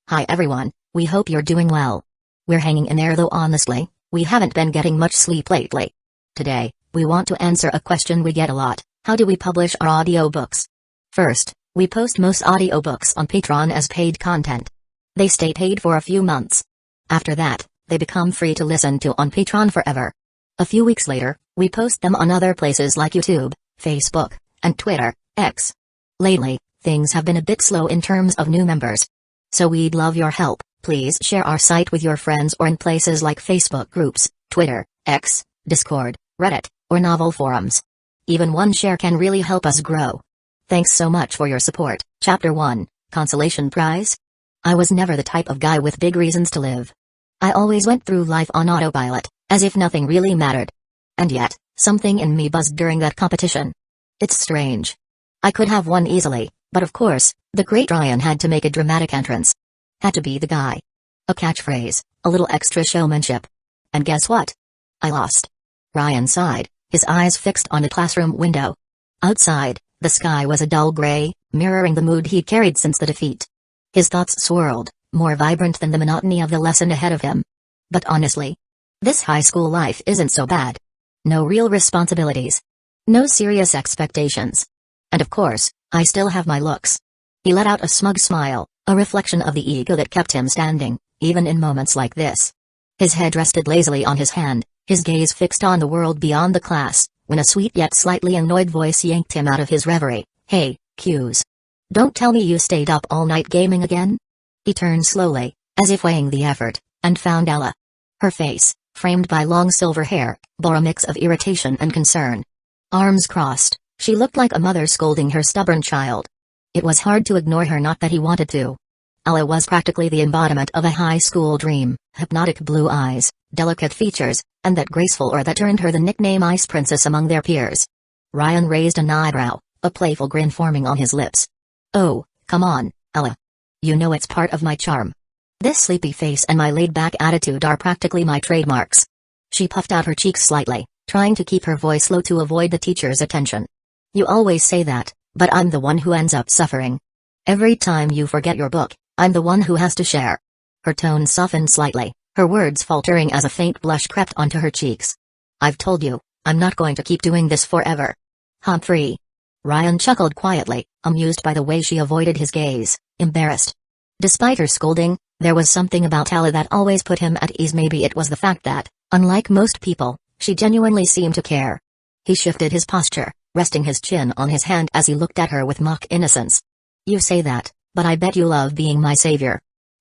Hi everyone, we hope you're doing well. We're hanging in there though honestly, we haven't been getting much sleep lately. Today, we want to answer a question we get a lot: how do we publish our audiobooks? First, we post most audiobooks on Patreon as paid content. They stay paid for a few months. After that, they become free to listen to on Patreon forever. A few weeks later, we post them on other places like YouTube, Facebook, and Twitter, X. Lately, things have been a bit slow in terms of new members. So we'd love your help. Please share our site with your friends or in places like Facebook groups, Twitter, X, Discord, Reddit, or novel forums. Even one share can really help us grow. Thanks so much for your support. Chapter 1, Consolation Prize. I was never the type of guy with big reasons to live. I always went through life on autopilot, as if nothing really mattered. And yet, something in me buzzed during that competition. It's strange. I could have won easily, but of course, the great Ryan had to make a dramatic entrance. Had to be the guy. A catchphrase, a little extra showmanship. And guess what? I lost. Ryan sighed, his eyes fixed on a classroom window. Outside, the sky was a dull gray, mirroring the mood he'd carried since the defeat. His thoughts swirled, more vibrant than the monotony of the lesson ahead of him. But honestly, this high school life isn't so bad. No real responsibilities. No serious expectations. And of course, I still have my looks. He let out a smug smile, a reflection of the ego that kept him standing, even in moments like this. His head rested lazily on his hand, his gaze fixed on the world beyond the class, when a sweet yet slightly annoyed voice yanked him out of his reverie. Hey, Kuze. Don't tell me you stayed up all night gaming again? He turned slowly, as if weighing the effort, and found Ella. Her face, framed by long silver hair, bore a mix of irritation and concern. Arms crossed, she looked like a mother scolding her stubborn child. It was hard to ignore her, not that he wanted to. Ella was practically the embodiment of a high school dream: hypnotic blue eyes, delicate features, and that graceful aura that earned her the nickname Ice Princess among their peers. Ryan raised an eyebrow, a playful grin forming on his lips. Oh, come on, Ella. You know it's part of my charm. This sleepy face and my laid-back attitude are practically my trademarks. She puffed out her cheeks slightly, trying to keep her voice low to avoid the teacher's attention. You always say that, but I'm the one who ends up suffering. Every time you forget your book, I'm the one who has to share. Her tone softened slightly, her words faltering as a faint blush crept onto her cheeks. I've told you, I'm not going to keep doing this forever. Humphrey. Ryan chuckled quietly, amused by the way she avoided his gaze, embarrassed. Despite her scolding, there was something about Ella that always put him at ease. Maybe it was the fact that, unlike most people, she genuinely seemed to care. He shifted his posture, resting his chin on his hand as he looked at her with mock innocence. You say that, but I bet you love being my savior.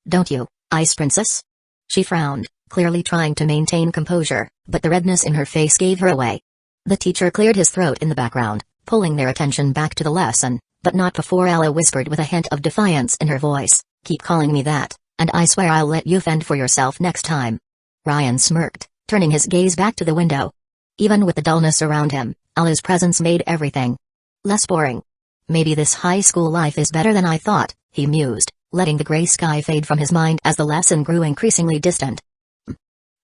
Don't you, Ice Princess? She frowned, clearly trying to maintain composure, but the redness in her face gave her away. The teacher cleared his throat in the background, pulling their attention back to the lesson, but not before Ella whispered with a hint of defiance in her voice, keep calling me that, and I swear I'll let you fend for yourself next time. Ryan smirked, turning his gaze back to the window. Even with the dullness around him, Ella's presence made everything less boring. Maybe this high school life is better than I thought, he mused, letting the gray sky fade from his mind as the lesson grew increasingly distant.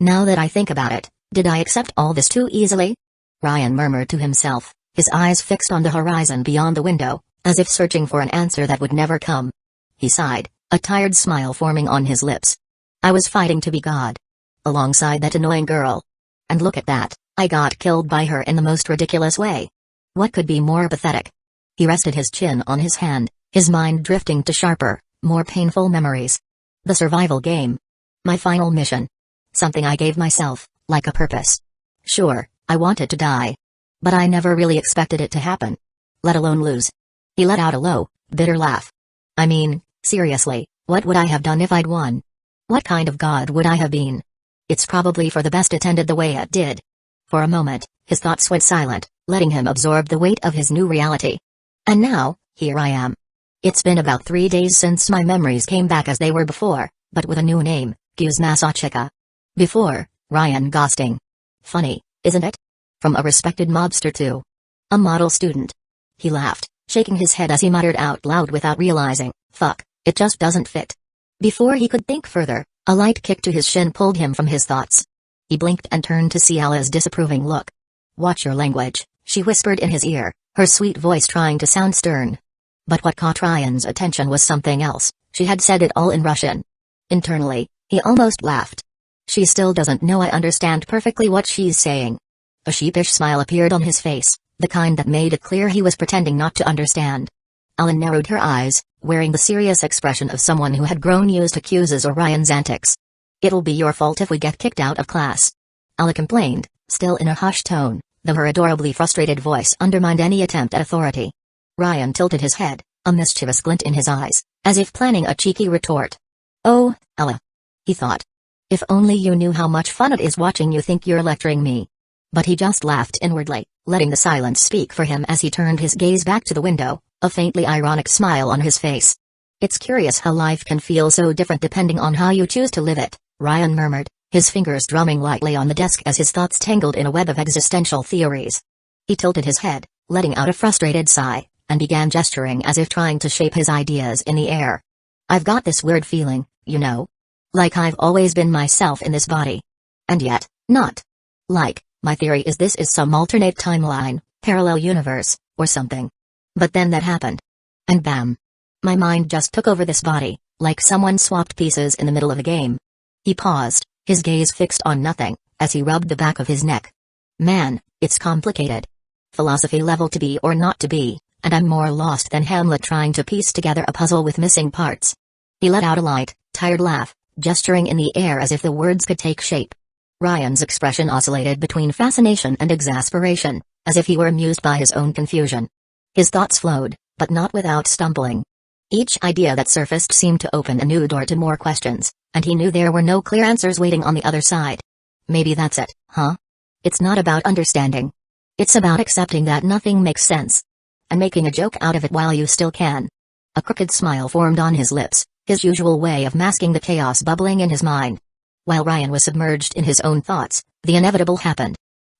Now that I think about it, did I accept all this too easily? Ryan murmured to himself, his eyes fixed on the horizon beyond the window, as if searching for an answer that would never come. He sighed, a tired smile forming on his lips. I was fighting to be God. Alongside that annoying girl. And look at that, I got killed by her in the most ridiculous way. What could be more pathetic? He rested his chin on his hand, his mind drifting to sharper, more painful memories. The survival game. My final mission. Something I gave myself, like a purpose. Sure, I wanted to die. But I never really expected it to happen. Let alone lose. He let out a low, bitter laugh. I mean, seriously, what would I have done if I'd won? What kind of god would I have been? It's probably for the best it ended the way it did. For a moment, his thoughts went silent, letting him absorb the weight of his new reality. And now, here I am. It's been about 3 days since my memories came back as they were before, but with a new name, Kuze Masachika. Before, Ryan Ghosting. Funny, isn't it? From a respected mobster to a model student. He laughed, shaking his head as he muttered out loud without realizing, fuck, it just doesn't fit. Before he could think further, a light kick to his shin pulled him from his thoughts. He blinked and turned to see Ella's disapproving look. Watch your language, she whispered in his ear, her sweet voice trying to sound stern. But what caught Ryan's attention was something else. She had said it all in Russian. Internally, he almost laughed. She still doesn't know I understand perfectly what she's saying. A sheepish smile appeared on his face, the kind that made it clear he was pretending not to understand. Ellen narrowed her eyes, wearing the serious expression of someone who had grown used to Kuze's or Ryan's antics. "It'll be your fault if we get kicked out of class," Ella complained, still in a hushed tone, though her adorably frustrated voice undermined any attempt at authority. Ryan tilted his head, a mischievous glint in his eyes, as if planning a cheeky retort. "Oh, Ella," he thought. "If only you knew how much fun it is watching you think you're lecturing me." But he just laughed inwardly, letting the silence speak for him as he turned his gaze back to the window, a faintly ironic smile on his face. "It's curious how life can feel so different depending on how you choose to live it," Ryan murmured, his fingers drumming lightly on the desk as his thoughts tangled in a web of existential theories. He tilted his head, letting out a frustrated sigh, and began gesturing as if trying to shape his ideas in the air. "I've got this weird feeling, you know. Like I've always been myself in this body. And yet, not. Like, my theory is this is some alternate timeline, parallel universe, or something. But then that happened. And bam. My mind just took over this body, like someone swapped pieces in the middle of a game." He paused, his gaze fixed on nothing, as he rubbed the back of his neck. "Man, it's complicated. Philosophy level to be or not to be, and I'm more lost than Hamlet trying to piece together a puzzle with missing parts." He let out a light, tired laugh, gesturing in the air as if the words could take shape. Ryan's expression oscillated between fascination and exasperation, as if he were amused by his own confusion. His thoughts flowed, but not without stumbling. Each idea that surfaced seemed to open a new door to more questions, and he knew there were no clear answers waiting on the other side. Maybe that's it, huh? It's not about understanding. It's about accepting that nothing makes sense. And making a joke out of it while you still can. A crooked smile formed on his lips, his usual way of masking the chaos bubbling in his mind. While Ryan was submerged in his own thoughts, the inevitable happened.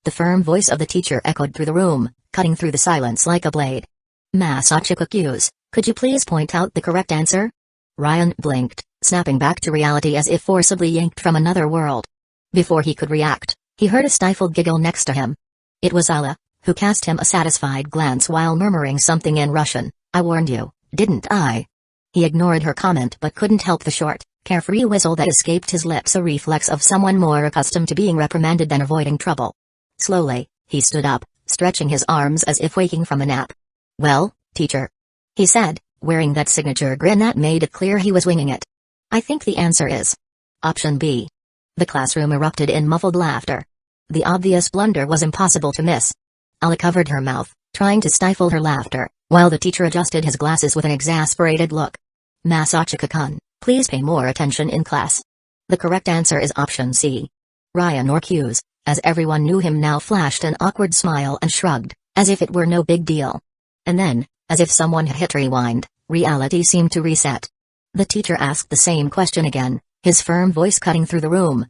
The firm voice of the teacher echoed through the room, cutting through the silence like a blade. "Masachika Kuze, could you please point out the correct answer?" Ryan blinked, snapping back to reality as if forcibly yanked from another world. Before he could react, he heard a stifled giggle next to him. It was Ella, who cast him a satisfied glance while murmuring something in Russian. "I warned you, didn't I?" He ignored her comment but couldn't help the short, carefree whistle that escaped his lips, a reflex of someone more accustomed to being reprimanded than avoiding trouble. Slowly, he stood up, stretching his arms as if waking from a nap. "Well, teacher," he said, wearing that signature grin that made it clear he was winging it. "I think the answer is option B." The classroom erupted in muffled laughter. The obvious blunder was impossible to miss. Ella covered her mouth, trying to stifle her laughter, while the teacher adjusted his glasses with an exasperated look. "Masachika-kun, please pay more attention in class. The correct answer is option C." Ryan or Kuze, as everyone knew him now, flashed an awkward smile and shrugged, as if it were no big deal. And then, as if someone had hit rewind, reality seemed to reset. The teacher asked the same question again, his firm voice cutting through the room.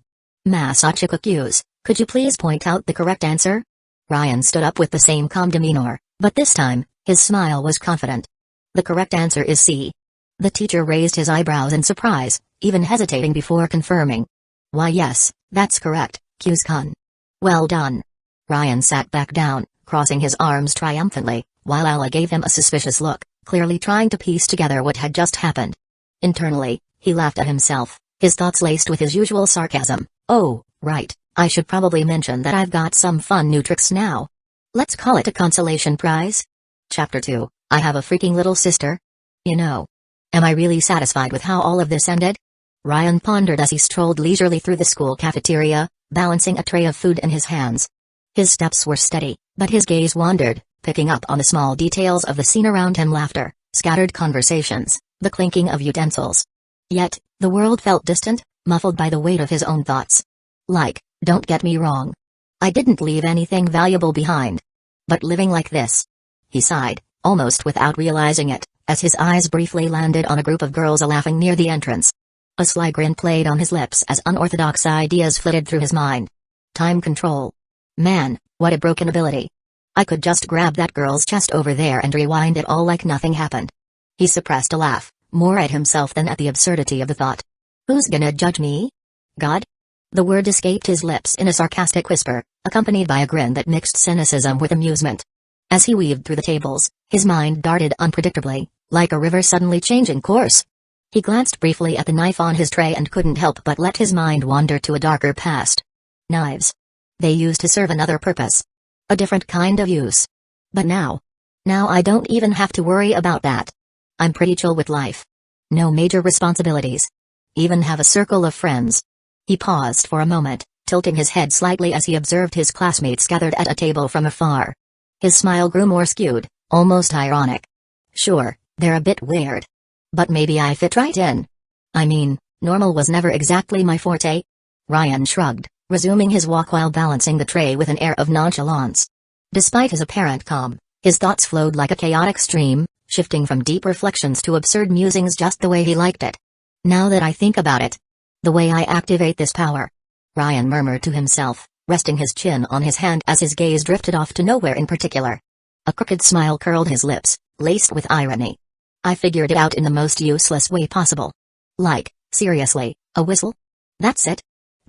"Masachika Kuze, could you please point out the correct answer?" Ryan stood up with the same calm demeanor, but this time, his smile was confident. "The correct answer is C." The teacher raised his eyebrows in surprise, even hesitating before confirming. "Why yes, that's correct, Kuze-kun. Well done." Ryan sat back down, crossing his arms triumphantly, while Ella gave him a suspicious look, clearly trying to piece together what had just happened. Internally, he laughed at himself, his thoughts laced with his usual sarcasm. "Oh, right, I should probably mention that I've got some fun new tricks now. Let's call it a consolation prize." Chapter 2, I Have a Freaking Little Sister? You know. Am I really satisfied with how all of this ended? Ryan pondered as he strolled leisurely through the school cafeteria, balancing a tray of food in his hands. His steps were steady, but his gaze wandered, picking up on the small details of the scene around him: laughter, scattered conversations, the clinking of utensils. Yet, the world felt distant, muffled by the weight of his own thoughts. Like, don't get me wrong. I didn't leave anything valuable behind. But living like this. He sighed, almost without realizing it, as his eyes briefly landed on a group of girls laughing near the entrance. A sly grin played on his lips as unorthodox ideas flitted through his mind. Time control. Man, what a broken ability. I could just grab that girl's chest over there and rewind it all like nothing happened. He suppressed a laugh, more at himself than at the absurdity of the thought. Who's gonna judge me? God? The word escaped his lips in a sarcastic whisper, accompanied by a grin that mixed cynicism with amusement. As he weaved through the tables, his mind darted unpredictably, like a river suddenly changing course. He glanced briefly at the knife on his tray and couldn't help but let his mind wander to a darker past. Knives. They used to serve another purpose. A different kind of use. But now I don't even have to worry about that. I'm pretty chill with life. No major responsibilities. Even have a circle of friends. He paused for a moment, tilting his head slightly as he observed his classmates gathered at a table from afar. His smile grew more skewed, almost ironic. Sure, they're a bit weird. But maybe I fit right in. I mean, normal was never exactly my forte. Ryan shrugged, resuming his walk while balancing the tray with an air of nonchalance. Despite his apparent calm, his thoughts flowed like a chaotic stream, shifting from deep reflections to absurd musings just the way he liked it. Now that I think about it, the way I activate this power, Ryan murmured to himself, resting his chin on his hand as his gaze drifted off to nowhere in particular. A crooked smile curled his lips, laced with irony. I figured it out in the most useless way possible. Like, seriously, a whistle? That's it?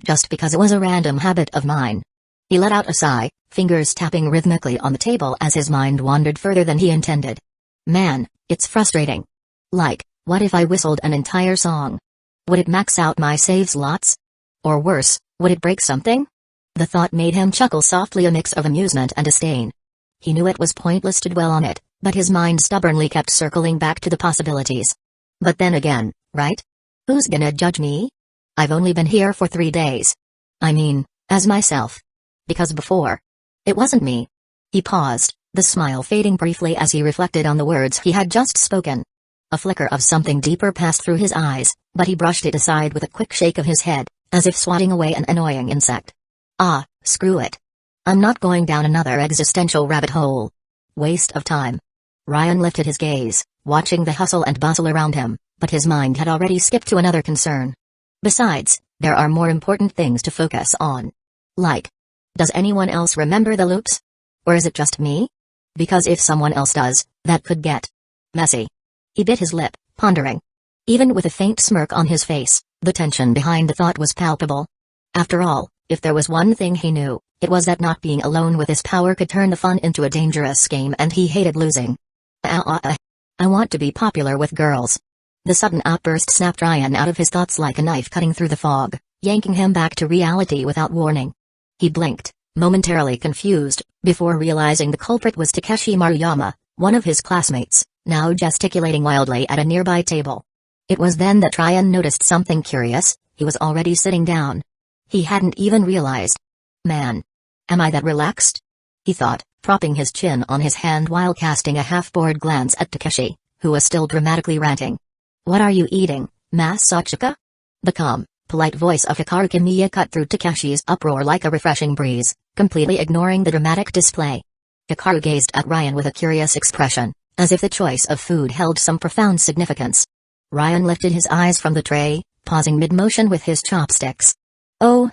Just because it was a random habit of mine. He let out a sigh, fingers tapping rhythmically on the table as his mind wandered further than he intended. Man, it's frustrating. Like, what if I whistled an entire song? Would it max out my save slots? Or worse, would it break something? The thought made him chuckle softly, a mix of amusement and disdain. He knew it was pointless to dwell on it, but his mind stubbornly kept circling back to the possibilities. But then again, right? Who's gonna judge me? I've only been here for 3 days. I mean, as myself. Because before, it wasn't me. He paused, the smile fading briefly as he reflected on the words he had just spoken. A flicker of something deeper passed through his eyes, but he brushed it aside with a quick shake of his head, as if swatting away an annoying insect. Ah, screw it. I'm not going down another existential rabbit hole. Waste of time. Ryan lifted his gaze, watching the hustle and bustle around him, but his mind had already skipped to another concern. Besides, there are more important things to focus on. Like, does anyone else remember the loops? Or is it just me? Because if someone else does, that could get messy. He bit his lip, pondering. Even with a faint smirk on his face, the tension behind the thought was palpable. After all, if there was one thing he knew, it was that not being alone with his power could turn the fun into a dangerous game, and he hated losing. I want to be popular with girls. The sudden outburst snapped Ryan out of his thoughts like a knife cutting through the fog, yanking him back to reality without warning. He blinked, momentarily confused, before realizing the culprit was Takeshi Maruyama, one of his classmates, now gesticulating wildly at a nearby table. It was then that Ryan noticed something curious. He was already sitting down. He hadn't even realized. Man. Am I that relaxed? He thought, propping his chin on his hand while casting a half-bored glance at Takeshi, who was still dramatically ranting. What are you eating, Masachika? The calm, polite voice of Hikaru Kimiya cut through Takeshi's uproar like a refreshing breeze, completely ignoring the dramatic display. Hikaru gazed at Ryan with a curious expression, as if the choice of food held some profound significance. Ryan lifted his eyes from the tray, pausing mid-motion with his chopsticks. Oh,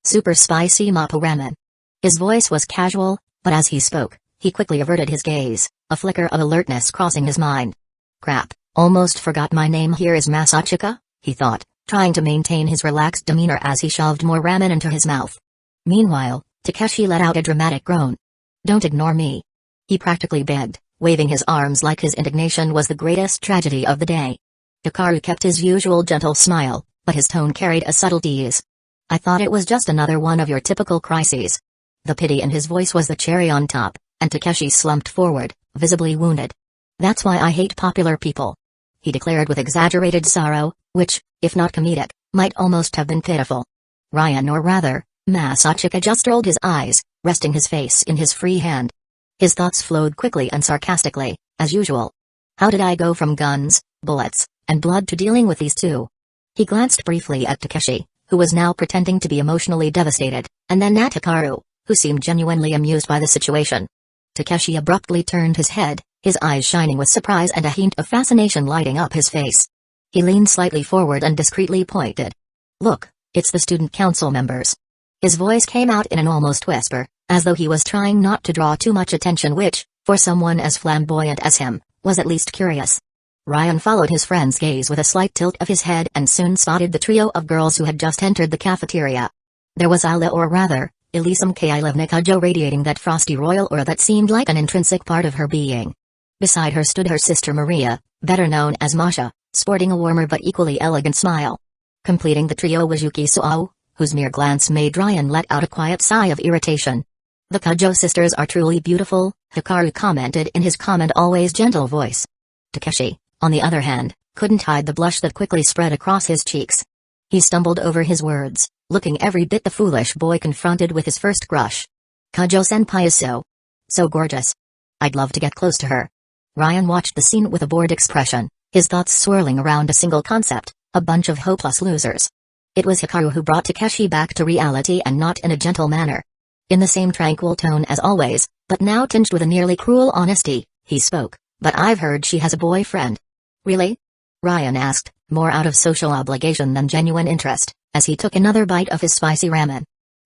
super spicy mappa ramen. His voice was casual, but as he spoke, he quickly averted his gaze, a flicker of alertness crossing his mind. Crap, almost forgot my name. Here is Masachika, he thought, trying to maintain his relaxed demeanor as he shoved more ramen into his mouth. Meanwhile, Takeshi let out a dramatic groan. Don't ignore me, he practically begged, waving his arms like his indignation was the greatest tragedy of the day. Hikaru kept his usual gentle smile, but his tone carried a subtle tease. I thought it was just another one of your typical crises. The pity in his voice was the cherry on top, and Takeshi slumped forward, visibly wounded. That's why I hate popular people, he declared with exaggerated sorrow, which, if not comedic, might almost have been pitiful. Ryan, or rather, Masachika, just rolled his eyes, resting his face in his free hand. His thoughts flowed quickly and sarcastically, as usual. How did I go from guns, bullets, and blood to dealing with these two? He glanced briefly at Takeshi, who was now pretending to be emotionally devastated, and then at Hikaru, who seemed genuinely amused by the situation. Takeshi abruptly turned his head, his eyes shining with surprise and a hint of fascination lighting up his face. He leaned slightly forward and discreetly pointed. Look, it's the student council members. His voice came out in an almost whisper, as though he was trying not to draw too much attention, which, for someone as flamboyant as him, was at least curious. Ryan followed his friend's gaze with a slight tilt of his head and soon spotted the trio of girls who had just entered the cafeteria. There was Isla, or rather, Ilisum Kailevnikajo, radiating that frosty royal aura that seemed like an intrinsic part of her being. Beside her stood her sister Maria, better known as Masha, sporting a warmer but equally elegant smile. Completing the trio was Yuki Suo, whose mere glance made Ryan let out a quiet sigh of irritation. The Kujo sisters are truly beautiful, Hikaru commented in his always gentle voice. Takeshi, on the other hand, couldn't hide the blush that quickly spread across his cheeks. He stumbled over his words, looking every bit the foolish boy confronted with his first crush. Kujo-senpai is so gorgeous. I'd love to get close to her. Ryan watched the scene with a bored expression, his thoughts swirling around a single concept, a bunch of hopeless losers. It was Hikaru who brought Takeshi back to reality, and not in a gentle manner. In the same tranquil tone as always, but now tinged with a nearly cruel honesty, he spoke, "But I've heard she has a boyfriend." "Really?" Ryan asked, more out of social obligation than genuine interest, as he took another bite of his spicy ramen.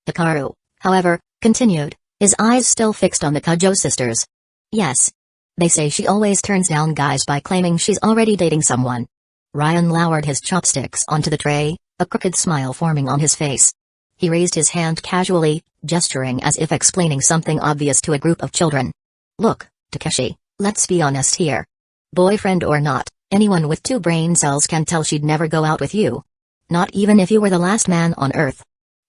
Hikaru, however, continued, his eyes still fixed on the Kujo sisters. "Yes. They say she always turns down guys by claiming she's already dating someone." Ryan lowered his chopsticks onto the tray, a crooked smile forming on his face. He raised his hand casually, gesturing as if explaining something obvious to a group of children. "Look, Takeshi, let's be honest here. Boyfriend or not, anyone with 2 brain cells can tell she'd never go out with you. Not even if you were the last man on Earth."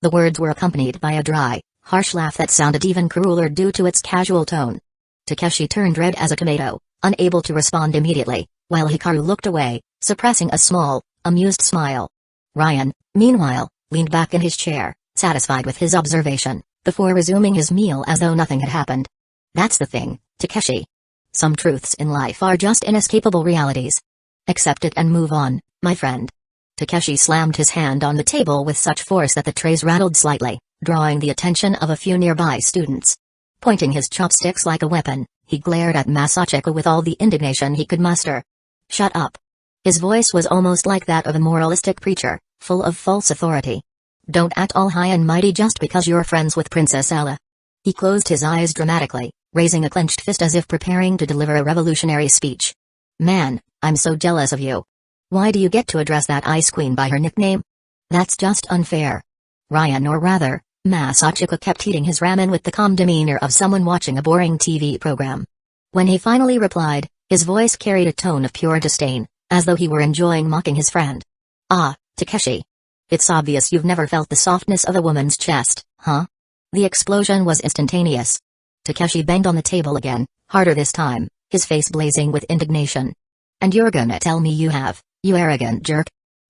The words were accompanied by a dry, harsh laugh that sounded even crueler due to its casual tone. Takeshi turned red as a tomato, unable to respond immediately, while Hikaru looked away, suppressing a small, amused smile. Ryan, meanwhile, leaned back in his chair, satisfied with his observation, before resuming his meal as though nothing had happened. "That's the thing, Takeshi. Some truths in life are just inescapable realities. Accept it and move on, my friend." Takeshi slammed his hand on the table with such force that the trays rattled slightly, drawing the attention of a few nearby students. Pointing his chopsticks like a weapon, he glared at Masachika with all the indignation he could muster. "Shut up." His voice was almost like that of a moralistic preacher, full of false authority. "Don't act all high and mighty just because you're friends with Princess Ella." He closed his eyes dramatically, raising a clenched fist as if preparing to deliver a revolutionary speech. "Man, I'm so jealous of you. Why do you get to address that ice queen by her nickname? That's just unfair." Ryan, or rather, Masachika, kept eating his ramen with the calm demeanor of someone watching a boring TV program. When he finally replied, his voice carried a tone of pure disdain, as though he were enjoying mocking his friend. "Ah, Takeshi. It's obvious you've never felt the softness of a woman's chest, huh?" The explosion was instantaneous. Takeshi banged on the table again, harder this time, his face blazing with indignation. "And you're gonna tell me you have, you arrogant jerk?"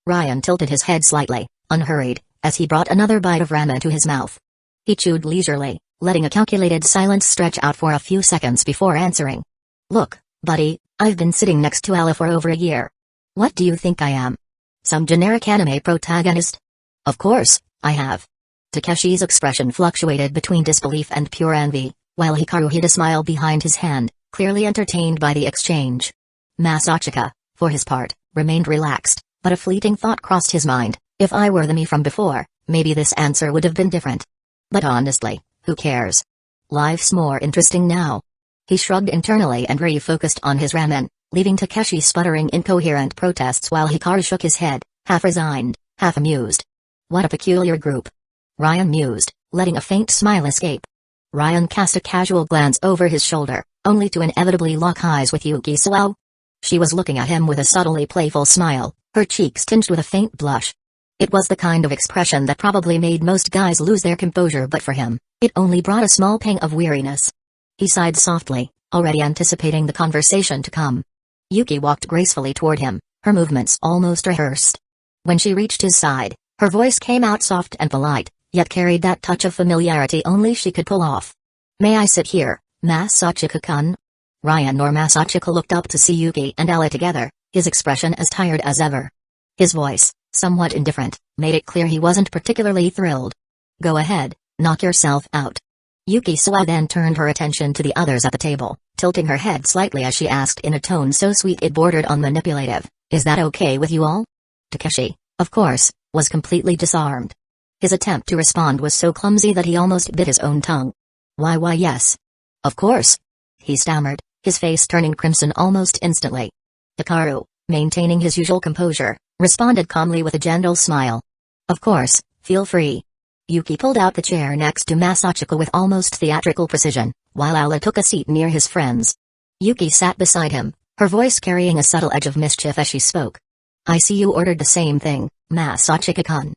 Ryan tilted his head slightly, unhurried, as he brought another bite of ramen to his mouth. He chewed leisurely, letting a calculated silence stretch out for a few seconds before answering. "Look, buddy, I've been sitting next to Ella for over a year. What do you think I am? Some generic anime protagonist? Of course, I have." Takeshi's expression fluctuated between disbelief and pure envy, while Hikaru hid a smile behind his hand, clearly entertained by the exchange. Masachika, for his part, remained relaxed, but a fleeting thought crossed his mind. If I were the me from before, maybe this answer would have been different. But honestly, who cares? Life's more interesting now. He shrugged internally and refocused on his ramen, leaving Takeshi sputtering incoherent protests while Hikaru shook his head, half resigned, half amused. What a peculiar group. Ryan mused, letting a faint smile escape. Ryan cast a casual glance over his shoulder, only to inevitably lock eyes with Yuki Suo. She was looking at him with a subtly playful smile, her cheeks tinged with a faint blush. It was the kind of expression that probably made most guys lose their composure, but for him, it only brought a small pang of weariness. He sighed softly, already anticipating the conversation to come. Yuki walked gracefully toward him, her movements almost rehearsed. When she reached his side, her voice came out soft and polite, yet carried that touch of familiarity only she could pull off. "May I sit here, Masachika-kun?" Ryan or Masachika looked up to see Yuki and Ella together, his expression as tired as ever. His voice, somewhat indifferent, made it clear he wasn't particularly thrilled. "Go ahead, knock yourself out." Yuki Suo then turned her attention to the others at the table, tilting her head slightly as she asked in a tone so sweet it bordered on manipulative, "Is that okay with you all?" Takeshi, of course, was completely disarmed. His attempt to respond was so clumsy that he almost bit his own tongue. Why yes. Of course," he stammered, his face turning crimson almost instantly. Hikaru, maintaining his usual composure, responded calmly with a gentle smile. "Of course, feel free." Yuki pulled out the chair next to Masachika with almost theatrical precision, while Ella took a seat near his friends. Yuki sat beside him, her voice carrying a subtle edge of mischief as she spoke. I see you ordered the same thing, Masachika-kun.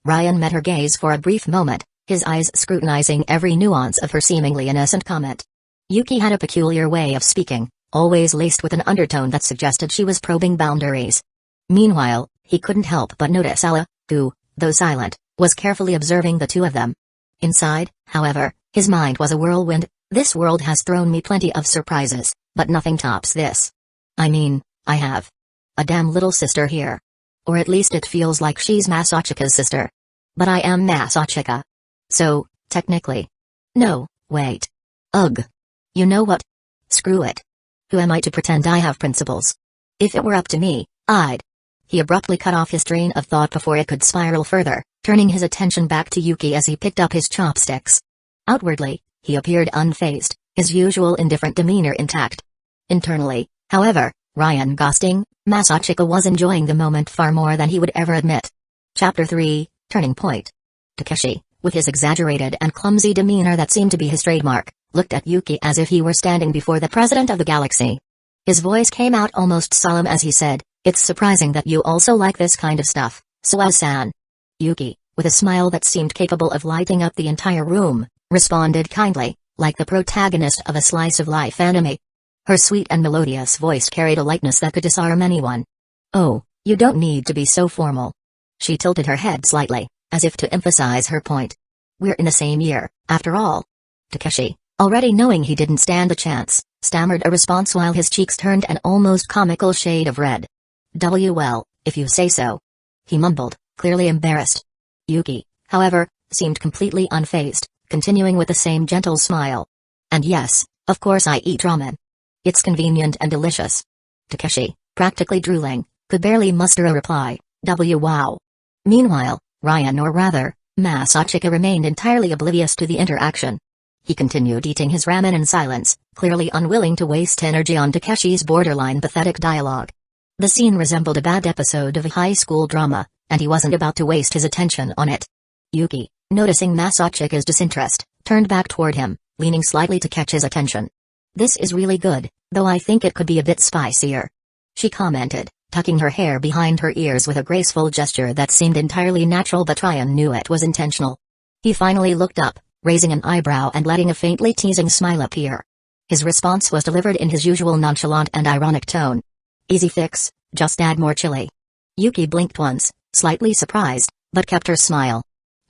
Ryan met her gaze for a brief moment, his eyes scrutinizing every nuance of her seemingly innocent comment. Yuki had a peculiar way of speaking, always laced with an undertone that suggested she was probing boundaries. Meanwhile, he couldn't help but notice Ella, who, though silent, was carefully observing the two of them. Inside, however, his mind was a whirlwind. This world has thrown me plenty of surprises, but nothing tops this. I mean, I have a damn little sister here. Or at least it feels like she's Masachika's sister. But I am Masachika. So, technically. No, wait. Ugh. You know what? Screw it. Who am I to pretend I have principles? If it were up to me, I'd... He abruptly cut off his train of thought before it could spiral further, turning his attention back to Yuki as he picked up his chopsticks. Outwardly, he appeared unfazed, his usual indifferent demeanor intact. Internally, however, Ryan Gosting, Masachika was enjoying the moment far more than he would ever admit. Chapter 3, Turning Point. Takeshi, with his exaggerated and clumsy demeanor that seemed to be his trademark, looked at Yuki as if he were standing before the president of the galaxy. His voice came out almost solemn as he said, "It's surprising that you also like this kind of stuff, Suaz-san." Yuki, with a smile that seemed capable of lighting up the entire room, responded kindly, like the protagonist of a slice-of-life anime. Her sweet and melodious voice carried a lightness that could disarm anyone. "Oh, you don't need to be so formal." She tilted her head slightly, as if to emphasize her point. "We're in the same year, after all." Takeshi, already knowing he didn't stand a chance, stammered a response while his cheeks turned an almost comical shade of red. "Well, if you say so," he mumbled, clearly embarrassed. Yuki, however, seemed completely unfazed, continuing with the same gentle smile. "And yes, of course I eat ramen. It's convenient and delicious." Takeshi, practically drooling, could barely muster a reply. Wow. Meanwhile, Ryan, or rather, Masachika, remained entirely oblivious to the interaction. He continued eating his ramen in silence, clearly unwilling to waste energy on Takeshi's borderline pathetic dialogue. The scene resembled a bad episode of a high school drama, and he wasn't about to waste his attention on it. Yuki, noticing Masachika's disinterest, turned back toward him, leaning slightly to catch his attention. "This is really good, though I think it could be a bit spicier," she commented, tucking her hair behind her ears with a graceful gesture that seemed entirely natural, but Ryan knew it was intentional. He finally looked up, raising an eyebrow and letting a faintly teasing smile appear. His response was delivered in his usual nonchalant and ironic tone. "Easy fix, just add more chili." Yuki blinked once, slightly surprised, but kept her smile.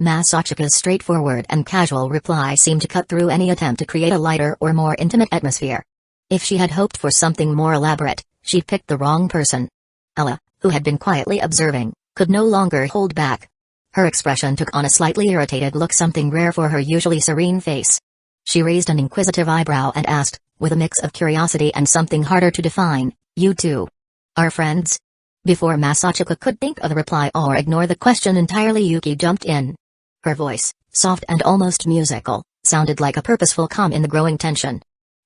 Masachika's straightforward and casual reply seemed to cut through any attempt to create a lighter or more intimate atmosphere. If she had hoped for something more elaborate, she'd picked the wrong person. Ella, who had been quietly observing, could no longer hold back. Her expression took on a slightly irritated look, something rare for her usually serene face. She raised an inquisitive eyebrow and asked, with a mix of curiosity and something harder to define, "You two are friends?" Before Masachika could think of a reply or ignore the question entirely, Yuki jumped in. Her voice, soft and almost musical, sounded like a purposeful calm in the growing tension.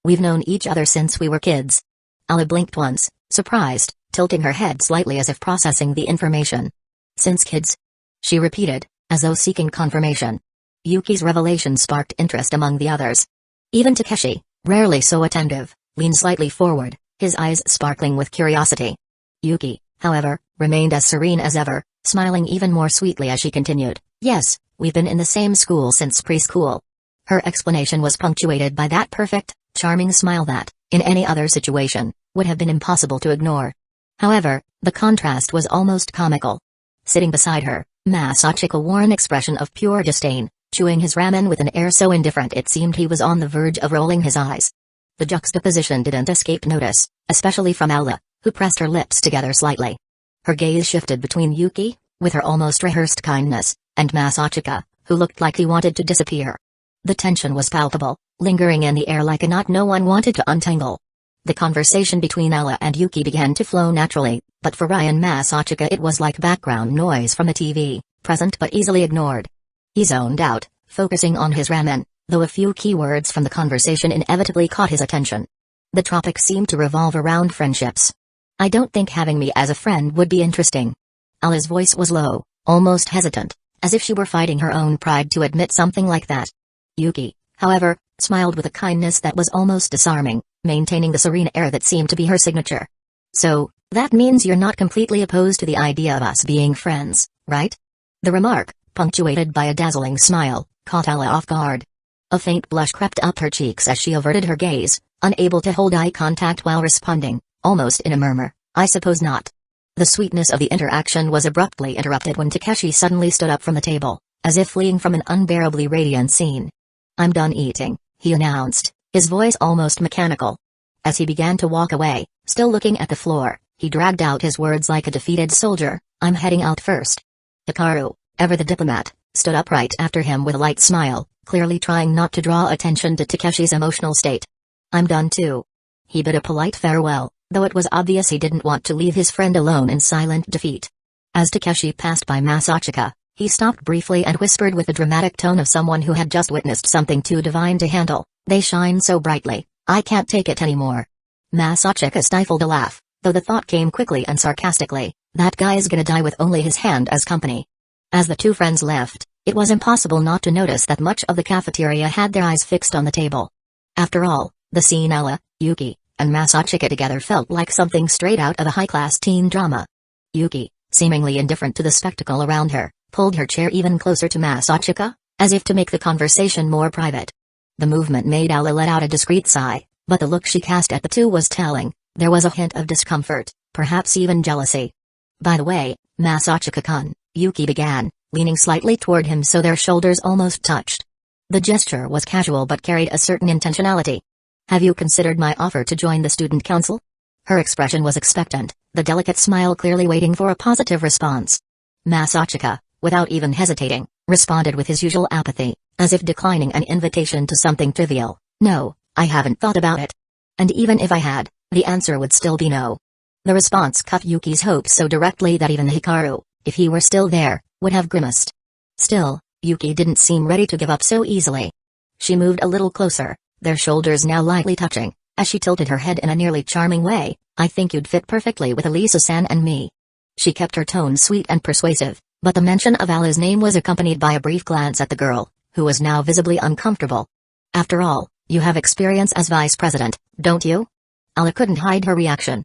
"We've known each other since we were kids." Ella blinked once, surprised, tilting her head slightly as if processing the information. "Since kids?" she repeated, as though seeking confirmation. Yuki's revelation sparked interest among the others. Even Takeshi, rarely so attentive, leaned slightly forward, his eyes sparkling with curiosity. Yuki, however, remained as serene as ever, smiling even more sweetly as she continued, "Yes, we've been in the same school since preschool." Her explanation was punctuated by that perfect, charming smile that, in any other situation, would have been impossible to ignore. However, the contrast was almost comical. Sitting beside her, Masachika wore an expression of pure disdain, chewing his ramen with an air so indifferent it seemed he was on the verge of rolling his eyes. The juxtaposition didn't escape notice, especially from Ella, who pressed her lips together slightly. Her gaze shifted between Yuki, with her almost rehearsed kindness, and Masachika, who looked like he wanted to disappear. The tension was palpable, lingering in the air like a knot no one wanted to untangle. The conversation between Ella and Yuki began to flow naturally, but for Ryan Masachika it was like background noise from a TV, present but easily ignored. He zoned out, focusing on his ramen, though a few key words from the conversation inevitably caught his attention. The topic seemed to revolve around friendships. "I don't think having me as a friend would be interesting." Ella's voice was low, almost hesitant, as if she were fighting her own pride to admit something like that. Yuki, however, smiled with a kindness that was almost disarming, maintaining the serene air that seemed to be her signature. "So, That means you're not completely opposed to the idea of us being friends, right? The remark, punctuated by a dazzling smile, caught Ella off guard. A faint blush crept up her cheeks as she averted her gaze, unable to hold eye contact while responding, almost in a murmur, "I suppose not." The sweetness of the interaction was abruptly interrupted when Takeshi suddenly stood up from the table, as if fleeing from an unbearably radiant scene. "I'm done eating," he announced, his voice almost mechanical. As he began to walk away, still looking at the floor, he dragged out his words like a defeated soldier, "I'm heading out first." Hikaru, ever the diplomat, stood upright after him with a light smile, clearly trying not to draw attention to Takeshi's emotional state. "I'm done too." He bid a polite farewell, though it was obvious he didn't want to leave his friend alone in silent defeat. As Takeshi passed by Masachika, he stopped briefly and whispered with the dramatic tone of someone who had just witnessed something too divine to handle, "They shine so brightly, I can't take it anymore." Masachika stifled a laugh, though the thought came quickly and sarcastically, "That guy's gonna die with only his hand as company." As the two friends left, it was impossible not to notice that much of the cafeteria had their eyes fixed on the table. After all, the scene Ella, Yuki, and Masachika together felt like something straight out of a high-class teen drama. Yuki, seemingly indifferent to the spectacle around her, pulled her chair even closer to Masachika, as if to make the conversation more private. The movement made Ella let out a discreet sigh, but the look she cast at the two was telling. There was a hint of discomfort, perhaps even jealousy. "By the way, Masachika-kun," Yuki began, leaning slightly toward him so their shoulders almost touched. The gesture was casual but carried a certain intentionality. "Have you considered my offer to join the student council?" Her expression was expectant, the delicate smile clearly waiting for a positive response. Masachika, without even hesitating, responded with his usual apathy, as if declining an invitation to something trivial. "No, I haven't thought about it. And even if I had, the answer would still be no." The response cut Yuki's hopes so directly that even Hikaru, if he were still there, would have grimaced. Still, Yuki didn't seem ready to give up so easily. She moved a little closer, their shoulders now lightly touching, as she tilted her head in a nearly charming way. "I think you'd fit perfectly with Elisa-san and me." She kept her tone sweet and persuasive, but the mention of Alla's name was accompanied by a brief glance at the girl, who was now visibly uncomfortable. "After all, you have experience as vice president, don't you?" Alla couldn't hide her reaction.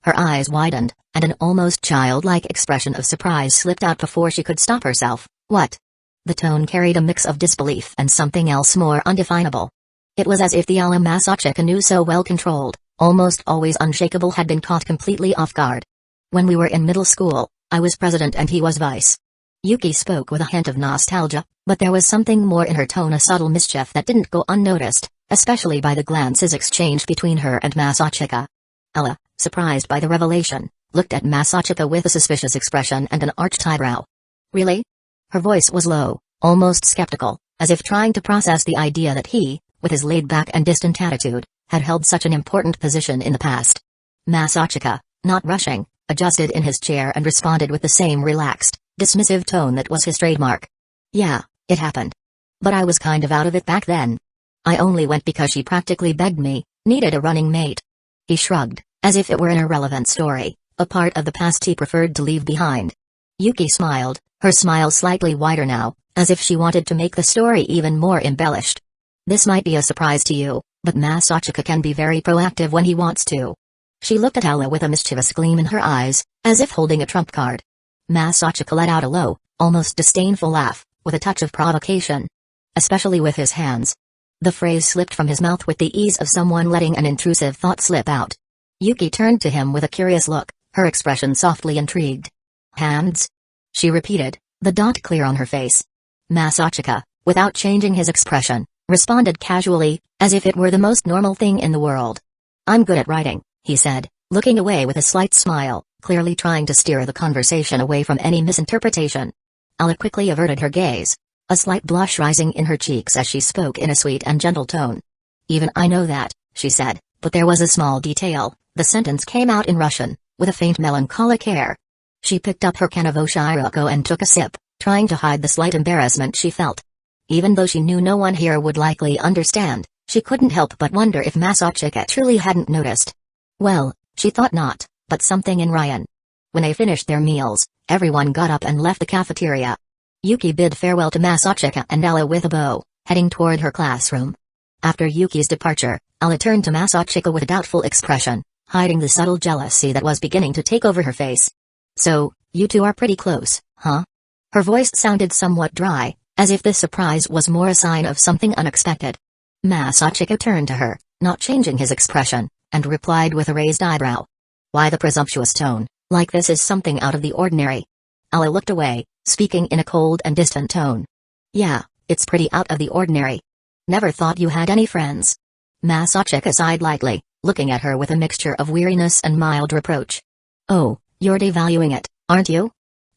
Her eyes widened, and an almost childlike expression of surprise slipped out before she could stop herself. "What?" The tone carried a mix of disbelief and something else more undefinable. It was as if the Alla Masachika knew so well controlled, almost always unshakable, had been caught completely off guard. "When we were in middle school, I was president and he was vice." Yuki spoke with a hint of nostalgia, but there was something more in her tone, a subtle mischief that didn't go unnoticed, especially by the glances exchanged between her and Masachika. Ella, surprised by the revelation, looked at Masachika with a suspicious expression and an arched eyebrow. "Really?" Her voice was low, almost skeptical, as if trying to process the idea that he, with his laid-back and distant attitude, had held such an important position in the past. Masachika, not rushing, adjusted in his chair and responded with the same relaxed, dismissive tone that was his trademark. "Yeah, it happened. But I was kind of out of it back then. I only went because she practically begged me, needed a running mate." He shrugged, as if it were an irrelevant story, a part of the past he preferred to leave behind. Yuki smiled, her smile slightly wider now, as if she wanted to make the story even more embellished. "This might be a surprise to you, but Masachika can be very proactive when he wants to." She looked at Ella with a mischievous gleam in her eyes, as if holding a trump card. Masachika let out a low, almost disdainful laugh, with a touch of provocation. "Especially with his hands." The phrase slipped from his mouth with the ease of someone letting an intrusive thought slip out. Yuki turned to him with a curious look, her expression softly intrigued. "Hands?" she repeated, the dot clear on her face. Masachika, without changing his expression, responded casually, as if it were the most normal thing in the world. "I'm good at writing," he said, looking away with a slight smile, clearly trying to steer the conversation away from any misinterpretation. Ella quickly averted her gaze, a slight blush rising in her cheeks as she spoke in a sweet and gentle tone. "Even I know that," she said, but there was a small detail. The sentence came out in Russian, with a faint melancholic air. She picked up her can of Oshiruko and took a sip, trying to hide the slight embarrassment she felt. Even though she knew no one here would likely understand, she couldn't help but wonder if Masachika truly hadn't noticed. Well, she thought not, but something in Ryan. When they finished their meals, everyone got up and left the cafeteria. Yuki bid farewell to Masachika and Ella with a bow, heading toward her classroom. After Yuki's departure, Ella turned to Masachika with a doubtful expression. hiding the subtle jealousy that was beginning to take over her face. "So, you two are pretty close, huh?" Her voice sounded somewhat dry, as if this surprise was more a sign of something unexpected. Masachika turned to her, not changing his expression, and replied with a raised eyebrow. "Why the presumptuous tone, like this is something out of the ordinary?" Ella looked away, speaking in a cold and distant tone. "Yeah, it's pretty out of the ordinary. Never thought you had any friends." Masachika sighed lightly, looking at her with a mixture of weariness and mild reproach. "Oh, you're devaluing it, aren't you?"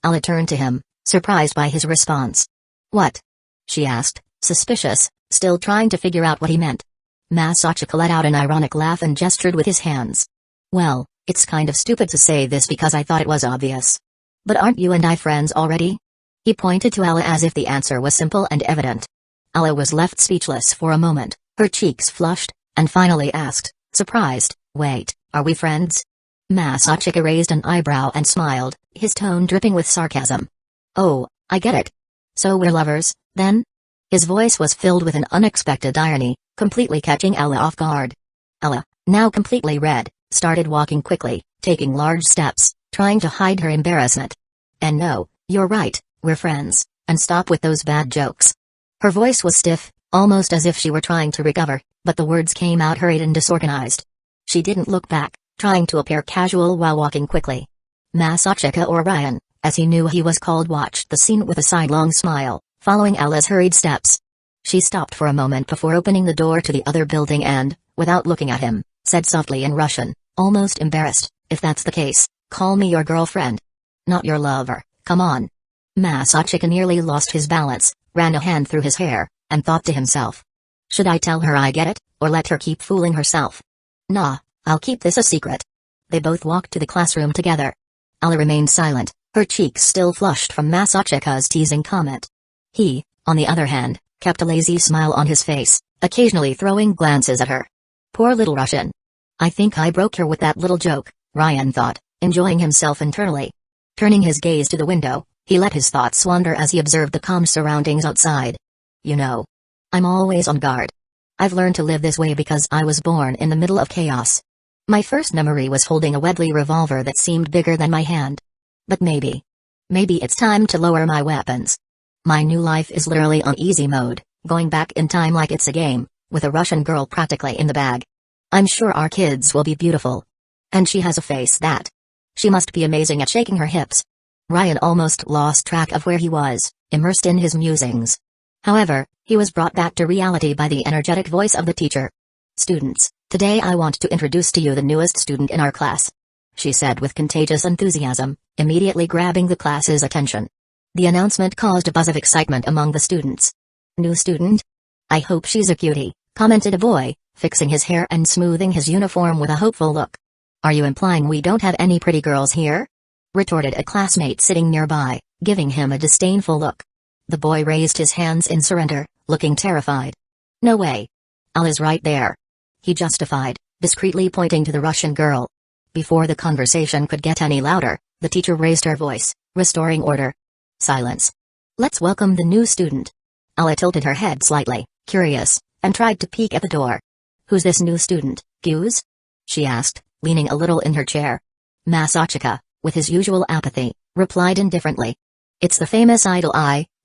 Ella turned to him, surprised by his response. "What?" she asked, suspicious, still trying to figure out what he meant. Masachika let out an ironic laugh and gestured with his hands. "Well, it's kind of stupid to say this because I thought it was obvious. But aren't you and I friends already?" He pointed to Ella as if the answer was simple and evident. Ella was left speechless for a moment, her cheeks flushed, and finally asked, surprised, "Wait, are we friends?" Masachika raised an eyebrow and smiled, his tone dripping with sarcasm. "Oh, I get it. So we're lovers, then?" His voice was filled with an unexpected irony, completely catching Ella off guard. Ella, now completely red, started walking quickly, taking large steps, trying to hide her embarrassment. "And no, you're right, we're friends, and stop with those bad jokes." Her voice was stiff, almost as if she were trying to recover, but the words came out hurried and disorganized. She didn't look back, trying to appear casual while walking quickly. Masachika or Ryan, as he knew he was called, watched the scene with a sidelong smile, following Ella's hurried steps. She stopped for a moment before opening the door to the other building and, without looking at him, said softly in Russian, almost embarrassed, "If that's the case, call me your girlfriend. Not your lover, come on." Masachika nearly lost his balance, ran a hand through his hair, and thought to himself. Should I tell her I get it, or let her keep fooling herself? Nah, I'll keep this a secret. They both walked to the classroom together. Ella remained silent, her cheeks still flushed from Masachika's teasing comment. He, on the other hand, kept a lazy smile on his face, occasionally throwing glances at her. Poor little Russian. I think I broke her with that little joke, Ryan thought, enjoying himself internally. Turning his gaze to the window, he let his thoughts wander as he observed the calm surroundings outside. You know, I'm always on guard. I've learned to live this way because I was born in the middle of chaos. My first memory was holding a Wedley revolver that seemed bigger than my hand. But maybe it's time to lower my weapons. My new life is literally on easy mode, going back in time like it's a game, with a Russian girl practically in the bag. I'm sure our kids will be beautiful. And she has a face that. She must be amazing at shaking her hips. Ryan almost lost track of where he was, immersed in his musings. However, he was brought back to reality by the energetic voice of the teacher. Students, today I want to introduce to you the newest student in our class, she said with contagious enthusiasm, immediately grabbing the class's attention. The announcement caused a buzz of excitement among the students. New student? I hope she's a cutie, commented a boy, fixing his hair and smoothing his uniform with a hopeful look. Are you implying we don't have any pretty girls here? Retorted a classmate sitting nearby, giving him a disdainful look. The boy raised his hands in surrender, looking terrified. No way. Ella's right there, he justified, discreetly pointing to the Russian girl. Before the conversation could get any louder, the teacher raised her voice, restoring order. Silence. Let's welcome the new student. Ella tilted her head slightly, curious, and tried to peek at the door. Who's this new student, Kuze? She asked, leaning a little in her chair. Masachika, with his usual apathy, replied indifferently. It's the famous idol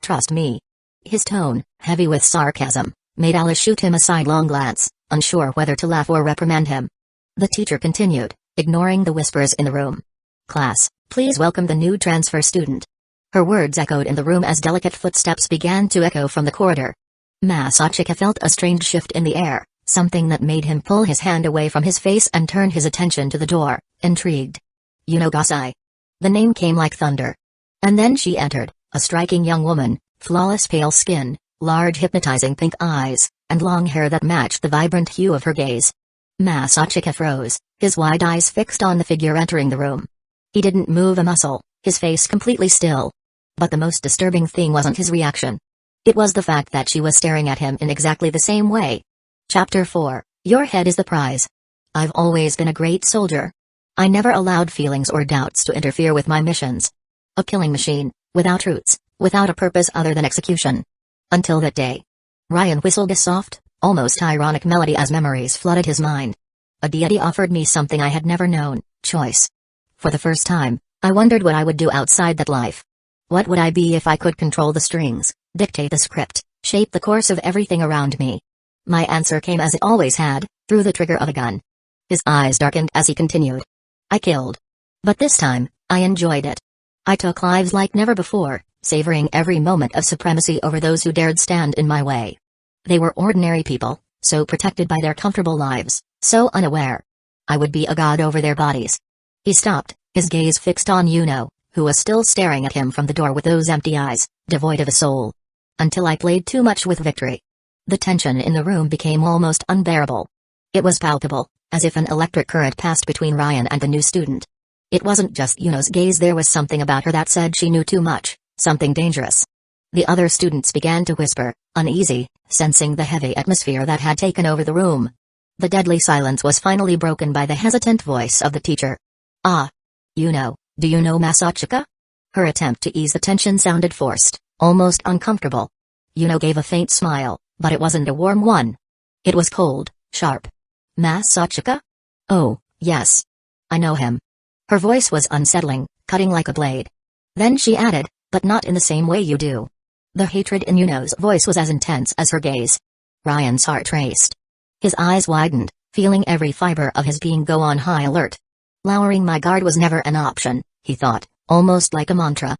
trust me. His tone, heavy with sarcasm, made Ella shoot him a sidelong glance, unsure whether to laugh or reprimand him. The teacher continued, ignoring the whispers in the room. Class, please welcome the new transfer student. Her words echoed in the room as delicate footsteps began to echo from the corridor. Masachika felt a strange shift in the air, something that made him pull his hand away from his face and turn his attention to the door, intrigued. Yunogasai. The name came like thunder. And then she entered, a striking young woman, flawless pale skin, large hypnotizing pink eyes, and long hair that matched the vibrant hue of her gaze. Masachika froze, his wide eyes fixed on the figure entering the room. He didn't move a muscle, his face completely still. But the most disturbing thing wasn't his reaction. It was the fact that she was staring at him in exactly the same way. Chapter 4, Your head is the prize. I've always been a great soldier. I never allowed feelings or doubts to interfere with my missions. A killing machine, without roots, without a purpose other than execution. Until that day. Ryan whistled a soft, almost ironic melody as memories flooded his mind. A deity offered me something I had never known, choice. For the first time, I wondered what I would do outside that life. What would I be if I could control the strings, dictate the script, shape the course of everything around me? My answer came as it always had, through the trigger of a gun. His eyes darkened as he continued. I killed. But this time, I enjoyed it. I took lives like never before, savoring every moment of supremacy over those who dared stand in my way. They were ordinary people, so protected by their comfortable lives, so unaware. I would be a god over their bodies. He stopped, his gaze fixed on Yuno, who was still staring at him from the door with those empty eyes, devoid of a soul. Until I played too much with victory. The tension in the room became almost unbearable. It was palpable, as if an electric current passed between Ryan and the new student. It wasn't just Yuno's gaze, there was something about her that said she knew too much, something dangerous. The other students began to whisper, uneasy, sensing the heavy atmosphere that had taken over the room. The deadly silence was finally broken by the hesitant voice of the teacher. Ah. Yuno, do you know Masachika? Her attempt to ease the tension sounded forced, almost uncomfortable. Yuno gave a faint smile, but it wasn't a warm one. It was cold, sharp. Masachika? Oh, yes. I know him. Her voice was unsettling, cutting like a blade. Then she added, but not in the same way you do. The hatred in Yuno's voice was as intense as her gaze. Ryan's heart raced. His eyes widened, feeling every fiber of his being go on high alert. Lowering my guard was never an option, he thought, almost like a mantra.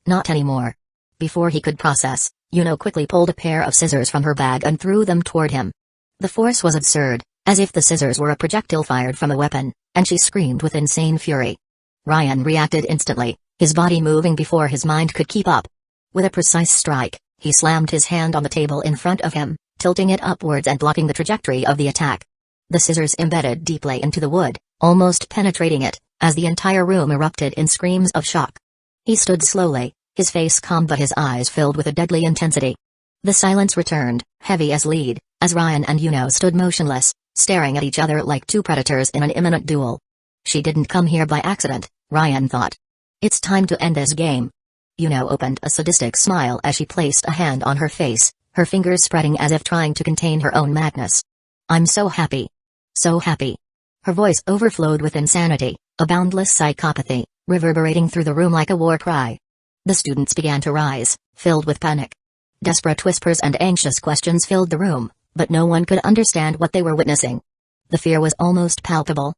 Not anymore. Before he could process, Yuno quickly pulled a pair of scissors from her bag and threw them toward him. The force was absurd, as if the scissors were a projectile fired from a weapon, and she screamed with insane fury. Ryan reacted instantly, his body moving before his mind could keep up. With a precise strike, he slammed his hand on the table in front of him, tilting it upwards and blocking the trajectory of the attack. The scissors embedded deeply into the wood, almost penetrating it, as the entire room erupted in screams of shock. He stood slowly, his face calm but his eyes filled with a deadly intensity. The silence returned, heavy as lead, as Ryan and Yuno stood motionless, staring at each other like two predators in an imminent duel. She didn't come here by accident, Ryan thought. It's time to end this game. Yuno opened a sadistic smile as she placed a hand on her face, her fingers spreading as if trying to contain her own madness. I'm so happy. So happy. Her voice overflowed with insanity, a boundless psychopathy, reverberating through the room like a war cry. The students began to rise, filled with panic. Desperate whispers and anxious questions filled the room, but no one could understand what they were witnessing. The fear was almost palpable.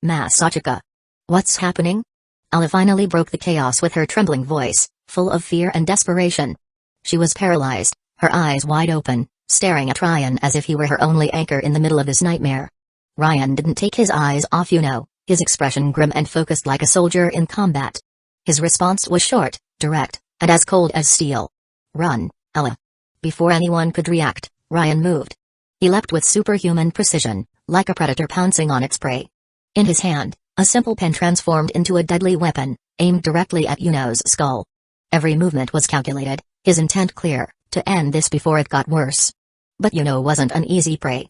Masachika. What's happening? Ala finally broke the chaos with her trembling voice, full of fear and desperation. She was paralyzed, her eyes wide open, staring at Ryan as if he were her only anchor in the middle of this nightmare. Ryan didn't take his eyes off Yuno, his expression grim and focused like a soldier in combat. His response was short, direct, and as cold as steel. Run, Ella. Before anyone could react, Ryan moved. He leapt with superhuman precision, like a predator pouncing on its prey. In his hand, a simple pen transformed into a deadly weapon, aimed directly at Yuno's skull. Every movement was calculated, his intent clear, to end this before it got worse. But Yuno wasn't an easy prey.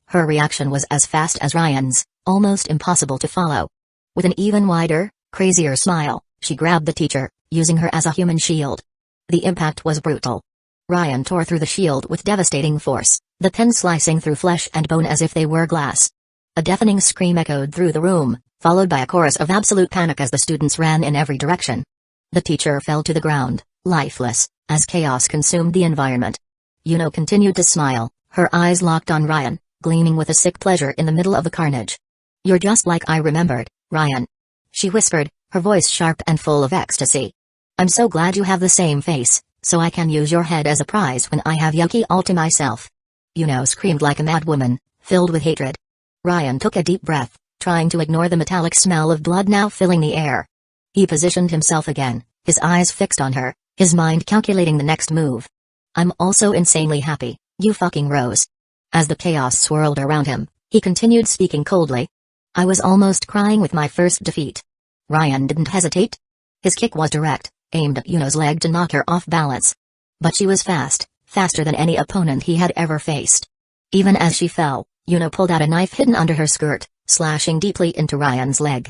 Her reaction was as fast as Ryan's, almost impossible to follow. With an even wider, crazier smile, she grabbed the teacher, using her as a human shield. The impact was brutal. Ryan tore through the shield with devastating force, the pen slicing through flesh and bone as if they were glass. A deafening scream echoed through the room, followed by a chorus of absolute panic as the students ran in every direction. The teacher fell to the ground, lifeless, as chaos consumed the environment. Yuno continued to smile, her eyes locked on Ryan, gleaming with a sick pleasure in the middle of the carnage. You're just like I remembered, Ryan. She whispered, her voice sharp and full of ecstasy. I'm so glad you have the same face, so I can use your head as a prize when I have Ecchi all to myself. Yuno screamed like a madwoman, filled with hatred. Ryan took a deep breath, trying to ignore the metallic smell of blood now filling the air. He positioned himself again, his eyes fixed on her, his mind calculating the next move. I'm also insanely happy, you fucking rose. As the chaos swirled around him, he continued speaking coldly. I was almost crying with my first defeat. Ryan didn't hesitate. His kick was direct, aimed at Yuno's leg to knock her off balance. But she was fast, faster than any opponent he had ever faced. Even as she fell, Yuno pulled out a knife hidden under her skirt, slashing deeply into Ryan's leg.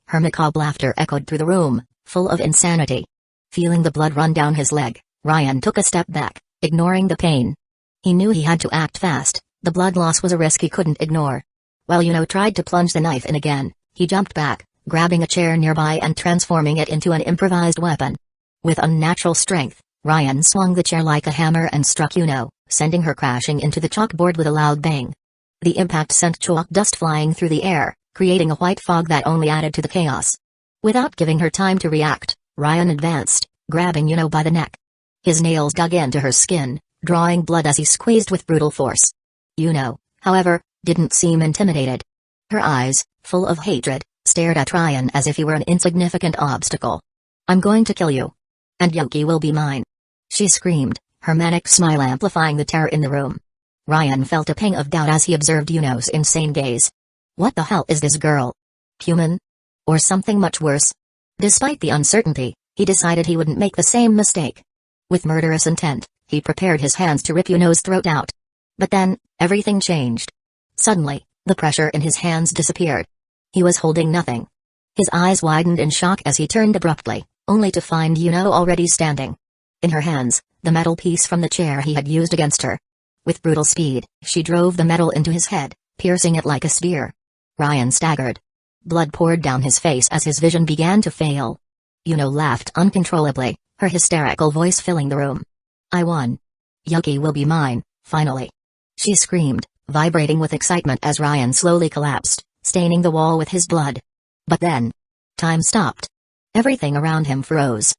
Her macabre laughter echoed through the room, full of insanity. Feeling the blood run down his leg, Ryan took a step back, ignoring the pain. He knew he had to act fast, the blood loss was a risk he couldn't ignore. While Yuno tried to plunge the knife in again, he jumped back, grabbing a chair nearby and transforming it into an improvised weapon. With unnatural strength, Ryan swung the chair like a hammer and struck Yuno, sending her crashing into the chalkboard with a loud bang. The impact sent chalk dust flying through the air, creating a white fog that only added to the chaos. Without giving her time to react, Ryan advanced, grabbing Yuno by the neck. His nails dug into her skin, drawing blood as he squeezed with brutal force. Yuno, however, didn't seem intimidated. Her eyes, full of hatred, stared at Ryan as if he were an insignificant obstacle. "I'm going to kill you. And Yuki will be mine," she screamed, her manic smile amplifying the terror in the room. Ryan felt a pang of doubt as he observed Yuno's insane gaze. What the hell is this girl? Human? Or something much worse? Despite the uncertainty, he decided he wouldn't make the same mistake. With murderous intent, he prepared his hands to rip Yuno's throat out. But then, everything changed. Suddenly, the pressure in his hands disappeared. He was holding nothing. His eyes widened in shock as he turned abruptly, only to find Yuno already standing. In her hands, the metal piece from the chair he had used against her. With brutal speed, she drove the metal into his head, piercing it like a spear. Ryan staggered. Blood poured down his face as his vision began to fail. Yuno laughed uncontrollably, her hysterical voice filling the room. "I won. Yuki will be mine, finally," she screamed, vibrating with excitement as Ryan slowly collapsed, staining the wall with his blood. But then, time stopped. Everything around him froze.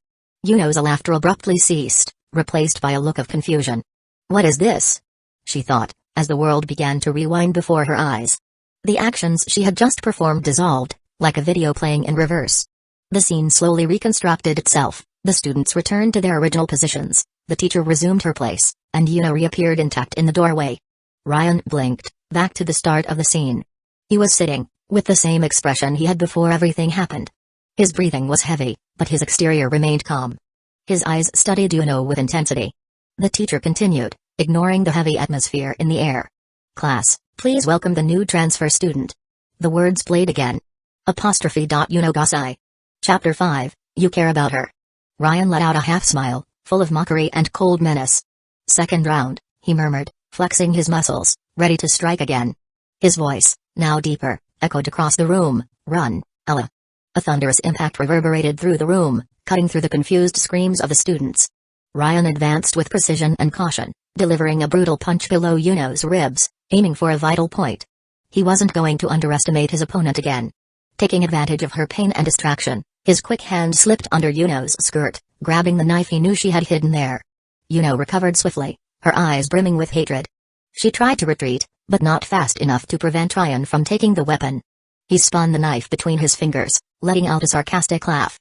Yuno's laughter abruptly ceased, replaced by a look of confusion. "What is this?" she thought, as the world began to rewind before her eyes. The actions she had just performed dissolved, like a video playing in reverse. The scene slowly reconstructed itself, the students returned to their original positions, the teacher resumed her place, and Yuno reappeared intact in the doorway. Ryan blinked, back to the start of the scene. He was sitting, with the same expression he had before everything happened. His breathing was heavy, but his exterior remained calm. His eyes studied Yuno with intensity. The teacher continued, ignoring the heavy atmosphere in the air. "Class, please welcome the new transfer student." The words played again. Yuno Gasai. Chapter 5, You Care About Her. Ryan let out a half-smile, full of mockery and cold menace. "Second round," he murmured, flexing his muscles, ready to strike again. His voice, now deeper, echoed across the room, "Run, Ella." A thunderous impact reverberated through the room, cutting through the confused screams of the students. Ryan advanced with precision and caution, delivering a brutal punch below Yuno's ribs, aiming for a vital point. He wasn't going to underestimate his opponent again. Taking advantage of her pain and distraction, his quick hand slipped under Yuno's skirt, grabbing the knife he knew she had hidden there. Yuno recovered swiftly, her eyes brimming with hatred. She tried to retreat, but not fast enough to prevent Ryan from taking the weapon. He spun the knife between his fingers, letting out a sarcastic laugh.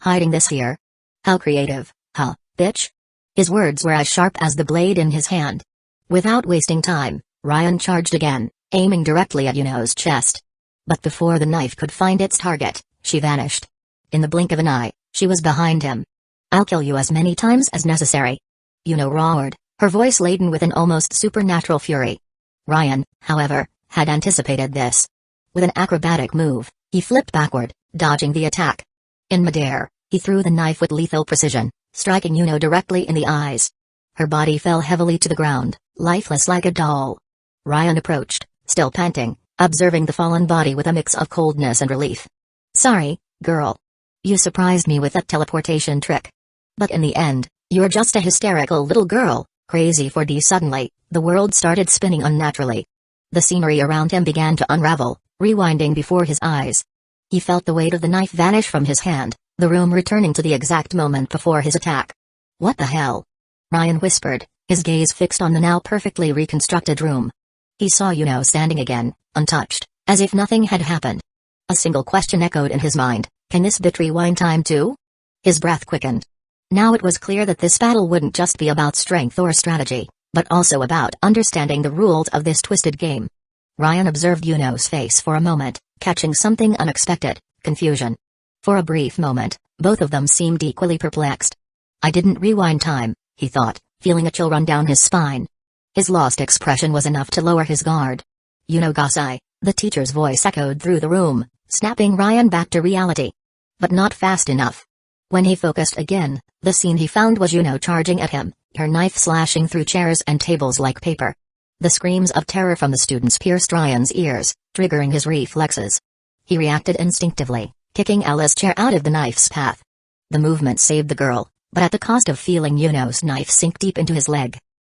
"Hiding this here? How creative, huh, bitch?" His words were as sharp as the blade in his hand. Without wasting time, Ryan charged again, aiming directly at Yuno's chest. But before the knife could find its target, she vanished. In the blink of an eye, she was behind him. "I'll kill you as many times as necessary," Yuno roared, her voice laden with an almost supernatural fury. Ryan, however, had anticipated this. With an acrobatic move, he flipped backward, dodging the attack. In midair, he threw the knife with lethal precision, striking Yuno directly in the eyes. Her body fell heavily to the ground, lifeless like a doll. Ryan approached, still panting, observing the fallen body with a mix of coldness and relief. "Sorry, girl. You surprised me with that teleportation trick. But in the end, you're just a hysterical little girl, crazy for D." Suddenly, the world started spinning unnaturally. The scenery around him began to unravel, rewinding before his eyes. He felt the weight of the knife vanish from his hand, the room returning to the exact moment before his attack. "What the hell?" Ryan whispered, his gaze fixed on the now perfectly reconstructed room. He saw Yuno standing again, untouched, as if nothing had happened. A single question echoed in his mind: can this bitch rewind time too? His breath quickened. Now it was clear that this battle wouldn't just be about strength or strategy, but also about understanding the rules of this twisted game. Ryan observed Yuno's face for a moment, catching something unexpected: confusion. For a brief moment, both of them seemed equally perplexed. "I didn't rewind time," he thought, feeling a chill run down his spine. His lost expression was enough to lower his guard. "Yuno Gasai," the teacher's voice echoed through the room, snapping Ryan back to reality. But not fast enough. When he focused again, the scene he found was Yuno charging at him, her knife slashing through chairs and tables like paper. The screams of terror from the students pierced Ryan's ears, triggering his reflexes. He reacted instinctively, kicking Ella's chair out of the knife's path. The movement saved the girl, but at the cost of feeling Yuno's knife sink deep into his leg.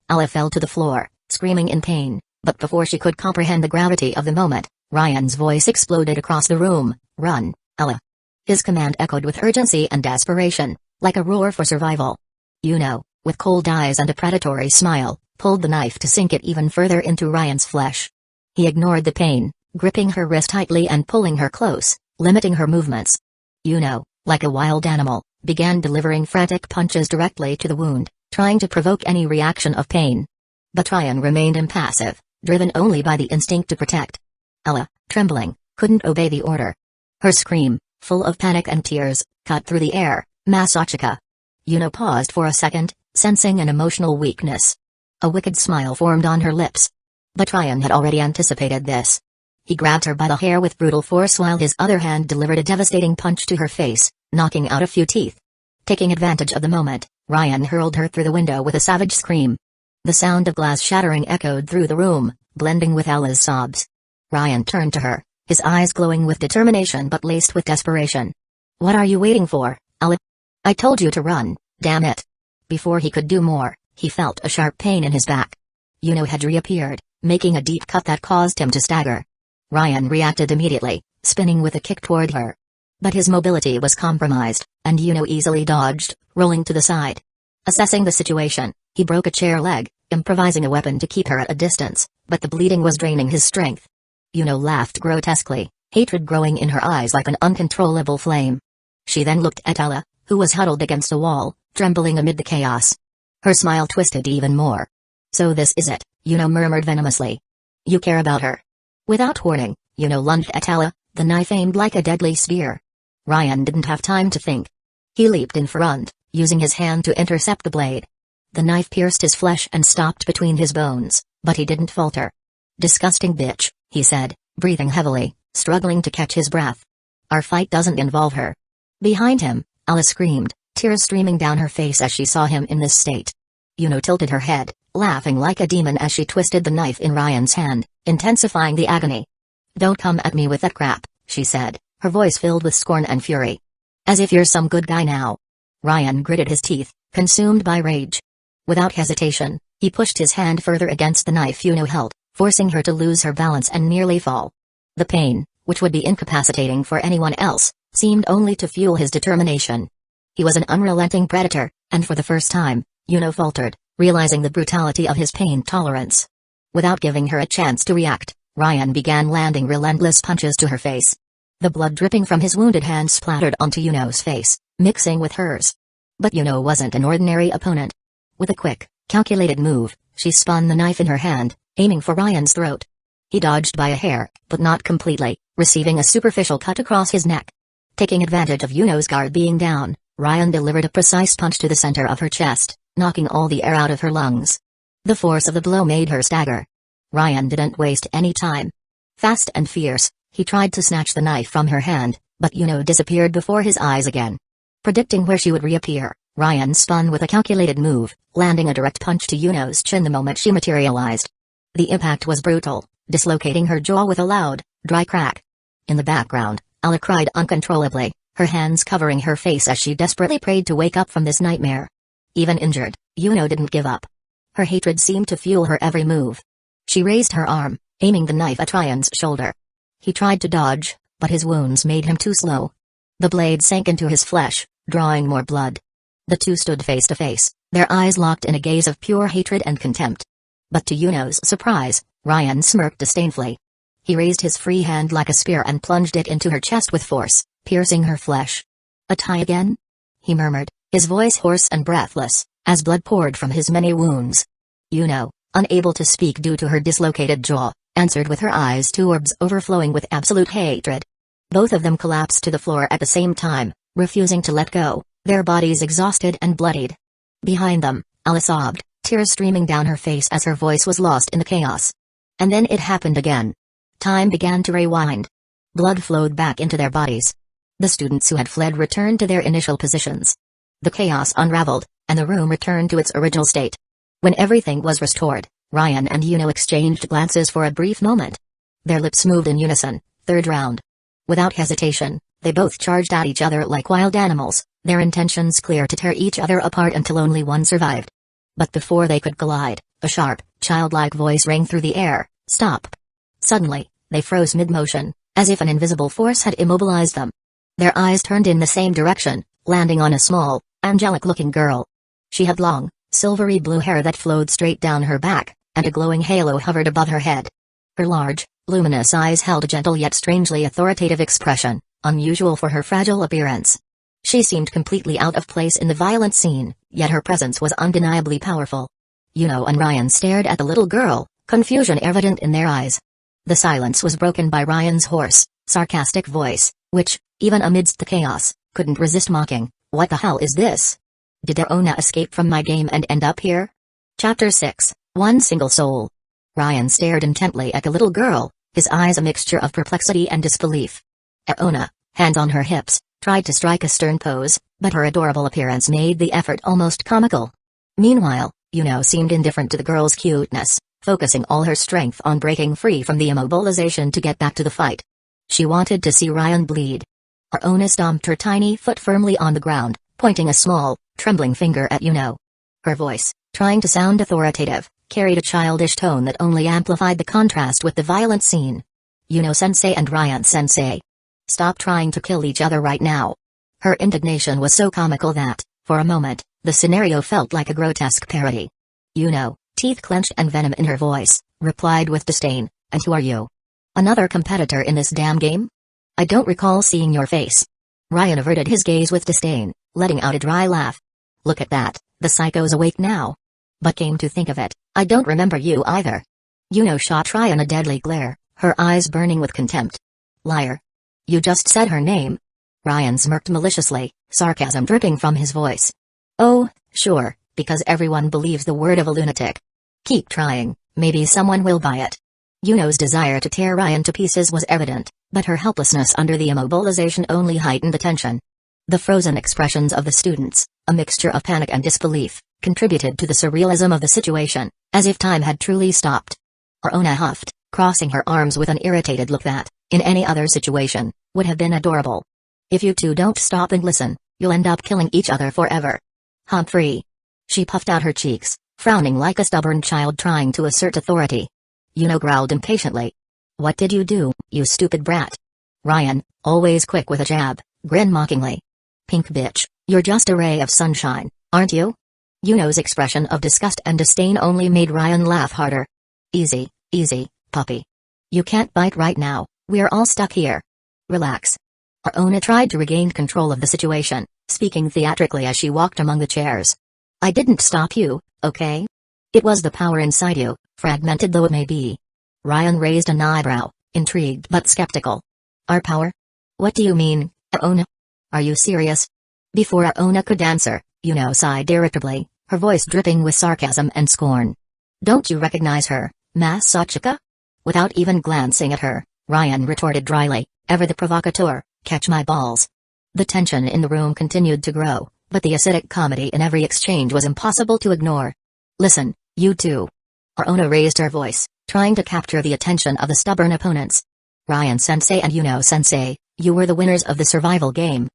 Ella fell to the floor, screaming in pain, but before she could comprehend the gravity of the moment, Ryan's voice exploded across the room, "Run, Ella." His command echoed with urgency and desperation, like a roar for survival. Yuno, with cold eyes and a predatory smile, pulled the knife to sink it even further into Ryan's flesh. He ignored the pain, gripping her wrist tightly and pulling her close, limiting her movements. Yuno, like a wild animal, began delivering frantic punches directly to the wound, trying to provoke any reaction of pain. But Ryan remained impassive, driven only by the instinct to protect. Ella, trembling, couldn't obey the order. Her scream, full of panic and tears, cut through the air. "Masachika." Yuno paused for a second, sensing an emotional weakness. A wicked smile formed on her lips. But Ryan had already anticipated this. He grabbed her by the hair with brutal force while his other hand delivered a devastating punch to her face, knocking out a few teeth. Taking advantage of the moment, Ryan hurled her through the window with a savage scream. The sound of glass shattering echoed through the room, blending with Ella's sobs. Ryan turned to her, his eyes glowing with determination but laced with desperation. "What are you waiting for, Ella? I told you to run, damn it." Before he could do more, he felt a sharp pain in his back. Yuno had reappeared, making a deep cut that caused him to stagger. Ryan reacted immediately, spinning with a kick toward her. But his mobility was compromised, and Yuno easily dodged, rolling to the side. Assessing the situation, he broke a chair leg, improvising a weapon to keep her at a distance, but the bleeding was draining his strength. Yuno laughed grotesquely, hatred growing in her eyes like an uncontrollable flame. She then looked at Ella, who was huddled against a wall, trembling amid the chaos. Her smile twisted even more. "So this is it," Yuno murmured venomously. "You care about her." Without warning, Yuno lunged at Ella, the knife aimed like a deadly spear. Ryan didn't have time to think. He leaped in front, using his hand to intercept the blade. The knife pierced his flesh and stopped between his bones, but he didn't falter. "Disgusting bitch," he said, breathing heavily, struggling to catch his breath. "Our fight doesn't involve her." Behind him, Ella screamed, tears streaming down her face as she saw him in this state. Yuno tilted her head, laughing like a demon as she twisted the knife in Ryan's hand, intensifying the agony. "Don't come at me with that crap," she said, her voice filled with scorn and fury. "As if you're some good guy now." Ryan gritted his teeth, consumed by rage. Without hesitation, he pushed his hand further against the knife Yuno held, forcing her to lose her balance and nearly fall. The pain, which would be incapacitating for anyone else, seemed only to fuel his determination. He was an unrelenting predator, and for the first time, Yuno faltered, realizing the brutality of his pain tolerance. Without giving her a chance to react, Ryan began landing relentless punches to her face. The blood dripping from his wounded hand splattered onto Yuno's face, mixing with hers. But Yuno wasn't an ordinary opponent. With a quick, calculated move, she spun the knife in her hand, aiming for Ryan's throat. He dodged by a hair, but not completely, receiving a superficial cut across his neck. Taking advantage of Yuno's guard being down, Ryan delivered a precise punch to the center of her chest, knocking all the air out of her lungs. The force of the blow made her stagger. Ryan didn't waste any time. Fast and fierce, he tried to snatch the knife from her hand, but Yuno disappeared before his eyes again. Predicting where she would reappear, Ryan spun with a calculated move, landing a direct punch to Yuno's chin the moment she materialized. The impact was brutal, dislocating her jaw with a loud, dry crack. In the background, Ella cried uncontrollably, her hands covering her face as she desperately prayed to wake up from this nightmare. Even injured, Yuno didn't give up. Her hatred seemed to fuel her every move. She raised her arm, aiming the knife at Ryan's shoulder. He tried to dodge, but his wounds made him too slow. The blade sank into his flesh, drawing more blood. The two stood face to face, their eyes locked in a gaze of pure hatred and contempt. But to Yuno's surprise, Ryan smirked disdainfully. He raised his free hand like a spear and plunged it into her chest with force, piercing her flesh. "A tie again?" he murmured, his voice hoarse and breathless, as blood poured from his many wounds. Yuno, unable to speak due to her dislocated jaw, answered with her eyes two orbs overflowing with absolute hatred. Both of them collapsed to the floor at the same time, refusing to let go, their bodies exhausted and bloodied. Behind them, Ella sobbed, tears streaming down her face as her voice was lost in the chaos. And then it happened again. Time began to rewind. Blood flowed back into their bodies. The students who had fled returned to their initial positions. The chaos unraveled, and the room returned to its original state. When everything was restored, Ryan and Yuno exchanged glances for a brief moment. Their lips moved in unison. Third round. Without hesitation, they both charged at each other like wild animals, their intentions clear to tear each other apart until only one survived. But before they could collide, a sharp, childlike voice rang through the air, "Stop!" Suddenly, they froze mid-motion, as if an invisible force had immobilized them. Their eyes turned in the same direction, landing on a small, angelic-looking girl. She had long, silvery blue hair that flowed straight down her back, and a glowing halo hovered above her head. Her large, luminous eyes held a gentle yet strangely authoritative expression, unusual for her fragile appearance. She seemed completely out of place in the violent scene, yet her presence was undeniably powerful. Yuno and Ryan stared at the little girl, confusion evident in their eyes. The silence was broken by Ryan's hoarse, sarcastic voice, which, even amidst the chaos, couldn't resist mocking. "What the hell is this? Did Aona escape from my game and end up here?" Chapter 6, One Single Soul. Ryan stared intently at the little girl, his eyes a mixture of perplexity and disbelief. Aona, hands on her hips, tried to strike a stern pose, but her adorable appearance made the effort almost comical. Meanwhile, Yuno seemed indifferent to the girl's cuteness, focusing all her strength on breaking free from the immobilization to get back to the fight. She wanted to see Ryan bleed. Aona stomped her tiny foot firmly on the ground, pointing a small, trembling finger at Yuno. Her voice, trying to sound authoritative, carried a childish tone that only amplified the contrast with the violent scene. "Yuno-sensei and Ryan-sensei. Stop trying to kill each other right now." Her indignation was so comical that, for a moment, the scenario felt like a grotesque parody. Yuno, teeth clenched and venom in her voice, replied with disdain, "And who are you? Another competitor in this damn game? I don't recall seeing your face." Ryan averted his gaze with disdain, letting out a dry laugh. "Look at that, the psycho's awake now. But came to think of it, I don't remember you either." Yuno shot Ryan a deadly glare, her eyes burning with contempt. "Liar. You just said her name." Ryan smirked maliciously, sarcasm dripping from his voice. "Oh, sure, because everyone believes the word of a lunatic. Keep trying, maybe someone will buy it." Yuno's desire to tear Ryan to pieces was evident, but her helplessness under the immobilization only heightened the tension. The frozen expressions of the students, a mixture of panic and disbelief, contributed to the surrealism of the situation, as if time had truly stopped. Aona huffed, crossing her arms with an irritated look that, in any other situation, would have been adorable. "If you two don't stop and listen, you'll end up killing each other forever. Humphrey." She puffed out her cheeks, frowning like a stubborn child trying to assert authority. Yuno growled impatiently. "What did you do, you stupid brat?" Ryan, always quick with a jab, grinned mockingly. "Pink bitch, you're just a ray of sunshine, aren't you?" Yuno's expression of disgust and disdain only made Ryan laugh harder. "Easy, easy, puppy. You can't bite right now, we're all stuck here. Relax." Aona tried to regain control of the situation, speaking theatrically as she walked among the chairs. "I didn't stop you, okay? It was the power inside you, fragmented though it may be." Ryan raised an eyebrow, intrigued but skeptical. "Our power? What do you mean, Aona? Are you serious?" Before Aona could answer, Yuno sighed irritably, her voice dripping with sarcasm and scorn. "Don't you recognize her, Masachika?" Without even glancing at her, Ryan retorted dryly, "Ever the provocateur, catch my balls." The tension in the room continued to grow, but the acidic comedy in every exchange was impossible to ignore. "Listen, you two." Aona raised her voice, trying to capture the attention of the stubborn opponents. "Ryan-sensei and Yuno-sensei, you were the winners of the survival game.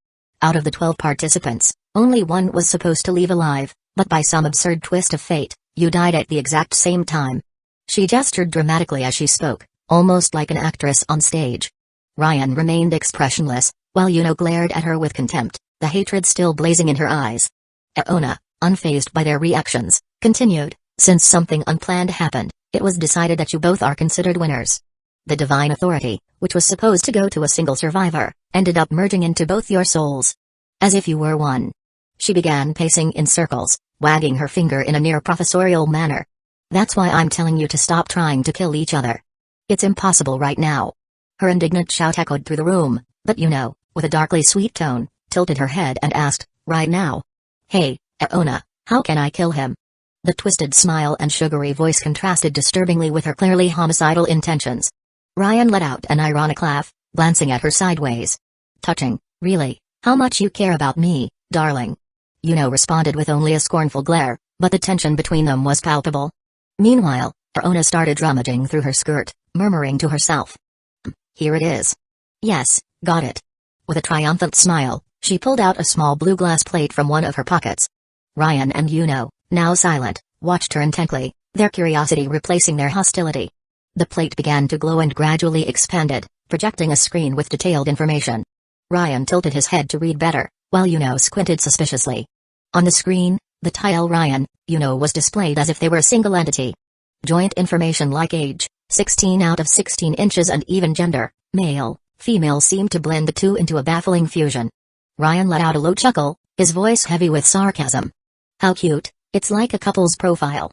Out of the 12 participants, only one was supposed to leave alive, but by some absurd twist of fate, you died at the exact same time." She gestured dramatically as she spoke, almost like an actress on stage. Ryan remained expressionless, while Yuno glared at her with contempt, the hatred still blazing in her eyes. Aona, unfazed by their reactions, continued, "Since something unplanned happened, it was decided that you both are considered winners. The divine authority, which was supposed to go to a single survivor, ended up merging into both your souls. As if you were one." She began pacing in circles, wagging her finger in a near-professorial manner. "That's why I'm telling you to stop trying to kill each other. It's impossible right now." Her indignant shout echoed through the room, but Yuno, with a darkly sweet tone, tilted her head and asked, "Right now? Hey, Aona, how can I kill him?" The twisted smile and sugary voice contrasted disturbingly with her clearly homicidal intentions. Ryan let out an ironic laugh, glancing at her sideways. "Touching, really, how much you care about me, darling." Yuno responded with only a scornful glare, but the tension between them was palpable. Meanwhile, Arona started rummaging through her skirt, murmuring to herself. Here it is. Yes, got it. With a triumphant smile, she pulled out a small blue glass plate from one of her pockets. Ryan and Yuno, now silent, watched her intently, their curiosity replacing their hostility. The plate began to glow and gradually expanded, projecting a screen with detailed information. Ryan tilted his head to read better, while Yuno squinted suspiciously. On the screen, the tile Ryan, Yuno was displayed as if they were a single entity. Joint information like age, 16 out of 16 inches, and even gender, male, female, seemed to blend the two into a baffling fusion. Ryan let out a low chuckle, his voice heavy with sarcasm. How cute, it's like a couple's profile.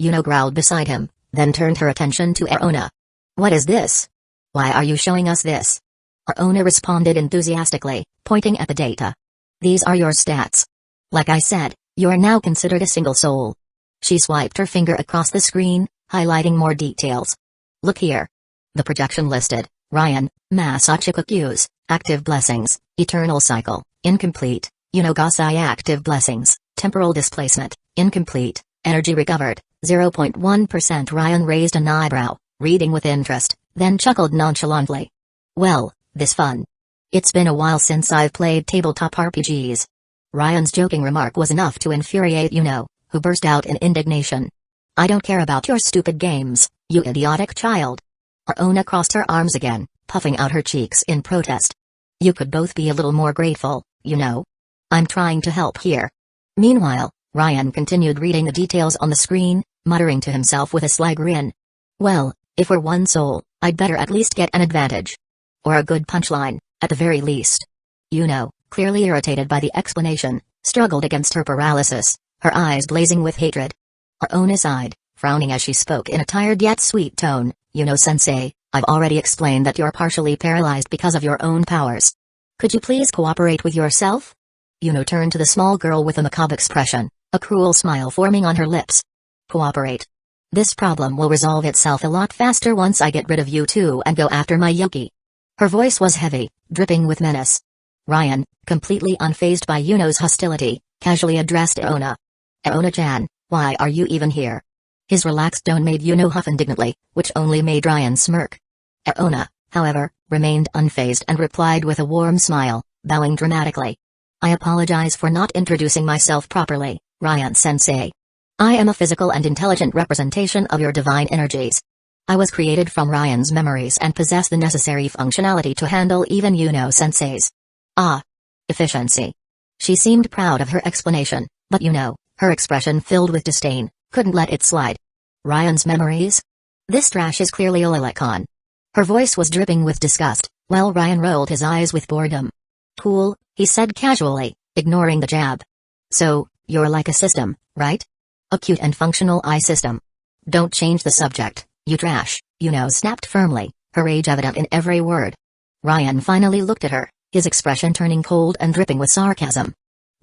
Yuno growled beside him, then turned her attention to Arona. What is this? Why are you showing us this? Arona responded enthusiastically, pointing at the data. These are your stats. Like I said, you are now considered a single soul. She swiped her finger across the screen, highlighting more details. Look here. The projection listed, Ryan, Masachika Q's, active blessings, eternal cycle, incomplete, Unogasai active blessings, temporal displacement, incomplete, energy recovered, 0.1%. Ryan raised an eyebrow, reading with interest, then chuckled nonchalantly. Well, this fun. It's been a while since I've played tabletop RPGs. Ryan's joking remark was enough to infuriate Yuno, who burst out in indignation. I don't care about your stupid games, you idiotic child. Arona crossed her arms again, puffing out her cheeks in protest. You could both be a little more grateful, you know. I'm trying to help here. Meanwhile, Ryan continued reading the details on the screen, muttering to himself with a sly grin. Well, if we're one soul, I'd better at least get an advantage. Or a good punchline, at the very least. Yuno, clearly irritated by the explanation, struggled against her paralysis, her eyes blazing with hatred. Arona sighed, frowning as she spoke in a tired yet sweet tone. Yuno-sensei, I've already explained that you're partially paralyzed because of your own powers. Could you please cooperate with yourself? Yuno turned to the small girl with a macabre expression, a cruel smile forming on her lips. Cooperate. This problem will resolve itself a lot faster once I get rid of you two and go after my Yuki. Her voice was heavy, dripping with menace. Ryan, completely unfazed by Yuno's hostility, casually addressed Arona. Arona-chan, why are you even here? His relaxed tone made Yuno huff indignantly, which only made Ryan smirk. Arona, however, remained unfazed and replied with a warm smile, bowing dramatically. I apologize for not introducing myself properly, Ryan-sensei. I am a physical and intelligent representation of your divine energies. I was created from Ryan's memories and possess the necessary functionality to handle even Yuno-sensei's. Ah. Efficiency. She seemed proud of her explanation, but Yuno, her expression filled with disdain, couldn't let it slide. Ryan's memories? This trash is clearly a lexicon. Her voice was dripping with disgust, while Ryan rolled his eyes with boredom. Cool, he said casually, ignoring the jab. So, you're like a system, right? A cute and functional eye system. Don't change the subject, you trash, Yuno snapped firmly, her rage evident in every word. Ryan finally looked at her, his expression turning cold and dripping with sarcasm.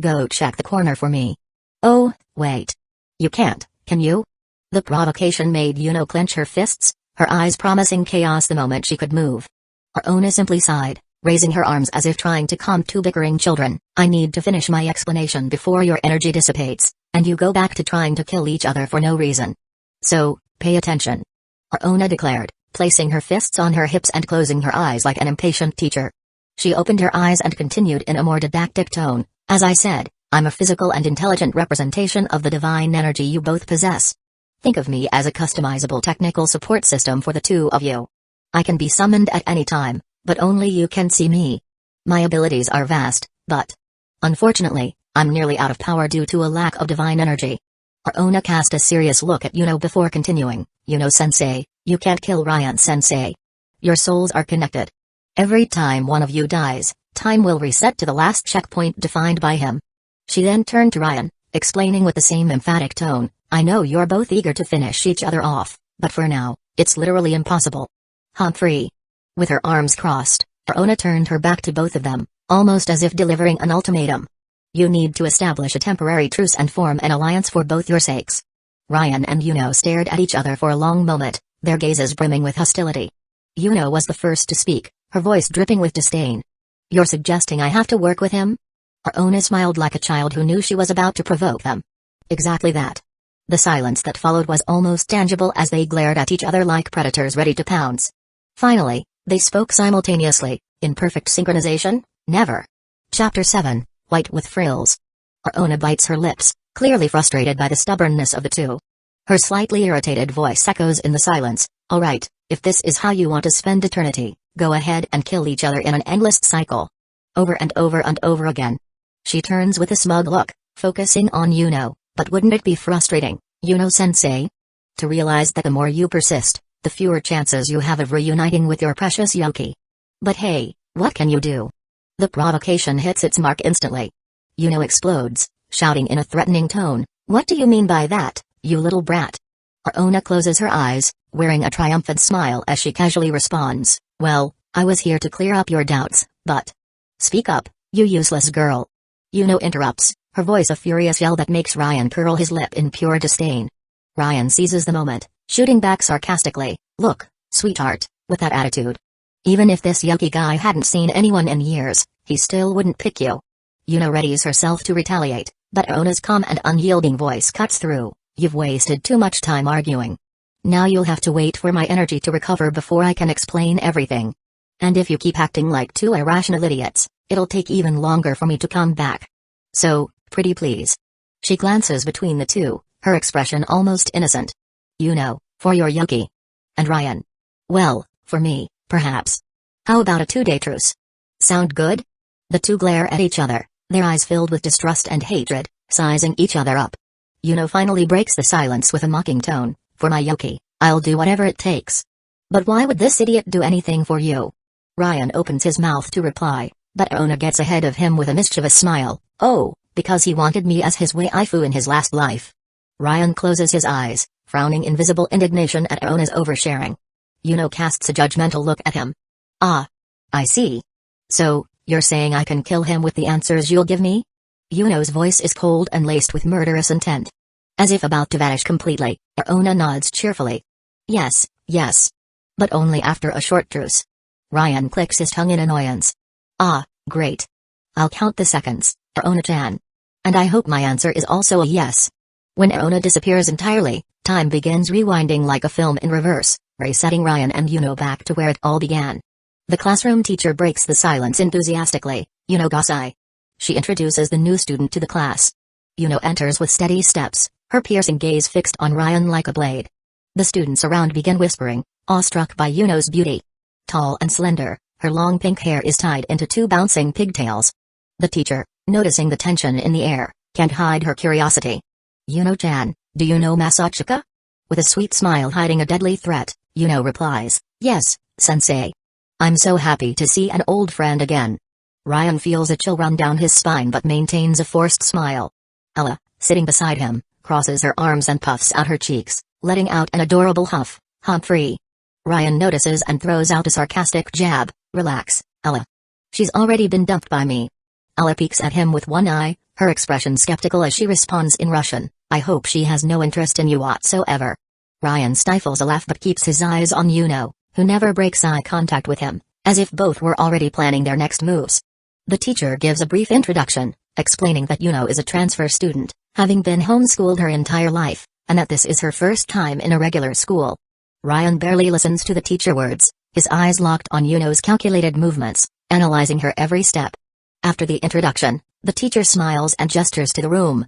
Go check the corner for me. Oh, wait. You can't, can you? The provocation made Yuno clench her fists, her eyes promising chaos the moment she could move. Arona simply sighed, raising her arms as if trying to calm two bickering children. I need to finish my explanation before your energy dissipates, and you go back to trying to kill each other for no reason. So, pay attention. Arona declared, placing her fists on her hips and closing her eyes like an impatient teacher. She opened her eyes and continued in a more didactic tone, as I said, I'm a physical and intelligent representation of the divine energy you both possess. Think of me as a customizable technical support system for the two of you. I can be summoned at any time, but only you can see me. My abilities are vast, but unfortunately, I'm nearly out of power due to a lack of divine energy. Arona cast a serious look at Yuno before continuing. Yuno-sensei, you can't kill Ryan-sensei. Your souls are connected. Every time one of you dies, time will reset to the last checkpoint defined by him. She then turned to Ryan, explaining with the same emphatic tone, I know you're both eager to finish each other off, but for now, it's literally impossible. Humphrey. With her arms crossed, Arona turned her back to both of them, almost as if delivering an ultimatum. You need to establish a temporary truce and form an alliance for both your sakes. Ryan and Yuno stared at each other for a long moment, their gazes brimming with hostility. Yuno was the first to speak, her voice dripping with disdain. You're suggesting I have to work with him? Arona smiled like a child who knew she was about to provoke them. Exactly that. The silence that followed was almost tangible as they glared at each other like predators ready to pounce. Finally, they spoke simultaneously, in perfect synchronization. Never. Chapter 7, White with Frills. Arona bites her lips, clearly frustrated by the stubbornness of the two. Her slightly irritated voice echoes in the silence. Alright, if this is how you want to spend eternity, go ahead and kill each other in an endless cycle. Over and over and over again. She turns with a smug look, focusing on Yuno. But wouldn't it be frustrating, Yuno-sensei? To realize that the more you persist, the fewer chances you have of reuniting with your precious Yuki. But hey, what can you do? The provocation hits its mark instantly. Yuno explodes, shouting in a threatening tone, "What do you mean by that, you little brat?" Arona closes her eyes, wearing a triumphant smile as she casually responds, "Well, I was here to clear up your doubts, but—" "Speak up, you useless girl." Yuno interrupts, her voice a furious yell that makes Ryan curl his lip in pure disdain. Ryan seizes the moment, shooting back sarcastically, "Look, sweetheart, with that attitude. Even if this Yuki guy hadn't seen anyone in years, he still wouldn't pick you." Yuno readies herself to retaliate, but Aona's calm and unyielding voice cuts through, "You've wasted too much time arguing. Now you'll have to wait for my energy to recover before I can explain everything. And if you keep acting like two irrational idiots, it'll take even longer for me to come back. So, pretty please." She glances between the two, her expression almost innocent. "Yuno, for your Yuki. And Ryan. Well, for me, perhaps. How about a 2-day truce? Sound good?" The two glare at each other, their eyes filled with distrust and hatred, sizing each other up. Yuno finally breaks the silence with a mocking tone, "For my Yuki, I'll do whatever it takes. But why would this idiot do anything for you?" Ryan opens his mouth to reply, but Aona gets ahead of him with a mischievous smile. "Oh, because he wanted me as his waifu in his last life." Ryan closes his eyes, frowning in visible indignation at Aona's oversharing. Yuno casts a judgmental look at him. "Ah. I see. So, you're saying I can kill him with the answers you'll give me?" Yuno's voice is cold and laced with murderous intent. As if about to vanish completely, Aona nods cheerfully. Yes. But only after a short truce." Ryan clicks his tongue in annoyance. "Ah, great. I'll count the seconds, Aona-chan. And I hope my answer is also a yes." When Aona disappears entirely, time begins rewinding like a film in reverse, resetting Ryan and Yuno back to where it all began. The classroom teacher breaks the silence enthusiastically. "Yuno Gasai." She introduces the new student to the class. Yuno enters with steady steps, her piercing gaze fixed on Ryan like a blade. The students around begin whispering, awestruck by Yuno's beauty. Tall and slender, her long pink hair is tied into 2 bouncing pigtails. The teacher, noticing the tension in the air, can't hide her curiosity. "Yuno-chan, do you know Masachika?" With a sweet smile hiding a deadly threat, Yuno replies, "Yes, sensei. I'm so happy to see an old friend again." Ryan feels a chill run down his spine but maintains a forced smile. Ella, sitting beside him, crosses her arms and puffs out her cheeks, letting out an adorable huff. "Humphrey." Ryan notices and throws out a sarcastic jab. "Relax, Ella. She's already been dumped by me." Ella peeks at him with one eye, her expression skeptical as she responds in Russian, "I hope she has no interest in you whatsoever." Ryan stifles a laugh but keeps his eyes on Yuno, who never breaks eye contact with him, as if both were already planning their next moves. The teacher gives a brief introduction, explaining that Yuno is a transfer student, having been homeschooled her entire life, and that this is her first time in a regular school. Ryan barely listens to the teacher words, his eyes locked on Yuno's calculated movements, analyzing her every step. After the introduction, the teacher smiles and gestures to the room.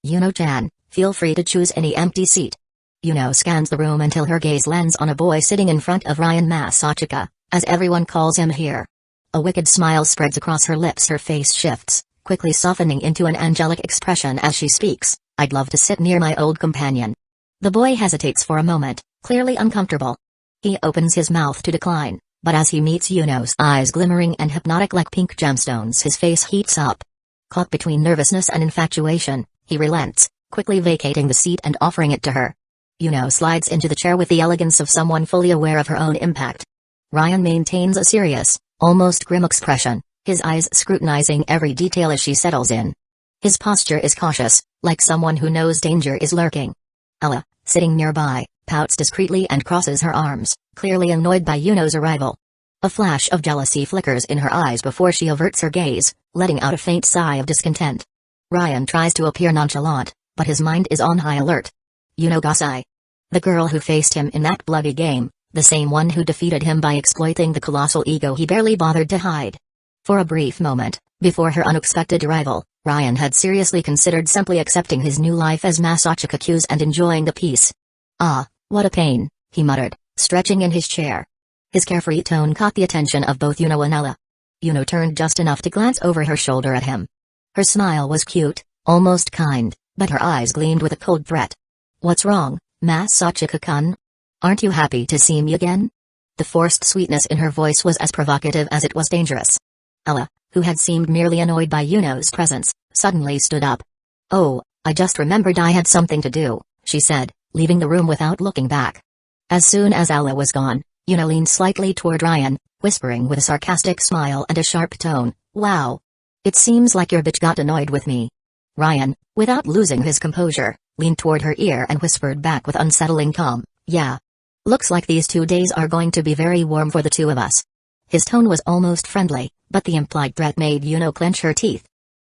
"Yuno-chan, feel free to choose any empty seat." Yuno scans the room until her gaze lands on a boy sitting in front of Ryan Masachika, as everyone calls him here. A wicked smile spreads across her lips, her face shifts, quickly softening into an angelic expression as she speaks, "I'd love to sit near my old companion." The boy hesitates for a moment, clearly uncomfortable. He opens his mouth to decline, but as he meets Yuno's eyes glimmering and hypnotic like pink gemstones, his face heats up. Caught between nervousness and infatuation, he relents, quickly vacating the seat and offering it to her. Yuno slides into the chair with the elegance of someone fully aware of her own impact. Ryan maintains a serious, almost grim expression, his eyes scrutinizing every detail as she settles in. His posture is cautious, like someone who knows danger is lurking. Ella, sitting nearby, pouts discreetly and crosses her arms, clearly annoyed by Yuno's arrival. A flash of jealousy flickers in her eyes before she averts her gaze, letting out a faint sigh of discontent. Ryan tries to appear nonchalant, but his mind is on high alert. Gasai. The girl who faced him in that bloody game, the same one who defeated him by exploiting the colossal ego he barely bothered to hide. For a brief moment, before her unexpected arrival, Ryan had seriously considered simply accepting his new life as Masachika Kuze and enjoying the peace. Ah, what a pain, he muttered, stretching in his chair. His carefree tone caught the attention of both Yuno and Ella. Yuno turned just enough to glance over her shoulder at him. Her smile was cute, almost kind, but her eyes gleamed with a cold threat. What's wrong, Masachika-kun? Aren't you happy to see me again? The forced sweetness in her voice was as provocative as it was dangerous. Ella, who had seemed merely annoyed by Yuno's presence, suddenly stood up. Oh, I just remembered I had something to do, she said, leaving the room without looking back. As soon as Ella was gone, Yuno leaned slightly toward Ryan, whispering with a sarcastic smile and a sharp tone, "Wow. It seems like your bitch got annoyed with me." Ryan, without losing his composure, leaned toward her ear and whispered back with unsettling calm, "Yeah. Looks like these 2 days are going to be very warm for the two of us." His tone was almost friendly, but the implied threat made Yuno clench her teeth.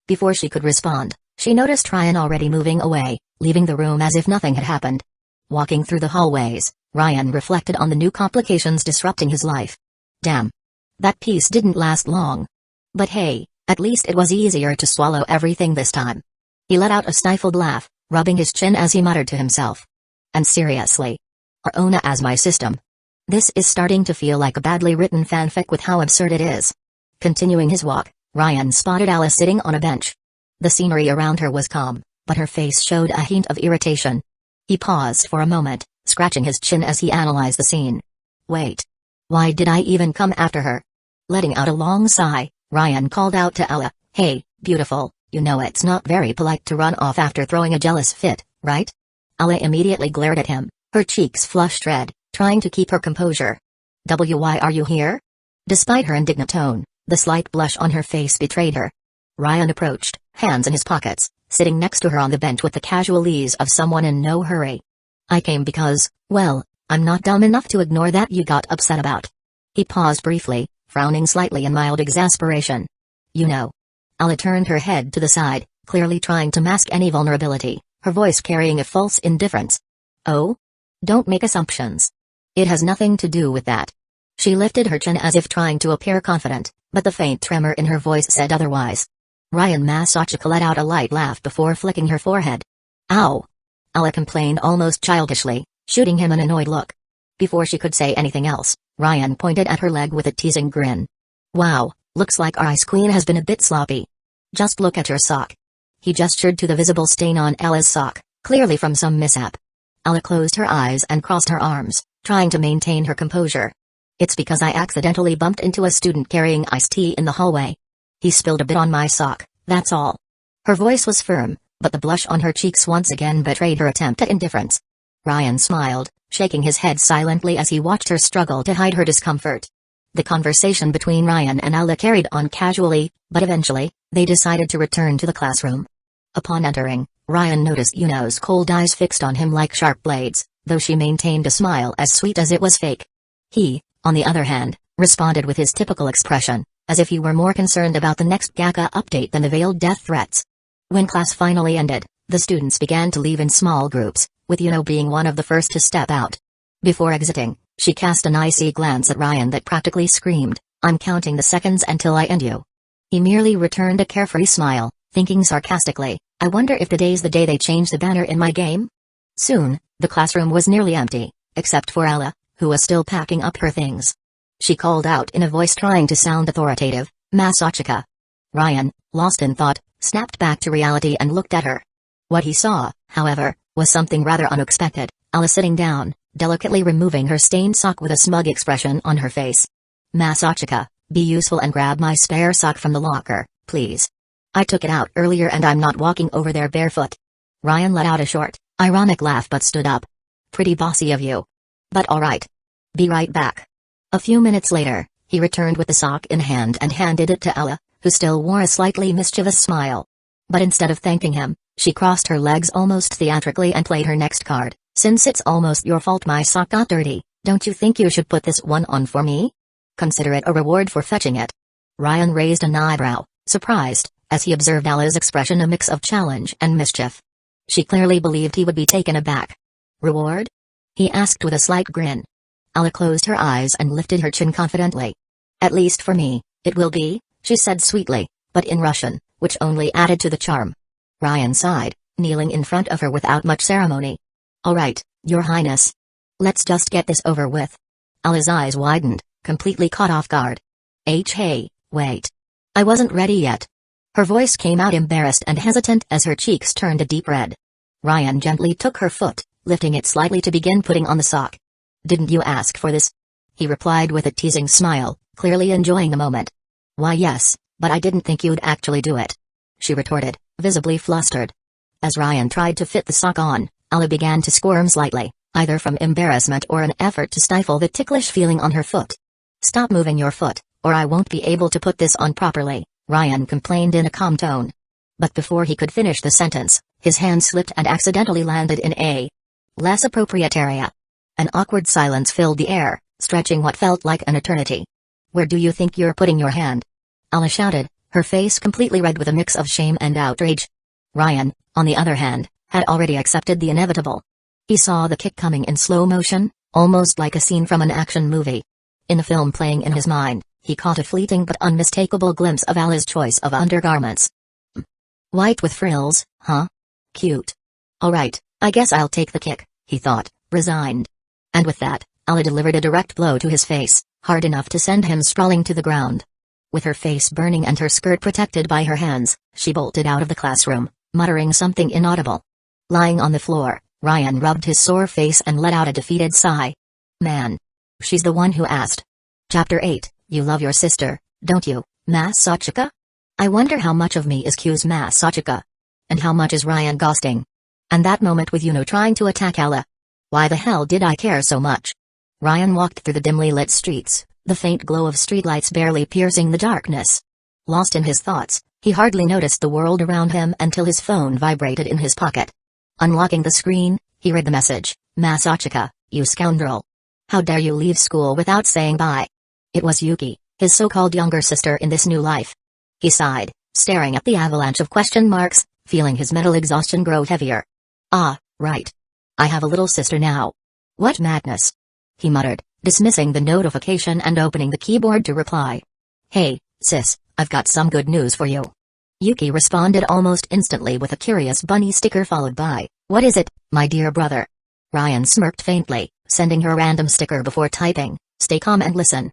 Before she could respond, she noticed Ryan already moving away, leaving the room as if nothing had happened. Walking through the hallways, Ryan reflected on the new complications disrupting his life. Damn. That peace didn't last long. But hey, at least it was easier to swallow everything this time. He let out a stifled laugh, rubbing his chin as he muttered to himself. And seriously. Arona as my system. This is starting to feel like a badly written fanfic with how absurd it is. Continuing his walk, Ryan spotted Alice sitting on a bench. The scenery around her was calm, but her face showed a hint of irritation. He paused for a moment, scratching his chin as he analyzed the scene. Wait. Why did I even come after her? Letting out a long sigh, Ryan called out to Ella, "Hey, beautiful, you know it's not very polite to run off after throwing a jealous fit, right?" Ella immediately glared at him, her cheeks flushed red, trying to keep her composure. "Why are you here?" Despite her indignant tone, the slight blush on her face betrayed her. Ryan approached, hands in his pockets, sitting next to her on the bench with the casual ease of someone in no hurry. "I came because, well, I'm not dumb enough to ignore that you got upset about." He paused briefly, frowning slightly in mild exasperation. "You know." Ella turned her head to the side, clearly trying to mask any vulnerability, her voice carrying a false indifference. "Oh? Don't make assumptions. It has nothing to do with that." She lifted her chin as if trying to appear confident, but the faint tremor in her voice said otherwise. Ryan Masachika let out a light laugh before flicking her forehead. "Ow!" Ella complained almost childishly, shooting him an annoyed look. Before she could say anything else, Ryan pointed at her leg with a teasing grin. "Wow, looks like our ice queen has been a bit sloppy. Just look at your sock." He gestured to the visible stain on Ella's sock, clearly from some mishap. Ella closed her eyes and crossed her arms, trying to maintain her composure. "It's because I accidentally bumped into a student carrying iced tea in the hallway. He spilled a bit on my sock, that's all." Her voice was firm, but the blush on her cheeks once again betrayed her attempt at indifference. Ryan smiled, shaking his head silently as he watched her struggle to hide her discomfort. The conversation between Ryan and Ella carried on casually, but eventually, they decided to return to the classroom. Upon entering, Ryan noticed Yuno's cold eyes fixed on him like sharp blades, though she maintained a smile as sweet as it was fake. He, on the other hand, responded with his typical expression, as if he were more concerned about the next Gakka update than the veiled death threats. When class finally ended, the students began to leave in small groups, with Yuno being one of the first to step out. Before exiting, she cast an icy glance at Ryan that practically screamed, "I'm counting the seconds until I end you." He merely returned a carefree smile, thinking sarcastically, "I wonder if today's the day they change the banner in my game?" Soon, the classroom was nearly empty, except for Ella, who was still packing up her things. She called out in a voice trying to sound authoritative, "Masachika." Ryan, lost in thought, snapped back to reality and looked at her. What he saw, however, was something rather unexpected. Ella sitting down, delicately removing her stained sock with a smug expression on her face. "Masachika, be useful and grab my spare sock from the locker, please. I took it out earlier and I'm not walking over there barefoot." Ryan let out a short, ironic laugh but stood up. "Pretty bossy of you. But alright. Be right back." A few minutes later, he returned with the sock in hand and handed it to Ella, who still wore a slightly mischievous smile. But instead of thanking him, she crossed her legs almost theatrically and played her next card. "Since it's almost your fault my sock got dirty, don't you think you should put this one on for me? Consider it a reward for fetching it." Ryan raised an eyebrow, surprised, as he observed Ella's expression a mix of challenge and mischief. She clearly believed he would be taken aback. Reward? He asked with a slight grin. Ala closed her eyes and lifted her chin confidently. At least for me, it will be, she said sweetly, but in Russian, which only added to the charm. Ryan sighed, kneeling in front of her without much ceremony. All right, Your Highness. Let's just get this over with. Ala's eyes widened, completely caught off guard. Hey, wait. I wasn't ready yet. Her voice came out embarrassed and hesitant as her cheeks turned a deep red. Ryan gently took her foot, lifting it slightly to begin putting on the sock. Didn't you ask for this? He replied with a teasing smile, clearly enjoying the moment. Why yes, but I didn't think you'd actually do it. She retorted, visibly flustered. As Ryan tried to fit the sock on, Ala began to squirm slightly, either from embarrassment or an effort to stifle the ticklish feeling on her foot. Stop moving your foot, or I won't be able to put this on properly, Ryan complained in a calm tone. But before he could finish the sentence, his hand slipped and accidentally landed in a less appropriate area. An awkward silence filled the air, stretching what felt like an eternity. Where do you think you're putting your hand? Ala shouted, her face completely red with a mix of shame and outrage. Ryan, on the other hand, had already accepted the inevitable. He saw the kick coming in slow motion, almost like a scene from an action movie. In the film playing in his mind, he caught a fleeting but unmistakable glimpse of Ala's choice of undergarments. White with frills, huh? Cute. Alright, I guess I'll take the kick, he thought, resigned. And with that, Ala delivered a direct blow to his face, hard enough to send him sprawling to the ground. With her face burning and her skirt protected by her hands, she bolted out of the classroom, muttering something inaudible. Lying on the floor, Ryan rubbed his sore face and let out a defeated sigh. Man. She's the one who asked. Chapter 8, You love your sister, don't you, Masachika? I wonder how much of me is Q's Masachika. And how much is Ryan ghosting? And that moment with Yuno trying to attack Ala. Why the hell did I care so much? Ryan walked through the dimly lit streets, the faint glow of streetlights barely piercing the darkness. Lost in his thoughts, he hardly noticed the world around him until his phone vibrated in his pocket. Unlocking the screen, he read the message, Masachika, you scoundrel. How dare you leave school without saying bye? It was Yuki, his so-called younger sister in this new life. He sighed, staring at the avalanche of question marks, feeling his mental exhaustion grow heavier. Ah, right. I have a little sister now. What madness? He muttered, dismissing the notification and opening the keyboard to reply. Hey, sis, I've got some good news for you. Yuki responded almost instantly with a curious bunny sticker followed by, What is it, my dear brother? Ryan smirked faintly, sending her a random sticker before typing, Stay calm and listen.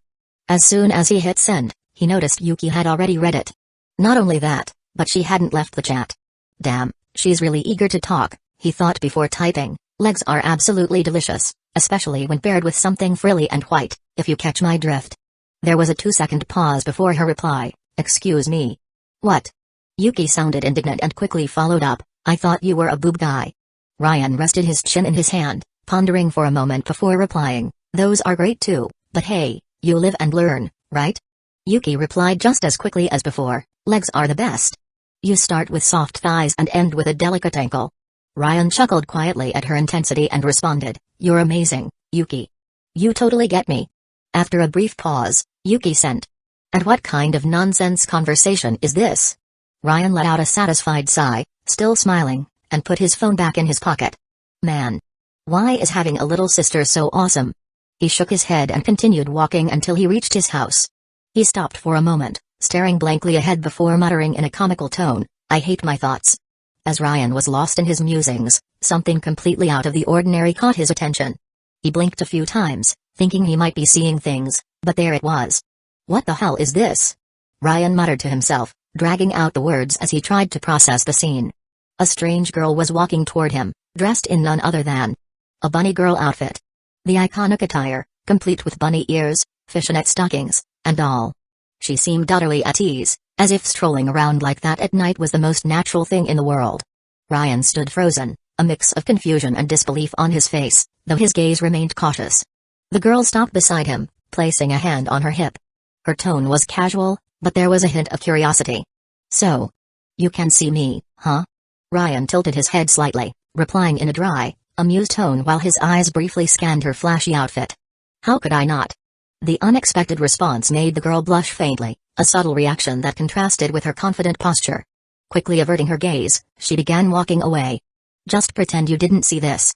As soon as he hit send, he noticed Yuki had already read it. Not only that, but she hadn't left the chat. Damn, she's really eager to talk, he thought before typing. Legs are absolutely delicious, especially when paired with something frilly and white, if you catch my drift. There was a 2-second pause before her reply, Excuse me. What? Yuki sounded indignant and quickly followed up, I thought you were a boob guy. Ryan rested his chin in his hand, pondering for a moment before replying, Those are great too, but hey, you live and learn, right? Yuki replied just as quickly as before, Legs are the best. You start with soft thighs and end with a delicate ankle. Ryan chuckled quietly at her intensity and responded, You're amazing, Yuki. You totally get me. After a brief pause, Yuki sent. And what kind of nonsense conversation is this? Ryan let out a satisfied sigh, still smiling, and put his phone back in his pocket. Man. Why is having a little sister so awesome? He shook his head and continued walking until he reached his house. He stopped for a moment, staring blankly ahead before muttering in a comical tone, I hate my thoughts. As Ryan was lost in his musings, something completely out of the ordinary caught his attention. He blinked a few times, thinking he might be seeing things, but there it was. What the hell is this? Ryan muttered to himself, dragging out the words as he tried to process the scene. A strange girl was walking toward him, dressed in none other than a bunny girl outfit. The iconic attire, complete with bunny ears, fishnet stockings, and all. She seemed utterly at ease, as if strolling around like that at night was the most natural thing in the world. Ryan stood frozen, a mix of confusion and disbelief on his face, though his gaze remained cautious. The girl stopped beside him, placing a hand on her hip. Her tone was casual, but there was a hint of curiosity. So, you can see me, huh? Ryan tilted his head slightly, replying in a dry, amused tone while his eyes briefly scanned her flashy outfit. How could I not? The unexpected response made the girl blush faintly, a subtle reaction that contrasted with her confident posture. Quickly averting her gaze, she began walking away. Just pretend you didn't see this.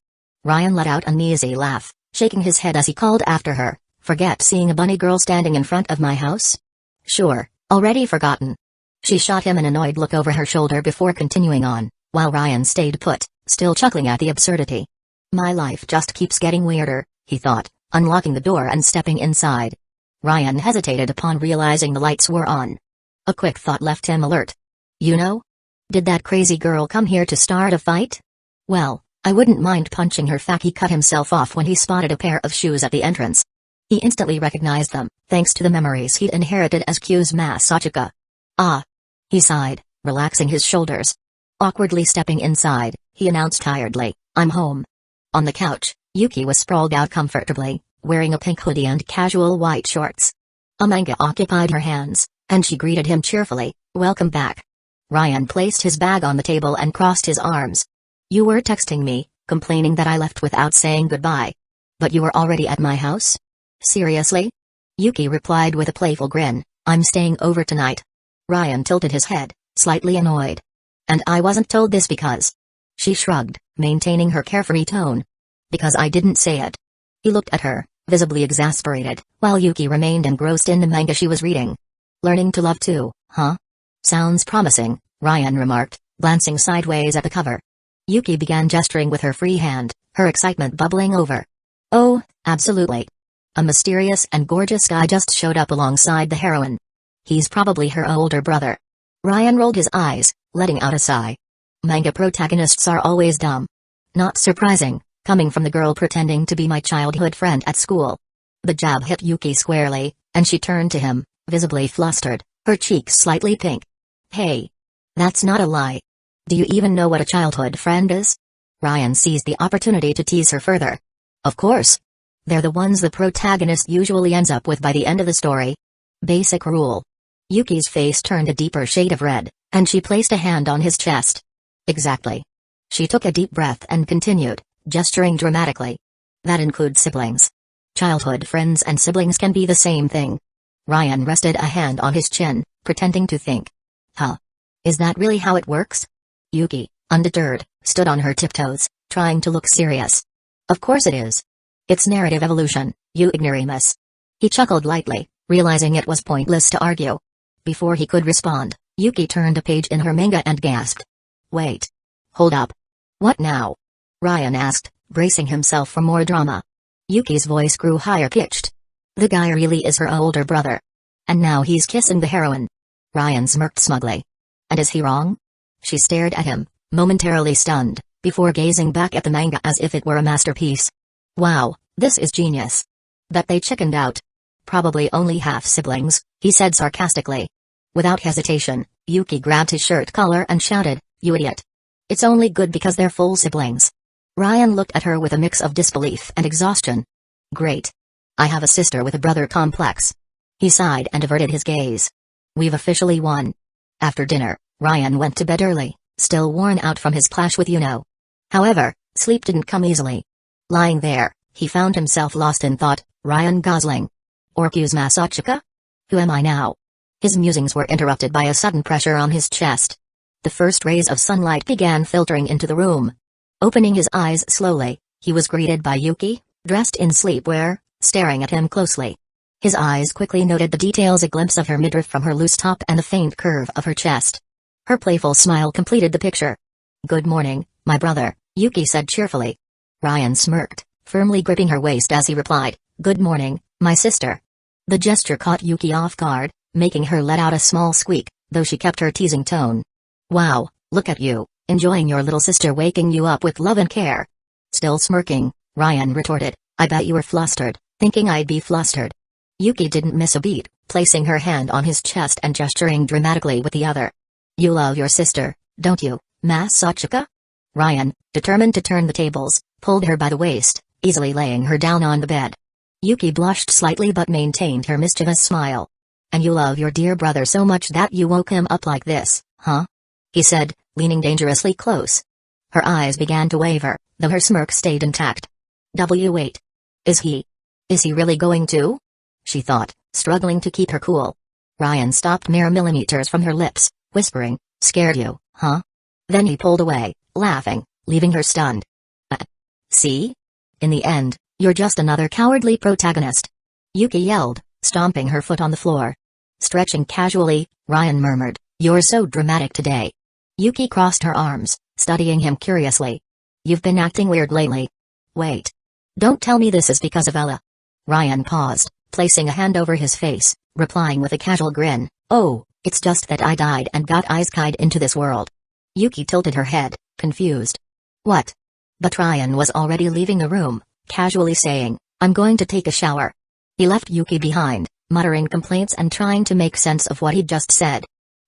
Ryan let out an easy laugh, shaking his head as he called after her, "Forget seeing a bunny girl standing in front of my house?" "Sure, already forgotten." She shot him an annoyed look over her shoulder before continuing on, while Ryan stayed put, still chuckling at the absurdity. My life just keeps getting weirder, he thought, unlocking the door and stepping inside. Ryan hesitated upon realizing the lights were on. A quick thought left him alert. You know? Did that crazy girl come here to start a fight? Well, I wouldn't mind punching her. He cut himself off when he spotted a pair of shoes at the entrance. He instantly recognized them, thanks to the memories he'd inherited as Q's Masachika. Ah! He sighed, relaxing his shoulders. Awkwardly stepping inside, he announced tiredly, "I'm home." On the couch, Yuki was sprawled out comfortably, wearing a pink hoodie and casual white shorts. A manga occupied her hands, and she greeted him cheerfully, "Welcome back." Ryan placed his bag on the table and crossed his arms. "You were texting me, complaining that I left without saying goodbye. But you were already at my house?" "Seriously?" Yuki replied with a playful grin, "I'm staying over tonight." Ryan tilted his head, slightly annoyed. "And I wasn't told this because..." She shrugged, maintaining her carefree tone. "Because I didn't say it." He looked at her, visibly exasperated, while Yuki remained engrossed in the manga she was reading. "Learning to love too, huh? Sounds promising," Ryan remarked, glancing sideways at the cover. Yuki began gesturing with her free hand, her excitement bubbling over. "Oh, absolutely. A mysterious and gorgeous guy just showed up alongside the heroine. He's probably her older brother." Ryan rolled his eyes, letting out a sigh. Manga protagonists are always dumb. Not surprising, coming from the girl pretending to be my childhood friend at school. The jab hit Yuki squarely, and she turned to him, visibly flustered, her cheeks slightly pink. "Hey. That's not a lie. Do you even know what a childhood friend is?" Ryan seized the opportunity to tease her further. "Of course. They're the ones the protagonist usually ends up with by the end of the story. Basic rule." Yuki's face turned a deeper shade of red, and she placed a hand on his chest. "Exactly." She took a deep breath and continued, gesturing dramatically. "That includes siblings. Childhood friends and siblings can be the same thing." Ryan rested a hand on his chin, pretending to think. "Huh? Is that really how it works?" Yuki, undeterred, stood on her tiptoes, trying to look serious. "Of course it is. It's narrative evolution, you ignoramus." He chuckled lightly, realizing it was pointless to argue. Before he could respond, Yuki turned a page in her manga and gasped. "Wait. Hold up. What now?" Ryan asked, bracing himself for more drama. Yuki's voice grew higher-pitched. "The guy really is her older brother. And now he's kissing the heroine." Ryan smirked smugly. "And is he wrong?" She stared at him, momentarily stunned, before gazing back at the manga as if it were a masterpiece. "Wow, this is genius." "Bet they chickened out. Probably only half-siblings," he said sarcastically. Without hesitation, Yuki grabbed his shirt collar and shouted, "You idiot. It's only good because they're full siblings." Ryan looked at her with a mix of disbelief and exhaustion. "Great. I have a sister with a brother complex." He sighed and averted his gaze. "We've officially won." After dinner, Ryan went to bed early, still worn out from his clash with Yuno. However, sleep didn't come easily. Lying there, he found himself lost in thought. Ryan Gosling. Or Q's Masachika? Who am I now? His musings were interrupted by a sudden pressure on his chest. The first rays of sunlight began filtering into the room. Opening his eyes slowly, he was greeted by Yuki, dressed in sleepwear, staring at him closely. His eyes quickly noted the details, a glimpse of her midriff from her loose top and the faint curve of her chest. Her playful smile completed the picture. "Good morning, my brother," Yuki said cheerfully. Ryan smirked, firmly gripping her waist as he replied, "Good morning, my sister." The gesture caught Yuki off guard, making her let out a small squeak, though she kept her teasing tone. "Wow, look at you, enjoying your little sister waking you up with love and care." Still smirking, Ryan retorted, "I bet you were flustered, thinking I'd be flustered." Yuki didn't miss a beat, placing her hand on his chest and gesturing dramatically with the other. "You love your sister, don't you, Masachika?" Ryan, determined to turn the tables, pulled her by the waist, easily laying her down on the bed. Yuki blushed slightly but maintained her mischievous smile. "And you love your dear brother so much that you woke him up like this, huh?" he said, leaning dangerously close. Her eyes began to waver, though her smirk stayed intact. "Wait. Is he really going to?" she thought, struggling to keep her cool. Ryan stopped mere millimeters from her lips, whispering, "Scared you, huh?" Then he pulled away, laughing, leaving her stunned. See? In the end, you're just another cowardly protagonist. Yuki yelled, stomping her foot on the floor. Stretching casually, Ryan murmured, "You're so dramatic today." Yuki crossed her arms, studying him curiously. "You've been acting weird lately." "Wait. Don't tell me this is because of Ella." Ryan paused, placing a hand over his face, replying with a casual grin, "Oh, it's just that I died and got isekai'd into this world." Yuki tilted her head, confused. "What?" But Ryan was already leaving the room, casually saying, "I'm going to take a shower." He left Yuki behind, muttering complaints and trying to make sense of what he'd just said.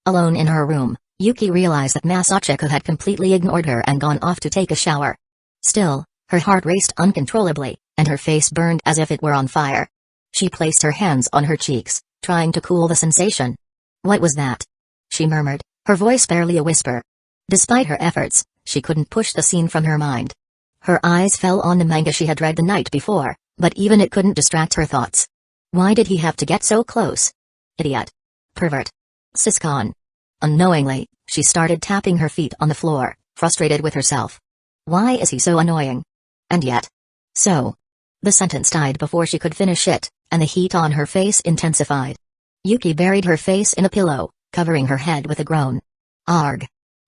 Alone in her room, Yuki realized that Masachika had completely ignored her and gone off to take a shower. Still, her heart raced uncontrollably, and her face burned as if it were on fire. She placed her hands on her cheeks, trying to cool the sensation. "What was that?" she murmured, her voice barely a whisper. Despite her efforts, she couldn't push the scene from her mind. Her eyes fell on the manga she had read the night before, but even it couldn't distract her thoughts. Why did he have to get so close? Idiot. Pervert. Siscon. Unknowingly, she started tapping her feet on the floor, frustrated with herself. Why is he so annoying? And yet. So. The sentence died before she could finish it, and the heat on her face intensified. Yuki buried her face in a pillow, covering her head with a groan. Arg.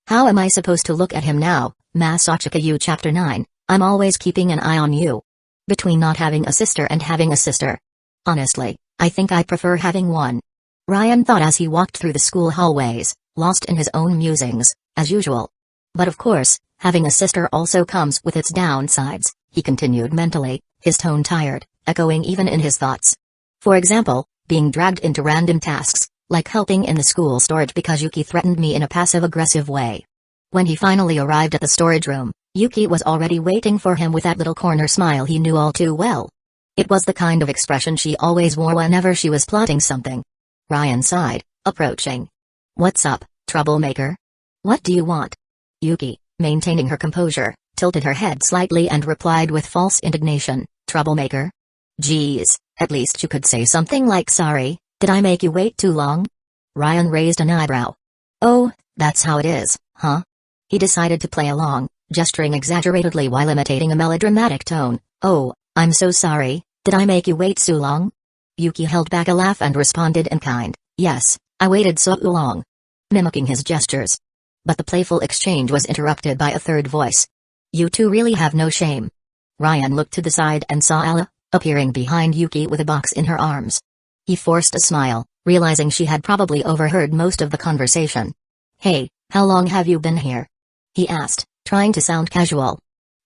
How am I supposed to look at him now, Masachika? You Chapter 9, I'm always keeping an eye on you. Between not having a sister and having a sister. Honestly, I think I prefer having one. Ryan thought as he walked through the school hallways, lost in his own musings, as usual. But of course, having a sister also comes with its downsides, he continued mentally, his tone tired, echoing even in his thoughts. For example, being dragged into random tasks, like helping in the school storage because Yuki threatened me in a passive-aggressive way. When he finally arrived at the storage room, Yuki was already waiting for him with that little corner smile he knew all too well. It was the kind of expression she always wore whenever she was plotting something. Ryan sighed, approaching. "What's up, troublemaker? What do you want?" Yuki, maintaining her composure, tilted her head slightly and replied with false indignation, "Troublemaker? Geez, at least you could say something like sorry, did I make you wait too long?" Ryan raised an eyebrow. "Oh, that's how it is, huh?" He decided to play along, gesturing exaggeratedly while imitating a melodramatic tone. "Oh, I'm so sorry, did I make you wait so long?" Yuki held back a laugh and responded in kind, "Yes, I waited so long," mimicking his gestures. But the playful exchange was interrupted by a third voice. "You two really have no shame." Ryan looked to the side and saw Ella, appearing behind Yuki with a box in her arms. He forced a smile, realizing she had probably overheard most of the conversation. "Hey, how long have you been here?" he asked, trying to sound casual.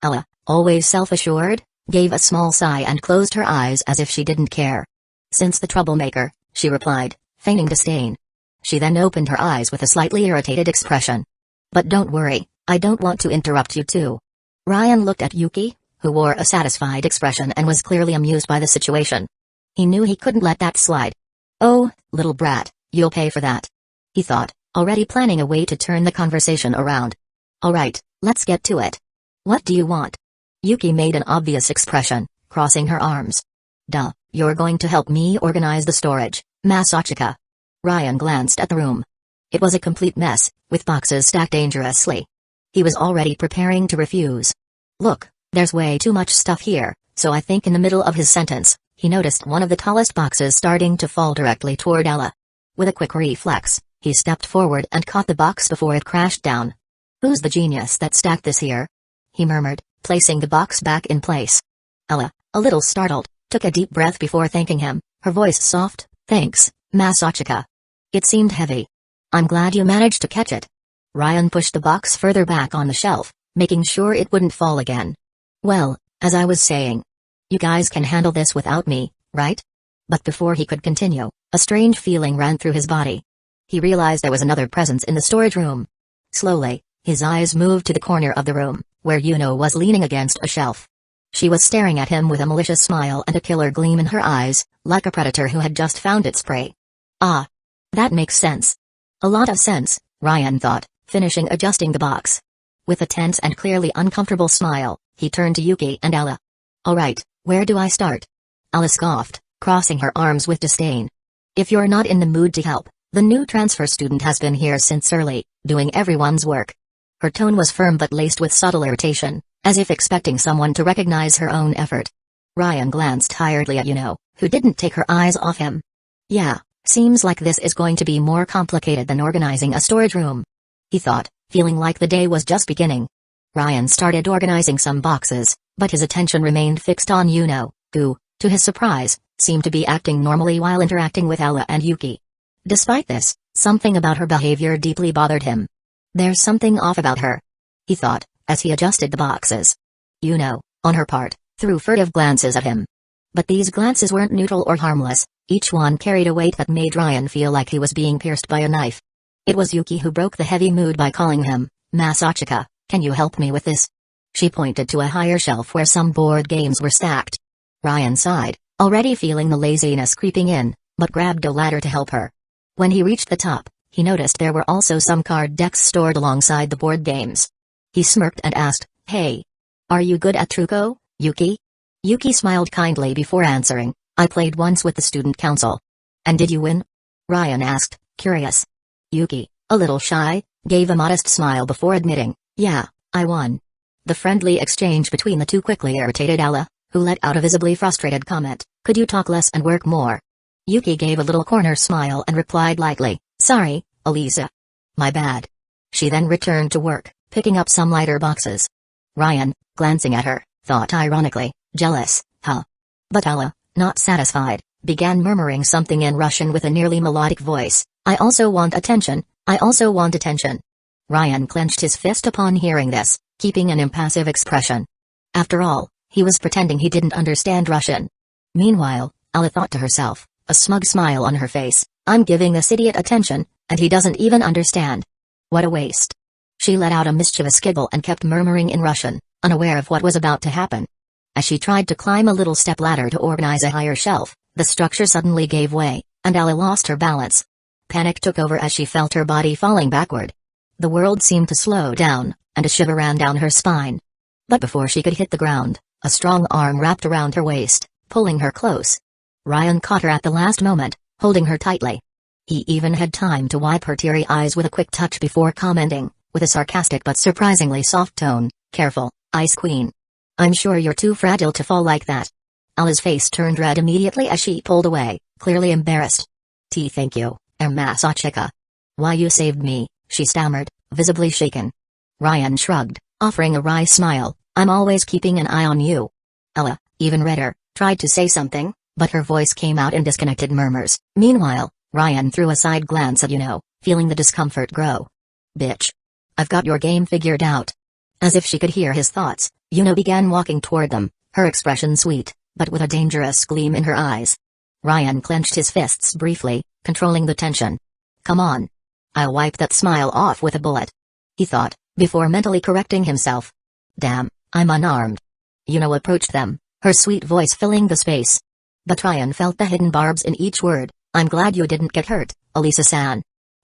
Ella, always self-assured, gave a small sigh and closed her eyes as if she didn't care. "Since the troublemaker," she replied, feigning disdain. She then opened her eyes with a slightly irritated expression. "But don't worry, I don't want to interrupt you too." Ryan looked at Yuki, who wore a satisfied expression and was clearly amused by the situation. He knew he couldn't let that slide. "Oh, little brat, you'll pay for that," he thought, already planning a way to turn the conversation around. "Alright, let's get to it. What do you want?" Yuki made an obvious expression, crossing her arms. "Duh, you're going to help me organize the storage, Masachika." Ryan glanced at the room. It was a complete mess, with boxes stacked dangerously. He was already preparing to refuse. "Look, there's way too much stuff here," so I think in the middle of his sentence, he noticed one of the tallest boxes starting to fall directly toward Ella. With a quick reflex, he stepped forward and caught the box before it crashed down. "Who's the genius that stacked this here?" he murmured, placing the box back in place. Ella, a little startled, took a deep breath before thanking him, her voice soft, "Thanks, Masachika. It seemed heavy. I'm glad you managed to catch it." Ryan pushed the box further back on the shelf, making sure it wouldn't fall again. "Well, as I was saying, you guys can handle this without me, right?" But before he could continue, a strange feeling ran through his body. He realized there was another presence in the storage room. Slowly, his eyes moved to the corner of the room, where Yuno was leaning against a shelf. She was staring at him with a malicious smile and a killer gleam in her eyes, like a predator who had just found its prey. "Ah. That makes sense. A lot of sense," Ryan thought, finishing adjusting the box. With a tense and clearly uncomfortable smile, he turned to Yuki and Ella. "Alright, where do I start?" Ella scoffed, crossing her arms with disdain. "If you're not in the mood to help, the new transfer student has been here since early, doing everyone's work." Her tone was firm but laced with subtle irritation, as if expecting someone to recognize her own effort. Ryan glanced tiredly at Yuno, who didn't take her eyes off him. Yeah, seems like this is going to be more complicated than organizing a storage room, he thought, feeling like the day was just beginning. Ryan started organizing some boxes, but his attention remained fixed on Yuno, who, to his surprise, seemed to be acting normally while interacting with Ella and Yuki. Despite this, something about her behavior deeply bothered him. There's something off about her, he thought, as he adjusted the boxes. Yuno, on her part, threw furtive glances at him. But these glances weren't neutral or harmless, each one carried a weight that made Ryan feel like he was being pierced by a knife. It was Yuki who broke the heavy mood by calling him, Masachika, can you help me with this? She pointed to a higher shelf where some board games were stacked. Ryan sighed, already feeling the laziness creeping in, but grabbed a ladder to help her. When he reached the top, he noticed there were also some card decks stored alongside the board games. He smirked and asked, hey, are you good at Truco, Yuki? Yuki smiled kindly before answering, I played once with the student council. And did you win? Ryan asked, curious. Yuki, a little shy, gave a modest smile before admitting, yeah, I won. The friendly exchange between the two quickly irritated Ella, who let out a visibly frustrated comment, could you talk less and work more? Yuki gave a little corner smile and replied lightly, sorry, Elisa. My bad. She then returned to work, picking up some lighter boxes. Ryan, glancing at her, thought ironically, jealous, huh? But Ella, not satisfied, began murmuring something in Russian with a nearly melodic voice, I also want attention, I also want attention. Ryan clenched his fist upon hearing this, keeping an impassive expression. After all, he was pretending he didn't understand Russian. Meanwhile, Ella thought to herself, a smug smile on her face, I'm giving this idiot attention, and he doesn't even understand. What a waste. She let out a mischievous giggle and kept murmuring in Russian, unaware of what was about to happen. As she tried to climb a little step ladder to organize a higher shelf, the structure suddenly gave way, and Ella lost her balance. Panic took over as she felt her body falling backward. The world seemed to slow down, and a shiver ran down her spine. But before she could hit the ground, a strong arm wrapped around her waist, pulling her close. Ryan caught her at the last moment, holding her tightly. He even had time to wipe her teary eyes with a quick touch before commenting, with a sarcastic but surprisingly soft tone, careful, Ice Queen. I'm sure you're too fragile to fall like that. Ella's face turned red immediately as she pulled away, clearly embarrassed. Thank you, Masachika. Why you saved me, she stammered, visibly shaken. Ryan shrugged, offering a wry smile, I'm always keeping an eye on you. Ella, even redder, tried to say something, but her voice came out in disconnected murmurs. Meanwhile, Ryan threw a side glance at Yuno, feeling the discomfort grow. Bitch. I've got your game figured out. As if she could hear his thoughts, Yuno began walking toward them, her expression sweet, but with a dangerous gleam in her eyes. Ryan clenched his fists briefly, controlling the tension. Come on. I'll wipe that smile off with a bullet, he thought, before mentally correcting himself. Damn, I'm unarmed. Yuno approached them, her sweet voice filling the space. But Ryan felt the hidden barbs in each word. I'm glad you didn't get hurt, Elisa-san.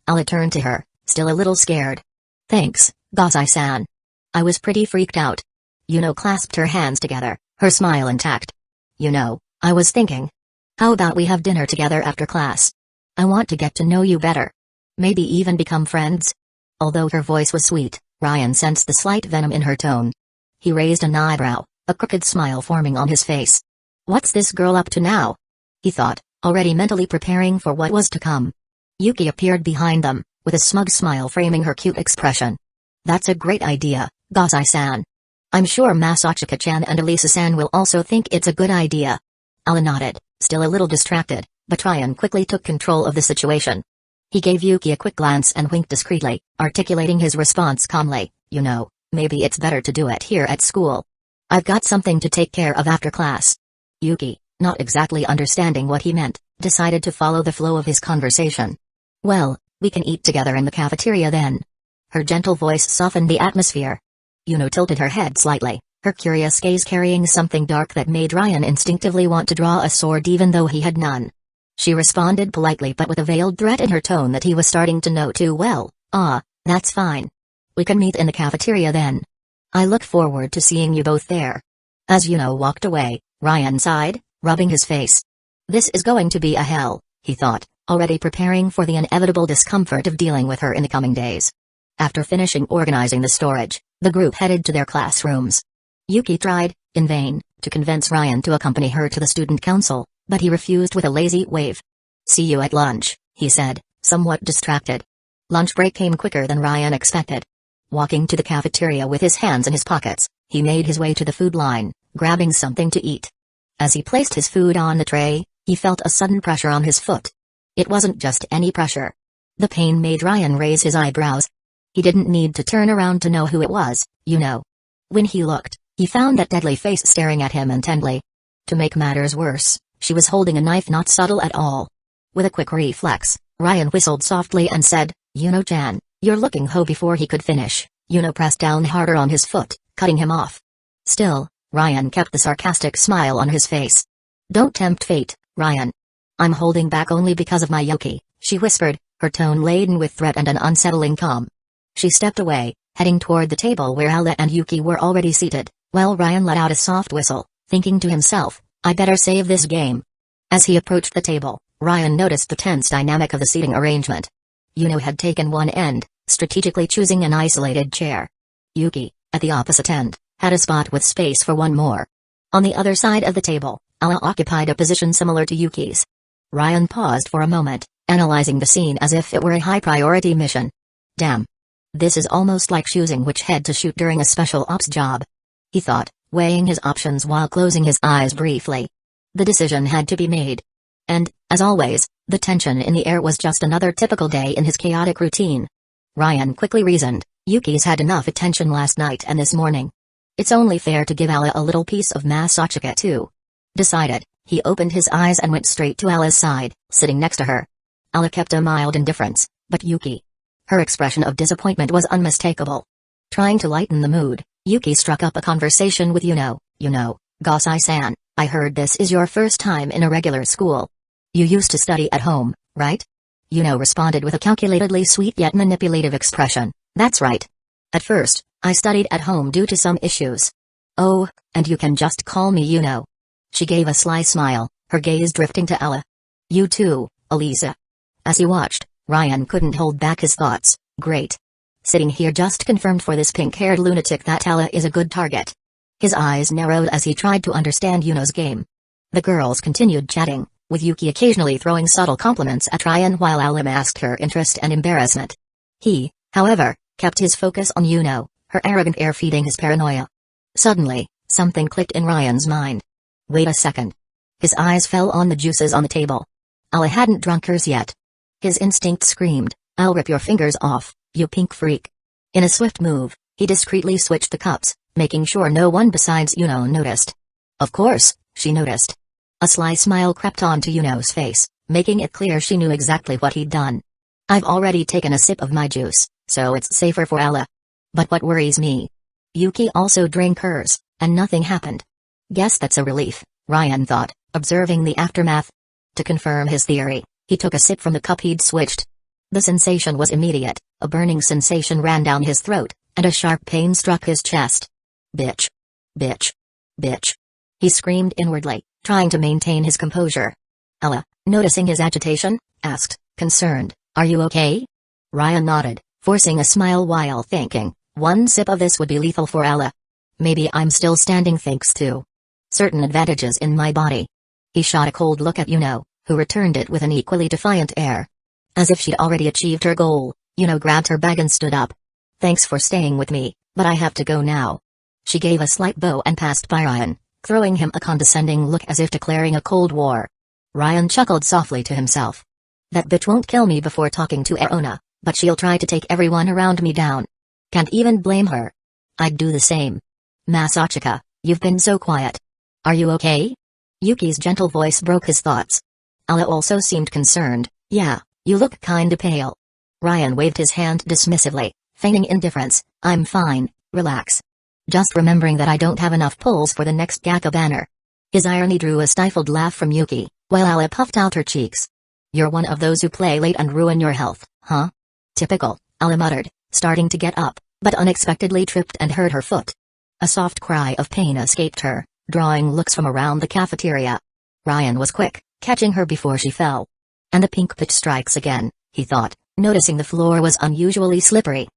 Ella turned to her, still a little scared. Thanks, Gazai-san. I was pretty freaked out. Yuno clasped her hands together, her smile intact. I was thinking. How about we have dinner together after class? I want to get to know you better. Maybe even become friends? Although her voice was sweet, Ryan sensed the slight venom in her tone. He raised an eyebrow, a crooked smile forming on his face. What's this girl up to now? He thought, already mentally preparing for what was to come. Yuki appeared behind them, with a smug smile framing her cute expression. That's a great idea, Gazai-san. I'm sure Masachika-chan and Elisa-san will also think it's a good idea. Ella nodded, still a little distracted, but Ryan quickly took control of the situation. He gave Yuki a quick glance and winked discreetly, articulating his response calmly, maybe it's better to do it here at school. I've got something to take care of after class. Yuki, not exactly understanding what he meant, decided to follow the flow of his conversation. Well, we can eat together in the cafeteria then. Her gentle voice softened the atmosphere. Yuno tilted her head slightly, her curious gaze carrying something dark that made Ryan instinctively want to draw a sword even though he had none. She responded politely but with a veiled threat in her tone that he was starting to know too well. That's fine. We can meet in the cafeteria then. I look forward to seeing you both there. As Yuno walked away, Ryan sighed, rubbing his face. This is going to be a hell, he thought, already preparing for the inevitable discomfort of dealing with her in the coming days. After finishing organizing the storage, the group headed to their classrooms. Yuki tried, in vain, to convince Ryan to accompany her to the student council, but he refused with a lazy wave. "See you at lunch," he said, somewhat distracted. Lunch break came quicker than Ryan expected. Walking to the cafeteria with his hands in his pockets, he made his way to the food line, grabbing something to eat. As he placed his food on the tray, he felt a sudden pressure on his foot. It wasn't just any pressure. The pain made Ryan raise his eyebrows. He didn't need to turn around to know who it was, When he looked, he found that deadly face staring at him intently. To make matters worse, she was holding a knife not subtle at all. With a quick reflex, Ryan whistled softly and said, "Chan, you're looking ho." Before he could finish, pressed down harder on his foot, cutting him off. Still, Ryan kept the sarcastic smile on his face. "Don't tempt fate, Ryan. I'm holding back only because of my Yuki," she whispered, her tone laden with threat and an unsettling calm. She stepped away, heading toward the table where Ala and Yuki were already seated, while Ryan let out a soft whistle, thinking to himself, "I better save this game." As he approached the table, Ryan noticed the tense dynamic of the seating arrangement. Had taken one end, strategically choosing an isolated chair. Yuki, at the opposite end, had a spot with space for one more. On the other side of the table, Ala occupied a position similar to Yuki's. Ryan paused for a moment, analyzing the scene as if it were a high-priority mission. Damn. This is almost like choosing which head to shoot during a special ops job, he thought, weighing his options while closing his eyes briefly. The decision had to be made. And, as always, the tension in the air was just another typical day in his chaotic routine. Ryan quickly reasoned, Yuki's had enough attention last night and this morning. It's only fair to give Ala a little piece of Masachika too. Decided, he opened his eyes and went straight to Ala's side, sitting next to her. Ala kept a mild indifference, but Yuki. Her expression of disappointment was unmistakable. Trying to lighten the mood, Yuki struck up a conversation with Gosai-san, I heard this is your first time in a regular school. You used to study at home, right? Responded with a calculatedly sweet yet manipulative expression. That's right. At first, I studied at home due to some issues. Oh, and you can just call me She gave a sly smile, her gaze drifting to Ella. You too, Elisa. As he watched, Ryan couldn't hold back his thoughts. Great. Sitting here just confirmed for this pink-haired lunatic that Ella is a good target. His eyes narrowed as he tried to understand Yuno's game. The girls continued chatting, with Yuki occasionally throwing subtle compliments at Ryan while Ella masked her interest and embarrassment. He, however, kept his focus on Yuno, her arrogant air feeding his paranoia. Suddenly, something clicked in Ryan's mind. Wait a second. His eyes fell on the juices on the table. Ella hadn't drunk hers yet. His instinct screamed, I'll rip your fingers off, you pink freak. In a swift move, he discreetly switched the cups, making sure no one besides Yuno noticed. Of course, she noticed. A sly smile crept onto Yuno's face, making it clear she knew exactly what he'd done. I've already taken a sip of my juice, so it's safer for Ella. But what worries me? Yuki also drank hers, and nothing happened. Guess that's a relief, Ryan thought, observing the aftermath. To confirm his theory, he took a sip from the cup he'd switched. The sensation was immediate, a burning sensation ran down his throat, and a sharp pain struck his chest. Bitch. Bitch. Bitch. He screamed inwardly, trying to maintain his composure. Ella, noticing his agitation, asked, concerned, are you okay? Ryan nodded, forcing a smile while thinking, one sip of this would be lethal for Ella. Maybe I'm still standing thanks to certain advantages in my body. He shot a cold look at Yuno, who returned it with an equally defiant air. As if she'd already achieved her goal, Yuno grabbed her bag and stood up. Thanks for staying with me, but I have to go now. She gave a slight bow and passed by Ryan, throwing him a condescending look as if declaring a cold war. Ryan chuckled softly to himself. That bitch won't kill me before talking to Erona, but she'll try to take everyone around me down. Can't even blame her. I'd do the same. Masachika, you've been so quiet. Are you okay? Yuki's gentle voice broke his thoughts. Ella also seemed concerned. Yeah, you look kinda pale. Ryan waved his hand dismissively, feigning indifference. I'm fine, relax. Just remembering that I don't have enough pulls for the next Gakka banner. His irony drew a stifled laugh from Yuki, while Ella puffed out her cheeks. You're one of those who play late and ruin your health, huh? Typical, Ella muttered, starting to get up, but unexpectedly tripped and hurt her foot. A soft cry of pain escaped her, drawing looks from around the cafeteria. Ryan was quick, catching her before she fell. And the pink pitch strikes again, he thought, noticing the floor was unusually slippery.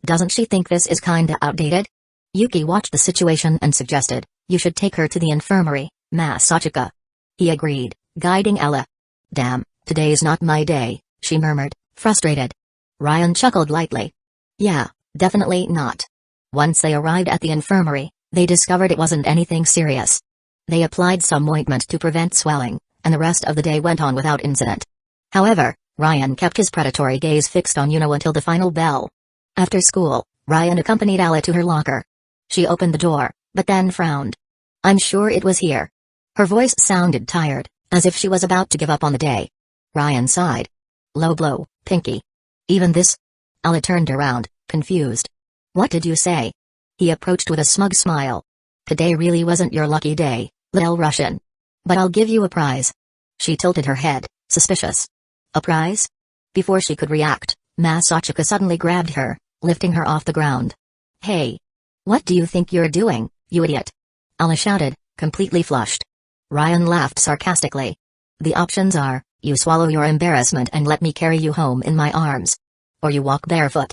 Doesn't she think this is kinda outdated? Yuki watched the situation and suggested, you should take her to the infirmary, Masachika. He agreed, guiding Ella. Damn, today's not my day, she murmured, frustrated. Ryan chuckled lightly. Yeah, definitely not. Once they arrived at the infirmary, they discovered it wasn't anything serious. They applied some ointment to prevent swelling, and the rest of the day went on without incident. However, Ryan kept his predatory gaze fixed on Yuno until the final bell. After school, Ryan accompanied Ella to her locker. She opened the door, but then frowned. I'm sure it was here. Her voice sounded tired, as if she was about to give up on the day. Ryan sighed. Low blow, Pinky. Even this? Ella turned around, confused. What did you say? He approached with a smug smile. Today really wasn't your lucky day, little Russian. But I'll give you a prize. She tilted her head, suspicious. A prize? Before she could react, Masachika suddenly grabbed her, lifting her off the ground. Hey! What do you think you're doing, you idiot? Ella shouted, completely flushed. Ryan laughed sarcastically. The options are, you swallow your embarrassment and let me carry you home in my arms. Or you walk barefoot.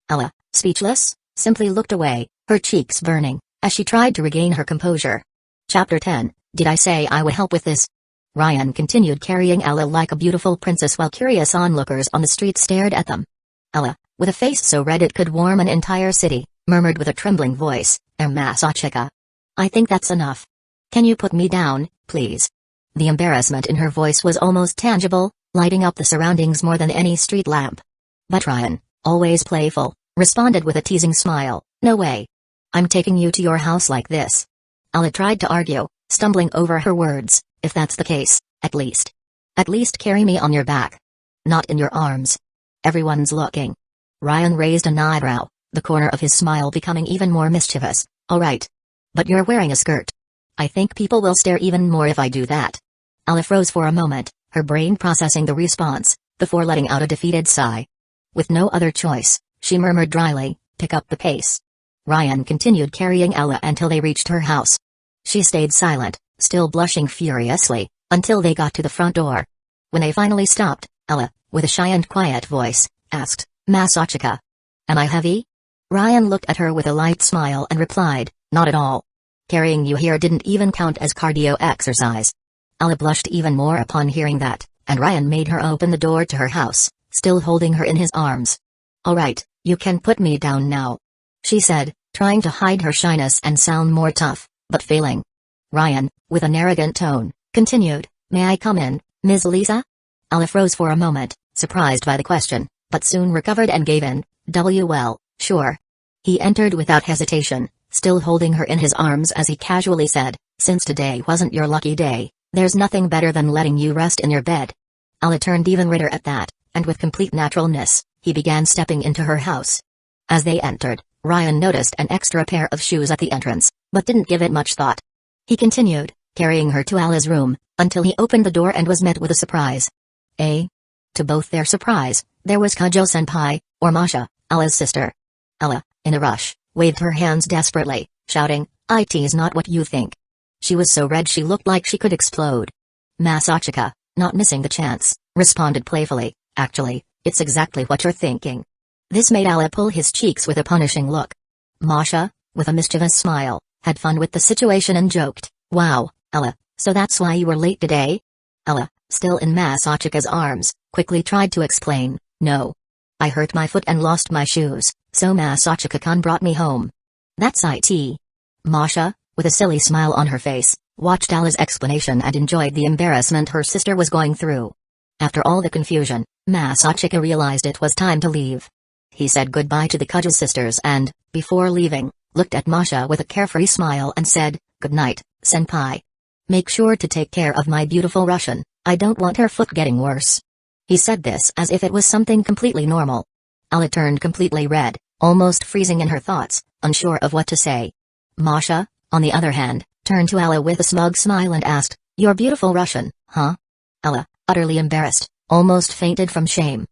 Ella, speechless, simply looked away, her cheeks burning, as she tried to regain her composure. Chapter 10, Did I say I would help with this? Ryan continued carrying Ella like a beautiful princess while curious onlookers on the street stared at them. Ella, with a face so red it could warm an entire city, murmured with a trembling voice, Masachika. I think that's enough. Can you put me down, please? The embarrassment in her voice was almost tangible, lighting up the surroundings more than any street lamp. But Ryan, always playful, responded with a teasing smile, no way. I'm taking you to your house like this. Ella tried to argue, stumbling over her words, if that's the case, at least carry me on your back. Not in your arms. Everyone's looking. Ryan raised an eyebrow, the corner of his smile becoming even more mischievous. All right. But you're wearing a skirt. I think people will stare even more if I do that. Ella froze for a moment, her brain processing the response, before letting out a defeated sigh. With no other choice, she murmured dryly, pick up the pace. Ryan continued carrying Ella until they reached her house. She stayed silent, still blushing furiously, until they got to the front door. When they finally stopped, Ella, with a shy and quiet voice, asked, Masachika. Am I heavy? Ryan looked at her with a light smile and replied, not at all. Carrying you here didn't even count as cardio exercise. Ella blushed even more upon hearing that, and Ryan made her open the door to her house, still holding her in his arms. All right, you can put me down now, she said, trying to hide her shyness and sound more tough, but failing. Ryan, with an arrogant tone, continued, may I come in, Ms. Lisa? Ella froze for a moment, surprised by the question, but soon recovered and gave in, well, sure. He entered without hesitation, still holding her in his arms as he casually said, since today wasn't your lucky day, there's nothing better than letting you rest in your bed. Ella turned even redder at that, and with complete naturalness, he began stepping into her house. As they entered, Ryan noticed an extra pair of shoes at the entrance, but didn't give it much thought. He continued, carrying her to Ella's room, until he opened the door and was met with a surprise. To both their surprise, there was Kajo-senpai, or Masha, Ella's sister. Ella, in a rush, waved her hands desperately, shouting, "It's not what you think." She was so red she looked like she could explode. Masachika, not missing the chance, responded playfully, actually, it's exactly what you're thinking. This made Ella pull his cheeks with a punishing look. Masha, with a mischievous smile, had fun with the situation and joked, wow, Ella, so that's why you were late today? Ella, still in Masachika's arms, quickly tried to explain, no. I hurt my foot and lost my shoes, so Masachika-kun brought me home. That's it. Masha, with a silly smile on her face, watched Ella's explanation and enjoyed the embarrassment her sister was going through. After all the confusion, Masachika realized it was time to leave. He said goodbye to the Kuze sisters and, before leaving, looked at Masha with a carefree smile and said, good night, senpai. Make sure to take care of my beautiful Russian, I don't want her foot getting worse. He said this as if it was something completely normal. Ella turned completely red, almost freezing in her thoughts, unsure of what to say. Masha, on the other hand, turned to Ella with a smug smile and asked, your beautiful Russian, huh? Ella, utterly embarrassed, almost fainted from shame.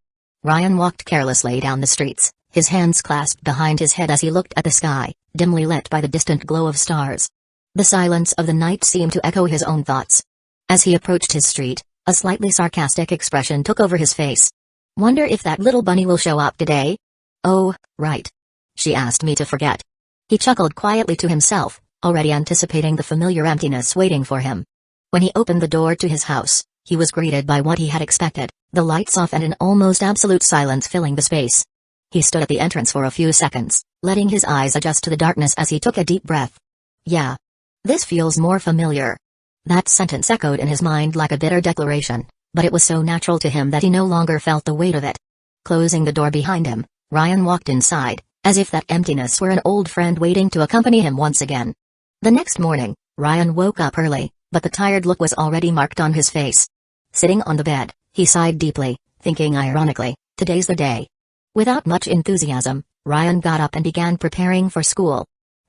Ryan walked carelessly down the streets, his hands clasped behind his head as he looked at the sky, dimly lit by the distant glow of stars. The silence of the night seemed to echo his own thoughts. As he approached his street, a slightly sarcastic expression took over his face. Wonder if that little bunny will show up today? Oh, right. She asked me to forget. He chuckled quietly to himself, already anticipating the familiar emptiness waiting for him. When he opened the door to his house, he was greeted by what he had expected, the lights off and an almost absolute silence filling the space. He stood at the entrance for a few seconds, letting his eyes adjust to the darkness as he took a deep breath. Yeah. This feels more familiar. That sentence echoed in his mind like a bitter declaration, but it was so natural to him that he no longer felt the weight of it. Closing the door behind him, Ryan walked inside, as if that emptiness were an old friend waiting to accompany him once again. The next morning, Ryan woke up early, but the tired look was already marked on his face. Sitting on the bed, he sighed deeply, thinking ironically, today's the day. Without much enthusiasm, Ryan got up and began preparing for school.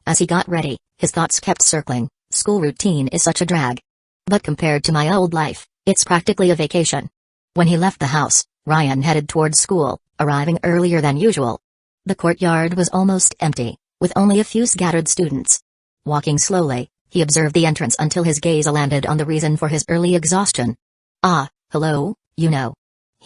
As he got ready, his thoughts kept circling. School routine is such a drag. But compared to my old life, it's practically a vacation. When he left the house, Ryan headed towards school, arriving earlier than usual. The courtyard was almost empty, with only a few scattered students. Walking slowly, he observed the entrance until his gaze landed on the reason for his early exhaustion. "Ah, hello, he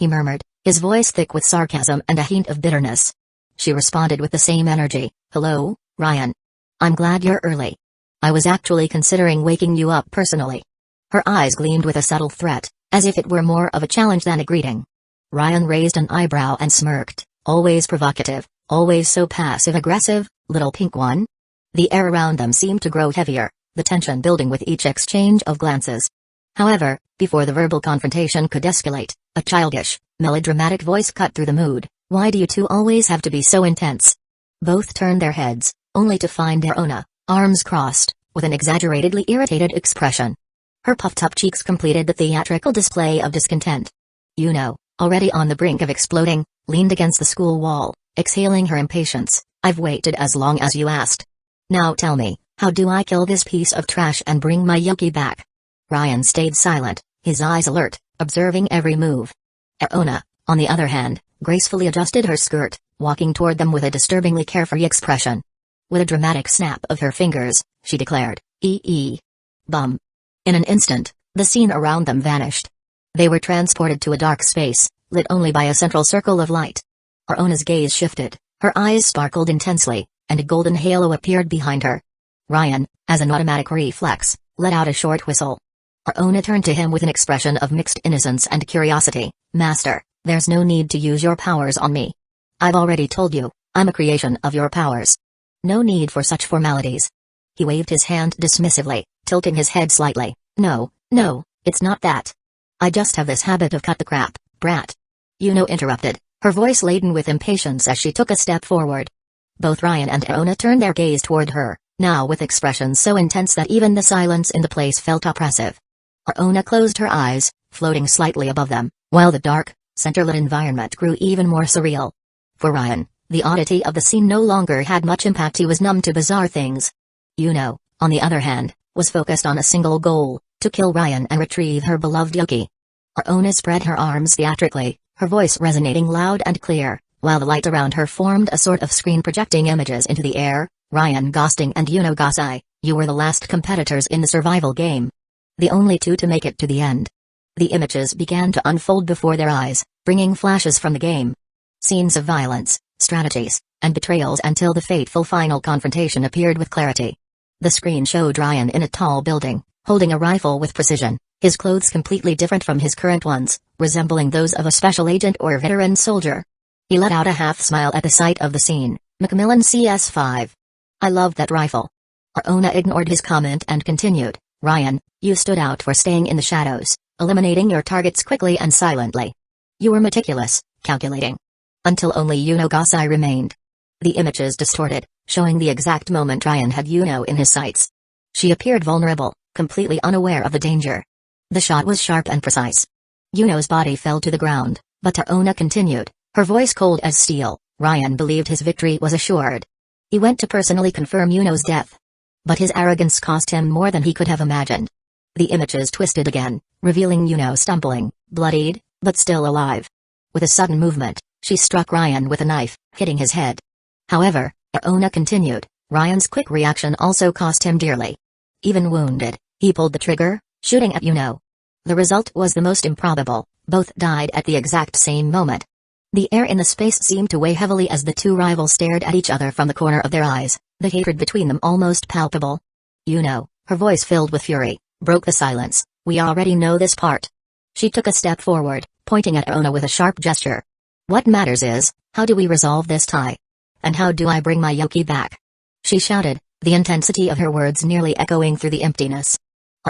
murmured, his voice thick with sarcasm and a hint of bitterness. She responded with the same energy, "Hello, Ryan. I'm glad you're early. I was actually considering waking you up personally." Her eyes gleamed with a subtle threat, as if it were more of a challenge than a greeting. Ryan raised an eyebrow and smirked, always provocative, always so passive-aggressive, little pink one. The air around them seemed to grow heavier, the tension building with each exchange of glances. However, before the verbal confrontation could escalate, a childish, melodramatic voice cut through the mood. "Why do you two always have to be so intense?" Both turned their heads, only to find Erona, arms crossed, with an exaggeratedly irritated expression. Her puffed-up cheeks completed the theatrical display of discontent. Already on the brink of exploding, leaned against the school wall, exhaling her impatience. "I've waited as long as you asked. Now tell me, how do I kill this piece of trash and bring my Yuki back?" Ryan stayed silent, his eyes alert, observing every move. Erona, on the other hand, gracefully adjusted her skirt, walking toward them with a disturbingly carefree expression. With a dramatic snap of her fingers, she declared, Bum. In an instant, the scene around them vanished. They were transported to a dark space, lit only by a central circle of light. Erona's gaze shifted, her eyes sparkled intensely, and a golden halo appeared behind her. Ryan, as an automatic reflex, let out a short whistle. Erona turned to him with an expression of mixed innocence and curiosity. "Master, there's no need to use your powers on me. I've already told you, I'm a creation of your powers. No need for such formalities." He waved his hand dismissively, tilting his head slightly. No, it's not that. I just have this habit of cut the crap, brat." Interrupted, her voice laden with impatience as she took a step forward. Both Ryan and Erona turned their gaze toward her, now with expressions so intense that even the silence in the place felt oppressive. Erona closed her eyes, floating slightly above them, while the dark, center-lit environment grew even more surreal. For Ryan, the oddity of the scene no longer had much impact. He was numb to bizarre things. On the other hand, was focused on a single goal, to kill Ryan and retrieve her beloved Yuki. Erona spread her arms theatrically, her voice resonating loud and clear, while the light around her formed a sort of screen projecting images into the air. "Ryan Gosling and Gasai, you were the last competitors in the survival game. The only two to make it to the end." The images began to unfold before their eyes, bringing flashes from the game. Scenes of violence, strategies, and betrayals until the fateful final confrontation appeared with clarity. The screen showed Ryan in a tall building, holding a rifle with precision, his clothes completely different from his current ones, resembling those of a special agent or veteran soldier. He let out a half smile at the sight of the scene. "Macmillan CS5. I love that rifle." Erona ignored his comment and continued, "Ryan, you stood out for staying in the shadows, eliminating your targets quickly and silently. You were meticulous, calculating. Until only Gasai remained." The images distorted, showing the exact moment Ryan had in his sights. She appeared vulnerable, completely unaware of the danger. The shot was sharp and precise. Yuno's body fell to the ground, but Erona continued, her voice cold as steel. Ryan believed his victory was assured. He went to personally confirm Yuno's death. But his arrogance cost him more than he could have imagined. The images twisted again, revealing Yuno stumbling, bloodied, but still alive. With a sudden movement, she struck Ryan with a knife, hitting his head. However, Erona continued, Ryan's quick reaction also cost him dearly. Even wounded, he pulled the trigger, shooting at Yuno. The result was the most improbable, both died at the exact same moment. The air in the space seemed to weigh heavily as the two rivals stared at each other from the corner of their eyes, the hatred between them almost palpable. Her voice filled with fury, broke the silence. We already know this part. She took a step forward, pointing at Ona with a sharp gesture. What matters is, how do we resolve this tie? And how do I bring my Yoki back? She shouted, the intensity of her words nearly echoing through the emptiness.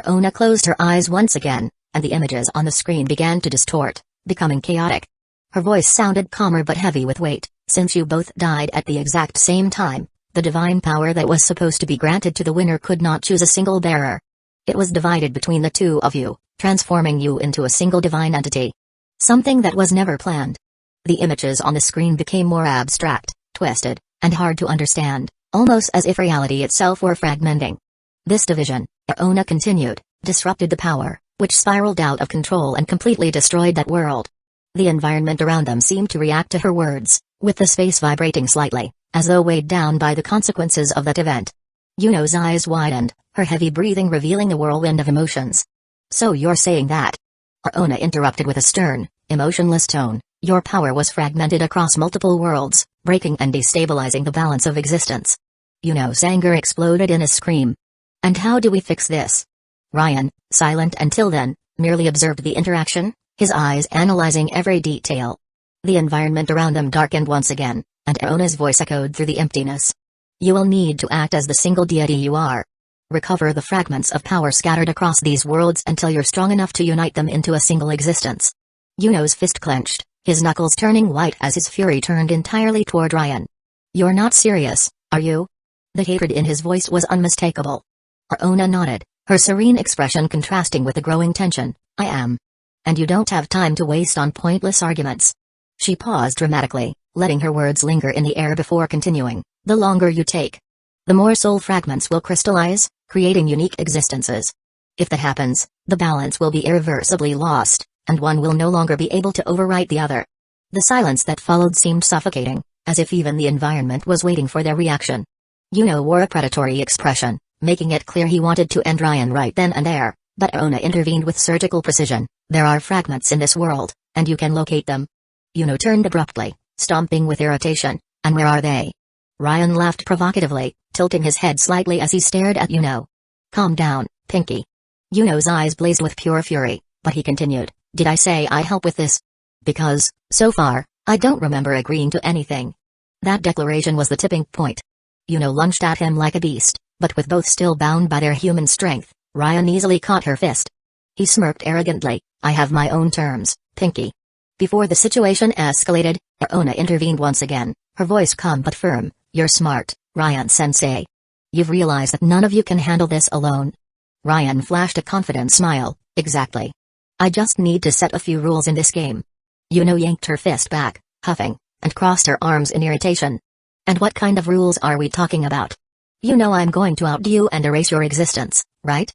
Ona closed her eyes once again, and the images on the screen began to distort, becoming chaotic. Her voice sounded calmer but heavy with weight. Since you both died at the exact same time, the divine power that was supposed to be granted to the winner could not choose a single bearer. It was divided between the two of you, transforming you into a single divine entity. Something that was never planned. The images on the screen became more abstract, twisted, and hard to understand, almost as if reality itself were fragmenting. This division, Ona continued, disrupted the power, which spiraled out of control and completely destroyed that world. The environment around them seemed to react to her words, with the space vibrating slightly, as though weighed down by the consequences of that event. Yuno's eyes widened, her heavy breathing revealing a whirlwind of emotions. So you're saying that? Ona interrupted with a stern, emotionless tone. Your power was fragmented across multiple worlds, breaking and destabilizing the balance of existence. Yuno's anger exploded in a scream. And how do we fix this? Ryan, silent until then, merely observed the interaction, his eyes analyzing every detail. The environment around them darkened once again, and Ona's voice echoed through the emptiness. You will need to act as the single deity you are. Recover the fragments of power scattered across these worlds until you're strong enough to unite them into a single existence. Yuno's fist clenched, his knuckles turning white as his fury turned entirely toward Ryan. You're not serious, are you? The hatred in his voice was unmistakable. Ona nodded, her serene expression contrasting with the growing tension. I am. And you don't have time to waste on pointless arguments. She paused dramatically, letting her words linger in the air before continuing. The longer you take, the more soul fragments will crystallize, creating unique existences. If that happens, the balance will be irreversibly lost, and one will no longer be able to overwrite the other. The silence that followed seemed suffocating, as if even the environment was waiting for their reaction. Yuno wore a predatory expression, making it clear he wanted to end Ryan right then and there, but Ona intervened with surgical precision. There are fragments in this world, and you can locate them. Yuno turned abruptly, stomping with irritation. And where are they? Ryan laughed provocatively, tilting his head slightly as he stared at Yuno. Calm down, Pinky. Yuno's eyes blazed with pure fury, but he continued, did I say I help with this? Because, so far, I don't remember agreeing to anything. That declaration was the tipping point. Yuno lunged at him like a beast, but with both still bound by their human strength, Ryan easily caught her fist. He smirked arrogantly, I have my own terms, Pinky. Before the situation escalated, Ona intervened once again, her voice calm but firm. You're smart, Ryan-sensei. You've realized that none of you can handle this alone. Ryan flashed a confident smile, exactly. I just need to set a few rules in this game. Yuno yanked her fist back, huffing, and crossed her arms in irritation. And what kind of rules are we talking about? You know I'm going to outdo you and erase your existence, right?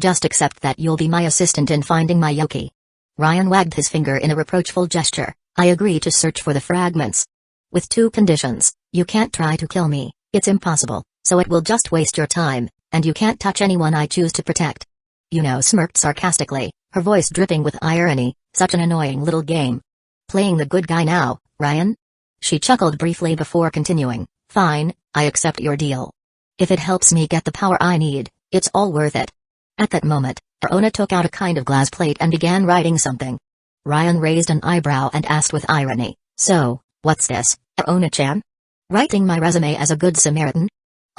Just accept that you'll be my assistant in finding my Yoki. Ryan wagged his finger in a reproachful gesture. I agree to search for the fragments. With two conditions. You can't try to kill me, it's impossible, so it will just waste your time, and you can't touch anyone I choose to protect. Yuno smirked sarcastically, her voice dripping with irony. Such an annoying little game. Playing the good guy now, Ryan? She chuckled briefly before continuing. Fine, I accept your deal. If it helps me get the power I need, it's all worth it. At that moment, Ona took out a kind of glass plate and began writing something. Ryan raised an eyebrow and asked with irony, so, what's this, Ona-chan? Writing my resume as a good Samaritan?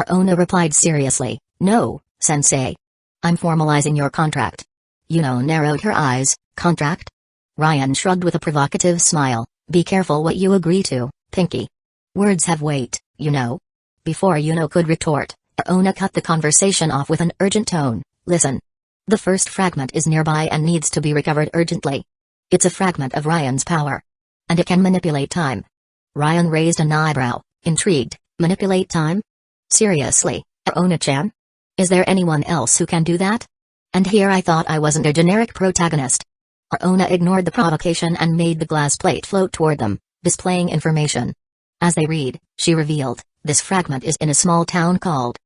Ona replied seriously, no, sensei. I'm formalizing your contract. Yuno narrowed her eyes, contract? Ryan shrugged with a provocative smile, be careful what you agree to, Pinky. Words have weight, you know. Before Yuno could retort, Ona cut the conversation off with an urgent tone, listen. The first fragment is nearby and needs to be recovered urgently. It's a fragment of Ryan's power. And it can manipulate time. Ryan raised an eyebrow, intrigued, manipulate time? Seriously, Ona-chan? Is there anyone else who can do that? And here I thought I wasn't a generic protagonist. Ona ignored the provocation and made the glass plate float toward them, displaying information. As they read, she revealed, this fragment is in a small town called.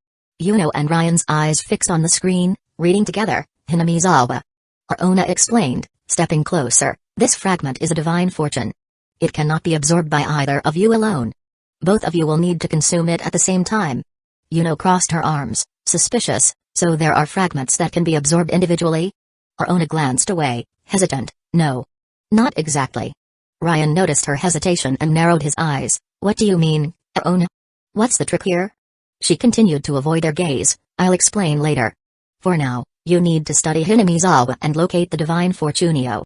Yuno and Ryan's eyes fixed on the screen, reading together, Hinamizawa. Ona explained, stepping closer, this fragment is a divine fortune. It cannot be absorbed by either of you alone. Both of you will need to consume it at the same time. Yuno crossed her arms, suspicious, so there are fragments that can be absorbed individually? Arona glanced away, hesitant, no. Not exactly. Ryan noticed her hesitation and narrowed his eyes. What do you mean, Arona? What's the trick here? She continued to avoid their gaze. I'll explain later. For now, you need to study Hinamizawa and locate the Divine Fortunio.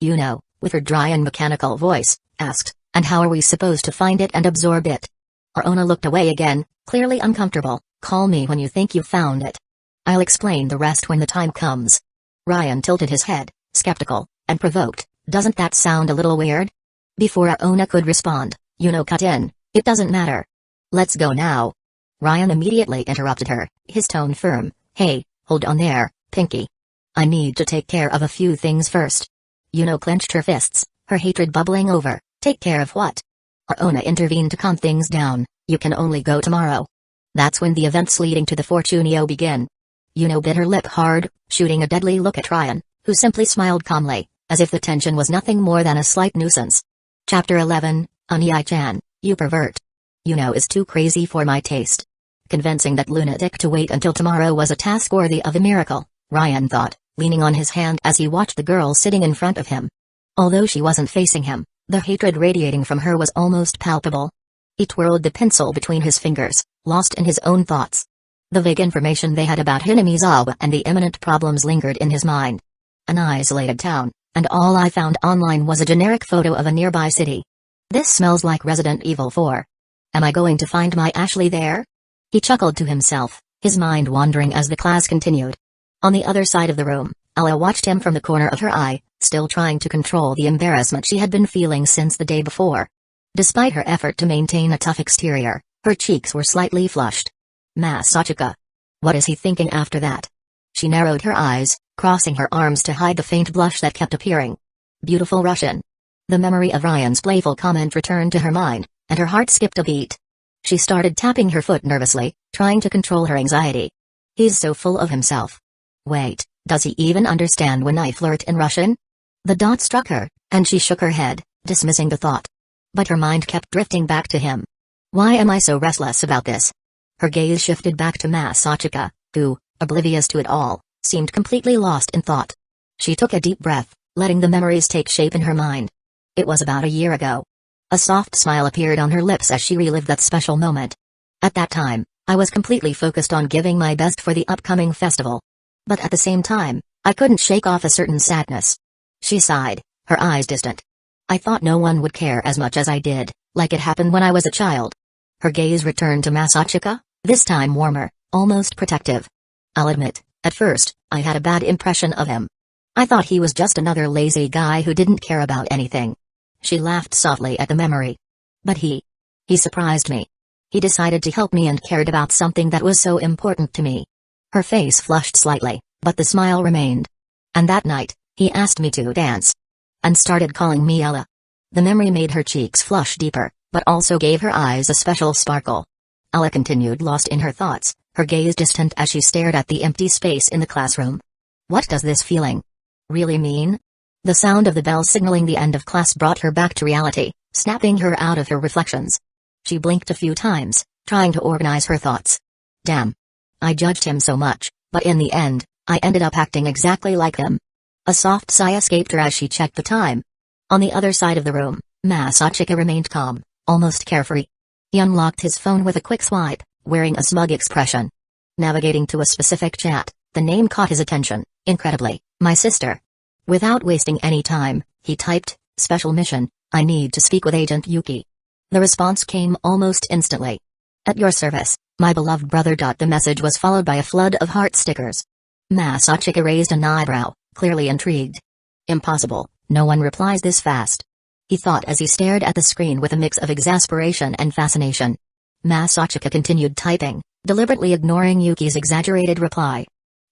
Yuno, with her dry and mechanical voice, asked, and how are we supposed to find it and absorb it? Arona looked away again, clearly uncomfortable. Call me when you think you've found it. I'll explain the rest when the time comes. Ryan tilted his head, skeptical, and provoked. Doesn't that sound a little weird? Before Arona could respond, Yuno cut in. It doesn't matter. Let's go now. Ryan immediately interrupted her, his tone firm. Hey, hold on there, Pinky. I need to take care of a few things first. Yuno clenched her fists, her hatred bubbling over. Take care of what? Arona intervened to calm things down. You can only go tomorrow. That's when the events leading to the Fortunio begin. Yuno bit her lip hard, shooting a deadly look at Ryan, who simply smiled calmly, as if the tension was nothing more than a slight nuisance. Chapter 11, Ani-chan, you pervert. Yuno is too crazy for my taste. Convincing that lunatic to wait until tomorrow was a task worthy of a miracle, Ryan thought, leaning on his hand as he watched the girl sitting in front of him. Although she wasn't facing him, the hatred radiating from her was almost palpable. He twirled the pencil between his fingers, lost in his own thoughts. The vague information they had about Hinamizawa and the imminent problems lingered in his mind. An isolated town, and all I found online was a generic photo of a nearby city. This smells like Resident Evil 4. Am I going to find my Ashley there? He chuckled to himself, his mind wandering as the class continued. On the other side of the room, Ella watched him from the corner of her eye, still trying to control the embarrassment she had been feeling since the day before. Despite her effort to maintain a tough exterior, her cheeks were slightly flushed. Masachika. What is he thinking after that? She narrowed her eyes, crossing her arms to hide the faint blush that kept appearing. Beautiful Russian. The memory of Ryan's playful comment returned to her mind, and her heart skipped a beat. She started tapping her foot nervously, trying to control her anxiety. He's so full of himself. Wait, does he even understand when I flirt in Russian? The thought struck her, and she shook her head, dismissing the thought. But her mind kept drifting back to him. Why am I so restless about this? Her gaze shifted back to Masachika, who, oblivious to it all, seemed completely lost in thought. She took a deep breath, letting the memories take shape in her mind. It was about a year ago. A soft smile appeared on her lips as she relived that special moment. At that time, I was completely focused on giving my best for the upcoming festival. But at the same time, I couldn't shake off a certain sadness. She sighed, her eyes distant. I thought no one would care as much as I did, like it happened when I was a child. Her gaze returned to Masachika, this time warmer, almost protective. I'll admit, at first, I had a bad impression of him. I thought he was just another lazy guy who didn't care about anything. She laughed softly at the memory. But he surprised me. He decided to help me and cared about something that was so important to me. Her face flushed slightly, but the smile remained. And that night, he asked me to dance. And started calling me Ella. The memory made her cheeks flush deeper, but also gave her eyes a special sparkle. Ella continued lost in her thoughts, her gaze distant as she stared at the empty space in the classroom. What does this feeling really mean? The sound of the bell signaling the end of class brought her back to reality, snapping her out of her reflections. She blinked a few times, trying to organize her thoughts. Damn. I judged him so much, but in the end, I ended up acting exactly like him. A soft sigh escaped her as she checked the time. On the other side of the room, Masachika remained calm, almost carefree. He unlocked his phone with a quick swipe, wearing a smug expression. Navigating to a specific chat, the name caught his attention, incredibly, my sister. Without wasting any time, he typed, Special mission, I need to speak with Agent Yuki. The response came almost instantly. At your service, my beloved brother. The message was followed by a flood of heart stickers. Masachika raised an eyebrow, clearly intrigued. Impossible, no one replies this fast. He thought as he stared at the screen with a mix of exasperation and fascination. Masachika continued typing, deliberately ignoring Yuki's exaggerated reply.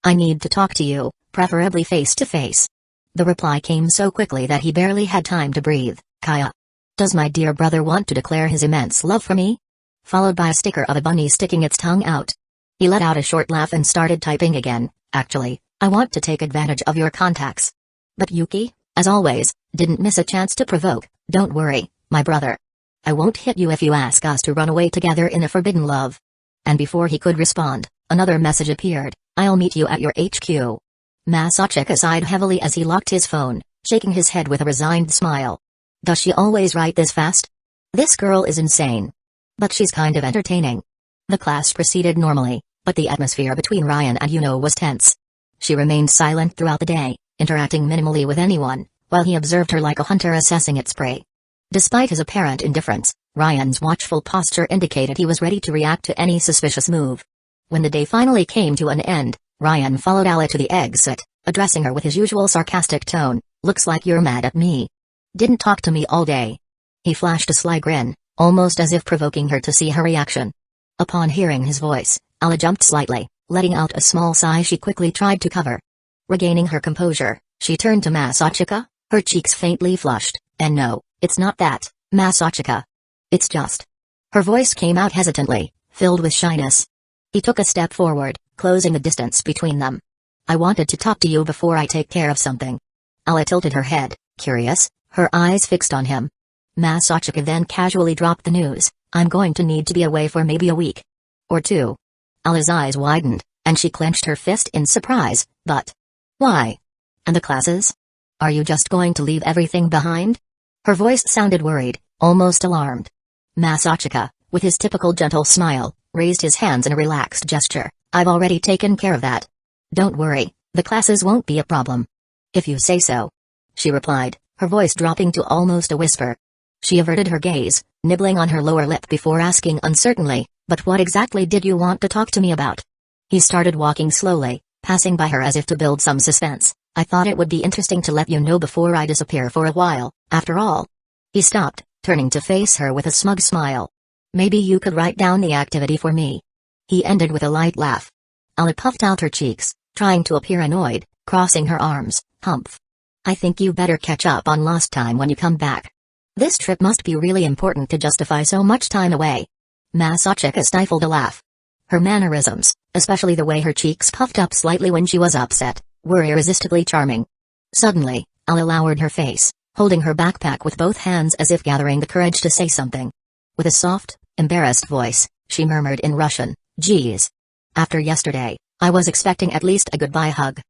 I need to talk to you, preferably face to face. The reply came so quickly that he barely had time to breathe. Kaya. Does my dear brother want to declare his immense love for me? Followed by a sticker of a bunny sticking its tongue out. He let out a short laugh and started typing again. Actually, I want to take advantage of your contacts. But Yuki, as always, didn't miss a chance to provoke. Don't worry, My brother. I won't hit you if you ask us to run away together in a forbidden love. And before he could respond, another message appeared. I'll meet you at your HQ. Masachika sighed heavily as he locked his phone, shaking his head with a resigned smile. Does she always write this fast? This girl is insane. But she's kind of entertaining. The class proceeded normally, but the atmosphere between Ryan and Yuno was tense. She remained silent throughout the day, interacting minimally with anyone, while he observed her like a hunter assessing its prey. Despite his apparent indifference, Ryan's watchful posture indicated he was ready to react to any suspicious move. When the day finally came to an end, Ryan followed Ala to the exit, addressing her with his usual sarcastic tone. Looks like you're mad at me. Didn't talk to me all day. He flashed a sly grin, almost as if provoking her to see her reaction. Upon hearing his voice, Ala jumped slightly, letting out a small sigh she quickly tried to cover. Regaining her composure, she turned to Masachika, her cheeks faintly flushed, and no, it's not that, Masachika. It's just. Her voice came out hesitantly, filled with shyness. He took a step forward, closing the distance between them. I wanted to talk to you before I take care of something. Ala tilted her head, curious, her eyes fixed on him. Masachika then casually dropped the news. I'm going to need to be away for maybe a week. Or two. Ala's eyes widened, and she clenched her fist in surprise, but... Why? And the classes? Are you just going to leave everything behind? Her voice sounded worried, almost alarmed. Masachika, with his typical gentle smile, raised his hands in a relaxed gesture. I've already taken care of that. Don't worry, the classes won't be a problem. If you say so. She replied, her voice dropping to almost a whisper. She averted her gaze, nibbling on her lower lip before asking uncertainly, but what exactly did you want to talk to me about? He started walking slowly, passing by her as if to build some suspense. I thought it would be interesting to let you know before I disappear for a while, after all. He stopped, turning to face her with a smug smile. Maybe you could write down the activity for me. He ended with a light laugh. Ala puffed out her cheeks, trying to appear annoyed, crossing her arms. Humph. I think you better catch up on lost time when you come back. This trip must be really important to justify so much time away. Masachika stifled a laugh. Her mannerisms, especially the way her cheeks puffed up slightly when she was upset, were irresistibly charming. Suddenly, Ala lowered her face, holding her backpack with both hands as if gathering the courage to say something. With a soft, embarrassed voice, she murmured in Russian, Geez. After yesterday, I was expecting at least a goodbye hug.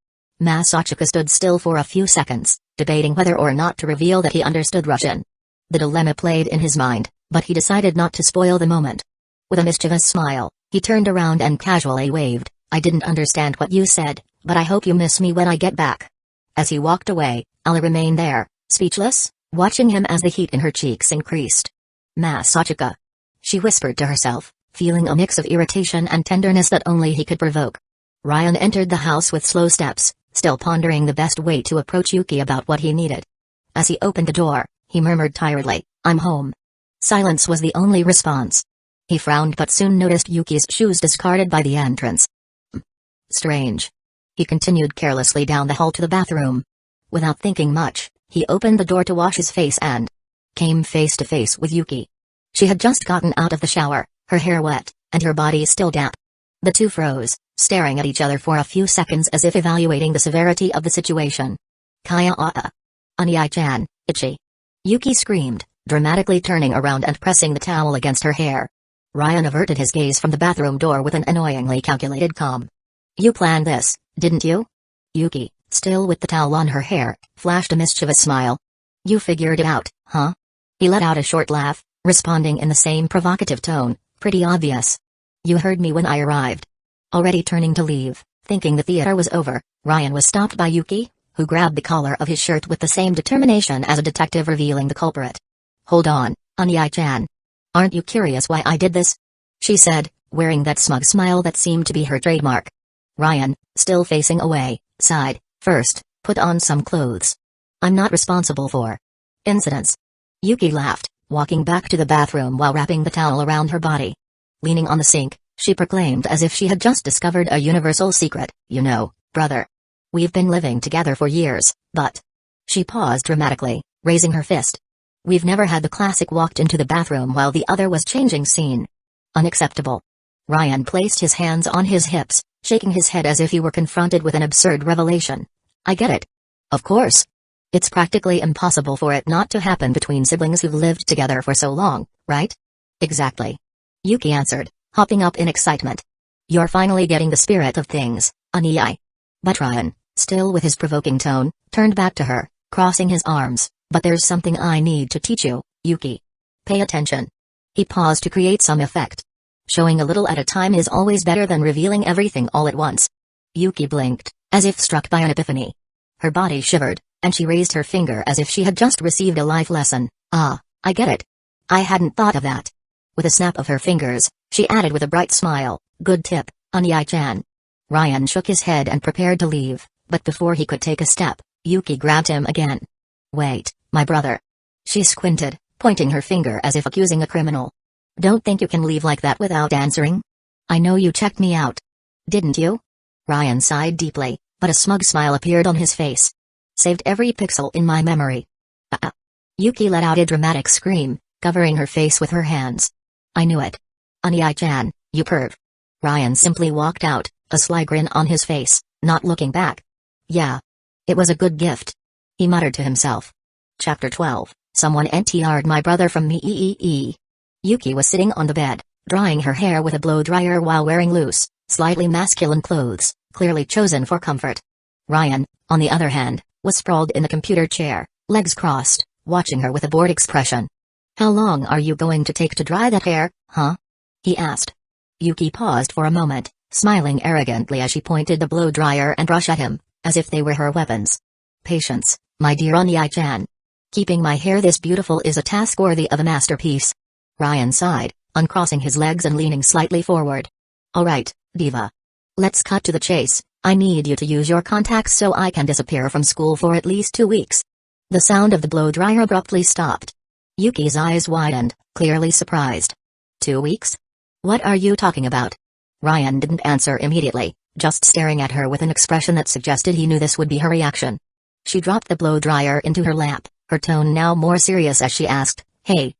Masachika stood still for a few seconds, debating whether or not to reveal that he understood Russian. The dilemma played in his mind, but he decided not to spoil the moment. With a mischievous smile, he turned around and casually waved. I didn't understand what you said, but I hope you miss me when I get back. As he walked away, Ala remained there, speechless, watching him as the heat in her cheeks increased. Masachika. She whispered to herself, feeling a mix of irritation and tenderness that only he could provoke. Ryan entered the house with slow steps, still pondering the best way to approach Yuki about what he needed. As he opened the door, he murmured tiredly, I'm home. Silence was the only response. He frowned but soon noticed Yuki's shoes discarded by the entrance. Strange. He continued carelessly down the hall to the bathroom. Without thinking much, he opened the door to wash his face and came face to face with Yuki. She had just gotten out of the shower, her hair wet, and her body still damp. The two froze, staring at each other for a few seconds as if evaluating the severity of the situation. Kaya-a. Aniai-chan, Ecchi. Yuki screamed, dramatically turning around and pressing the towel against her hair. Ryan averted his gaze from the bathroom door with an annoyingly calculated calm. You planned this, didn't you? Yuki, still with the towel on her hair, flashed a mischievous smile. You figured it out, huh? He let out a short laugh, responding in the same provocative tone, pretty obvious. You heard me when I arrived. Already turning to leave, thinking the theater was over, Ryan was stopped by Yuki, who grabbed the collar of his shirt with the same determination as a detective revealing the culprit. Hold on, Aniai-chan. Aren't you curious why I did this? She said, wearing that smug smile that seemed to be her trademark. Ryan, still facing away, sighed. First, put on some clothes. I'm not responsible for incidents. Yuki laughed, walking back to the bathroom while wrapping the towel around her body. Leaning on the sink, she proclaimed as if she had just discovered a universal secret, you know, brother. We've been living together for years, but... She paused dramatically, raising her fist. We've never had the classic walked into the bathroom while the other was changing scene. Unacceptable. Ryan placed his hands on his hips, shaking his head as if he were confronted with an absurd revelation. I get it. Of course. It's practically impossible for it not to happen between siblings who've lived together for so long, right? Exactly. Yuki answered, hopping up in excitement. You're finally getting the spirit of things, Ani. But Ryan, still with his provoking tone, turned back to her, crossing his arms. But there's something I need to teach you, Yuki. Pay attention. He paused to create some effect. Showing a little at a time is always better than revealing everything all at once. Yuki blinked, as if struck by an epiphany. Her body shivered, and she raised her finger as if she had just received a life lesson. Ah, I get it. I hadn't thought of that. With a snap of her fingers, she added with a bright smile, good tip, Ani-chan. Ryan shook his head and prepared to leave, but before he could take a step, Yuki grabbed him again. Wait, my brother. She squinted, pointing her finger as if accusing a criminal. Don't think you can leave like that without answering? I know you checked me out. Didn't you? Ryan sighed deeply, but a smug smile appeared on his face. Saved every pixel in my memory. Yuki let out a dramatic scream, covering her face with her hands. I knew it. Ani-chan, you perv. Ryan simply walked out, a sly grin on his face, not looking back. Yeah. It was a good gift. He muttered to himself. Chapter 12, Someone NTR'd my brother from me. Yuki was sitting on the bed, drying her hair with a blow dryer while wearing loose, slightly masculine clothes, clearly chosen for comfort. Ryan, on the other hand, was sprawled in the computer chair, legs crossed, watching her with a bored expression. How long are you going to take to dry that hair, huh? He asked. Yuki paused for a moment, smiling arrogantly as she pointed the blow dryer and brush at him, as if they were her weapons. Patience, my dear Ani-chan. Keeping my hair this beautiful is a task worthy of a masterpiece. Ryan sighed, uncrossing his legs and leaning slightly forward. Alright, diva. Let's cut to the chase. I need you to use your contacts so I can disappear from school for at least 2 weeks. The sound of the blow dryer abruptly stopped. Yuki's eyes widened, clearly surprised. 2 weeks? What are you talking about? Ryan didn't answer immediately, just staring at her with an expression that suggested he knew this would be her reaction. She dropped the blow dryer into her lap, her tone now more serious as she asked, Hey,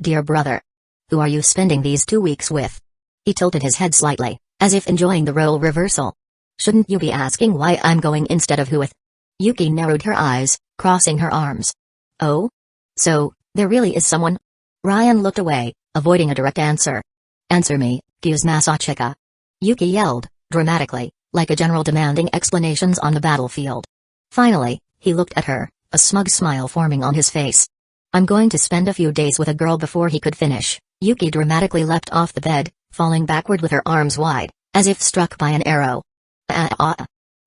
dear brother. Who are you spending these 2 weeks with? He tilted his head slightly, as if enjoying the role reversal. Shouldn't you be asking why I'm going instead of who with? Yuki narrowed her eyes, crossing her arms. Oh? So, there really is someone? Ryan looked away, avoiding a direct answer. Answer me, Kuze Masachika. Yuki yelled, dramatically, like a general demanding explanations on the battlefield. Finally, he looked at her, a smug smile forming on his face. I'm going to spend a few days with a girl before he could finish. Yuki dramatically leapt off the bed, falling backward with her arms wide, as if struck by an arrow.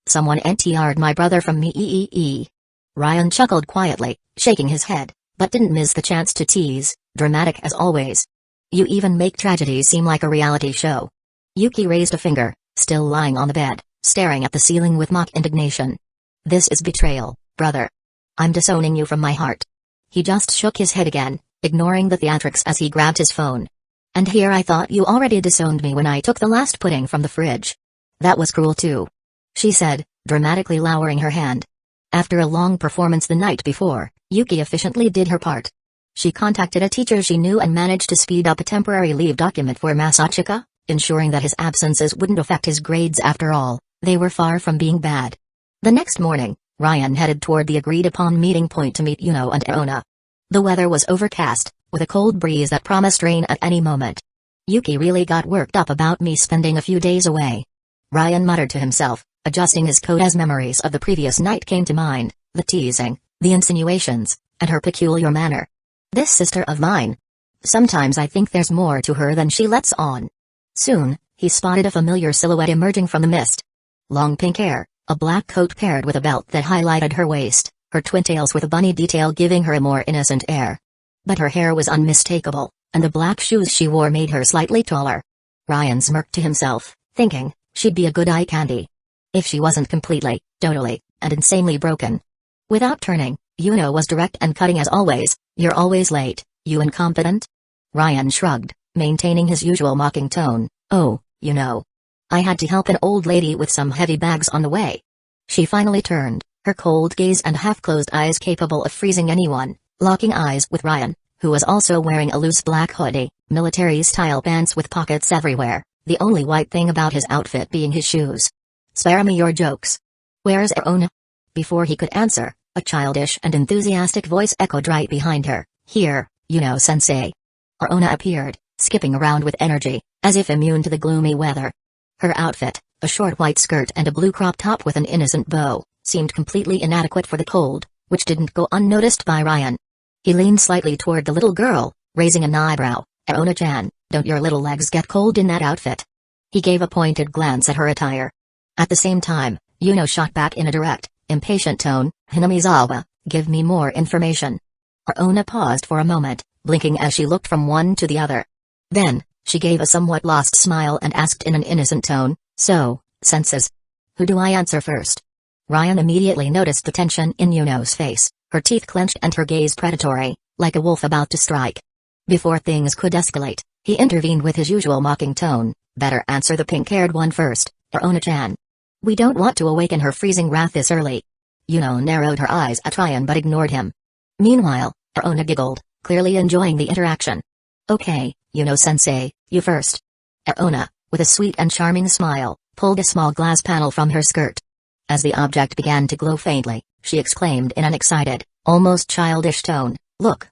Someone NTR'd my brother from me. Ryan chuckled quietly, shaking his head, but didn't miss the chance to tease, dramatic as always. You even make tragedy seem like a reality show. Yuki raised a finger, still lying on the bed, staring at the ceiling with mock indignation. This is betrayal, brother. I'm disowning you from my heart. He just shook his head again, ignoring the theatrics as he grabbed his phone. And here I thought you already disowned me when I took the last pudding from the fridge. That was cruel too. She said, dramatically lowering her hand. After a long performance the night before, Yuki efficiently did her part. She contacted a teacher she knew and managed to speed up a temporary leave document for Masachika, ensuring that his absences wouldn't affect his grades after all, they were far from being bad. The next morning, Ryan headed toward the agreed-upon meeting point to meet Yuno and Aona. The weather was overcast, with a cold breeze that promised rain at any moment. Yuki really got worked up about me spending a few days away. Ryan muttered to himself, adjusting his coat as memories of the previous night came to mind, the teasing, the insinuations, and her peculiar manner. This sister of mine. Sometimes I think there's more to her than she lets on. Soon, he spotted a familiar silhouette emerging from the mist. Long pink hair, a black coat paired with a belt that highlighted her waist, her twin tails with a bunny detail giving her a more innocent air. But her hair was unmistakable, and the black shoes she wore made her slightly taller. Ryan smirked to himself, thinking, she'd be a good eye candy. If she wasn't completely, totally, and insanely broken. Without turning, Yuno was direct and cutting as always. You're always late, you incompetent? Ryan shrugged, maintaining his usual mocking tone. Oh, you know. I had to help an old lady with some heavy bags on the way. She finally turned, her cold gaze and half-closed eyes capable of freezing anyone, locking eyes with Ryan, who was also wearing a loose black hoodie, military-style pants with pockets everywhere, the only white thing about his outfit being his shoes. Spare me your jokes. Where's Aona? Before he could answer, A childish and enthusiastic voice echoed right behind her. Here, sensei. Arona appeared, skipping around with energy, as if immune to the gloomy weather. Her outfit, a short white skirt and a blue crop top with an innocent bow, seemed completely inadequate for the cold, which didn't go unnoticed by Ryan. He leaned slightly toward the little girl, raising an eyebrow. Arona-chan, don't your little legs get cold in that outfit? He gave a pointed glance at her attire. At the same time, shot back in a direct, impatient tone, Hinamizawa, give me more information. Arona paused for a moment, blinking as she looked from one to the other. Then, she gave a somewhat lost smile and asked in an innocent tone, so, senses. Who do I answer first? Ryan immediately noticed the tension in Yuno's face, her teeth clenched and her gaze predatory, like a wolf about to strike. Before things could escalate, he intervened with his usual mocking tone, better answer the pink-haired one first, Arona-chan. We don't want to awaken her freezing wrath this early. Yuno narrowed her eyes at Ryan but ignored him. Meanwhile, Arona giggled, clearly enjoying the interaction. Okay, sensei, you first. Arona, with a sweet and charming smile, pulled a small glass panel from her skirt. As the object began to glow faintly, she exclaimed in an excited, almost childish tone, look,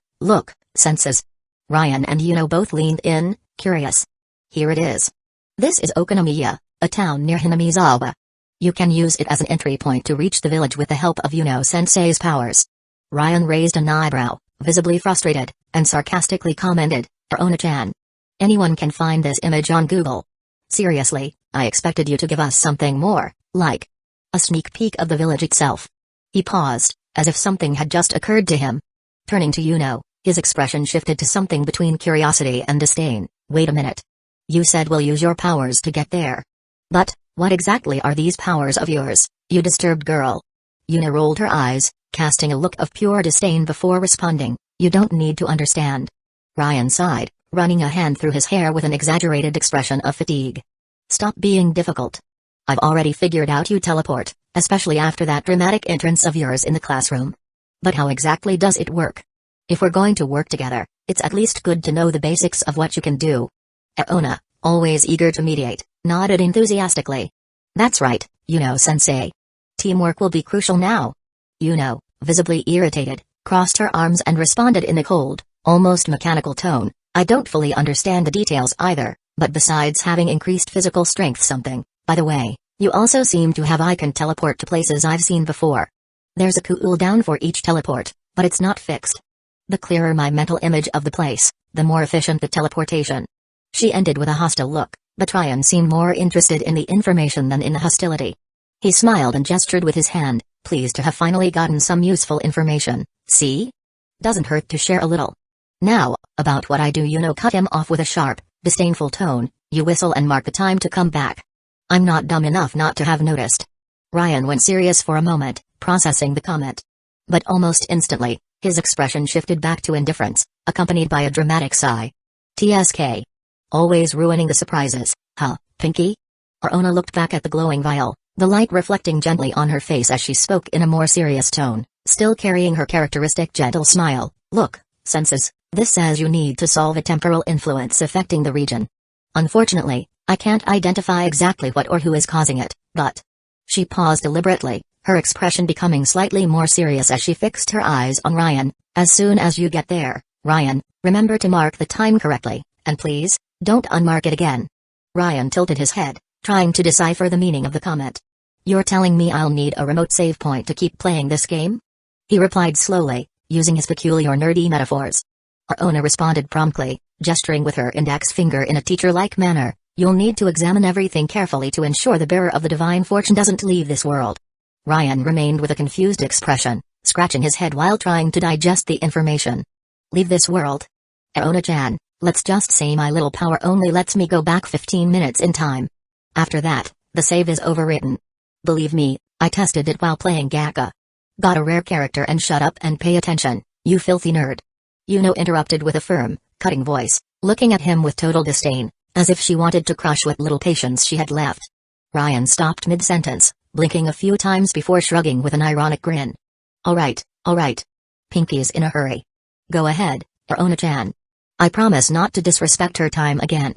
senses. Ryan and Yuno both leaned in, curious. Here it is. This is Okonomiya, a town near Hinamizawa. You can use it as an entry point to reach the village with the help of Yuno-sensei's powers. Ryan raised an eyebrow, visibly frustrated, and sarcastically commented, Arona-chan. Anyone can find this image on Google. Seriously, I expected you to give us something more, like a sneak peek of the village itself. He paused, as if something had just occurred to him. Turning to Yuno, his expression shifted to something between curiosity and disdain. Wait a minute. You said we'll use your powers to get there. But, what exactly are these powers of yours, you disturbed girl? Yuno rolled her eyes, casting a look of pure disdain before responding, you don't need to understand. Ryan sighed, running a hand through his hair with an exaggerated expression of fatigue. Stop being difficult. I've already figured out you teleport, especially after that dramatic entrance of yours in the classroom. But how exactly does it work? If we're going to work together, it's at least good to know the basics of what you can do. Arona, always eager to mediate, nodded enthusiastically. That's right, sensei. Teamwork will be crucial now. Yuno, visibly irritated, crossed her arms and responded in a cold, almost mechanical tone, I don't fully understand the details either, but besides having increased physical strength something, by the way, you also seem to have I can teleport to places I've seen before. There's a cooldown for each teleport, but it's not fixed. The clearer my mental image of the place, the more efficient the teleportation. She ended with a hostile look, but Ryan seemed more interested in the information than in the hostility. He smiled and gestured with his hand, pleased to have finally gotten some useful information. See? Doesn't hurt to share a little. Now, about what I do, cut him off with a sharp, disdainful tone. You whistle and mark the time to come back. I'm not dumb enough not to have noticed. Ryan went serious for a moment, processing the comment. But almost instantly, his expression shifted back to indifference, accompanied by a dramatic sigh. TSK. Always ruining the surprises, huh, Pinky? Arona looked back at the glowing vial, the light reflecting gently on her face as she spoke in a more serious tone, still carrying her characteristic gentle smile. Look, senses, this says you need to solve a temporal influence affecting the region. Unfortunately, I can't identify exactly what or who is causing it, but... She paused deliberately, her expression becoming slightly more serious as she fixed her eyes on Ryan. As soon as you get there, Ryan, remember to mark the time correctly, and please, don't unmark it again. Ryan tilted his head, trying to decipher the meaning of the comment. You're telling me I'll need a remote save point to keep playing this game? He replied slowly, using his peculiar nerdy metaphors. Arona responded promptly, gesturing with her index finger in a teacher-like manner. You'll need to examine everything carefully to ensure the bearer of the divine fortune doesn't leave this world. Ryan remained with a confused expression, scratching his head while trying to digest the information. Leave this world? Arona-chan, let's just say my little power only lets me go back 15 minutes in time. After that, the save is overwritten. Believe me, I tested it while playing Gacha. Got a rare character and shut up and pay attention, you filthy nerd. Yuno interrupted with a firm, cutting voice, looking at him with total disdain, as if she wanted to crush what little patience she had left. Ryan stopped mid-sentence, blinking a few times before shrugging with an ironic grin. Alright. Pinky's in a hurry. Go ahead, Arona-chan. I promise not to disrespect her time again.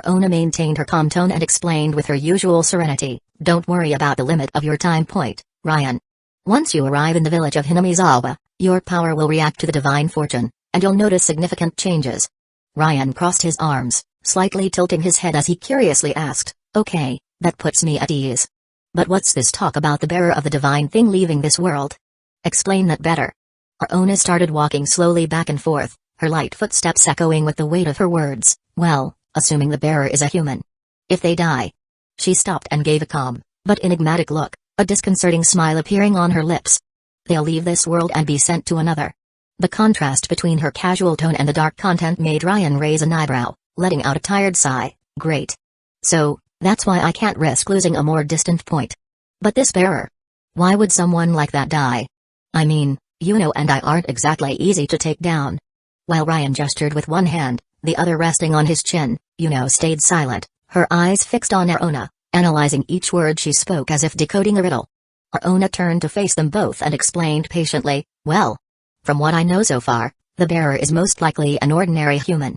Arona maintained her calm tone and explained with her usual serenity, don't worry about the limit of your time point, Ryan. Once you arrive in the village of Hinamizawa, your power will react to the divine fortune, and you'll notice significant changes. Ryan crossed his arms, slightly tilting his head as he curiously asked, "Okay, that puts me at ease. But what's this talk about the bearer of the divine thing leaving this world? Explain that better." Arona started walking slowly back and forth, her light footsteps echoing with the weight of her words. "Well, assuming the bearer is a human. If they die." She stopped and gave a calm, but enigmatic look, a disconcerting smile appearing on her lips. "They'll leave this world and be sent to another." The contrast between her casual tone and the dark content made Ryan raise an eyebrow, letting out a tired sigh. "Great. So, that's why I can't risk losing a more distant point. But this bearer? Why would someone like that die? I mean, Yuno and I aren't exactly easy to take down." While Ryan gestured with one hand, the other resting on his chin, Yuno stayed silent, her eyes fixed on Arona, analyzing each word she spoke as if decoding a riddle. Arona turned to face them both and explained patiently, "Well, from what I know so far, the bearer is most likely an ordinary human.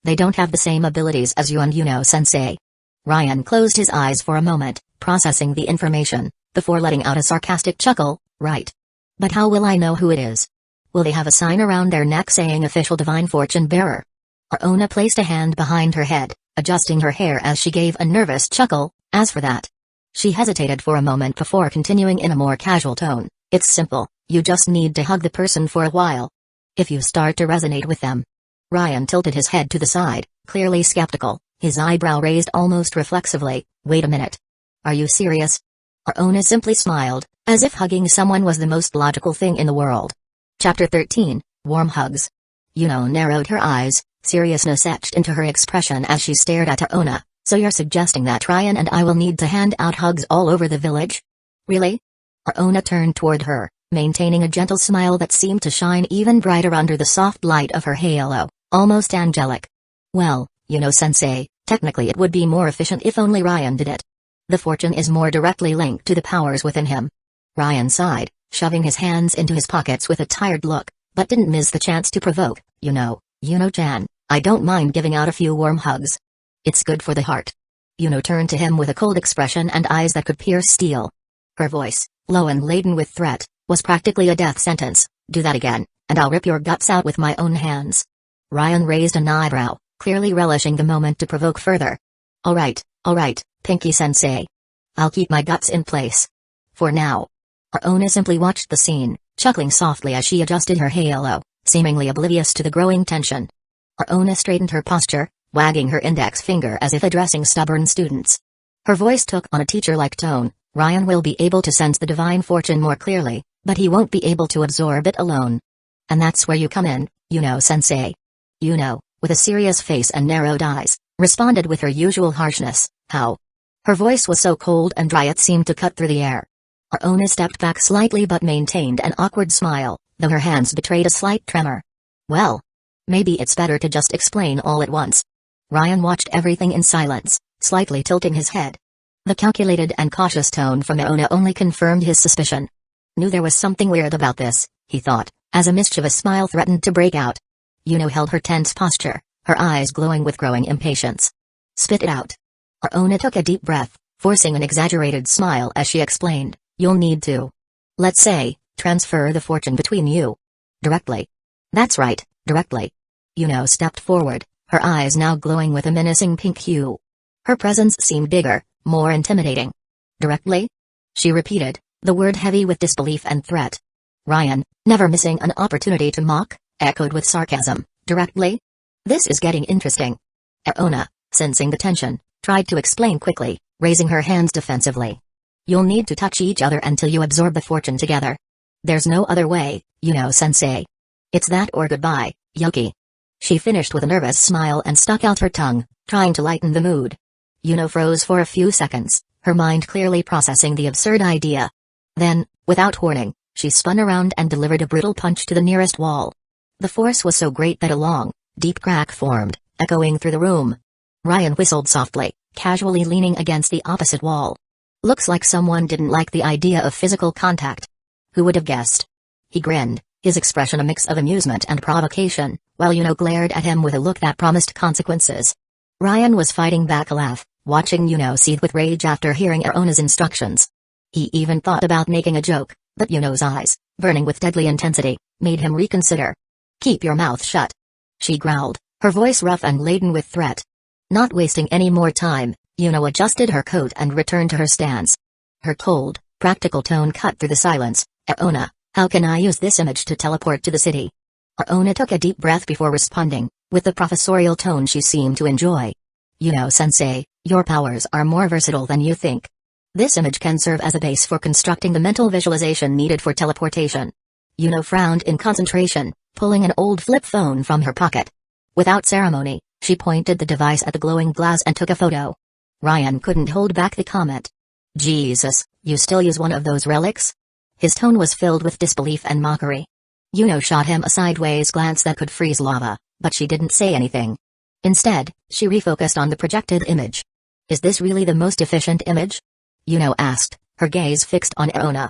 They don't have the same abilities as you and Yuno-sensei." Ryan closed his eyes for a moment, processing the information, before letting out a sarcastic chuckle. "Right. But how will I know who it is? Will they have a sign around their neck saying official divine fortune bearer?" Arona placed a hand behind her head, adjusting her hair as she gave a nervous chuckle. "As for that." She hesitated for a moment before continuing in a more casual tone, "It's simple, you just need to hug the person for a while. If you start to resonate with them." Ryan tilted his head to the side, clearly skeptical, his eyebrow raised almost reflexively. "Wait a minute. Are you serious?" Arona simply smiled, as if hugging someone was the most logical thing in the world. Chapter 13, Warm Hugs. Yuno narrowed her eyes, seriousness etched into her expression as she stared at Arona. "So you're suggesting that Ryan and I will need to hand out hugs all over the village? Really?" Arona turned toward her, maintaining a gentle smile that seemed to shine even brighter under the soft light of her halo, almost angelic. "Well, Sensei, technically it would be more efficient if only Ryan did it. The fortune is more directly linked to the powers within him." Ryan sighed, shoving his hands into his pockets with a tired look, but didn't miss the chance to provoke. Yuno-chan, I don't mind giving out a few warm hugs. It's good for the heart." Yuno turned to him with a cold expression and eyes that could pierce steel. Her voice, low and laden with threat, was practically a death sentence. "Do that again, and I'll rip your guts out with my own hands." Ryan raised an eyebrow, clearly relishing the moment to provoke further. All right, Pinky-sensei. I'll keep my guts in place. For now." Arona simply watched the scene, chuckling softly as she adjusted her halo, seemingly oblivious to the growing tension. Arona straightened her posture, wagging her index finger as if addressing stubborn students. Her voice took on a teacher-like tone. "Ryan will be able to sense the divine fortune more clearly, but he won't be able to absorb it alone. And that's where you come in, Sensei." Yuno, with a serious face and narrowed eyes, responded with her usual harshness. "How?" Her voice was so cold and dry it seemed to cut through the air. Arona stepped back slightly but maintained an awkward smile, though her hands betrayed a slight tremor. "Well, maybe it's better to just explain all at once." Ryan watched everything in silence, slightly tilting his head. The calculated and cautious tone from Arona only confirmed his suspicion. Knew there was something weird about this, he thought, as a mischievous smile threatened to break out. Yuno held her tense posture, her eyes glowing with growing impatience. "Spit it out." Arona took a deep breath, forcing an exaggerated smile as she explained, "You'll need to, let's say, transfer the fortune between you. Directly." "That's right, directly." Yuno stepped forward, her eyes now glowing with a menacing pink hue. Her presence seemed bigger, more intimidating. "Directly?" she repeated, the word heavy with disbelief and threat. Ryan, never missing an opportunity to mock, echoed with sarcasm, "Directly? This is getting interesting." Arona, sensing the tension, tried to explain quickly, raising her hands defensively. "You'll need to touch each other until you absorb the fortune together. There's no other way, Sensei. It's that or goodbye, Yoki." She finished with a nervous smile and stuck out her tongue, trying to lighten the mood. Yuno froze for a few seconds, her mind clearly processing the absurd idea. Then, without warning, she spun around and delivered a brutal punch to the nearest wall. The force was so great that a long, deep crack formed, echoing through the room. Ryan whistled softly, casually leaning against the opposite wall. "Looks like someone didn't like the idea of physical contact. Who would have guessed?" He grinned, his expression a mix of amusement and provocation, while Yuno glared at him with a look that promised consequences. Ryan was fighting back a laugh, watching Yuno seethe with rage after hearing Arona's instructions. He even thought about making a joke, But Yuno's eyes, burning with deadly intensity, made him reconsider. "Keep your mouth shut," she growled, her voice rough and laden with threat. Not wasting any more time, Yuno adjusted her coat and returned to her stance. Her cold, practical tone cut through the silence. "Aona, how can I use this image to teleport to the city?" Aona took a deep breath before responding, with the professorial tone she seemed to enjoy. "Yuno-sensei, your powers are more versatile than you think. This image can serve as a base for constructing the mental visualization needed for teleportation." Yuno frowned in concentration, pulling an old flip phone from her pocket. Without ceremony, she pointed the device at the glowing glass and took a photo. Ryan couldn't hold back the comment. "Jesus, you still use one of those relics?" His tone was filled with disbelief and mockery. Yuno shot him a sideways glance that could freeze lava, but she didn't say anything. Instead, she refocused on the projected image. "Is this really the most efficient image?" Yuno asked, her gaze fixed on Aona.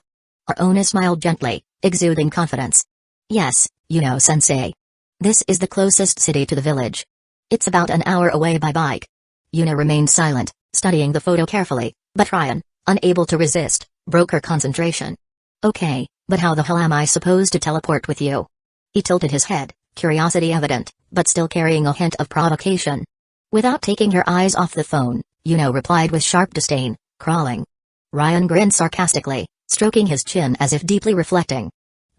Aona smiled gently, exuding confidence. "Yes, Yuno-sensei. This is the closest city to the village. It's about an hour away by bike." Yuno remained silent, studying the photo carefully, but Ryan, unable to resist, broke her concentration. "Okay, but how the hell am I supposed to teleport with you?" He tilted his head, curiosity evident, but still carrying a hint of provocation. Without taking her eyes off the phone, Yuno replied with sharp disdain, "Crawling." Ryan grinned sarcastically, stroking his chin as if deeply reflecting.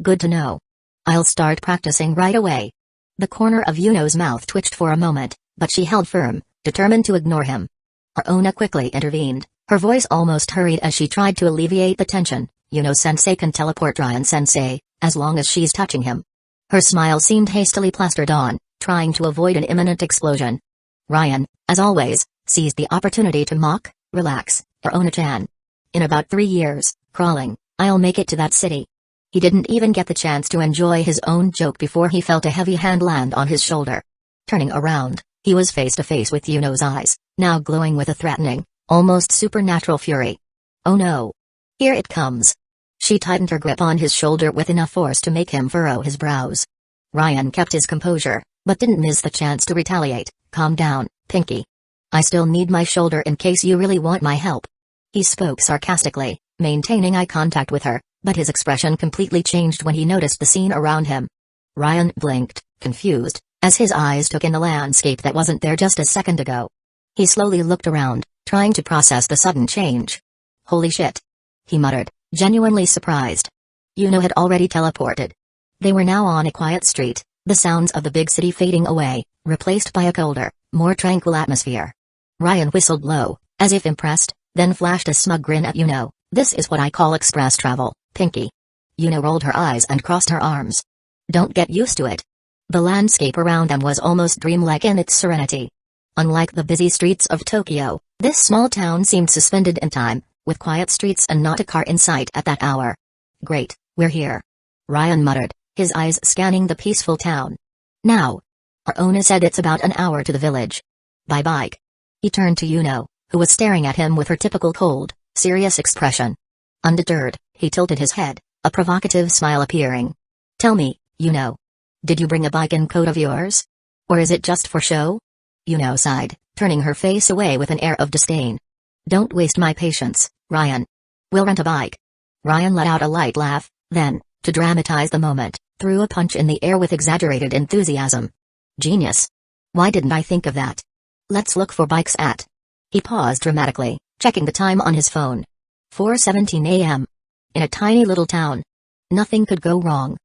"Good to know. I'll start practicing right away." The corner of Yuno's mouth twitched for a moment, but she held firm, determined to ignore him. Aona quickly intervened, her voice almost hurried as she tried to alleviate the tension. "Yuno-sensei can teleport Ryan-sensei, as long as she's touching him." Her smile seemed hastily plastered on, trying to avoid an imminent explosion. Ryan, as always, seized the opportunity to mock. "Relax, Aona-chan. In about 3 years, crawling, I'll make it to that city." He didn't even get the chance to enjoy his own joke before he felt a heavy hand land on his shoulder. Turning around, he was face to face with Yuno's eyes, now glowing with a threatening, almost supernatural fury. "Oh no. Here it comes." She tightened her grip on his shoulder with enough force to make him furrow his brows. Ryan kept his composure, but didn't miss the chance to retaliate. "Calm down, Pinky. I still need my shoulder in case you really want my help." He spoke sarcastically, maintaining eye contact with her, but his expression completely changed when he noticed the scene around him. Ryan blinked, confused, as his eyes took in the landscape that wasn't there just a second ago. He slowly looked around, trying to process the sudden change. "Holy shit," he muttered, genuinely surprised. Yuno had already teleported. They were now on a quiet street, the sounds of the big city fading away, replaced by a colder, more tranquil atmosphere. Ryan whistled low, as if impressed, then flashed a smug grin at Yuno. "This is what I call express travel, Pinky." Yuno rolled her eyes and crossed her arms. "Don't get used to it." The landscape around them was almost dreamlike in its serenity. Unlike the busy streets of Tokyo, this small town seemed suspended in time, with quiet streets and not a car in sight at that hour. "Great, we're here," Ryan muttered, his eyes scanning the peaceful town. "Now." Aona said it's about an hour to the village. "By bike." He turned to Yuno, who was staring at him with her typical cold, serious expression. Undeterred, he tilted his head, a provocative smile appearing. "Tell me, Yuno. Did you bring a bike and coat of yours? Or is it just for show?" Yuno sighed, turning her face away with an air of disdain. "Don't waste my patience, Ryan. We'll rent a bike." Ryan let out a light laugh, then, to dramatize the moment, threw a punch in the air with exaggerated enthusiasm. "Genius. Why didn't I think of that? Let's look for bikes at..." He paused dramatically, checking the time on his phone. 4:17 a.m. In a tiny little town. Nothing could go wrong.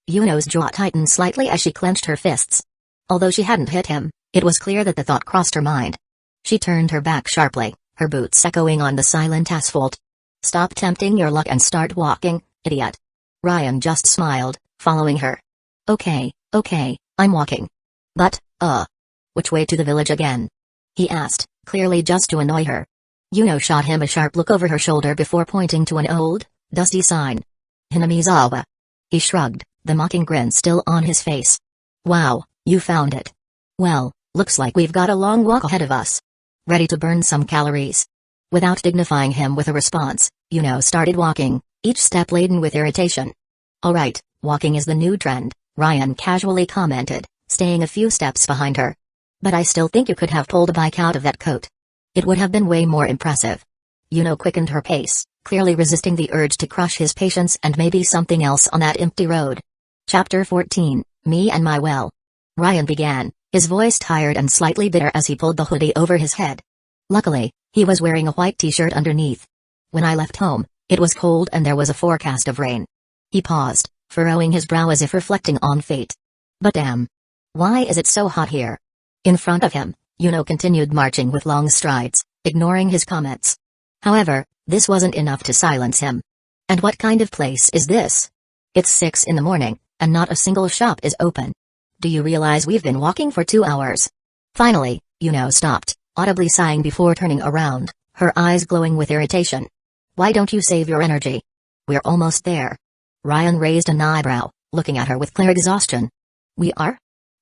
Yuno's jaw tightened slightly as she clenched her fists. Although she hadn't hit him, it was clear that the thought crossed her mind. She turned her back sharply, her boots echoing on the silent asphalt. "Stop tempting your luck and start walking, idiot." Ryan just smiled, following her. Okay, I'm walking. But, which way to the village again?" he asked, clearly just to annoy her. Yuno shot him a sharp look over her shoulder before pointing to an old, dusty sign. "Hinamizawa." He shrugged, the mocking grin still on his face. "Wow, you found it. Well, looks like we've got a long walk ahead of us. Ready to burn some calories?" Without dignifying him with a response, Yuno started walking, each step laden with irritation. "All right, walking is the new trend," Ryan casually commented, staying a few steps behind her. "But I still think you could have pulled a bike out of that coat. It would have been way more impressive." Yuno quickened her pace, clearly resisting the urge to crush his patience and maybe something else on that empty road. Chapter 14, Me and My Well. Ryan began, his voice tired and slightly bitter as he pulled the hoodie over his head. Luckily, he was wearing a white t-shirt underneath. When I left home, it was cold and there was a forecast of rain. He paused, furrowing his brow as if reflecting on fate. But damn. Why is it so hot here? In front of him, Yuno continued marching with long strides, ignoring his comments. However, this wasn't enough to silence him. And what kind of place is this? It's 6 in the morning, and not a single shop is open. Do you realize we've been walking for 2 hours? Finally, Yuno stopped, audibly sighing before turning around, her eyes glowing with irritation. Why don't you save your energy? We're almost there. Ryan raised an eyebrow, looking at her with clear exhaustion. We are?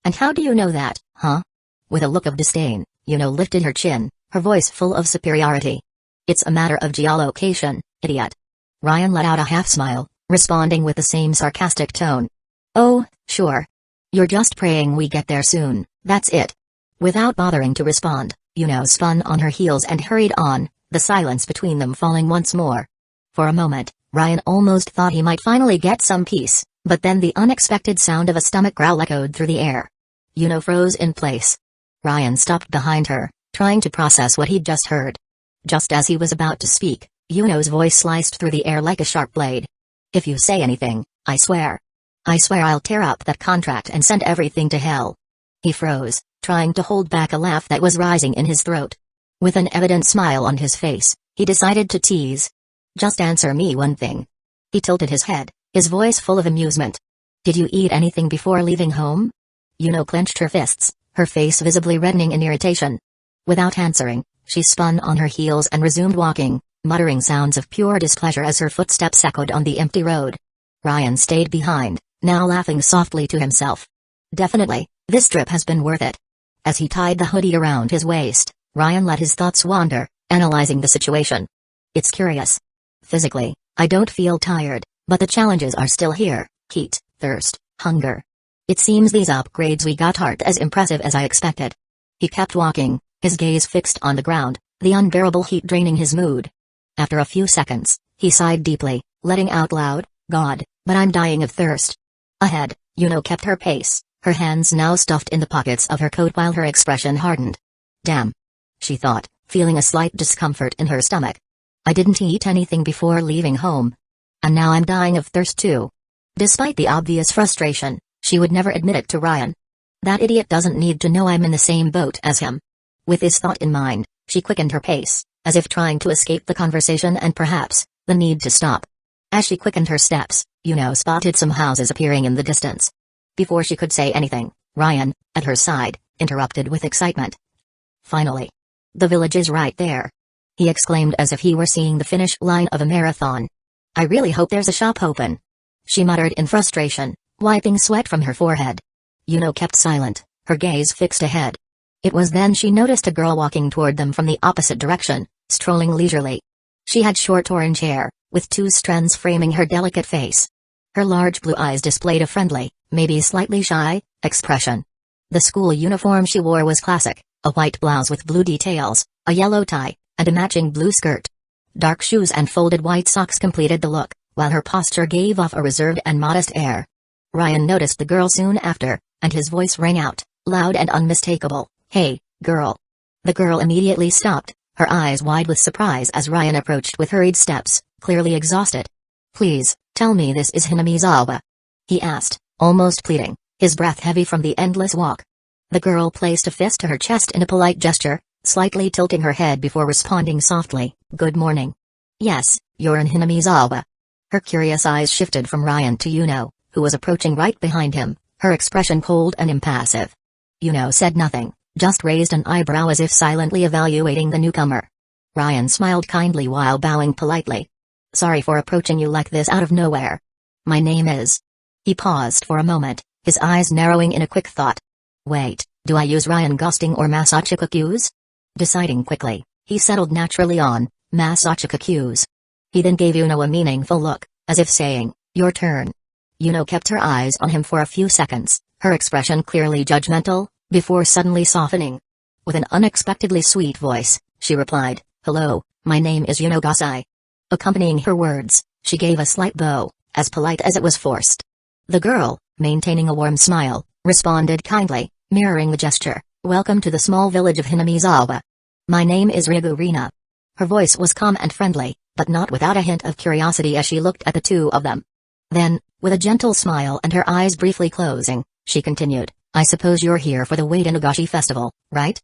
And how do you know that, huh? With a look of disdain, Yuno lifted her chin, her voice full of superiority. It's a matter of geolocation, idiot. Ryan let out a half-smile, responding with the same sarcastic tone. Oh, sure. You're just praying we get there soon, that's it. Without bothering to respond, Yuno spun on her heels and hurried on, the silence between them falling once more. For a moment, Ryan almost thought he might finally get some peace, but then the unexpected sound of a stomach growl echoed through the air. Yuno froze in place. Ryan stopped behind her, trying to process what he'd just heard. Just as he was about to speak, Yuno's voice sliced through the air like a sharp blade. If you say anything, I swear I'll tear up that contract and send everything to hell. He froze, trying to hold back a laugh that was rising in his throat. With an evident smile on his face, he decided to tease. Just answer me one thing. He tilted his head, his voice full of amusement. Did you eat anything before leaving home? Yuno clenched her fists, her face visibly reddening in irritation. Without answering, she spun on her heels and resumed walking, muttering sounds of pure displeasure as her footsteps echoed on the empty road. Ryan stayed behind, now laughing softly to himself. Definitely, this trip has been worth it. As he tied the hoodie around his waist, Ryan let his thoughts wander, analyzing the situation. It's curious. Physically, I don't feel tired, but the challenges are still here: heat, thirst, hunger. It seems these upgrades we got aren't as impressive as I expected. He kept walking, his gaze fixed on the ground, the unbearable heat draining his mood. After a few seconds, he sighed deeply, letting out loud, God, but I'm dying of thirst. Ahead, Yuno kept her pace, her hands now stuffed in the pockets of her coat while her expression hardened. Damn. She thought, feeling a slight discomfort in her stomach. I didn't eat anything before leaving home. And now I'm dying of thirst too. Despite the obvious frustration, she would never admit it to Ryan. That idiot doesn't need to know I'm in the same boat as him. With this thought in mind, she quickened her pace, as if trying to escape the conversation and perhaps the need to stop. As she quickened her steps, Yuno spotted some houses appearing in the distance. Before she could say anything, Ryan, at her side, interrupted with excitement. Finally. The village is right there. He exclaimed as if he were seeing the finish line of a marathon. I really hope there's a shop open. She muttered in frustration, wiping sweat from her forehead. Yuno kept silent, her gaze fixed ahead. It was then she noticed a girl walking toward them from the opposite direction, strolling leisurely. She had short orange hair, with 2 strands framing her delicate face. Her large blue eyes displayed a friendly, maybe slightly shy, expression. The school uniform she wore was classic, a white blouse with blue details, a yellow tie, and a matching blue skirt. Dark shoes and folded white socks completed the look, while her posture gave off a reserved and modest air. Ryan noticed the girl soon after, and his voice rang out, loud and unmistakable, Hey, girl. The girl immediately stopped, her eyes wide with surprise as Ryan approached with hurried steps, clearly exhausted. Please, tell me this is Hinamizawa. He asked, almost pleading, his breath heavy from the endless walk. The girl placed a fist to her chest in a polite gesture, slightly tilting her head before responding softly, Good morning. Yes, you're in Hinamizawa. Her curious eyes shifted from Ryan to Yuno, who was approaching right behind him, her expression cold and impassive. Yuno said nothing, just raised an eyebrow as if silently evaluating the newcomer. Ryan smiled kindly while bowing politely. Sorry for approaching you like this out of nowhere. My name is... He paused for a moment, his eyes narrowing in a quick thought. Wait, do I use Ryan ghosting or Masachika cues? Deciding quickly, he settled naturally on Masachika cues. He then gave Yuno a meaningful look, as if saying, Your turn. Yuno kept her eyes on him for a few seconds, her expression clearly judgmental, before suddenly softening. With an unexpectedly sweet voice, she replied, Hello, my name is Yuno Gasai. Accompanying her words, she gave a slight bow, as polite as it was forced. The girl, maintaining a warm smile, responded kindly, mirroring the gesture, "Welcome to the small village of Hinamizawa. My name is Rina." Her voice was calm and friendly, but not without a hint of curiosity as she looked at the two of them. Then, with a gentle smile and her eyes briefly closing, she continued, "I suppose you're here for the Wade Nagashi festival, right?"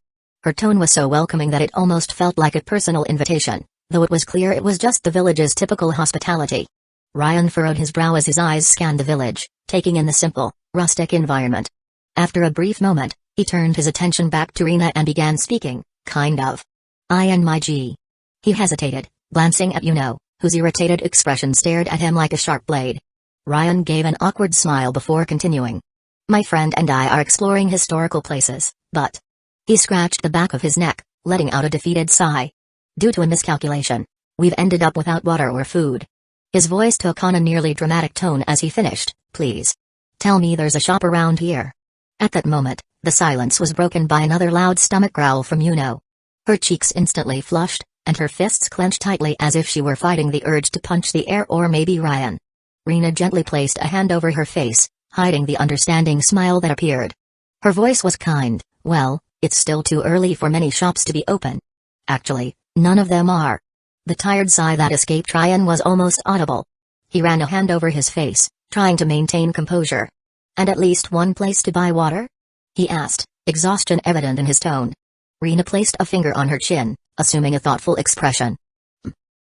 Her tone was so welcoming that it almost felt like a personal invitation, though it was clear it was just the village's typical hospitality. Ryan furrowed his brow as his eyes scanned the village, taking in the simple, rustic environment. After a brief moment, he turned his attention back to Rina and began speaking, kind of. "I and my G." He hesitated, glancing at Yuno, whose irritated expression stared at him like a sharp blade. Ryan gave an awkward smile before continuing. "My friend and I are exploring historical places, but..." He scratched the back of his neck, letting out a defeated sigh. "Due to a miscalculation, we've ended up without water or food." His voice took on a nearly dramatic tone as he finished, "Please. Tell me there's a shop around here." At that moment, the silence was broken by another loud stomach growl from Yuno. Her cheeks instantly flushed, and her fists clenched tightly as if she were fighting the urge to punch the air or maybe Ryan. Rina gently placed a hand over her face, hiding the understanding smile that appeared. Her voice was kind. "Well, it's still too early for many shops to be open. Actually, none of them are." The tired sigh that escaped Ryan was almost audible. He ran a hand over his face, trying to maintain composure. "And at least one place to buy water?" he asked, exhaustion evident in his tone. Rina placed a finger on her chin, assuming a thoughtful expression.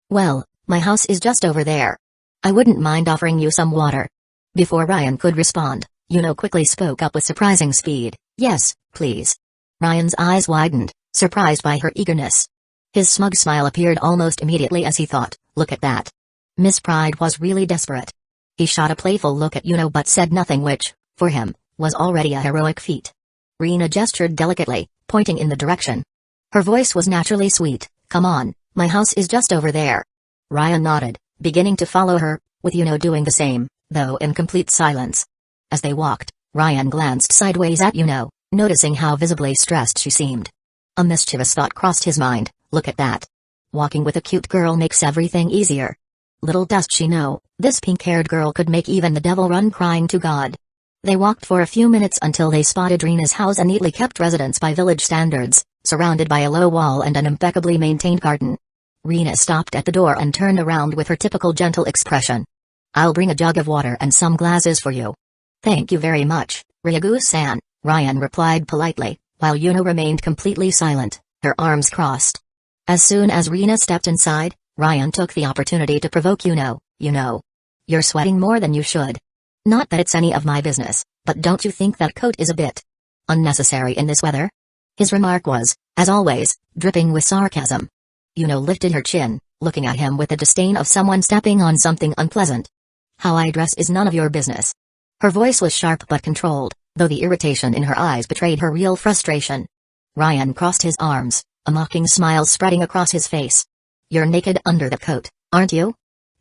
"Well, my house is just over there. I wouldn't mind offering you some water." Before Ryan could respond, Yuno quickly spoke up with surprising speed, "Yes, please." Ryan's eyes widened, surprised by her eagerness. His smug smile appeared almost immediately as he thought, "Look at that." Miss Pride was really desperate. He shot a playful look at Yuno but said nothing which, for him, was already a heroic feat. Rina gestured delicately, pointing in the direction. Her voice was naturally sweet, "Come on, my house is just over there." Ryan nodded, beginning to follow her, with Yuno doing the same, though in complete silence. As they walked, Ryan glanced sideways at Yuno, noticing how visibly stressed she seemed. A mischievous thought crossed his mind, "Look at that. Walking with a cute girl makes everything easier." Little does she know, this pink-haired girl could make even the devil run crying to God. They walked for a few minutes until they spotted Rina's house, a neatly kept residence by village standards, surrounded by a low wall and an impeccably maintained garden. Rina stopped at the door and turned around with her typical gentle expression. "I'll bring a jug of water and some glasses for you." "Thank you very much, Ryagu-san," Ryan replied politely, while Yuno remained completely silent, her arms crossed. As soon as Rina stepped inside, Ryan took the opportunity to provoke Yuno. "Yuno, you're sweating more than you should. Not that it's any of my business, but don't you think that coat is a bit unnecessary in this weather?" His remark was, as always, dripping with sarcasm. Yuno lifted her chin, looking at him with the disdain of someone stepping on something unpleasant. "How I dress is none of your business." Her voice was sharp but controlled, though the irritation in her eyes betrayed her real frustration. Ryan crossed his arms, a mocking smile spreading across his face. "You're naked under the coat, aren't you?"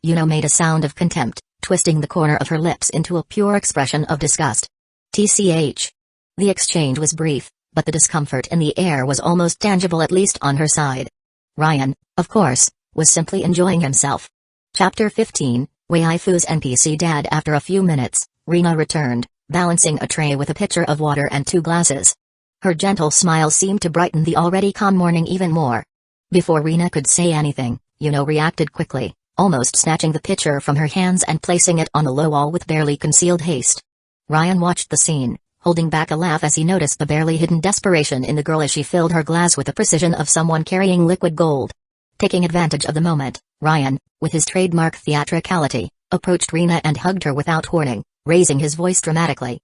Yuno made a sound of contempt, twisting the corner of her lips into a pure expression of disgust. TCH. The exchange was brief, but the discomfort in the air was almost tangible, at least on her side. Ryan, of course, was simply enjoying himself. Chapter 15, Waifu's NPC Dad. After a few minutes, Rina returned, balancing a tray with a pitcher of water and 2 glasses. Her gentle smile seemed to brighten the already calm morning even more. Before Rina could say anything, Yuno reacted quickly, almost snatching the pitcher from her hands and placing it on the low wall with barely concealed haste. Ryan watched the scene, holding back a laugh as he noticed the barely hidden desperation in the girl as she filled her glass with the precision of someone carrying liquid gold. Taking advantage of the moment, Ryan, with his trademark theatricality, approached Rina and hugged her without warning, raising his voice dramatically.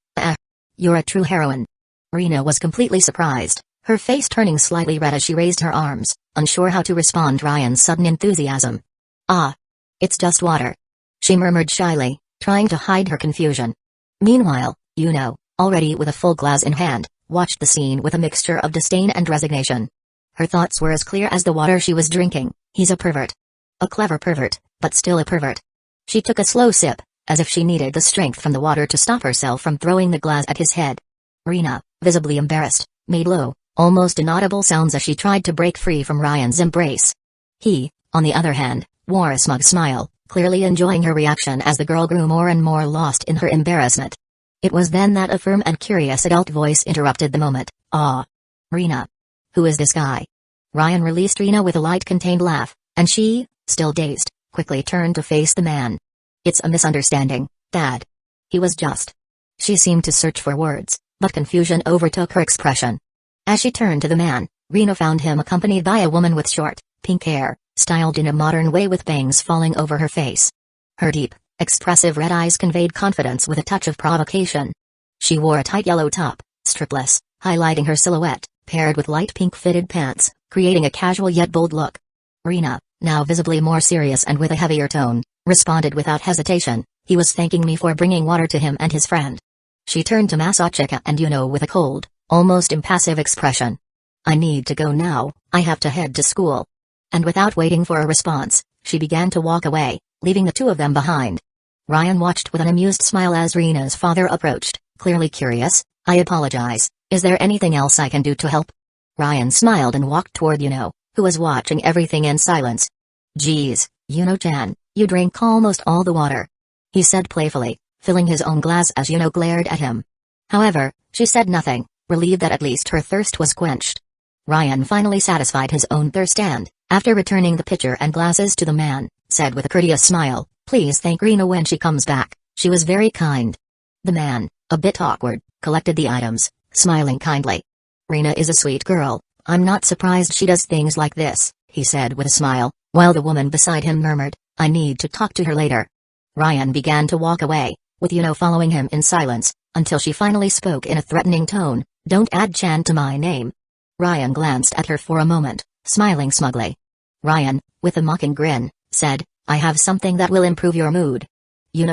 You're a true heroine." Rina was completely surprised, her face turning slightly red as she raised her arms, unsure how to respond to Ryan's sudden enthusiasm. "Ah. It's just water," she murmured shyly, trying to hide her confusion. Meanwhile, Yuno, already with a full glass in hand, watched the scene with a mixture of disdain and resignation. Her thoughts were as clear as the water she was drinking. He's a pervert. A clever pervert, but still a pervert. She took a slow sip, as if she needed the strength from the water to stop herself from throwing the glass at his head. Rina, visibly embarrassed, made low, almost inaudible sounds as she tried to break free from Ryan's embrace. He, on the other hand, wore a smug smile, clearly enjoying her reaction as the girl grew more and more lost in her embarrassment. It was then that a firm and curious adult voice interrupted the moment. "Ah. Rina. Who is this guy?" Ryan released Rina with a light contained laugh, and she, still dazed, quickly turned to face the man. "It's a misunderstanding, Dad. He was just..." She seemed to search for words, but confusion overtook her expression. As she turned to the man, Rina found him accompanied by a woman with short, pink hair, styled in a modern way with bangs falling over her face. Her deep, expressive red eyes conveyed confidence with a touch of provocation. She wore a tight yellow top, strapless, highlighting her silhouette, paired with light pink fitted pants, creating a casual yet bold look. Rina, now visibly more serious and with a heavier tone, responded without hesitation. "He was thanking me for bringing water to him and his friend." She turned to Masachika and with a cold, almost impassive expression. "I need to go now, I have to head to school." And without waiting for a response, she began to walk away, leaving the two of them behind. Ryan watched with an amused smile as Rina's father approached, clearly curious. "I apologize, is there anything else I can do to help?" Ryan smiled and walked toward who was watching everything in silence. "Geez, Chan, you drink almost all the water," he said playfully, filling his own glass as glared at him. However, she said nothing, relieved that at least her thirst was quenched. Ryan finally satisfied his own thirst and, after returning the pitcher and glasses to the man, said with a courteous smile, "Please thank Rina when she comes back, she was very kind." The man, a bit awkward, collected the items, smiling kindly. "Rina is a sweet girl, I'm not surprised she does things like this," he said with a smile, while the woman beside him murmured, "I need to talk to her later." Ryan began to walk away, with following him in silence, until she finally spoke in a threatening tone, "Don't add Chan to my name." Ryan glanced at her for a moment, smiling smugly. Ryan, with a mocking grin, said, "I have something that will improve your mood."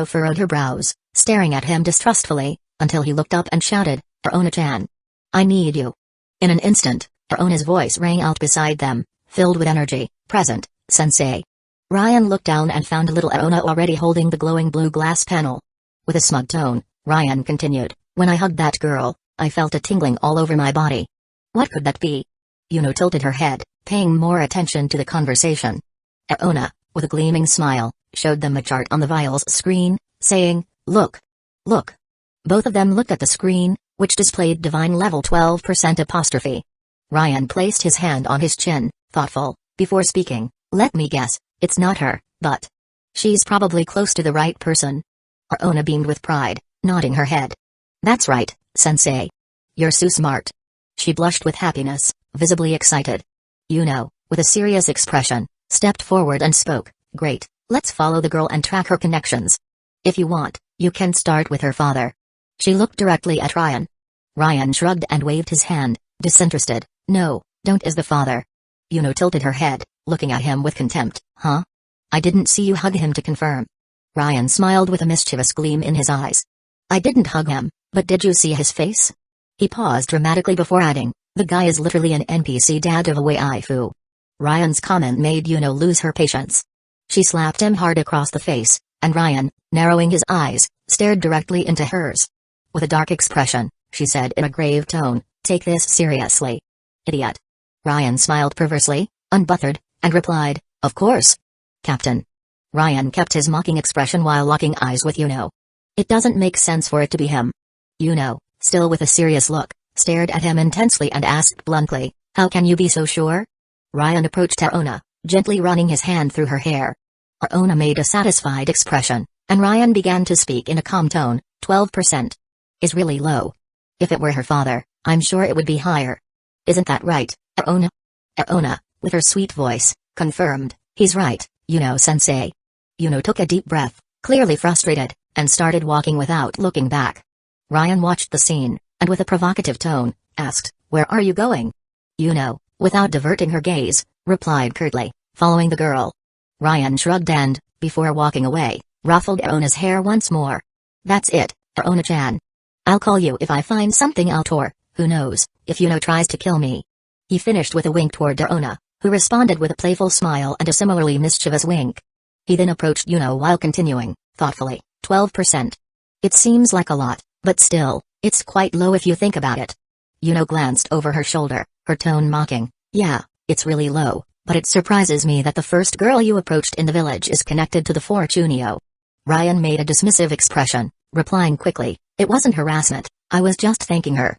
Furrowed her brows, staring at him distrustfully, until he looked up and shouted, "Arona-chan. I need you." In an instant, Arona's voice rang out beside them, filled with energy. "Present, sensei." Ryan looked down and found little Arona already holding the glowing blue glass panel. With a smug tone, Ryan continued, "When I hugged that girl, I felt a tingling all over my body." "What could that be?" Tilted her head, paying more attention to the conversation. Arona, with a gleaming smile, showed them a chart on the vial's screen, saying, "Look. Look." Both of them looked at the screen, which displayed divine level 12%. Ryan placed his hand on his chin, thoughtful, before speaking. "Let me guess, it's not her, but she's probably close to the right person." Arona beamed with pride, nodding her head. "That's right, sensei. You're so smart." She blushed with happiness, visibly excited. With a serious expression, stepped forward and spoke, "Great, let's follow the girl and track her connections. If you want, you can start with her father." She looked directly at Ryan. Ryan shrugged and waved his hand, disinterested. "No, don't is the father." Tilted her head, looking at him with contempt. "Huh? I didn't see you hug him to confirm." Ryan smiled with a mischievous gleam in his eyes. "I didn't hug him, but did you see his face?" He paused dramatically before adding, "The guy is literally an NPC dad of a waifu." Ryan's comment made lose her patience. She slapped him hard across the face, and Ryan, narrowing his eyes, stared directly into hers. With a dark expression, she said in a grave tone, "Take this seriously. Idiot." Ryan smiled perversely, unbothered, and replied, "Of course, Captain." Ryan kept his mocking expression while locking eyes with It doesn't make sense for it to be him. Still with a serious look, stared at him intensely and asked bluntly, "How can you be so sure?" Ryan approached Arona, gently running his hand through her hair. Arona made a satisfied expression, and Ryan began to speak in a calm tone. 12% is really low. If it were her father, I'm sure it would be higher. Isn't that right, Arona?" Arona, with her sweet voice, confirmed, "He's right, sensei." Took a deep breath, clearly frustrated, and started walking without looking back. Ryan watched the scene, and with a provocative tone, asked, "Where are you going?" Without diverting her gaze, replied curtly, "Following the girl." Ryan shrugged and, before walking away, ruffled Arona's hair once more. "That's it, Arona-chan. I'll call you if I find something out or, who knows, if tries to kill me." He finished with a wink toward Arona, who responded with a playful smile and a similarly mischievous wink. He then approached while continuing, thoughtfully, 12%. It seems like a lot, but still, it's quite low if you think about it. Glanced over her shoulder, her tone mocking. "Yeah, it's really low, But it surprises me that the first girl you approached in the village is connected to the Fortunio. Ryan made a dismissive expression, replying quickly, "It wasn't harassment, I was just thanking her."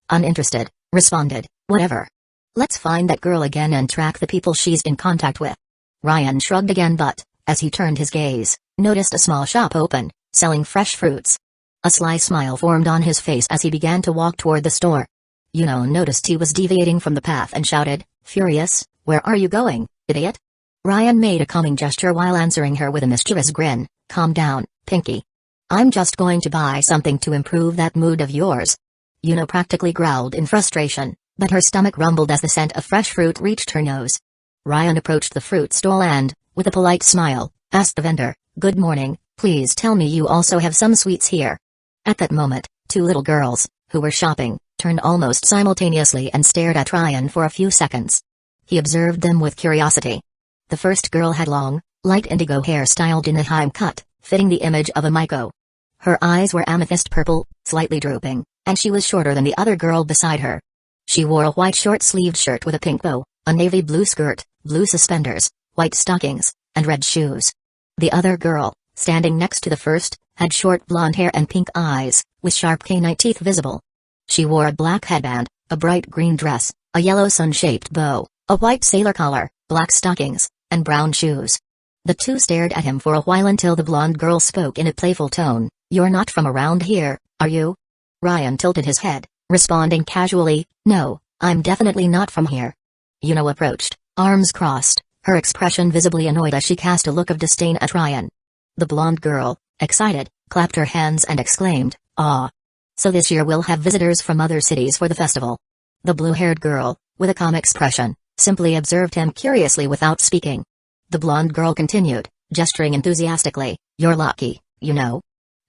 Uninterested, responded, "Whatever. Let's find that girl again and track the people she's in contact with." Ryan shrugged again but, as he turned his gaze, noticed a small shop open, selling fresh fruits. A sly smile formed on his face as he began to walk toward the store. Noticed he was deviating from the path and shouted, "Furious, where are you going, idiot?" Ryan made a calming gesture while answering her with a mischievous grin, "Calm down, Pinky. I'm just going to buy something to improve that mood of yours." Practically growled in frustration, but her stomach rumbled as the scent of fresh fruit reached her nose. Ryan approached the fruit stall and, with a polite smile, asked the vendor, "Good morning, please tell me you also have some sweets here." At that moment, two little girls, who were shopping, turned almost simultaneously and stared at Ryan for a few seconds. He observed them with curiosity. The first girl had long, light indigo hair styled in a high cut, fitting the image of a Maiko. Her eyes were amethyst purple, slightly drooping, and she was shorter than the other girl beside her. She wore a white short-sleeved shirt with a pink bow, a navy blue skirt, blue suspenders, white stockings, and red shoes. The other girl, standing next to the first, had short blonde hair and pink eyes, with sharp canine teeth visible. She wore a black headband, a bright green dress, a yellow sun-shaped bow, a white sailor collar, black stockings, and brown shoes. The two stared at him for a while until the blonde girl spoke in a playful tone, "You're not from around here, are you?" Ryan tilted his head, responding casually, "No, I'm definitely not from here." Approached, arms crossed, her expression visibly annoyed as she cast a look of disdain at Ryan. The blonde girl, excited, clapped her hands and exclaimed, "Ah! So this year we'll have visitors from other cities for the festival." The blue-haired girl, with a calm expression, simply observed him curiously without speaking. The blonde girl continued, gesturing enthusiastically, "You're lucky,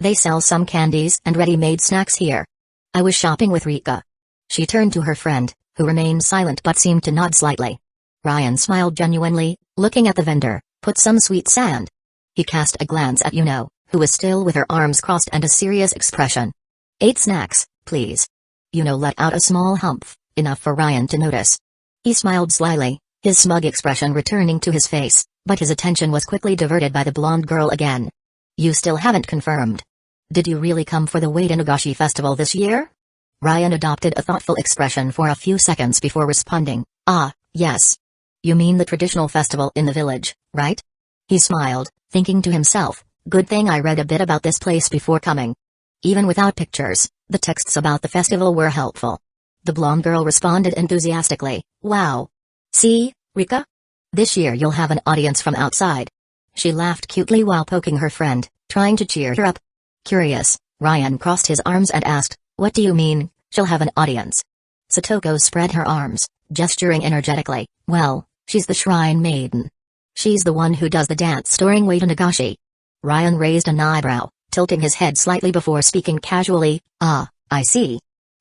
They sell some candies and ready-made snacks here. I was shopping with Rika." She turned to her friend, who remained silent but seemed to nod slightly. Ryan smiled genuinely, looking at the vendor, "Put some sweet sand." He cast a glance at who was still with her arms crossed and a serious expression. "8 snacks, please." Let out a small humph, enough for Ryan to notice. He smiled slyly, his smug expression returning to his face, but his attention was quickly diverted by the blonde girl again. "You still haven't confirmed. Did you really come for the Wade Nagashi festival this year?" Ryan adopted a thoughtful expression for a few seconds before responding, "Ah, yes. You mean the traditional festival in the village, right?" He smiled, thinking to himself, "Good thing I read a bit about this place before coming." Even without pictures, the texts about the festival were helpful. The blonde girl responded enthusiastically, "Wow. See, Rika? This year you'll have an audience from outside." She laughed cutely while poking her friend, trying to cheer her up. Curious, Ryan crossed his arms and asked, "What do you mean, she'll have an audience?" Satoko spread her arms, gesturing energetically, "Well, she's the shrine maiden. She's the one who does the dance during Wade Nagashi." Ryan raised an eyebrow, tilting his head slightly before speaking casually, "Ah, I see.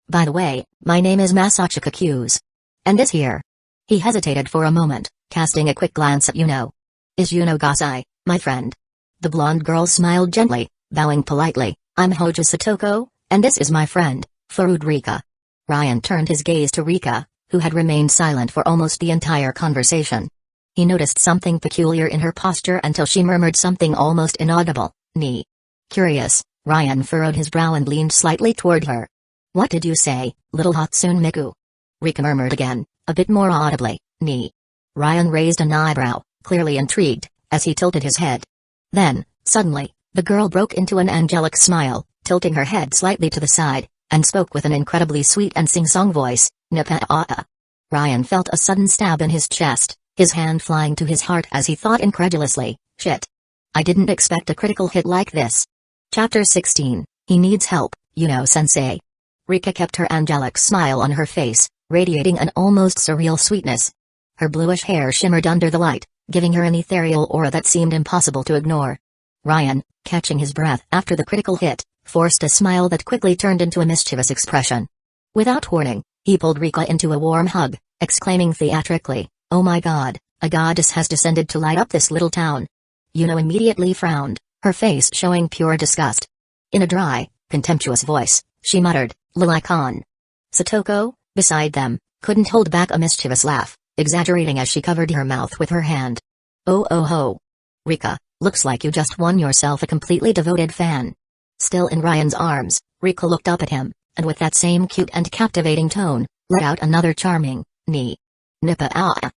By the way, my name is Masachika Kuze. And this here." He hesitated for a moment, casting a quick glance at "Is Gasai, my friend?" The blonde girl smiled gently, bowing politely, "I'm Hoja Satoko, and this is my friend, Farud Rika." Ryan turned his gaze to Rika, who had remained silent for almost the entire conversation. He noticed something peculiar in her posture until she murmured something almost inaudible, "Ni." Curious, Ryan furrowed his brow and leaned slightly toward her. "What did you say, little Hatsune Miku?" Rika murmured again, a bit more audibly, "Ni." Ryan raised an eyebrow, clearly intrigued, as he tilted his head. Then, suddenly, the girl broke into an angelic smile, tilting her head slightly to the side, and spoke with an incredibly sweet and sing-song voice, "Napa-a-a." Ryan felt a sudden stab in his chest, his hand flying to his heart as he thought incredulously, "Shit. I didn't expect a critical hit like this." Chapter 16, He Needs Help, Sensei. Rika kept her angelic smile on her face, radiating an almost surreal sweetness. Her bluish hair shimmered under the light, giving her an ethereal aura that seemed impossible to ignore. Ryan, catching his breath after the critical hit, forced a smile that quickly turned into a mischievous expression. Without warning, he pulled Rika into a warm hug, exclaiming theatrically, "Oh my god, a goddess has descended to light up this little town." Immediately frowned, her face showing pure disgust. In a dry, contemptuous voice, she muttered, "Lilikon." Satoko, beside them, couldn't hold back a mischievous laugh, exaggerating as she covered her mouth with her hand. Oh ho. Rika, looks like you just won yourself a completely devoted fan. Still in Ryan's arms, Rika looked up at him, and with that same cute and captivating tone, let out another charming, Nippa ah.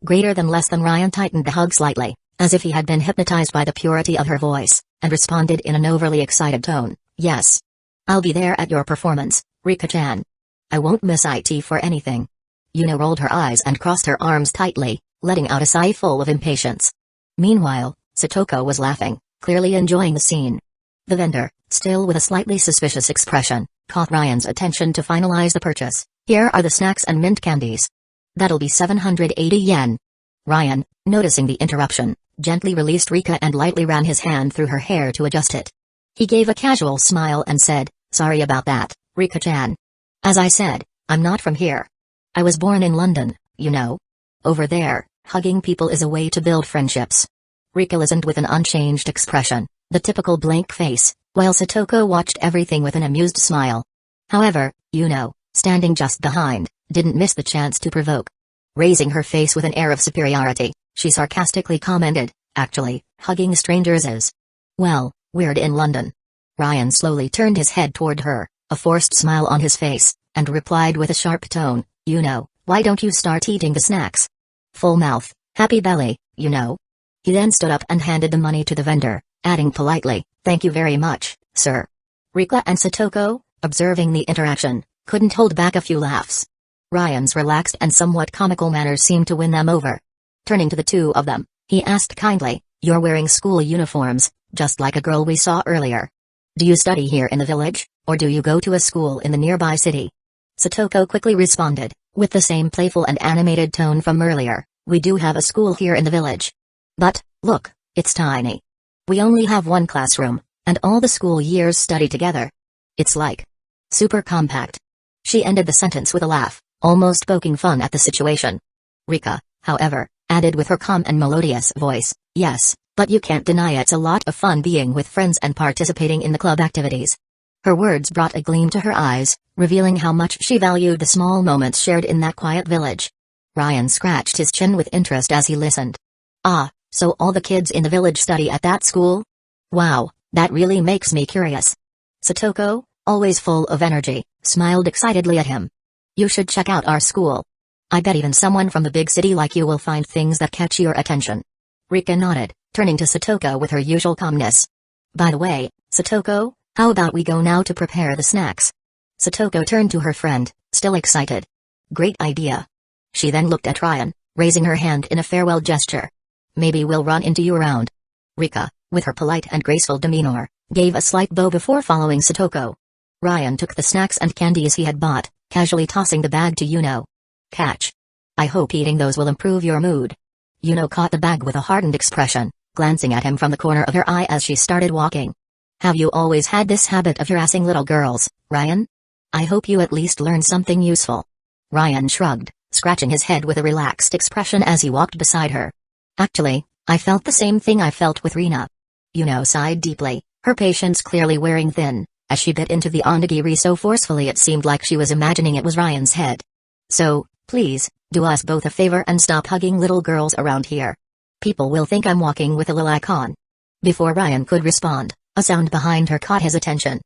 Greater than less than Ryan tightened the hug slightly, as if he had been hypnotized by the purity of her voice, and responded in an overly excited tone, yes. I'll be there at your performance, Rika-chan. I won't miss it for anything. Yuna rolled her eyes and crossed her arms tightly, letting out a sigh full of impatience. Meanwhile, Satoko was laughing, clearly enjoying the scene. The vendor, still with a slightly suspicious expression, caught Ryan's attention to finalize the purchase. Here are the snacks and mint candies. That'll be 780 yen. Ryan, noticing the interruption, gently released Rika and lightly ran his hand through her hair to adjust it. He gave a casual smile and said, sorry about that, Rika-chan. As I said, I'm not from here. I was born in London, you know. Over there, hugging people is a way to build friendships. Rika listened with an unchanged expression, the typical blank face, while Satoko watched everything with an amused smile. However, Yuno, standing just behind, didn't miss the chance to provoke. Raising her face with an air of superiority, she sarcastically commented, actually, hugging strangers is, well, weird in London. Ryan slowly turned his head toward her, a forced smile on his face, and replied with a sharp tone, you know, why don't you start eating the snacks? Full mouth, happy belly, you know. He then stood up and handed the money to the vendor, adding politely, thank you very much, sir. Rika and Satoko, observing the interaction, couldn't hold back a few laughs. Ryan's relaxed and somewhat comical manners seemed to win them over. Turning to the two of them, he asked kindly, you're wearing school uniforms, just like a girl we saw earlier. Do you study here in the village, or do you go to a school in the nearby city? Satoko quickly responded, with the same playful and animated tone from earlier, we do have a school here in the village. But, look, it's tiny. We only have one classroom, and all the school years study together. It's like super compact. She ended the sentence with a laugh, almost poking fun at the situation. Rika, however, added with her calm and melodious voice, yes, but you can't deny it's a lot of fun being with friends and participating in the club activities. Her words brought a gleam to her eyes, revealing how much she valued the small moments shared in that quiet village. Ryan scratched his chin with interest as he listened. Ah, so all the kids in the village study at that school? Wow, that really makes me curious. Satoko, always full of energy, smiled excitedly at him. You should check out our school. I bet even someone from the big city like you will find things that catch your attention. Rika nodded, turning to Satoko with her usual calmness. By the way, Satoko, how about we go now to prepare the snacks? Satoko turned to her friend, still excited. Great idea. She then looked at Ryan, raising her hand in a farewell gesture. Maybe we'll run into you around. Rika, with her polite and graceful demeanor, gave a slight bow before following Satoko. Ryan took the snacks and candies he had bought, casually tossing the bag to Yuno. Catch. I hope eating those will improve your mood. Yuno caught the bag with a hardened expression, glancing at him from the corner of her eye as she started walking. Have you always had this habit of harassing little girls, Ryan? I hope you at least learn something useful. Ryan shrugged, scratching his head with a relaxed expression as he walked beside her. Actually, I felt the same thing I felt with Rina. Yuno sighed deeply, her patience clearly wearing thin, as she bit into the onigiri so forcefully it seemed like she was imagining it was Ryan's head. So, please, do us both a favor and stop hugging little girls around here. People will think I'm walking with a little icon. Before Ryan could respond, a sound behind her caught his attention.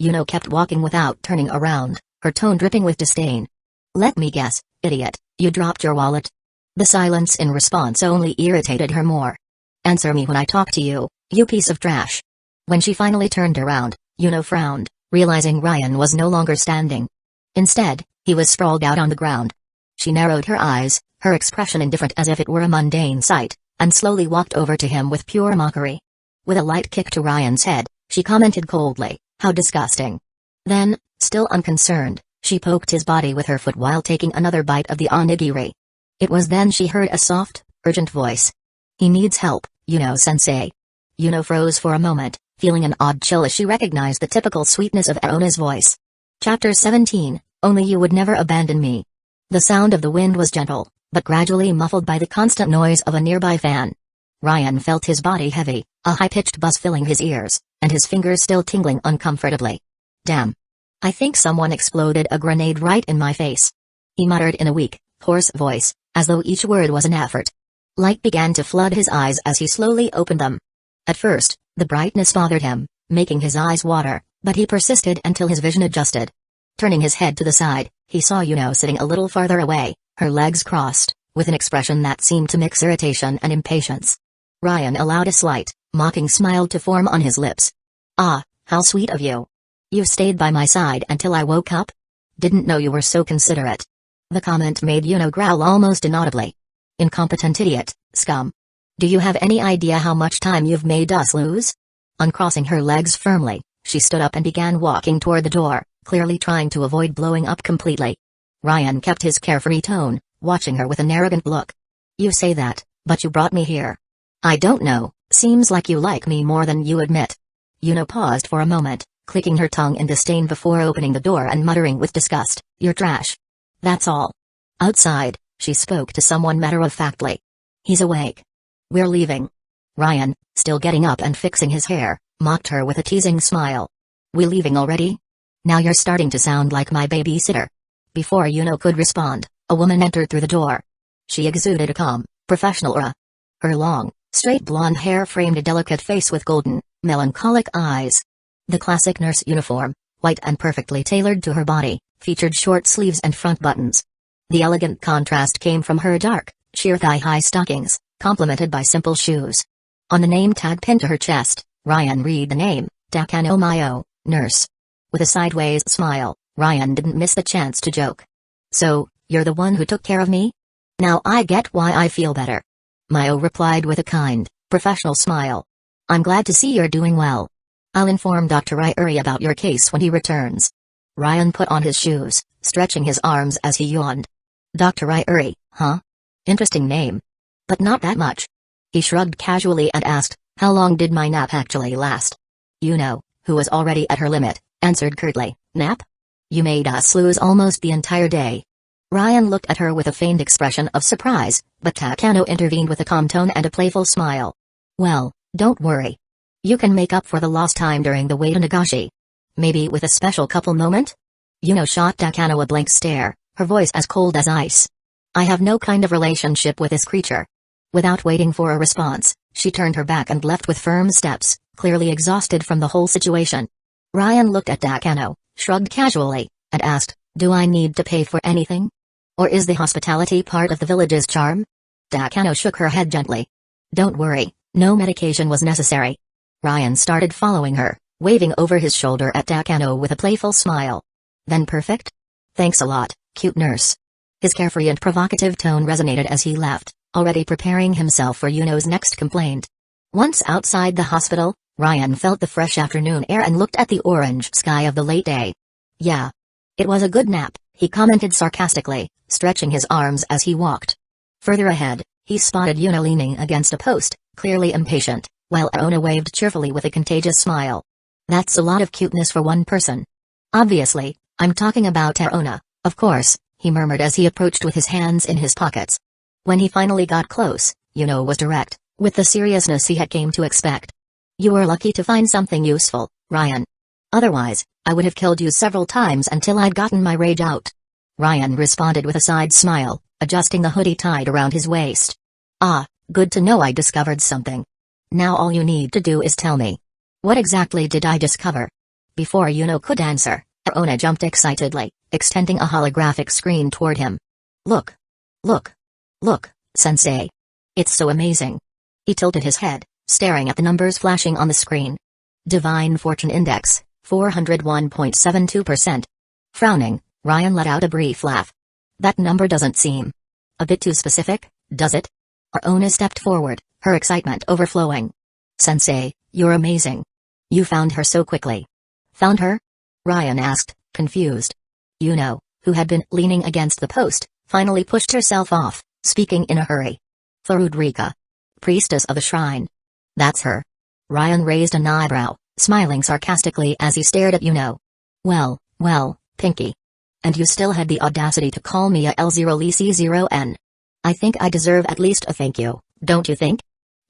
Yuno kept walking without turning around, her tone dripping with disdain. Let me guess, idiot, you dropped your wallet? The silence in response only irritated her more. Answer me when I talk to you, you piece of trash. When she finally turned around, Yuno frowned, realizing Ryan was no longer standing. Instead, he was sprawled out on the ground. She narrowed her eyes, her expression indifferent as if it were a mundane sight, and slowly walked over to him with pure mockery. With a light kick to Ryan's head, she commented coldly, how disgusting. Then, still unconcerned, she poked his body with her foot while taking another bite of the onigiri. It was then she heard a soft, urgent voice. He needs help, Yuno-sensei. Yuno froze for a moment, feeling an odd chill as she recognized the typical sweetness of Aona's voice. Chapter 17, Only You Would Never Abandon Me. The sound of the wind was gentle, but gradually muffled by the constant noise of a nearby fan. Ryan felt his body heavy, a high-pitched buzz filling his ears, and his fingers still tingling uncomfortably. Damn. I think someone exploded a grenade right in my face. He muttered in a weak, hoarse voice, as though each word was an effort. Light began to flood his eyes as he slowly opened them. At first, the brightness bothered him, making his eyes water, but he persisted until his vision adjusted. Turning his head to the side, he saw Yuno sitting a little farther away, her legs crossed, with an expression that seemed to mix irritation and impatience. Ryan allowed a slight, mocking smile to form on his lips. "Ah, how sweet of you. You stayed by my side until I woke up? Didn't know you were so considerate." The comment made Yuno growl almost inaudibly. "Incompetent idiot, scum. Do you have any idea how much time you've made us lose?" Uncrossing her legs firmly, she stood up and began walking toward the door, clearly trying to avoid blowing up completely. Ryan kept his carefree tone, watching her with an arrogant look. "You say that, but you brought me here. I don't know, seems like you like me more than you admit." Yuno paused for a moment, clicking her tongue in disdain before opening the door and muttering with disgust, "You're trash. That's all." Outside, she spoke to someone matter-of-factly. "He's awake. We're leaving." Ryan, still getting up and fixing his hair, mocked her with a teasing smile. "We leaving already? Now you're starting to sound like my babysitter." Before Yuno could respond, a woman entered through the door. She exuded a calm, professional aura. Her long, straight blonde hair framed a delicate face with golden, melancholic eyes. The classic nurse uniform, white and perfectly tailored to her body, featured short sleeves and front buttons. The elegant contrast came from her dark, sheer thigh-high stockings, complemented by simple shoes. On the name tag pinned to her chest, Ryan read the name, Takano Mayo, nurse. With a sideways smile, Ryan didn't miss the chance to joke. "So, you're the one who took care of me? Now I get why I feel better." Mayo replied with a kind, professional smile. "I'm glad to see you're doing well. I'll inform Dr. Ryuri about your case when he returns." Ryan put on his shoes, stretching his arms as he yawned. "Dr. Ryuri, huh? Interesting name. But not that much." He shrugged casually and asked, "How long did my nap actually last?" Yuno, who was already at her limit, answered curtly, "Nap? You made us lose almost the entire day." Ryan looked at her with a feigned expression of surprise, but Takano intervened with a calm tone and a playful smile. "Well, don't worry. You can make up for the lost time during the way to Nagashi. Maybe with a special couple moment?" Yuno shot Takano a blank stare, her voice as cold as ice. "I have no kind of relationship with this creature." Without waiting for a response, she turned her back and left with firm steps, clearly exhausted from the whole situation. Ryan looked at Takano, shrugged casually, and asked, "Do I need to pay for anything? Or is the hospitality part of the village's charm?" Takano shook her head gently. "Don't worry, no medication was necessary." Ryan started following her, waving over his shoulder at Takano with a playful smile. "Then perfect? Thanks a lot, cute nurse." His carefree and provocative tone resonated as he left, already preparing himself for Yuno's next complaint. Once outside the hospital, Ryan felt the fresh afternoon air and looked at the orange sky of the late day. "Yeah. It was a good nap," he commented sarcastically, stretching his arms as he walked. Further ahead, he spotted Yuno leaning against a post, clearly impatient, while Aona waved cheerfully with a contagious smile. "That's a lot of cuteness for one person." "Obviously, I'm talking about Aona, of course," he murmured as he approached with his hands in his pockets. When he finally got close, Yuno was direct, with the seriousness he had come to expect. "You were lucky to find something useful, Ryan. Otherwise, I would have killed you several times until I'd gotten my rage out." Ryan responded with a side smile, adjusting the hoodie tied around his waist. "Ah, good to know I discovered something. Now all you need to do is tell me. What exactly did I discover?" Before Yuno could answer, Aona jumped excitedly, extending a holographic screen toward him. Look! Look! Look, sensei! It's so amazing." He tilted his head, staring at the numbers flashing on the screen. Divine Fortune Index, 401.72%. Frowning, Ryan let out a brief laugh. "That number doesn't seem a bit too specific, does it?" Aona stepped forward, her excitement overflowing. "Sensei, you're amazing. You found her so quickly." "Found her?" Ryan asked, confused. Yuno, who had been leaning against the post, finally pushed herself off, speaking in a hurry. "Farudrika. Priestess of the shrine. That's her." Ryan raised an eyebrow, smiling sarcastically as he stared at Yuno. Well, Pinky. And you still had the audacity to call me a L0LC0N. I think I deserve at least a thank you, don't you think?"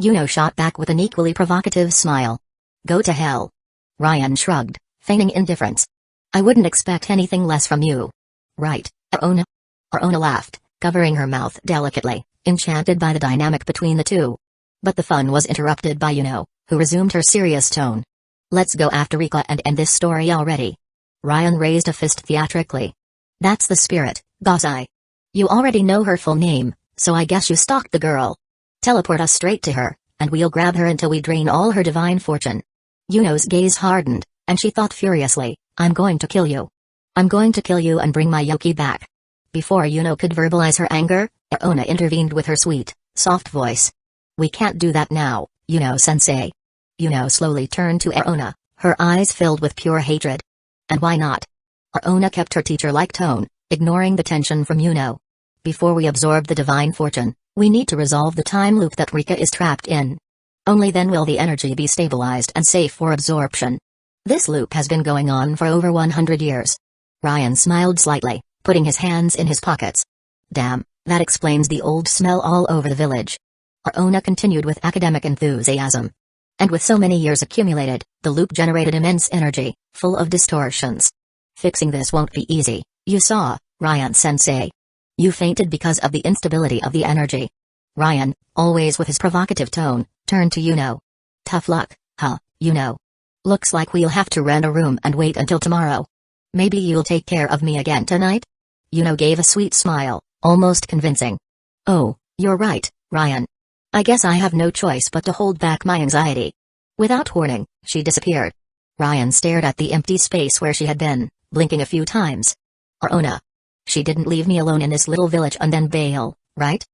Yuno shot back with an equally provocative smile. "Go to hell." Ryan shrugged, feigning indifference. "I wouldn't expect anything less from you." "Right, Aona." Aona laughed, covering her mouth delicately, enchanted by the dynamic between the two. But the fun was interrupted by Yuno, who resumed her serious tone. Let's go after Rika and end this story already. Ryan raised a fist theatrically. That's the spirit, Gosai. You already know her full name, so I guess you stalked the girl. Teleport us straight to her, and we'll grab her until we drain all her divine fortune. Yuno's gaze hardened, and she thought furiously, I'm going to kill you. I'm going to kill you and bring my Yuki back. Before Yuno could verbalize her anger, Aona intervened with her sweet, soft voice. We can't do that now, Yuno-sensei. Yuno slowly turned to Aona, her eyes filled with pure hatred. And why not? Aona kept her teacher-like tone, ignoring the tension from Yuno. Before we absorb the divine fortune, we need to resolve the time loop that Rika is trapped in. Only then will the energy be stabilized and safe for absorption. This loop has been going on for over 100 years. Ryan smiled slightly, putting his hands in his pockets. Damn, that explains the old smell all over the village. Aona continued with academic enthusiasm. And with so many years accumulated, the loop generated immense energy, full of distortions. Fixing this won't be easy, you saw, Ryan-sensei. You fainted because of the instability of the energy. Ryan, always with his provocative tone, turned to Yuno. Tough luck, huh, Yuno. Looks like we'll have to rent a room and wait until tomorrow. Maybe you'll take care of me again tonight? Yuno gave a sweet smile, almost convincing. Oh, you're right, Ryan. I guess I have no choice but to hold back my anxiety. Without warning, she disappeared. Ryan stared at the empty space where she had been, blinking a few times. Aona. She didn't leave me alone in this little village and then bail, right?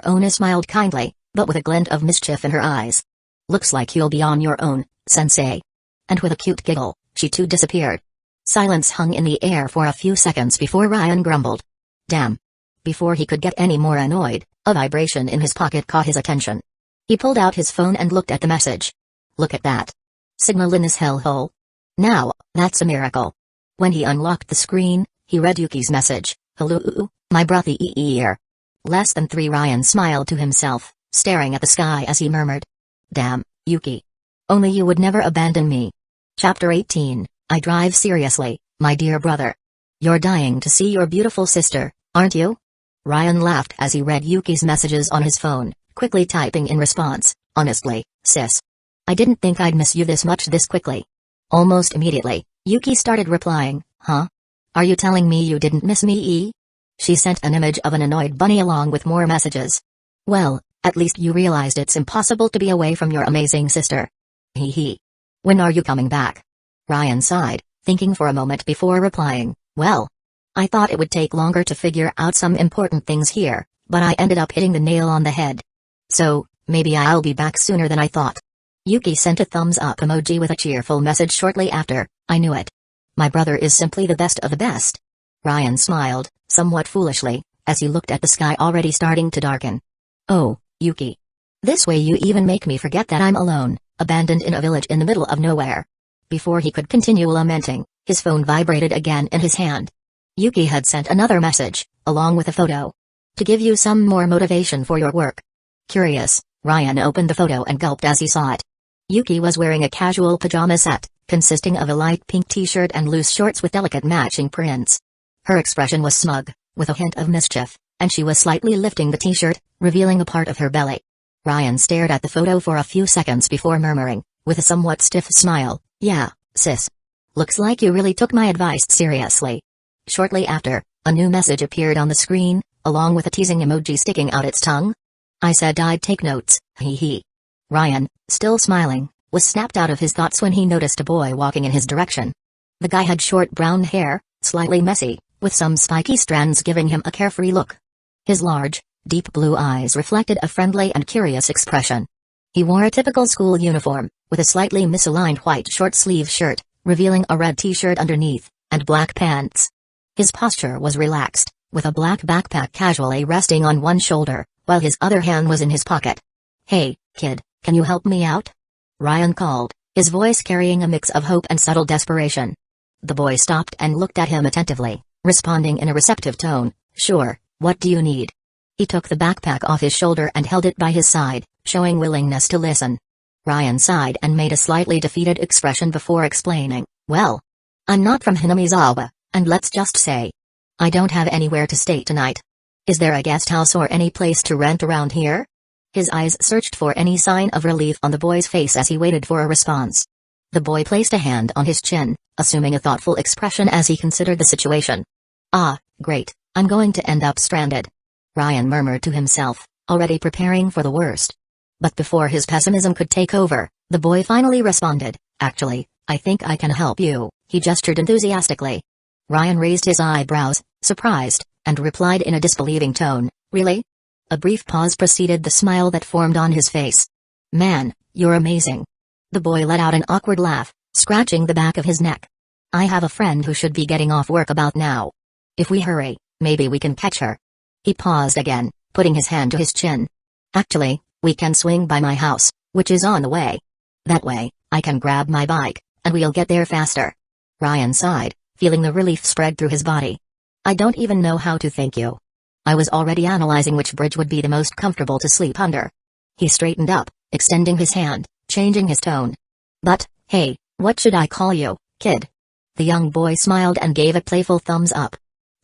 Aona smiled kindly, but with a glint of mischief in her eyes. Looks like you'll be on your own, sensei. And with a cute giggle, she too disappeared. Silence hung in the air for a few seconds before Ryan grumbled. Damn. Before he could get any more annoyed, a vibration in his pocket caught his attention. He pulled out his phone and looked at the message. Look at that. Signal in this hellhole. Now, that's a miracle. When he unlocked the screen, he read Yuki's message. Hello, my brothy ear. Less than 3. Ryan smiled to himself, staring at the sky as he murmured. Damn, Yuki. Only you would never abandon me. Chapter 18, I drive seriously, my dear brother. You're dying to see your beautiful sister, aren't you? Ryan laughed as he read Yuki's messages on his phone, quickly typing in response, honestly, sis. I didn't think I'd miss you this much this quickly. Almost immediately, Yuki started replying, huh? Are you telling me you didn't miss me? She sent an image of an annoyed bunny along with more messages. Well, at least you realized it's impossible to be away from your amazing sister. Hee hee. When are you coming back? Ryan sighed, thinking for a moment before replying, well. I thought it would take longer to figure out some important things here, but I ended up hitting the nail on the head. So, maybe I'll be back sooner than I thought. Yuki sent a thumbs up emoji with a cheerful message shortly after. I knew it. My brother is simply the best of the best. Ryan smiled, somewhat foolishly, as he looked at the sky already starting to darken. Oh, Yuki. This way you even make me forget that I'm alone, abandoned in a village in the middle of nowhere. Before he could continue lamenting, his phone vibrated again in his hand. Yuki had sent another message, along with a photo. To give you some more motivation for your work. Curious, Ryan opened the photo and gulped as he saw it. Yuki was wearing a casual pajama set, consisting of a light pink t-shirt and loose shorts with delicate matching prints. Her expression was smug, with a hint of mischief, and she was slightly lifting the t-shirt, revealing a part of her belly. Ryan stared at the photo for a few seconds before murmuring, with a somewhat stiff smile, yeah, sis. Looks like you really took my advice seriously. Shortly after, a new message appeared on the screen, along with a teasing emoji sticking out its tongue. I said I'd take notes, hee hee. Ryan, still smiling, was snapped out of his thoughts when he noticed a boy walking in his direction. The guy had short brown hair, slightly messy, with some spiky strands giving him a carefree look. His large, deep blue eyes reflected a friendly and curious expression. He wore a typical school uniform, with a slightly misaligned white short-sleeve shirt, revealing a red t-shirt underneath, and black pants. His posture was relaxed, with a black backpack casually resting on one shoulder, while his other hand was in his pocket. Hey, kid, can you help me out? Ryan called, his voice carrying a mix of hope and subtle desperation. The boy stopped and looked at him attentively, responding in a receptive tone, sure, what do you need? He took the backpack off his shoulder and held it by his side, showing willingness to listen. Ryan sighed and made a slightly defeated expression before explaining, well, I'm not from Hinamizawa, and let's just say, I don't have anywhere to stay tonight. Is there a guest house or any place to rent around here? His eyes searched for any sign of relief on the boy's face as he waited for a response. The boy placed a hand on his chin, assuming a thoughtful expression as he considered the situation. Ah, great, I'm going to end up stranded. Ryan murmured to himself, already preparing for the worst. But before his pessimism could take over, the boy finally responded, actually, I think I can help you, he gestured enthusiastically. Ryan raised his eyebrows, surprised, and replied in a disbelieving tone, really? A brief pause preceded the smile that formed on his face. Man, you're amazing. The boy let out an awkward laugh, scratching the back of his neck. I have a friend who should be getting off work about now. If we hurry, maybe we can catch her. He paused again, putting his hand to his chin. Actually, we can swing by my house, which is on the way. That way, I can grab my bike, and we'll get there faster. Ryan sighed, feeling the relief spread through his body. I don't even know how to thank you. I was already analyzing which bridge would be the most comfortable to sleep under. He straightened up, extending his hand, changing his tone. But, hey, what should I call you, kid? The young boy smiled and gave a playful thumbs up.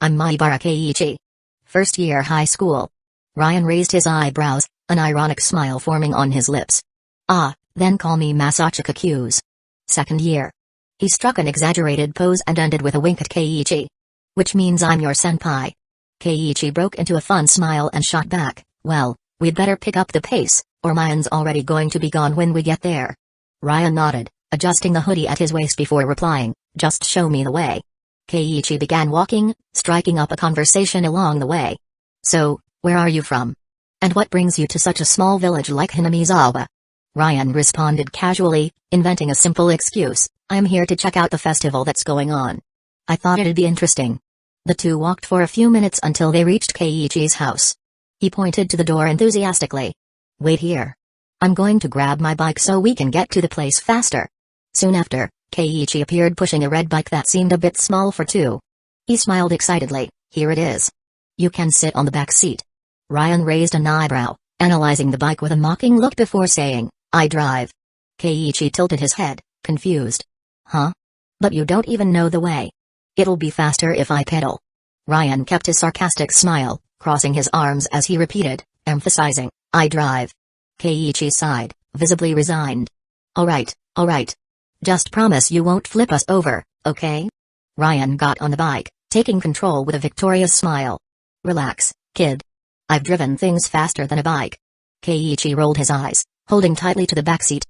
I'm Maibara Keiichi. First year high school. Ryan raised his eyebrows, an ironic smile forming on his lips. Ah, then call me Masachika Kuze. Second year. He struck an exaggerated pose and ended with a wink at Keiichi. Which means I'm your senpai. Keiichi broke into a fun smile and shot back, well, we'd better pick up the pace, or Mayan's already going to be gone when we get there. Ryan nodded, adjusting the hoodie at his waist before replying, just show me the way. Keiichi began walking, striking up a conversation along the way. So, where are you from? And what brings you to such a small village like Hinamizawa? Ryan responded casually, inventing a simple excuse, I'm here to check out the festival that's going on. I thought it'd be interesting. The two walked for a few minutes until they reached Keiichi's house. He pointed to the door enthusiastically. Wait here. I'm going to grab my bike so we can get to the place faster. Soon after, Keiichi appeared pushing a red bike that seemed a bit small for two. He smiled excitedly, here it is. You can sit on the back seat. Ryan raised an eyebrow, analyzing the bike with a mocking look before saying, I drive. Keiichi tilted his head, confused. Huh? But you don't even know the way. It'll be faster if I pedal. Ryan kept his sarcastic smile, crossing his arms as he repeated, emphasizing, I drive. Keiichi sighed, visibly resigned. Alright. Just promise you won't flip us over, okay? Ryan got on the bike, taking control with a victorious smile. Relax, kid. I've driven things faster than a bike. Keiichi rolled his eyes, holding tightly to the backseat.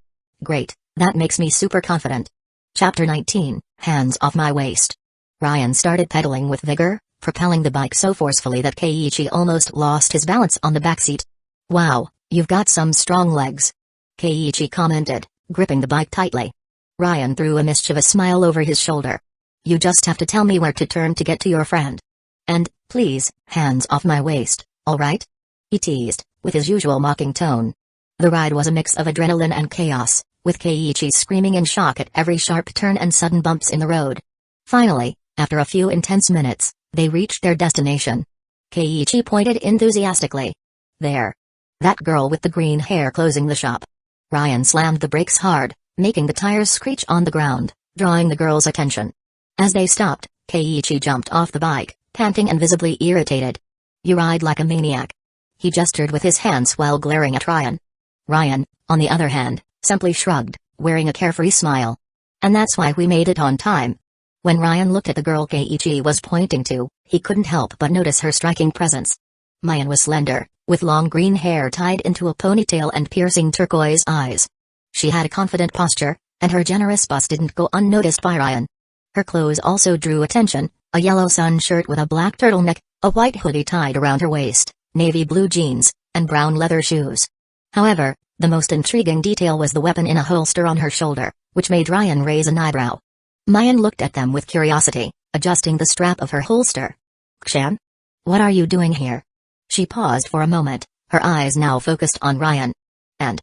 Great, that makes me super confident. Chapter 19, Hands Off My Waist. Ryan started pedaling with vigor, propelling the bike so forcefully that Keiichi almost lost his balance on the backseat. Wow, you've got some strong legs. Keiichi commented, gripping the bike tightly. Ryan threw a mischievous smile over his shoulder. You just have to tell me where to turn to get to your friend. And, please, hands off my waist, alright? He teased, with his usual mocking tone. The ride was a mix of adrenaline and chaos, with Keiichi screaming in shock at every sharp turn and sudden bumps in the road. Finally, after a few intense minutes, they reached their destination. Keiichi pointed enthusiastically. There. That girl with the green hair closing the shop. Ryan slammed the brakes hard, making the tires screech on the ground, drawing the girl's attention. As they stopped, Keiichi jumped off the bike, panting and visibly irritated. You ride like a maniac. He gestured with his hands while glaring at Ryan. Ryan, on the other hand, simply shrugged, wearing a carefree smile. And that's why we made it on time. When Ryan looked at the girl Keiichi was pointing to, he couldn't help but notice her striking presence. Mayan was slender, with long green hair tied into a ponytail and piercing turquoise eyes. She had a confident posture, and her generous bust didn't go unnoticed by Ryan. Her clothes also drew attention, a yellow sun shirt with a black turtleneck, a white hoodie tied around her waist, navy blue jeans, and brown leather shoes. However, the most intriguing detail was the weapon in a holster on her shoulder, which made Ryan raise an eyebrow. Mayan looked at them with curiosity, adjusting the strap of her holster. Kshan? What are you doing here? She paused for a moment, her eyes now focused on Ryan. And?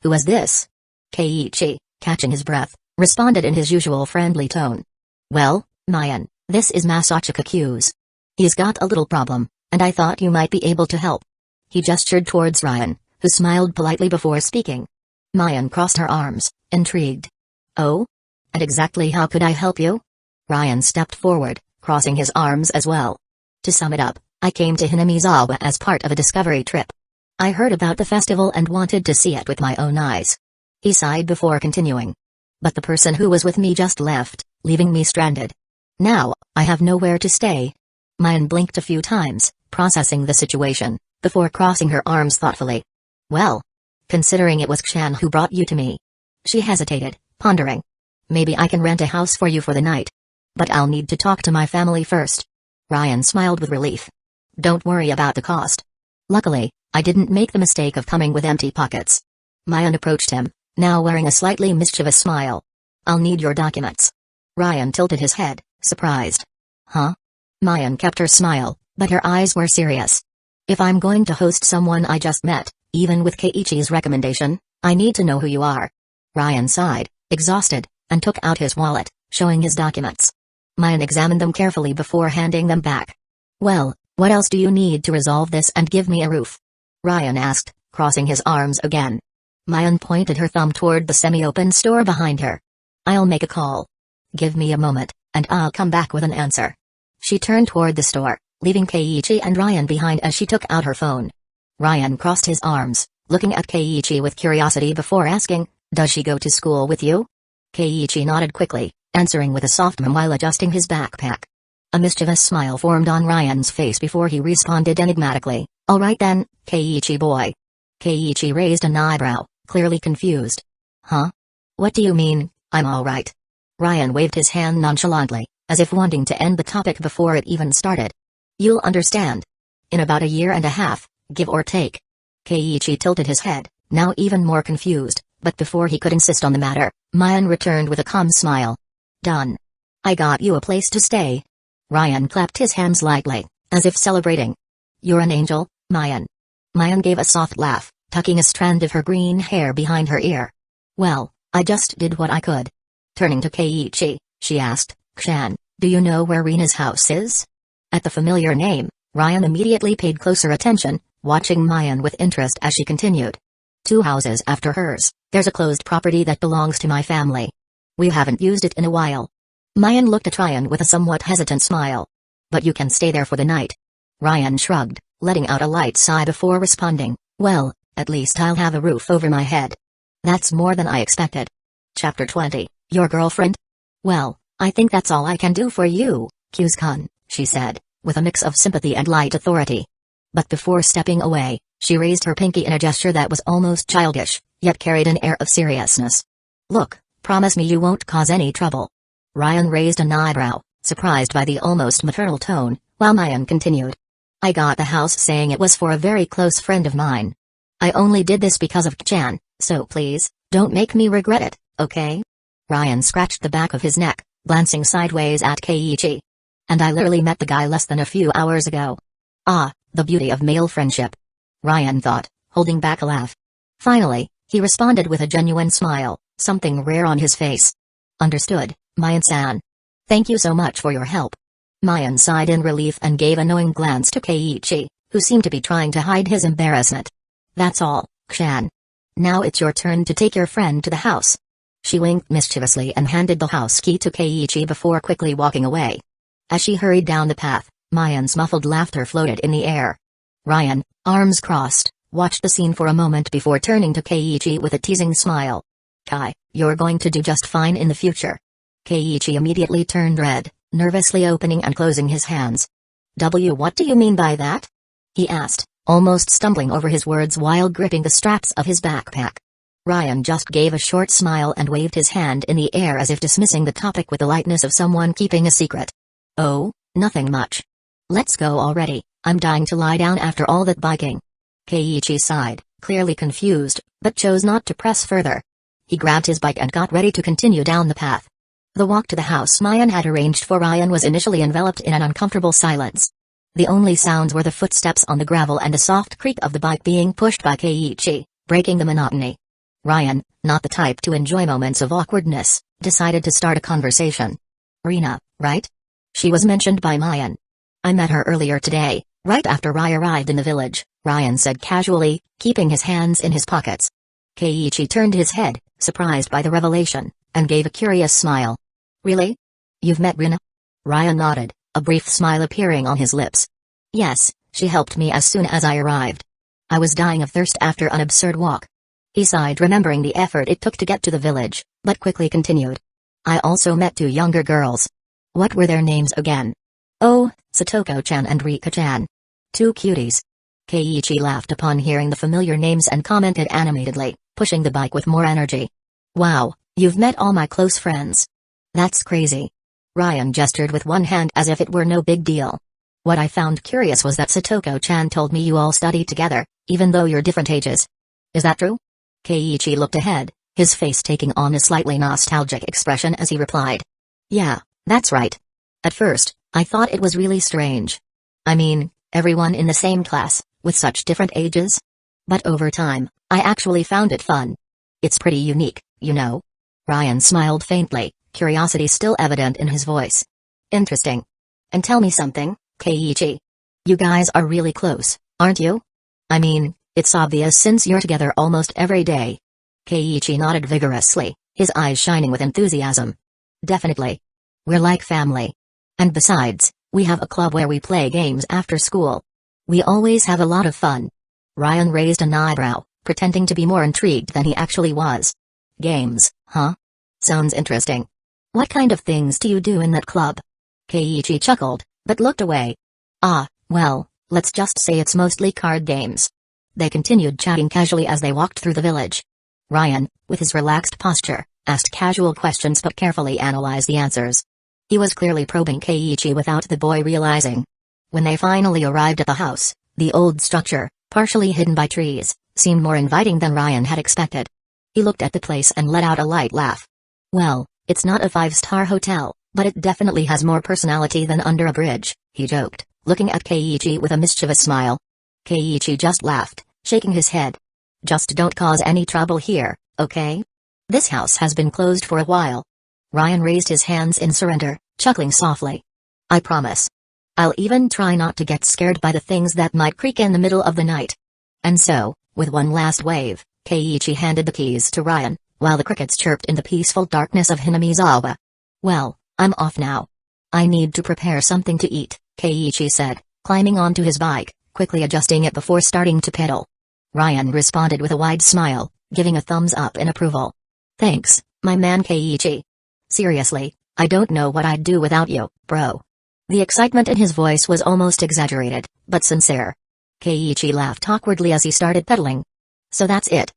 Who is this? Keiichi, catching his breath, responded in his usual friendly tone. Well, Mayan, this is Masachika Kuze. He's got a little problem, and I thought you might be able to help. He gestured towards Ryan, who smiled politely before speaking. Mayan crossed her arms, intrigued. Oh? And exactly how could I help you? Ryan stepped forward, crossing his arms as well. To sum it up, I came to Hinamizawa as part of a discovery trip. I heard about the festival and wanted to see it with my own eyes. He sighed before continuing. But the person who was with me just left, leaving me stranded. Now, I have nowhere to stay. Mayan blinked a few times, processing the situation, before crossing her arms thoughtfully. Well, considering it was Kshan who brought you to me. She hesitated, pondering. Maybe I can rent a house for you for the night. But I'll need to talk to my family first. Ryan smiled with relief. Don't worry about the cost. Luckily, I didn't make the mistake of coming with empty pockets. Mayan approached him, now wearing a slightly mischievous smile. I'll need your documents. Ryan tilted his head, surprised. Huh? Mayan kept her smile, but her eyes were serious. If I'm going to host someone I just met, even with Keiichi's recommendation, I need to know who you are. Ryan sighed, exhausted, and took out his wallet, showing his documents. Mayan examined them carefully before handing them back. Well, what else do you need to resolve this and give me a roof? Ryan asked, crossing his arms again. Mayan pointed her thumb toward the semi-open store behind her. I'll make a call. Give me a moment, and I'll come back with an answer. She turned toward the store, leaving Keiichi and Ryan behind as she took out her phone. Ryan crossed his arms, looking at Keiichi with curiosity before asking, does she go to school with you? Keiichi nodded quickly, answering with a soft murmur while adjusting his backpack. A mischievous smile formed on Ryan's face before he responded enigmatically, all right then, Keiichi boy. Keiichi raised an eyebrow, clearly confused. Huh? What do you mean, I'm all right? Ryan waved his hand nonchalantly, as if wanting to end the topic before it even started. You'll understand. In about a year and a half, give or take. Keiichi tilted his head, now even more confused, but before he could insist on the matter, Mayan returned with a calm smile. Done. I got you a place to stay. Ryan clapped his hands lightly, as if celebrating. You're an angel, Mayan. Mayan gave a soft laugh, tucking a strand of her green hair behind her ear. Well, I just did what I could. Turning to Keiichi, she asked, Kshan, do you know where Rina's house is? At the familiar name, Ryan immediately paid closer attention, watching Mayan with interest as she continued. 2 houses after hers, there's a closed property that belongs to my family. We haven't used it in a while. Mayan looked at Ryan with a somewhat hesitant smile. But you can stay there for the night. Ryan shrugged, letting out a light sigh before responding, well, at least I'll have a roof over my head. That's more than I expected. Chapter 20, Your Girlfriend? Well, I think that's all I can do for you, Kuze-kun, she said, with a mix of sympathy and light authority. But before stepping away, she raised her pinky in a gesture that was almost childish, yet carried an air of seriousness. Look, promise me you won't cause any trouble. Ryan raised an eyebrow, surprised by the almost maternal tone, while Mayan continued. I got the house saying it was for a very close friend of mine. I only did this because of Kshan, so please, don't make me regret it, okay? Ryan scratched the back of his neck, glancing sideways at Keiichi. And I literally met the guy less than a few hours ago. Ah, the beauty of male friendship. Ryan thought, holding back a laugh. Finally, he responded with a genuine smile, something rare on his face. Understood, Mayan-san. Thank you so much for your help. Mayan sighed in relief and gave a knowing glance to Keiichi, who seemed to be trying to hide his embarrassment. That's all, Kshan. Now it's your turn to take your friend to the house. She winked mischievously and handed the house key to Keiichi before quickly walking away. As she hurried down the path, Mayan's muffled laughter floated in the air. Ryan, arms crossed, watched the scene for a moment before turning to Keiichi with a teasing smile. Kai, you're going to do just fine in the future. Keiichi immediately turned red, nervously opening and closing his hands. What do you mean by that? He asked, almost stumbling over his words while gripping the straps of his backpack. Ryan just gave a short smile and waved his hand in the air as if dismissing the topic with the lightness of someone keeping a secret. Oh, nothing much. Let's go already, I'm dying to lie down after all that biking. Keiichi sighed, clearly confused, but chose not to press further. He grabbed his bike and got ready to continue down the path. The walk to the house Mayan had arranged for Ryan was initially enveloped in an uncomfortable silence. The only sounds were the footsteps on the gravel and the soft creak of the bike being pushed by Keiichi, breaking the monotony. Ryan, not the type to enjoy moments of awkwardness, decided to start a conversation. Rina, right? She was mentioned by Mayan. I met her earlier today, right after I arrived in the village, Ryan said casually, keeping his hands in his pockets. Keiichi turned his head, surprised by the revelation, and gave a curious smile. Really? You've met Rina? Ryan nodded, a brief smile appearing on his lips. Yes, she helped me as soon as I arrived. I was dying of thirst after an absurd walk. He sighed, remembering the effort it took to get to the village, but quickly continued. I also met 2 younger girls. What were their names again? Oh, Satoko-chan and Rika-chan. 2 cuties. Keiichi laughed upon hearing the familiar names and commented animatedly, pushing the bike with more energy. Wow, you've met all my close friends. That's crazy. Ryan gestured with one hand as if it were no big deal. What I found curious was that Satoko-chan told me you all studied together, even though you're different ages. Is that true? Keiichi looked ahead, his face taking on a slightly nostalgic expression as he replied. Yeah, that's right. At first, I thought it was really strange. I mean, everyone in the same class, with such different ages? But over time, I actually found it fun. It's pretty unique, you know. Ryan smiled faintly, curiosity still evident in his voice. Interesting. And tell me something, Keiichi. You guys are really close, aren't you? I mean, it's obvious since you're together almost every day. Keiichi nodded vigorously, his eyes shining with enthusiasm. Definitely. We're like family. And besides, we have a club where we play games after school. We always have a lot of fun. Ryan raised an eyebrow, pretending to be more intrigued than he actually was. Games, huh? Sounds interesting. What kind of things do you do in that club? Keiichi chuckled, but looked away. Ah, well, let's just say it's mostly card games. They continued chatting casually as they walked through the village. Ryan, with his relaxed posture, asked casual questions but carefully analyzed the answers. He was clearly probing Keiichi without the boy realizing. When they finally arrived at the house, the old structure, partially hidden by trees, seemed more inviting than Ryan had expected. He looked at the place and let out a light laugh. Well, it's not a 5-star hotel, but it definitely has more personality than under a bridge, he joked, looking at Keiichi with a mischievous smile. Keiichi just laughed, shaking his head. Just don't cause any trouble here, okay? This house has been closed for a while. Ryan raised his hands in surrender, chuckling softly. I promise. I'll even try not to get scared by the things that might creak in the middle of the night. And so, with one last wave, Keiichi handed the keys to Ryan, while the crickets chirped in the peaceful darkness of Hinamizawa. Well, I'm off now. I need to prepare something to eat, Keiichi said, climbing onto his bike, quickly adjusting it before starting to pedal. Ryan responded with a wide smile, giving a thumbs up in approval. Thanks, my man Keiichi. Seriously, I don't know what I'd do without you, bro. The excitement in his voice was almost exaggerated, but sincere. Keiichi laughed awkwardly as he started pedaling. So that's it.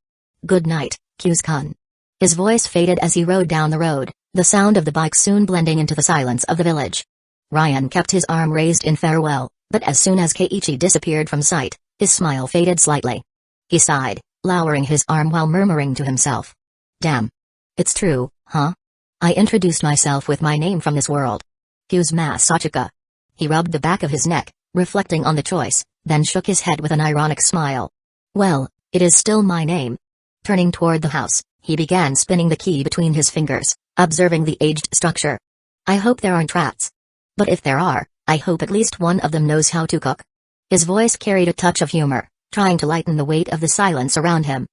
Good night, Kuze-kun. His voice faded as he rode down the road, the sound of the bike soon blending into the silence of the village. Ryan kept his arm raised in farewell, but as soon as Keiichi disappeared from sight, his smile faded slightly. He sighed, lowering his arm while murmuring to himself. Damn. It's true, huh? I introduced myself with my name from this world. Hugh's Masachika. He rubbed the back of his neck, reflecting on the choice, then shook his head with an ironic smile. Well, it is still my name. Turning toward the house, he began spinning the key between his fingers, observing the aged structure. I hope there aren't rats. But if there are, I hope at least one of them knows how to cook. His voice carried a touch of humor, trying to lighten the weight of the silence around him.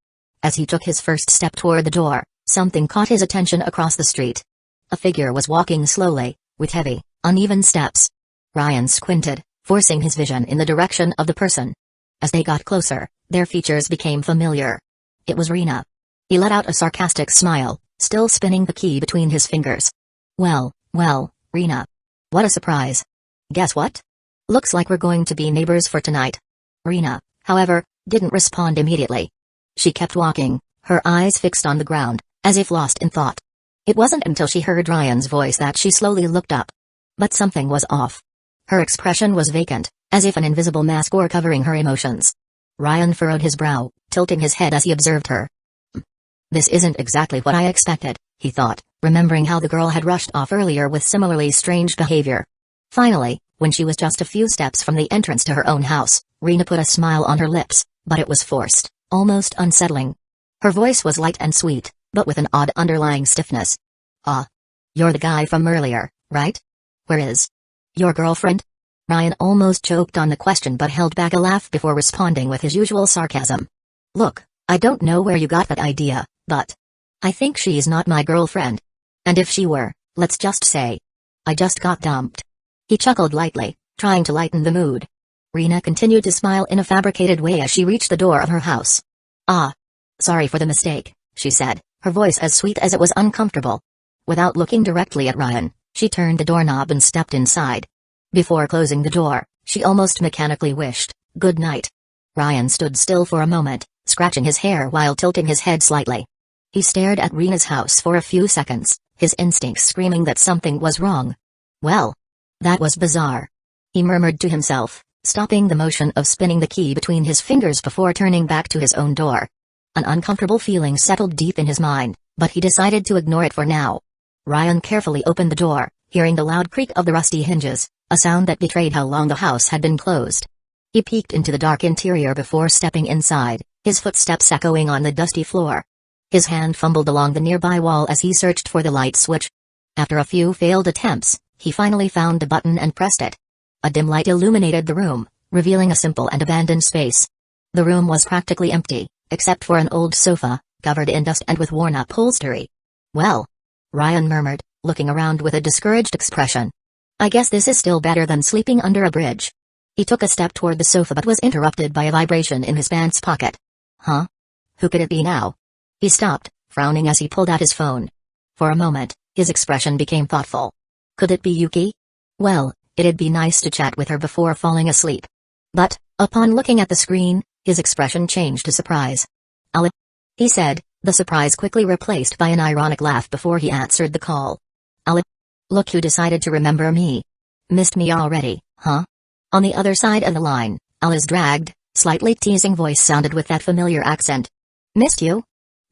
As he took his first step toward the door, something caught his attention across the street. A figure was walking slowly, with heavy, uneven steps. Ryan squinted, forcing his vision in the direction of the person. As they got closer, their features became familiar. It was Rina. He let out a sarcastic smile, still spinning the key between his fingers. Well, Rina. What a surprise. Guess what? Looks like we're going to be neighbors for tonight. Rina, however, didn't respond immediately. She kept walking, her eyes fixed on the ground, as if lost in thought. It wasn't until she heard Ryan's voice that she slowly looked up. But something was off. Her expression was vacant, as if an invisible mask were covering her emotions. Ryan furrowed his brow, tilting his head as he observed her. This isn't exactly what I expected, he thought, remembering how the girl had rushed off earlier with similarly strange behavior. Finally, when she was just a few steps from the entrance to her own house, Rina put a smile on her lips, but it was forced, almost unsettling. Her voice was light and sweet, but with an odd underlying stiffness. Ah. You're the guy from earlier, right? Where is your girlfriend? Ryan almost choked on the question but held back a laugh before responding with his usual sarcasm. Look, I don't know where you got that idea, but I think she's not my girlfriend. And if she were, let's just say I just got dumped. He chuckled lightly, trying to lighten the mood. Rina continued to smile in a fabricated way as she reached the door of her house. "Ah. Sorry for the mistake," she said, her voice as sweet as it was uncomfortable. Without looking directly at Ryan, she turned the doorknob and stepped inside. Before closing the door, she almost mechanically wished, "Good night." Ryan stood still for a moment, scratching his hair while tilting his head slightly. He stared at Rina's house for a few seconds, his instincts screaming that something was wrong. Well, that was bizarre. He murmured to himself, stopping the motion of spinning the key between his fingers before turning back to his own door. An uncomfortable feeling settled deep in his mind, but he decided to ignore it for now. Ryan carefully opened the door, hearing the loud creak of the rusty hinges, a sound that betrayed how long the house had been closed. He peeked into the dark interior before stepping inside, his footsteps echoing on the dusty floor. His hand fumbled along the nearby wall as he searched for the light switch. After a few failed attempts, he finally found the button and pressed it. A dim light illuminated the room, revealing a simple and abandoned space. The room was practically empty, except for an old sofa, covered in dust and with worn upholstery. "Well," Ryan murmured, looking around with a discouraged expression. "I guess this is still better than sleeping under a bridge." He took a step toward the sofa but was interrupted by a vibration in his pants pocket. Huh? Who could it be now? He stopped, frowning as he pulled out his phone. For a moment, his expression became thoughtful. Could it be Yuki? Well, it'd be nice to chat with her before falling asleep. But, upon looking at the screen, his expression changed to surprise. "Ali," he said, the surprise quickly replaced by an ironic laugh before he answered the call. "Ali, look who decided to remember me. Missed me already, huh?" On the other side of the line, Ali's dragged, slightly teasing voice sounded with that familiar accent. "Missed you?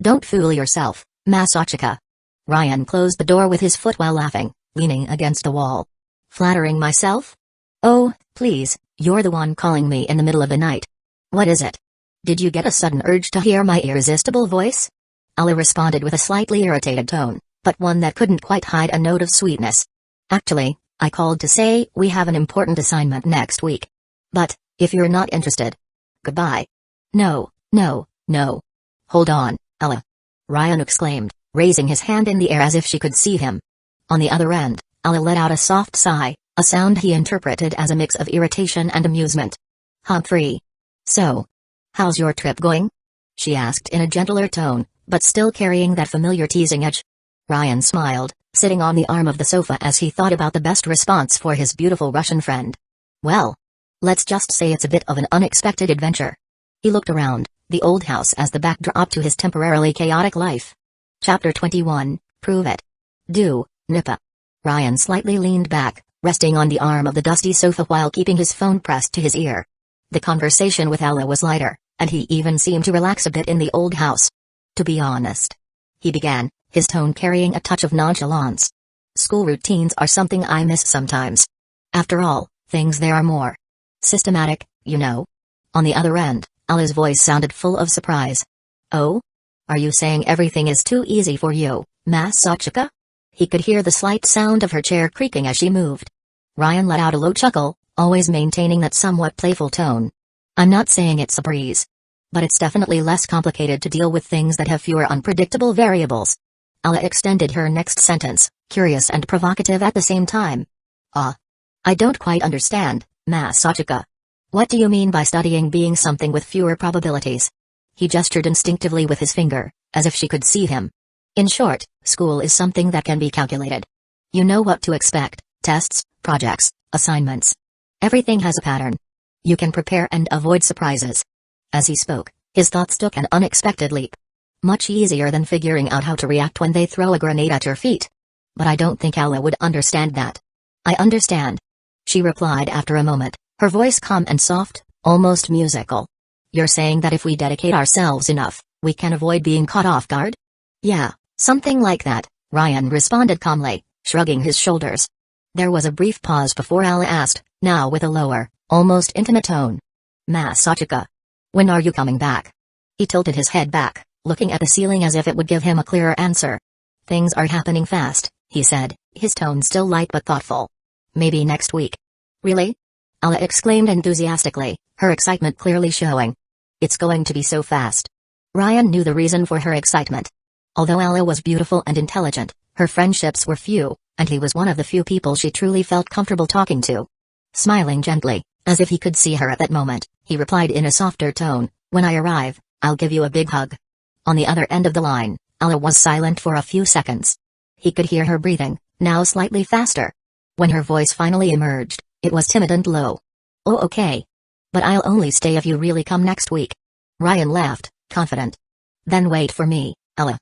Don't fool yourself, Masachika." Ryan closed the door with his foot while laughing, leaning against the wall. "Flattering myself? Oh, please, you're the one calling me in the middle of the night. What is it? Did you get a sudden urge to hear my irresistible voice?" Ali responded with a slightly irritated tone, but one that couldn't quite hide a note of sweetness. "Actually, I called to say we have an important assignment next week. But, if you're not interested. Goodbye." No. "Hold on, Ella," Ryan exclaimed, raising his hand in the air as if she could see him. On the other end, Ella let out a soft sigh, a sound he interpreted as a mix of irritation and amusement. "Humphrey. So, how's your trip going?" she asked in a gentler tone, but still carrying that familiar teasing edge. Ryan smiled, sitting on the arm of the sofa as he thought about the best response for his beautiful Russian friend. "Well, let's just say it's a bit of an unexpected adventure." He looked around, the old house as the backdrop to his temporarily chaotic life. Chapter 21, Prove It. Do, Nippa. Ryan slightly leaned back, resting on the arm of the dusty sofa while keeping his phone pressed to his ear. The conversation with Ella was lighter, and he even seemed to relax a bit in the old house. "To be honest," he began, his tone carrying a touch of nonchalance. "School routines are something I miss sometimes. After all, things there are more systematic, you know." On the other end, Ella's voice sounded full of surprise. "Oh? Are you saying everything is too easy for you, Masachika?" He could hear the slight sound of her chair creaking as she moved. Ryan let out a low chuckle, always maintaining that somewhat playful tone. "I'm not saying it's a breeze. But it's definitely less complicated to deal with things that have fewer unpredictable variables." Ella extended her next sentence, curious and provocative at the same time. I don't quite understand, Masachika. What do you mean by studying being something with fewer probabilities?" He gestured instinctively with his finger, as if she could see him. "In short, school is something that can be calculated. You know what to expect, tests, projects, assignments. Everything has a pattern. You can prepare and avoid surprises." As he spoke, his thoughts took an unexpected leap. Much easier than figuring out how to react when they throw a grenade at your feet. "But I don't think Ella would understand that." "I understand," she replied after a moment, her voice calm and soft, almost musical. "You're saying that if we dedicate ourselves enough, we can avoid being caught off guard?" "Yeah, something like that," Ryan responded calmly, shrugging his shoulders. There was a brief pause before Ella asked, now with a lower, almost intimate tone. "Masachika. When are you coming back?" He tilted his head back, looking at the ceiling as if it would give him a clearer answer. "Things are happening fast," he said, his tone still light but thoughtful. "Maybe next week." "Really?" Ella exclaimed enthusiastically, her excitement clearly showing. "It's going to be so fast." Ryan knew the reason for her excitement. Although Ella was beautiful and intelligent, her friendships were few, and he was one of the few people she truly felt comfortable talking to. Smiling gently, As if he could see her at that moment, he replied in a softer tone, "When I arrive, I'll give you a big hug." On the other end of the line, Ella was silent for a few seconds. He could hear her breathing, now slightly faster. When her voice finally emerged, it was timid and low. "Oh, okay. But I'll only stay if you really come next week." Ryan laughed, confident. "Then wait for me, Ella.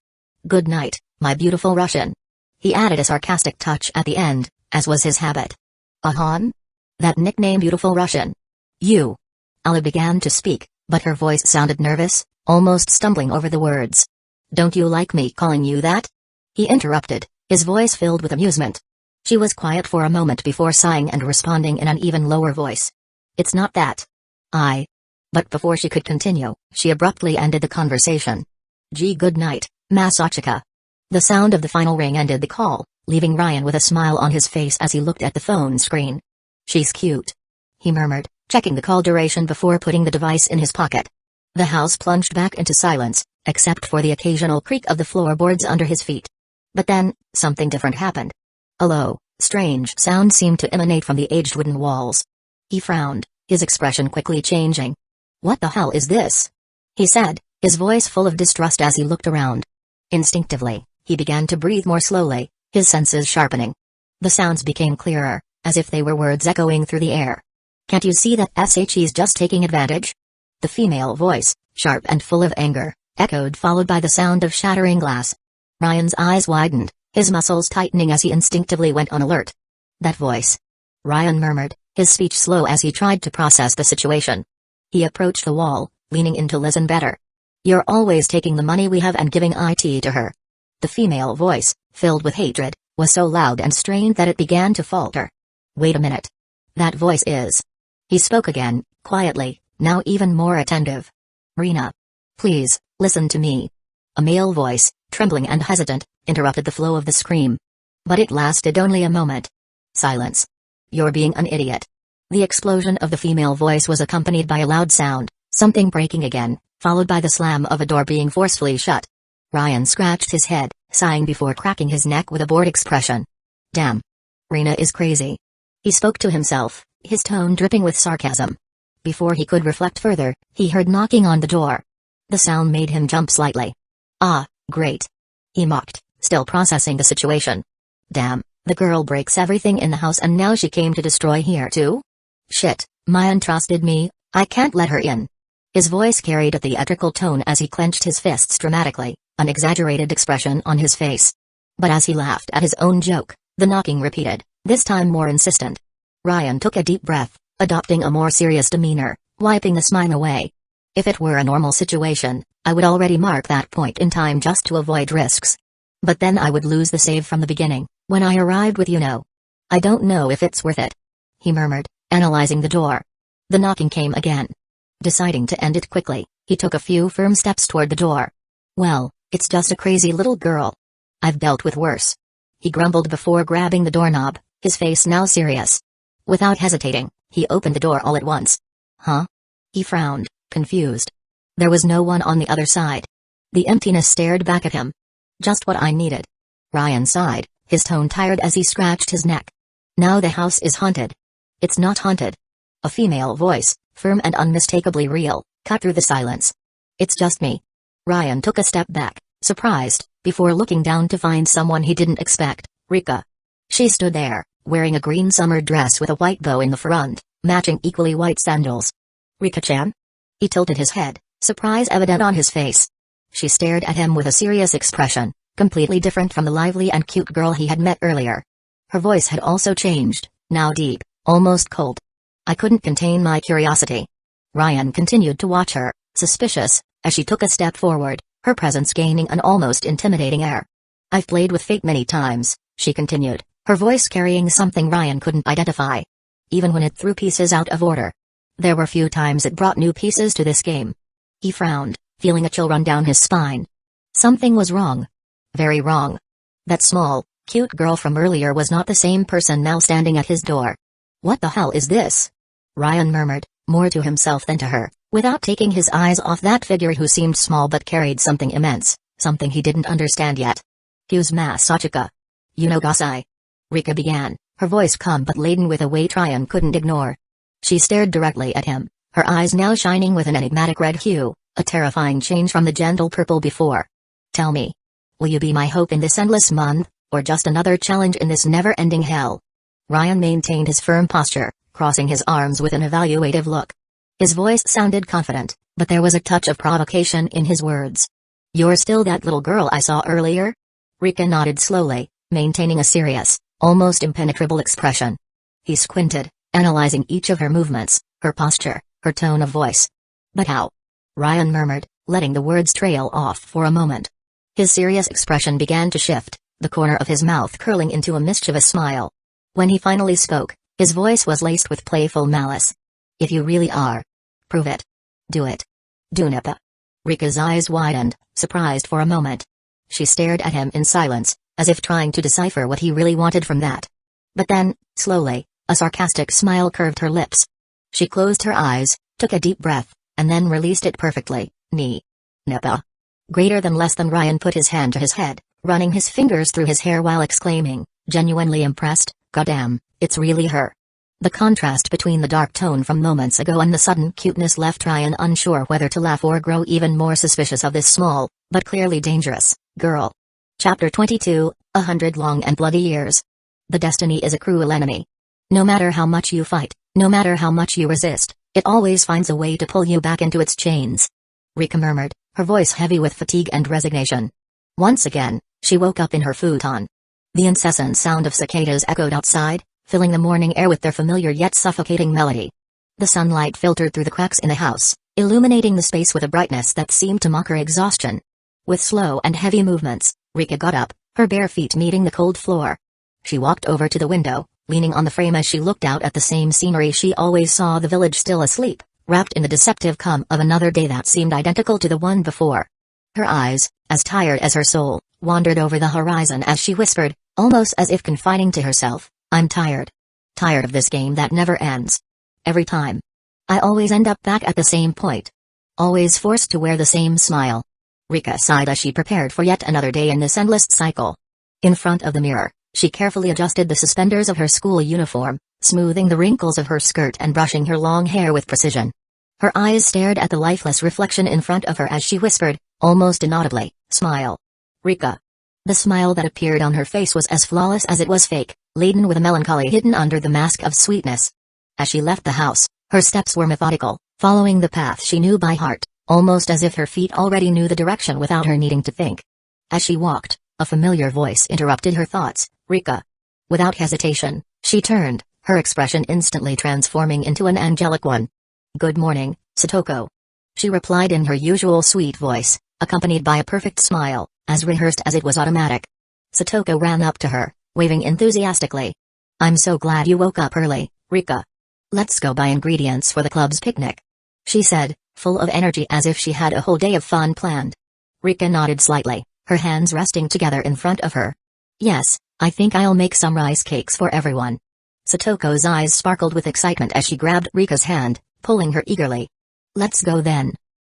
Good night, my beautiful Russian." He added a sarcastic touch at the end, as was his habit. "Ahan? That nickname Beautiful Russian? You?" Ella began to speak, but her voice sounded nervous, almost stumbling over the words. "Don't you like me calling you that?" He interrupted, his voice filled with amusement. She was quiet for a moment before sighing and responding in an even lower voice. "It's not that. But before she could continue, she abruptly ended the conversation. "Gee, good night, Masachika." The sound of the final ring ended the call, leaving Ryan with a smile on his face as he looked at the phone screen. "She's cute," he murmured, checking the call duration before putting the device in his pocket. The house plunged back into silence, except for the occasional creak of the floorboards under his feet. But then, something different happened. A low, strange sound seemed to emanate from the aged wooden walls. He frowned, his expression quickly changing. "What the hell is this?" he said, his voice full of distrust as he looked around. Instinctively, he began to breathe more slowly, his senses sharpening. The sounds became clearer, as if they were words echoing through the air. "Can't you see that she's just taking advantage?" The female voice, sharp and full of anger, echoed, followed by the sound of shattering glass. Ryan's eyes widened, his muscles tightening as he instinctively went on alert. "That voice?" Ryan murmured, his speech slow as he tried to process the situation. He approached the wall, leaning in to listen better. "You're always taking the money we have and giving it to her." The female voice, filled with hatred, was so loud and strained that it began to falter. "Wait a minute. That voice is..." He spoke again, quietly, now even more attentive. "Rina. Please, listen to me." A male voice, trembling and hesitant, interrupted the flow of the scream. But it lasted only a moment. Silence. "You're being an idiot." The explosion of the female voice was accompanied by a loud sound, something breaking again, followed by the slam of a door being forcefully shut. Ryan scratched his head, sighing before cracking his neck with a bored expression. "Damn. Rina is crazy." He spoke to himself, his tone dripping with sarcasm. Before he could reflect further, he heard knocking on the door. The sound made him jump slightly. "Ah, great," he mocked, still processing the situation. "Damn, the girl breaks everything in the house and now she came to destroy here too? Shit, Mayan trusted me, I can't let her in." His voice carried a theatrical tone as he clenched his fists dramatically, an exaggerated expression on his face. But as he laughed at his own joke, the knocking repeated, this time more insistent. Ryan took a deep breath, adopting a more serious demeanor, wiping the smile away. "If it were a normal situation, I would already mark that point in time just to avoid risks. But then I would lose the save from the beginning, when I arrived with I don't know if it's worth it," he murmured, analyzing the door. The knocking came again. Deciding to end it quickly, he took a few firm steps toward the door. "Well, it's just a crazy little girl. I've dealt with worse," he grumbled before grabbing the doorknob, his face now serious. Without hesitating, he opened the door all at once. "Huh?" He frowned, confused. There was no one on the other side. The emptiness stared back at him. "Just what I needed." Ryan sighed, his tone tired as he scratched his neck. "Now the house is haunted." "It's not haunted." A female voice, firm and unmistakably real, cut through the silence. "It's just me." Ryan took a step back, surprised, before looking down to find someone he didn't expect, Rika. She stood there, wearing a green summer dress with a white bow in the front, matching equally white sandals. "Rika-chan?" He tilted his head, surprise evident on his face. She stared at him with a serious expression, completely different from the lively and cute girl he had met earlier. Her voice had also changed, now deep, almost cold. "I couldn't contain my curiosity." Ryan continued to watch her, suspicious, as she took a step forward, her presence gaining an almost intimidating air. "I've played with fate many times," she continued, her voice carrying something Ryan couldn't identify. Even when it threw pieces out of order. There were few times it brought new pieces to this game. He frowned, feeling a chill run down his spine. Something was wrong. Very wrong. That small, cute girl from earlier was not the same person now standing at his door. "What the hell is this?" Ryan murmured, more to himself than to her, without taking his eyes off that figure who seemed small but carried something immense, something he didn't understand yet. "Who's Masachika?" "Gasai," Rika began, her voice calm but laden with a weight Ryan couldn't ignore. She stared directly at him, her eyes now shining with an enigmatic red hue, a terrifying change from the gentle purple before. Tell me. Will you be my hope in this endless month, or just another challenge in this never-ending hell? Ryan maintained his firm posture, crossing his arms with an evaluative look. His voice sounded confident, but there was a touch of provocation in his words. You're still that little girl I saw earlier? Rika nodded slowly, maintaining a serious, almost impenetrable expression. He squinted, analyzing each of her movements, her posture, her tone of voice. But how? Ryan murmured, letting the words trail off for a moment. His serious expression began to shift, the corner of his mouth curling into a mischievous smile. When he finally spoke, his voice was laced with playful malice. If you really are. Prove it. Do it. Do Nipa. Rika's eyes widened, surprised for a moment. She stared at him in silence, as if trying to decipher what he really wanted from that. But then, slowly, a sarcastic smile curved her lips. She closed her eyes, took a deep breath, and then released it perfectly. Nipa. Greater than less than. Ryan put his hand to his head, running his fingers through his hair while exclaiming, genuinely impressed, "Goddamn, it's really her." The contrast between the dark tone from moments ago and the sudden cuteness left Ryan unsure whether to laugh or grow even more suspicious of this small, but clearly dangerous, girl. Chapter 22, 100 Long and Bloody Years. The destiny is a cruel enemy. No matter how much you fight, no matter how much you resist, it always finds a way to pull you back into its chains. Rika murmured, her voice heavy with fatigue and resignation. Once again, she woke up in her futon. The incessant sound of cicadas echoed outside, filling the morning air with their familiar yet suffocating melody. The sunlight filtered through the cracks in the house, illuminating the space with a brightness that seemed to mock her exhaustion. With slow and heavy movements, Rika got up, her bare feet meeting the cold floor. She walked over to the window, leaning on the frame as she looked out at the same scenery she always saw, the village still asleep, wrapped in the deceptive calm of another day that seemed identical to the one before. Her eyes, as tired as her soul, wandered over the horizon as she whispered, almost as if confiding to herself, I'm tired. Tired of this game that never ends. Every time. I always end up back at the same point. Always forced to wear the same smile. Rika sighed as she prepared for yet another day in this endless cycle. In front of the mirror, she carefully adjusted the suspenders of her school uniform, smoothing the wrinkles of her skirt and brushing her long hair with precision. Her eyes stared at the lifeless reflection in front of her as she whispered, almost inaudibly, smile. Rika. The smile that appeared on her face was as flawless as it was fake, laden with a melancholy hidden under the mask of sweetness. As she left the house, her steps were methodical, following the path she knew by heart, almost as if her feet already knew the direction without her needing to think. As she walked, a familiar voice interrupted her thoughts, Rika. Without hesitation, she turned, her expression instantly transforming into an angelic one. Good morning, Satoko. She replied in her usual sweet voice, accompanied by a perfect smile, as rehearsed as it was automatic. Satoko ran up to her, waving enthusiastically. I'm so glad you woke up early, Rika. Let's go buy ingredients for the club's picnic, she said, full of energy as if she had a whole day of fun planned. Rika nodded slightly, her hands resting together in front of her. Yes, I think I'll make some rice cakes for everyone. Satoko's eyes sparkled with excitement as she grabbed Rika's hand, pulling her eagerly. Let's go then.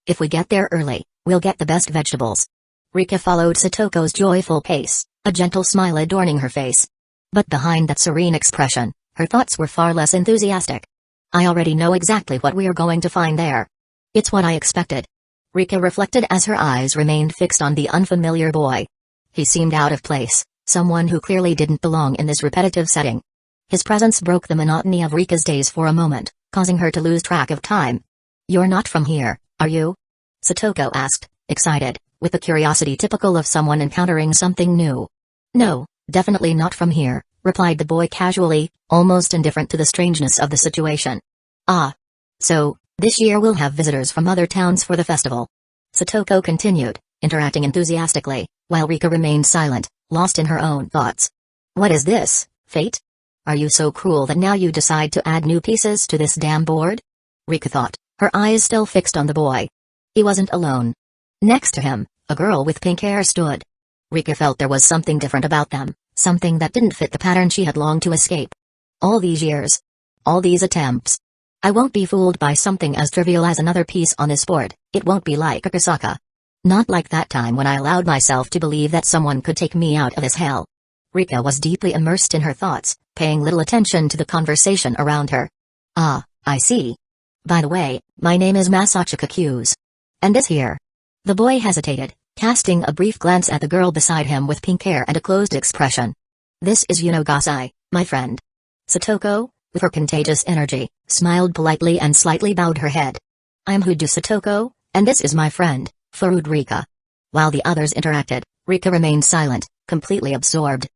If we get there early, we'll get the best vegetables. Rika followed Satoko's joyful pace, a gentle smile adorning her face. But behind that serene expression, her thoughts were far less enthusiastic. I already know exactly what we are going to find there. It's what I expected. Rika reflected as her eyes remained fixed on the unfamiliar boy. He seemed out of place, someone who clearly didn't belong in this repetitive setting. His presence broke the monotony of Rika's days for a moment, causing her to lose track of time. You're not from here, are you? Satoko asked, excited, with the curiosity typical of someone encountering something new. No, definitely not from here, replied the boy casually, almost indifferent to the strangeness of the situation. Ah. So, this year we'll have visitors from other towns for the festival. Satoko continued, interacting enthusiastically, while Rika remained silent, lost in her own thoughts. What is this, fate? Are you so cruel that now you decide to add new pieces to this damn board? Rika thought, her eyes still fixed on the boy. He wasn't alone. Next to him, a girl with pink hair stood. Rika felt there was something different about them, something that didn't fit the pattern she had longed to escape. All these years. All these attempts. I won't be fooled by something as trivial as another piece on this board. It won't be like Akasaka. Not like that time when I allowed myself to believe that someone could take me out of this hell. Rika was deeply immersed in her thoughts, paying little attention to the conversation around her. Ah, I see. By the way, my name is Masachika Kuze. And this here. The boy hesitated, casting a brief glance at the girl beside him with pink hair and a closed expression. This is Yunogasai, my friend. Satoko, with her contagious energy, smiled politely and slightly bowed her head. I'm Hudu Satoko, and this is my friend, Farud Rika. While the others interacted, Rika remained silent, completely absorbed.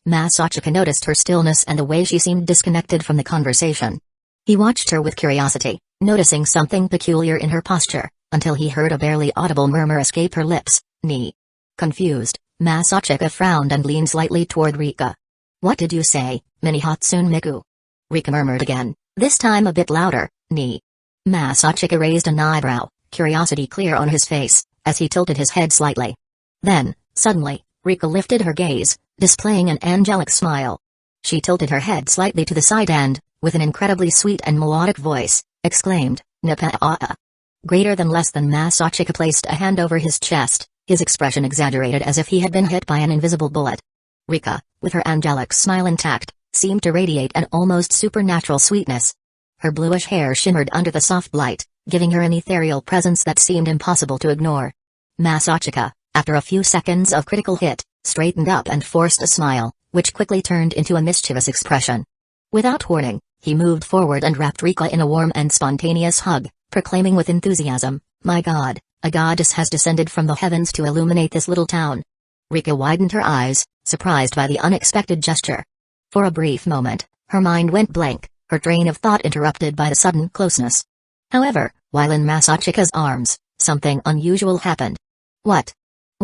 Masachika noticed her stillness and the way she seemed disconnected from the conversation. He watched her with curiosity, noticing something peculiar in her posture, until he heard a barely audible murmur escape her lips, "Ni." Confused, Masachika frowned and leaned slightly toward Rika. What did you say, Mini Hatsune Miku? Rika murmured again, this time a bit louder, "Ni." Masachika raised an eyebrow, curiosity clear on his face, as he tilted his head slightly. Then, suddenly, Rika lifted her gaze, displaying an angelic smile. She tilted her head slightly to the side and, with an incredibly sweet and melodic voice, exclaimed, "Nipa-a-a." Greater than less than Masachika placed a hand over his chest, his expression exaggerated as if he had been hit by an invisible bullet. Rika, with her angelic smile intact, seemed to radiate an almost supernatural sweetness. Her bluish hair shimmered under the soft light, giving her an ethereal presence that seemed impossible to ignore. Masachika, after a few seconds of critical hit, straightened up and forced a smile, which quickly turned into a mischievous expression. Without warning, he moved forward and wrapped Rika in a warm and spontaneous hug, proclaiming with enthusiasm, "My God, a goddess has descended from the heavens to illuminate this little town." Rika widened her eyes, surprised by the unexpected gesture. For a brief moment, her mind went blank, her train of thought interrupted by the sudden closeness. However, while in Masachika's arms, something unusual happened. What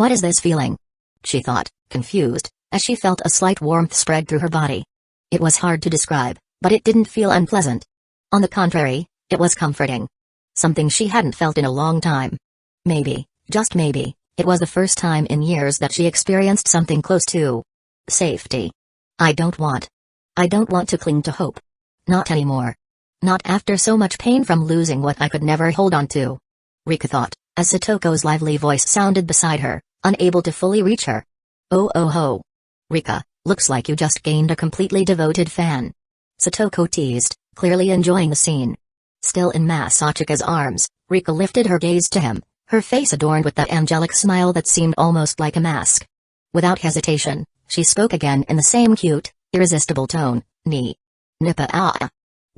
is this feeling? She thought, confused, as she felt a slight warmth spread through her body. It was hard to describe, but it didn't feel unpleasant. On the contrary, it was comforting. Something she hadn't felt in a long time. Maybe, just maybe, it was the first time in years that she experienced something close to safety. I don't want to cling to hope. Not anymore. Not after so much pain from losing what I could never hold on to. Rika thought, as Satoko's lively voice sounded beside her, unable to fully reach her. Oh ho. Rika, looks like you just gained a completely devoted fan. Satoko teased, clearly enjoying the scene. Still in Masachika's arms, Rika lifted her gaze to him, her face adorned with that angelic smile that seemed almost like a mask. Without hesitation, she spoke again in the same cute, irresistible tone, "Ni. Nipa-a."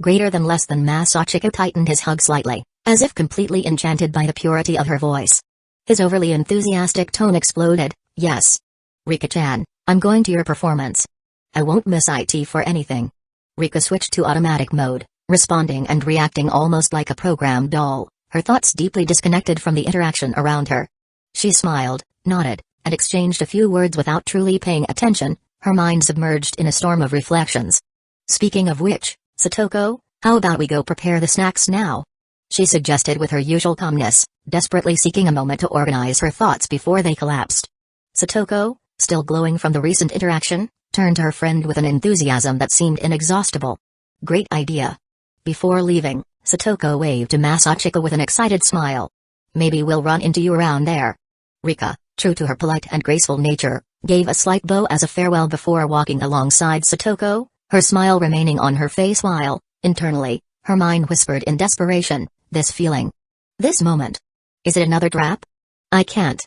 Greater than less than Masachika tightened his hug slightly, as if completely enchanted by the purity of her voice. His overly enthusiastic tone exploded, "Yes. Rika-chan, I'm going to your performance. I won't miss it for anything." Rika switched to automatic mode, responding and reacting almost like a programmed doll, her thoughts deeply disconnected from the interaction around her. She smiled, nodded, and exchanged a few words without truly paying attention, her mind submerged in a storm of reflections. Speaking of which, Satoko, how about we go prepare the snacks now? She suggested with her usual calmness, desperately seeking a moment to organize her thoughts before they collapsed. Satoko, still glowing from the recent interaction, turned to her friend with an enthusiasm that seemed inexhaustible. Great idea. Before leaving, Satoko waved to Masachika with an excited smile. Maybe we'll run into you around there. Rika, true to her polite and graceful nature, gave a slight bow as a farewell before walking alongside Satoko, her smile remaining on her face while, internally, her mind whispered in desperation, this feeling. This moment. Is it another trap? I can't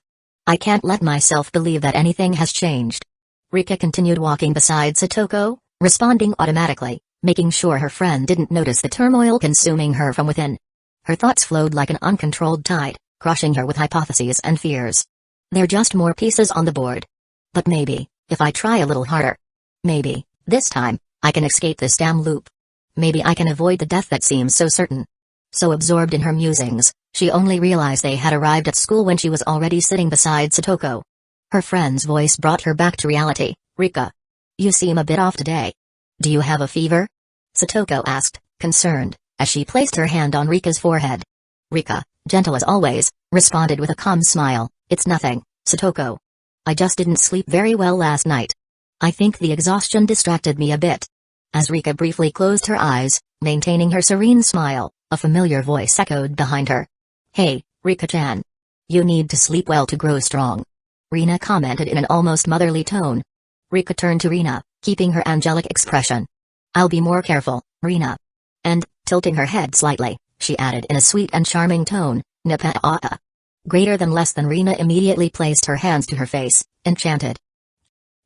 let myself believe that anything has changed. Rika continued walking beside Satoko, responding automatically, making sure her friend didn't notice the turmoil consuming her from within. Her thoughts flowed like an uncontrolled tide, crushing her with hypotheses and fears. They're just more pieces on the board. But maybe, if I try a little harder. Maybe, this time, I can escape this damn loop. Maybe I can avoid the death that seems so certain. So absorbed in her musings, she only realized they had arrived at school when she was already sitting beside Satoko. Her friend's voice brought her back to reality. Rika. You seem a bit off today. Do you have a fever? Satoko asked, concerned, as she placed her hand on Rika's forehead. Rika, gentle as always, responded with a calm smile, It's nothing, Satoko. I just didn't sleep very well last night. I think the exhaustion distracted me a bit. As Rika briefly closed her eyes, maintaining her serene smile, a familiar voice echoed behind her. Hey, Rika-chan. You need to sleep well to grow strong. Rina commented in an almost motherly tone. Rika turned to Rina, keeping her angelic expression. I'll be more careful, Rina. And, Tilting her head slightly, she added in a sweet and charming tone, Nipa-a-a. Greater than less than. Rina immediately placed her hands to her face, enchanted.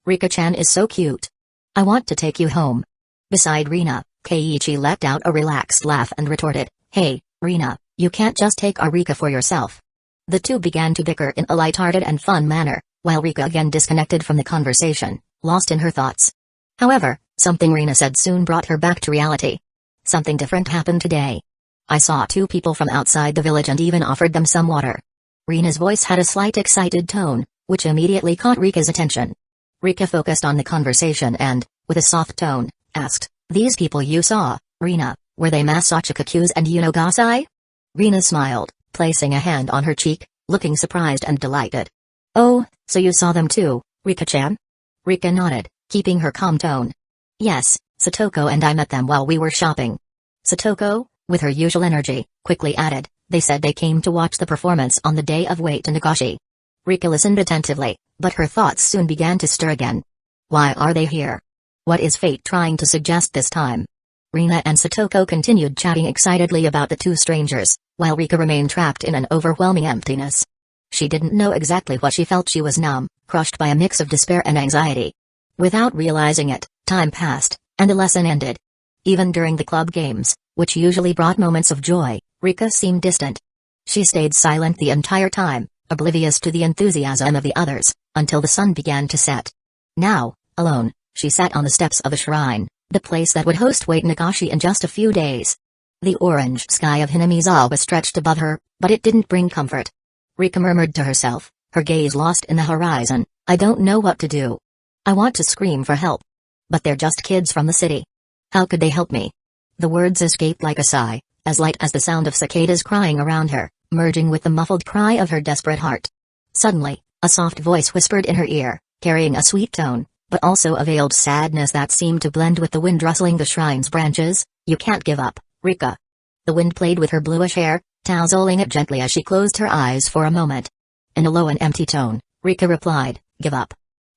Rika-chan is so cute. I want to take you home. Beside Rina, Keiichi let out a relaxed laugh and retorted, Hey, Rina, you can't just take our Rika for yourself. The two began to bicker in a light-hearted and fun manner, while Rika again disconnected from the conversation, lost in her thoughts. However, something Rina said soon brought her back to reality. Something different happened today. I saw two people from outside the village and even offered them some water. Rina's voice had a slight excited tone, which immediately caught Rika's attention. Rika focused on the conversation and, with a soft tone, asked, These people you saw, Rina, were they Masachika Kuze and Yunogasai? Rina smiled, placing a hand on her cheek, looking surprised and delighted. Oh, so you saw them too, Rika-chan? Rika nodded, keeping her calm tone. Yes, Satoko and I met them while we were shopping. Satoko, with her usual energy, quickly added, They said they came to watch the performance on the day of Wait and Nagashi. Rika listened attentively, but her thoughts soon began to stir again. Why are they here? What is fate trying to suggest this time? Rina and Satoko continued chatting excitedly about the two strangers, while Rika remained trapped in an overwhelming emptiness. She didn't know exactly what she felt. She was numb, crushed by a mix of despair and anxiety. Without realizing it, time passed, and the lesson ended. Even during the club games, which usually brought moments of joy, Rika seemed distant. She stayed silent the entire time, oblivious to the enthusiasm of the others, until the sun began to set. Now, alone, she sat on the steps of a shrine, the place that would host Wait Nagashi in just a few days. The orange sky of Hinamizawa stretched above her, but it didn't bring comfort. Rika murmured to herself, her gaze lost in the horizon, I don't know what to do. I want to scream for help. But they're just kids from the city. How could they help me? The words escaped like a sigh, as light as the sound of cicadas crying around her, merging with the muffled cry of her desperate heart. Suddenly, a soft voice whispered in her ear, carrying a sweet tone, but also a veiled sadness that seemed to blend with the wind rustling the shrine's branches. You can't give up, Rika. The wind played with her bluish hair, tousling it gently as she closed her eyes for a moment. In a low and empty tone, Rika replied, Give up.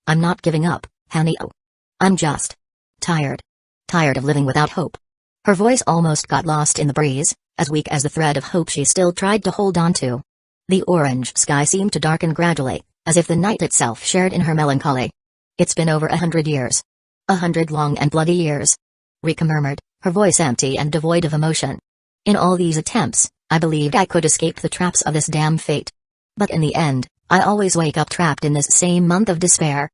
I'm not giving up, Hanio. I'm just tired. Tired of living without hope. Her voice almost got lost in the breeze, as weak as the thread of hope she still tried to hold on to. The orange sky seemed to darken gradually, as if the night itself shared in her melancholy. It's been over 100 years. 100 long and bloody years. Rika murmured, her voice empty and devoid of emotion. In all these attempts, I believed I could escape the traps of this damn fate. But in the end, I always wake up trapped in this same month of despair.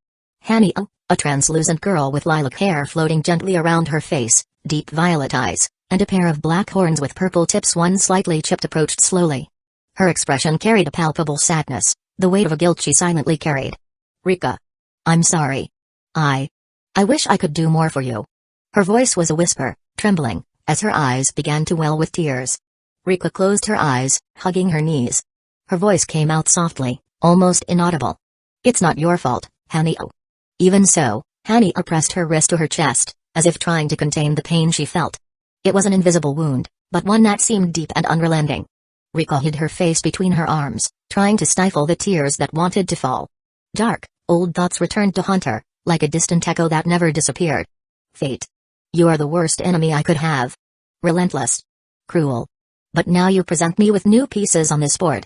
Hanio, a translucent girl with lilac hair floating gently around her face, deep violet eyes, and a pair of black horns with purple tips, one slightly chipped, approached slowly. Her expression carried a palpable sadness, the weight of a guilt she silently carried. Rika. I'm sorry. I wish I could do more for you. Her voice was a whisper, trembling, as her eyes began to well with tears. Rika closed her eyes, hugging her knees. Her voice came out softly, almost inaudible. It's not your fault, Hanio. Even so, Hanio pressed her wrist to her chest, as if trying to contain the pain she felt. It was an invisible wound, but one that seemed deep and unrelenting. Rika hid her face between her arms, trying to stifle the tears that wanted to fall. Dark, old thoughts returned to haunt her, like a distant echo that never disappeared. Fate. You are the worst enemy I could have. Relentless. Cruel. But now you present me with new pieces on this board.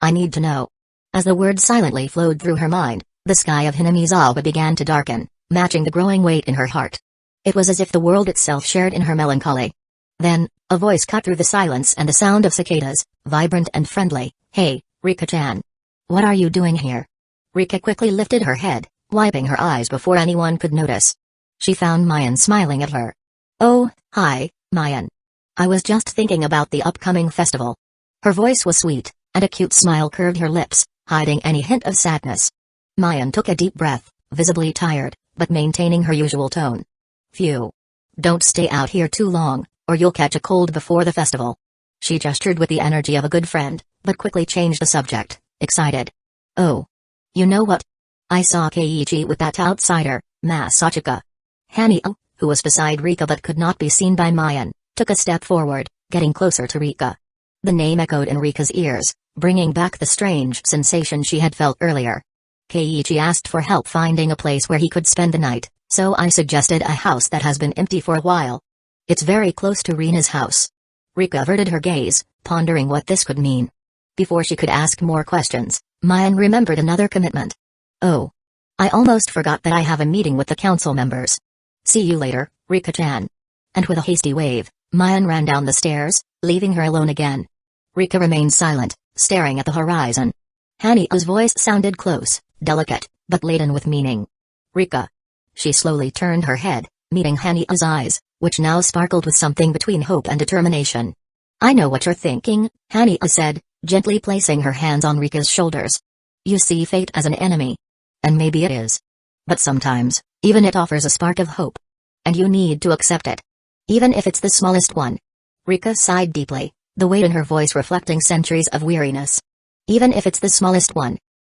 I need to know. As the words silently flowed through her mind, the sky of Hinamizawa began to darken, matching the growing weight in her heart. It was as if the world itself shared in her melancholy. Then, a voice cut through the silence and the sound of cicadas, vibrant and friendly. Hey, Rika-chan. What are you doing here? Rika quickly lifted her head, wiping her eyes before anyone could notice. She found Mayan smiling at her. Oh, hi, Mayan. I was just thinking about the upcoming festival. Her voice was sweet, and a cute smile curved her lips, hiding any hint of sadness. Mayan took a deep breath, visibly tired, but maintaining her usual tone. Phew. Don't stay out here too long, or you'll catch a cold before the festival. She gestured with the energy of a good friend, but quickly changed the subject, excited. Oh. You know what? I saw Keiichi with that outsider, Masachika. Hanio, who was beside Rika but could not be seen by Mayan, took a step forward, getting closer to Rika. The name echoed in Rika's ears, bringing back the strange sensation she had felt earlier. Keiichi asked for help finding a place where he could spend the night, so I suggested a house that has been empty for a while. It's very close to Rina's house. Rika averted her gaze, pondering what this could mean. Before she could ask more questions, Mayan remembered another commitment. Oh. I almost forgot that I have a meeting with the council members. See you later, Rika-chan. And with a hasty wave, Mayan ran down the stairs, leaving her alone again. Rika remained silent, staring at the horizon. Hania's voice sounded close, delicate, but laden with meaning. Rika. She slowly turned her head, meeting Hania's eyes, which now sparkled with something between hope and determination. I know what you're thinking, Hania said, gently placing her hands on Rika's shoulders. You see fate as an enemy. And maybe it is. But sometimes, even it offers a spark of hope. And you need to accept it. Even if it's the smallest one. Rika sighed deeply, the weight in her voice reflecting centuries of weariness. Even if it's the smallest one.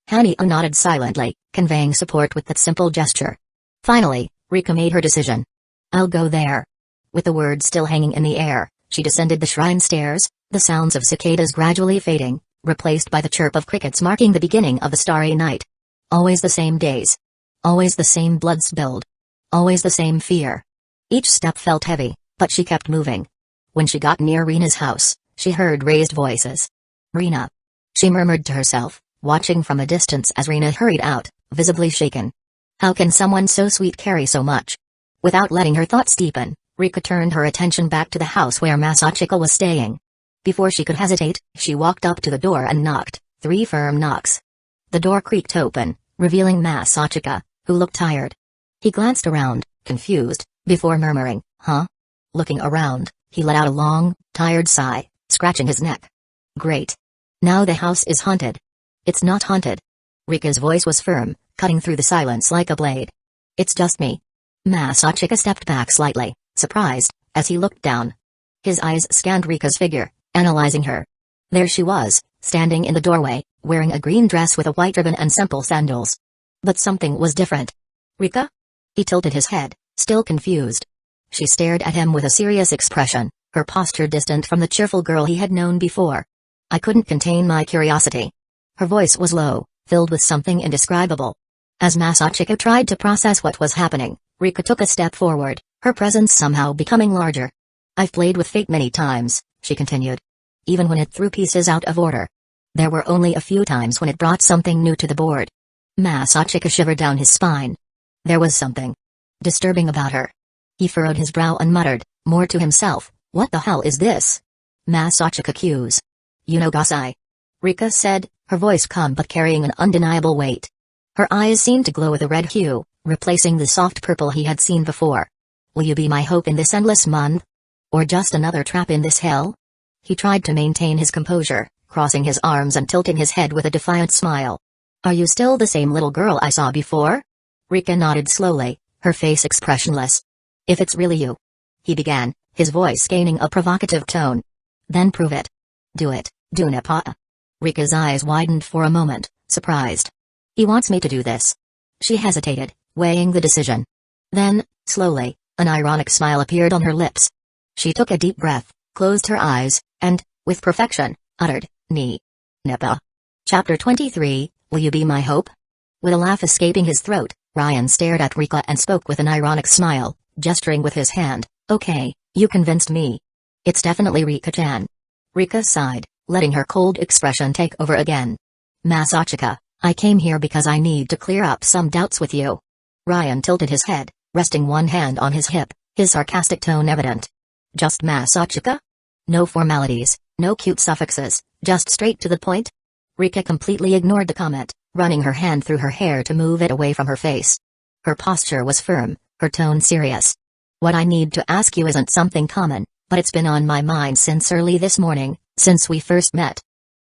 Hania nodded silently, conveying support with that simple gesture. Finally, Rika made her decision. I'll go there. With the words still hanging in the air, she descended the shrine stairs, the sounds of cicadas gradually fading, replaced by the chirp of crickets marking the beginning of the starry night. Always the same days. Always the same blood spilled. Always the same fear. Each step felt heavy, but she kept moving. When she got near Rina's house, she heard raised voices. Rina. She murmured to herself, watching from a distance as Rina hurried out, visibly shaken. How can someone so sweet carry so much? Without letting her thoughts deepen, Rika turned her attention back to the house where Masachika was staying. Before she could hesitate, she walked up to the door and knocked, 3 firm knocks. The door creaked open, revealing Masachika, who looked tired. He glanced around, confused, before murmuring, huh? Looking around, he let out a long, tired sigh, scratching his neck. Great. Now the house is haunted. It's not haunted. Rika's voice was firm, cutting through the silence like a blade. It's just me. Masachika stepped back slightly, surprised, as he looked down. His eyes scanned Rika's figure, analyzing her. There she was, standing in the doorway, wearing a green dress with a white ribbon and simple sandals. But something was different. Rika? He tilted his head, still confused. She stared at him with a serious expression, her posture distant from the cheerful girl he had known before. I couldn't contain my curiosity. Her voice was low, filled with something indescribable. As Masachika tried to process what was happening, Rika took a step forward, her presence somehow becoming larger. I've played with fate many times, she continued. Even when it threw pieces out of order. There were only a few times when it brought something new to the board. Masachika shivered down his spine. There was something disturbing about her. He furrowed his brow and muttered, more to himself, what the hell is this? Masachika cues. Gasai. Rika said, her voice calm but carrying an undeniable weight. Her eyes seemed to glow with a red hue, replacing the soft purple he had seen before. Will you be my hope in this endless month? Or just another trap in this hell? He tried to maintain his composure, crossing his arms and tilting his head with a defiant smile. Are you still the same little girl I saw before? Rika nodded slowly, her face expressionless. If it's really you. He began, his voice gaining a provocative tone. Then prove it. Do it, Dunapa. Rika's eyes widened for a moment, surprised. He wants me to do this. She hesitated, weighing the decision. Then, slowly, an ironic smile appeared on her lips. She took a deep breath, closed her eyes, and, with perfection, uttered, Nipa. Chapter 23, Will You Be My Hope? With a laugh escaping his throat, Ryan stared at Rika and spoke with an ironic smile, gesturing with his hand, okay, you convinced me. It's definitely Rika-chan. Rika sighed, letting her cold expression take over again. Masachika, I came here because I need to clear up some doubts with you. Ryan tilted his head, resting one hand on his hip, his sarcastic tone evident. Just Masachika? No formalities, no cute suffixes, just straight to the point? Rika completely ignored the comment, running her hand through her hair to move it away from her face. Her posture was firm, her tone serious. What I need to ask you isn't something common, but it's been on my mind since early this morning, since we first met.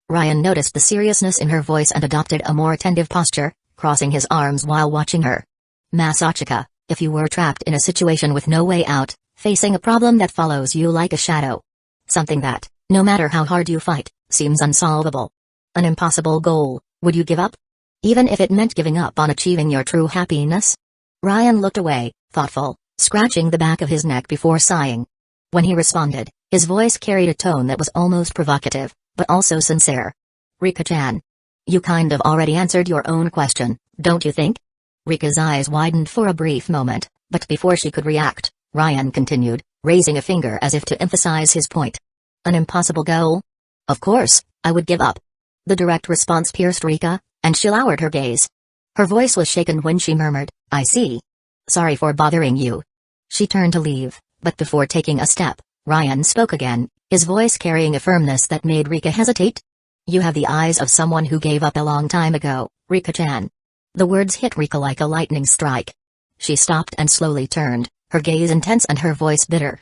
Ryan noticed the seriousness in her voice and adopted a more attentive posture, crossing his arms while watching her. Masachika, if you were trapped in a situation with no way out, facing a problem that follows you like a shadow. Something that, no matter how hard you fight, seems unsolvable. An impossible goal, would you give up? Even if it meant giving up on achieving your true happiness? Ryan looked away, thoughtful, scratching the back of his neck before sighing. When he responded, his voice carried a tone that was almost provocative, but also sincere. Rika-chan. You kind of already answered your own question, don't you think? Rika's eyes widened for a brief moment, but before she could react, Ryan continued, raising a finger as if to emphasize his point. An impossible goal? Of course, I would give up. The direct response pierced Rika, and she lowered her gaze. Her voice was shaken when she murmured, I see. Sorry for bothering you. She turned to leave, but before taking a step, Ryan spoke again, his voice carrying a firmness that made Rika hesitate. You have the eyes of someone who gave up a long time ago, Rika-chan. The words hit Rika like a lightning strike. She stopped and slowly turned, her gaze intense and her voice bitter.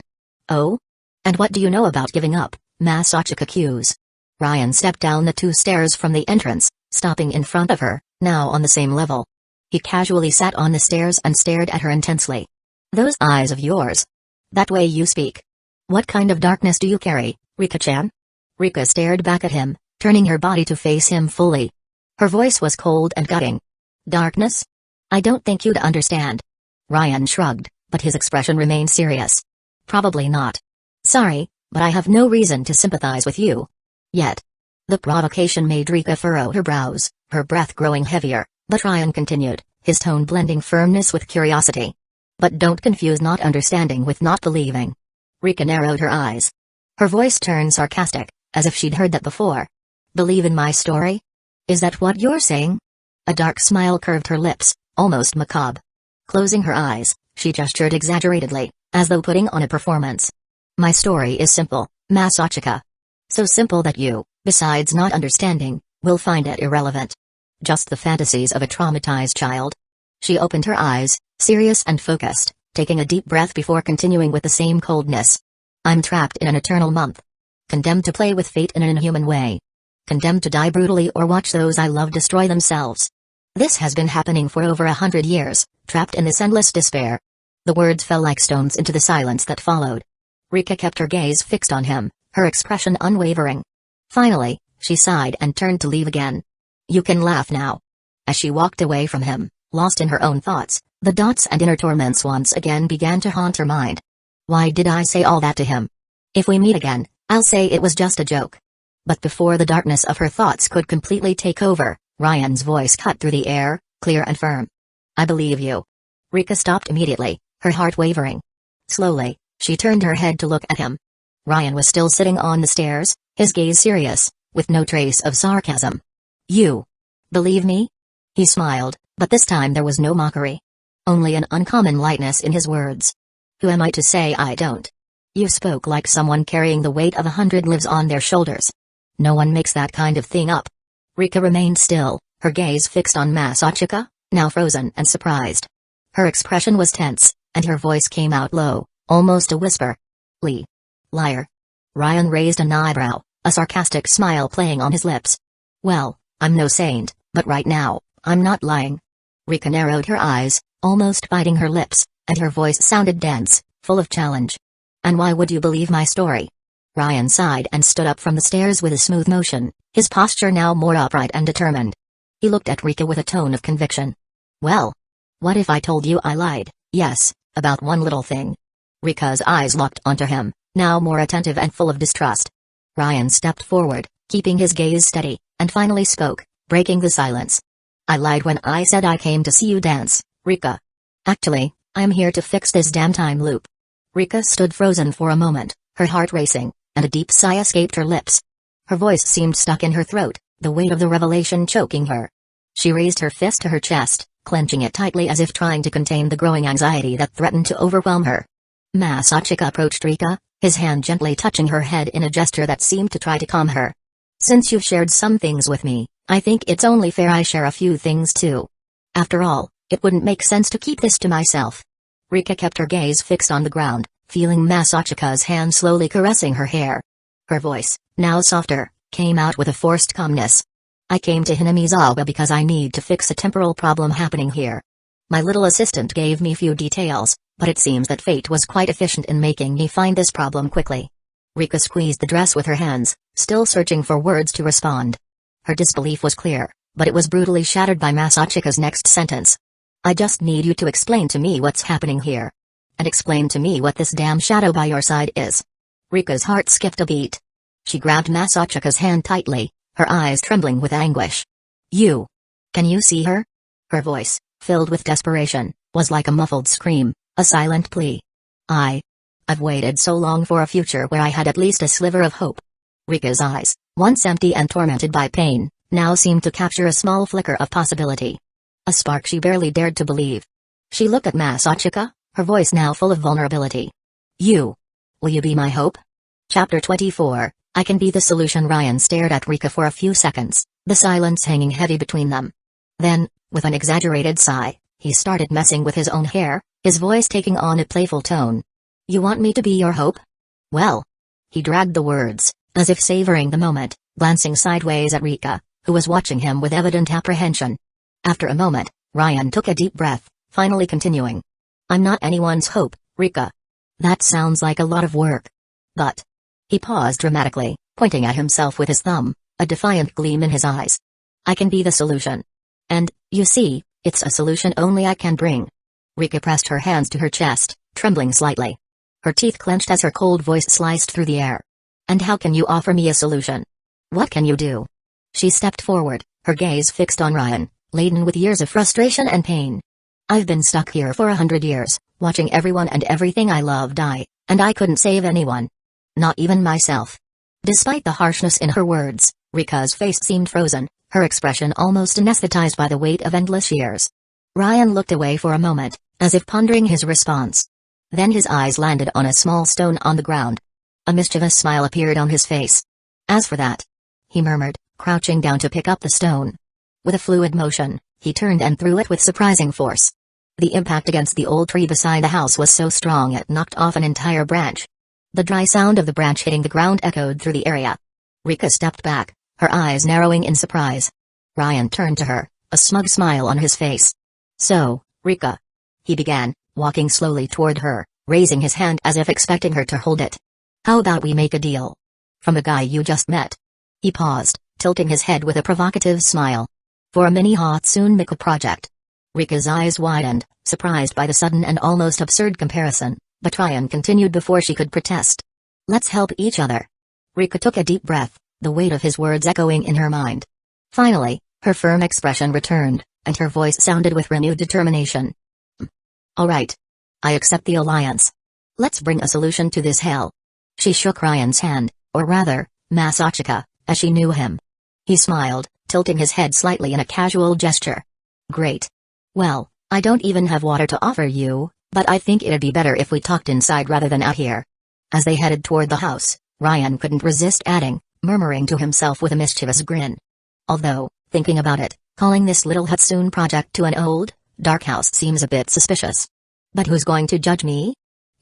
Oh? And what do you know about giving up, Masachika Kuze? Ryan stepped down the 2 stairs from the entrance, stopping in front of her, now on the same level. He casually sat on the stairs and stared at her intensely. Those eyes of yours. That way you speak. What kind of darkness do you carry, Rika-chan? Rika stared back at him, turning her body to face him fully. Her voice was cold and cutting. Darkness? I don't think you'd understand. Ryan shrugged, but his expression remained serious. Probably not. Sorry, but I have no reason to sympathize with you. Yet. The provocation made Rika furrow her brows, her breath growing heavier, but Ryan continued, his tone blending firmness with curiosity. But don't confuse not understanding with not believing. Rika narrowed her eyes. Her voice turned sarcastic, as if she'd heard that before. Believe in my story? Is that what you're saying? A dark smile curved her lips, almost macabre. Closing her eyes, she gestured exaggeratedly, as though putting on a performance. My story is simple, Masachika. So simple that you, besides not understanding, will find it irrelevant. Just the fantasies of a traumatized child. She opened her eyes, serious and focused, taking a deep breath before continuing with the same coldness. I'm trapped in an eternal month. Condemned to play with fate in an inhuman way. Condemned to die brutally or watch those I love destroy themselves. This has been happening for over 100 years, trapped in this endless despair. The words fell like stones into the silence that followed. Rika kept her gaze fixed on him, her expression unwavering. Finally, she sighed and turned to leave again. You can laugh now. As she walked away from him, lost in her own thoughts, the doubts and inner torments once again began to haunt her mind. Why did I say all that to him? If we meet again, I'll say it was just a joke. But before the darkness of her thoughts could completely take over, Ryan's voice cut through the air, clear and firm. I believe you. Rika stopped immediately, her heart wavering. Slowly, she turned her head to look at him. Ryan was still sitting on the stairs, his gaze serious, with no trace of sarcasm. You believe me? He smiled, but this time there was no mockery. Only an uncommon lightness in his words. Who am I to say I don't? You spoke like someone carrying the weight of 100 lives on their shoulders. No one makes that kind of thing up. Rika remained still, her gaze fixed on Masachika, now frozen and surprised. Her expression was tense, and her voice came out low, almost a whisper. Lee. Liar. Ryan raised an eyebrow, a sarcastic smile playing on his lips. Well, I'm no saint, but right now, I'm not lying. Rika narrowed her eyes, almost biting her lips, and her voice sounded dense, full of challenge. And why would you believe my story? Ryan sighed and stood up from the stairs with a smooth motion, his posture now more upright and determined. He looked at Rika with a tone of conviction. Well, what if I told you I lied, yes, about one little thing? Rika's eyes locked onto him, now more attentive and full of distrust. Ryan stepped forward, keeping his gaze steady, and finally spoke, breaking the silence. I lied when I said I came to see you dance, Rika. Actually, I'm here to fix this damn time loop. Rika stood frozen for a moment, her heart racing, and a deep sigh escaped her lips. Her voice seemed stuck in her throat, the weight of the revelation choking her. She raised her fist to her chest, clenching it tightly as if trying to contain the growing anxiety that threatened to overwhelm her. Masachika approached Rika, his hand gently touching her head in a gesture that seemed to try to calm her. Since you've shared some things with me, I think it's only fair I share a few things too. After all, it wouldn't make sense to keep this to myself. Rika kept her gaze fixed on the ground, feeling Masachika's hand slowly caressing her hair. Her voice, now softer, came out with a forced calmness. I came to Hinamizawa because I need to fix a temporal problem happening here. My little assistant gave me few details, but it seems that fate was quite efficient in making me find this problem quickly. Rika squeezed the dress with her hands, still searching for words to respond. Her disbelief was clear, but it was brutally shattered by Masachika's next sentence. I just need you to explain to me what's happening here. And explain to me what this damn shadow by your side is. Rika's heart skipped a beat. She grabbed Masachika's hand tightly, her eyes trembling with anguish. You. Can you see her? Her voice, filled with desperation, was like a muffled scream, a silent plea. I I've waited so long for a future where I had at least a sliver of hope. Rika's eyes, once empty and tormented by pain, now seemed to capture a small flicker of possibility. A spark she barely dared to believe. She looked at Masachika, her voice now full of vulnerability. You. Will you be my hope? Chapter 24, I can be the solution. Ryan stared at Rika for a few seconds, the silence hanging heavy between them. Then, with an exaggerated sigh, he started messing with his own hair, his voice taking on a playful tone. You want me to be your hope? Well. He dragged the words, as if savoring the moment, glancing sideways at Rika, who was watching him with evident apprehension. After a moment, Ryan took a deep breath, finally continuing. I'm not anyone's hope, Rika. That sounds like a lot of work. But. He paused dramatically, pointing at himself with his thumb, a defiant gleam in his eyes. I can be the solution. And, you see, it's a solution only I can bring. Rika pressed her hands to her chest, trembling slightly. Her teeth clenched as her cold voice sliced through the air. And how can you offer me a solution? What can you do? She stepped forward, her gaze fixed on Ryan, laden with years of frustration and pain. I've been stuck here for 100 years, watching everyone and everything I love die, and I couldn't save anyone. Not even myself. Despite the harshness in her words, Rika's face seemed frozen, her expression almost anesthetized by the weight of endless years. Ryan looked away for a moment, as if pondering his response. Then his eyes landed on a small stone on the ground. A mischievous smile appeared on his face. As for that, he murmured, crouching down to pick up the stone. With a fluid motion, he turned and threw it with surprising force. The impact against the old tree beside the house was so strong it knocked off an entire branch. The dry sound of the branch hitting the ground echoed through the area. Rika stepped back, her eyes narrowing in surprise. Ryan turned to her, a smug smile on his face. So, Rika. He began, walking slowly toward her, raising his hand as if expecting her to hold it. How about we make a deal? From the guy you just met. He paused, tilting his head with a provocative smile. For a mini Hatsune Miku project. Rika's eyes widened, surprised by the sudden and almost absurd comparison, but Ryan continued before she could protest. Let's help each other. Rika took a deep breath, the weight of his words echoing in her mind. Finally, her firm expression returned, and her voice sounded with renewed determination. All right. I accept the alliance. Let's bring a solution to this hell. She shook Ryan's hand, or rather, Masachika, as she knew him. He smiled, tilting his head slightly in a casual gesture. Great. Well, I don't even have water to offer you, but I think it'd be better if we talked inside rather than out here. As they headed toward the house, Ryan couldn't resist adding, murmuring to himself with a mischievous grin. Although, thinking about it, calling this little Hatsune project to an old, dark house seems a bit suspicious. But who's going to judge me?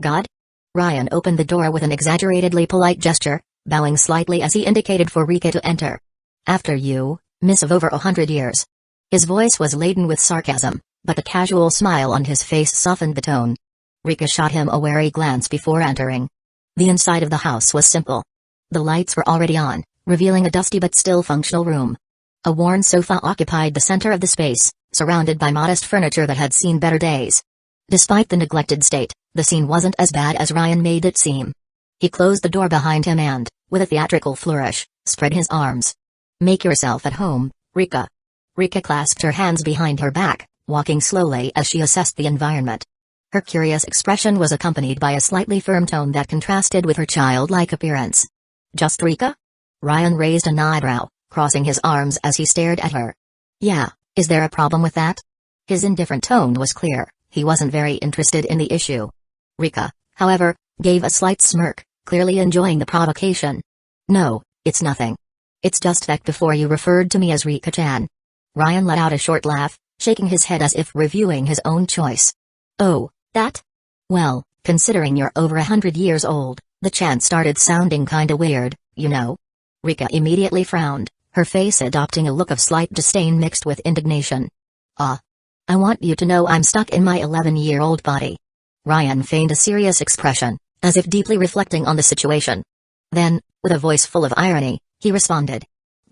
God? Ryan opened the door with an exaggeratedly polite gesture, bowing slightly as he indicated for Rika to enter. After you, miss of over 100 years. His voice was laden with sarcasm, but a casual smile on his face softened the tone. Rika shot him a wary glance before entering. The inside of the house was simple. The lights were already on, revealing a dusty but still functional room. A worn sofa occupied the center of the space, surrounded by modest furniture that had seen better days. Despite the neglected state, the scene wasn't as bad as Ryan made it seem. He closed the door behind him and, with a theatrical flourish, spread his arms. Make yourself at home, Rika. Rika clasped her hands behind her back, walking slowly as she assessed the environment. Her curious expression was accompanied by a slightly firm tone that contrasted with her childlike appearance. Just Rika? Ryan raised an eyebrow, crossing his arms as he stared at her. Yeah, is there a problem with that? His indifferent tone was clear, he wasn't very interested in the issue. Rika, however, gave a slight smirk, clearly enjoying the provocation. No, it's nothing. It's just that before you referred to me as Rika-chan. Ryan let out a short laugh, shaking his head as if reviewing his own choice. Oh, that? Well, considering you're over 100 years old, the chant started sounding kinda weird, you know? Rika immediately frowned, her face adopting a look of slight disdain mixed with indignation. I want you to know I'm stuck in my 11-year-old body. Ryan feigned a serious expression, as if deeply reflecting on the situation. Then, with a voice full of irony, he responded.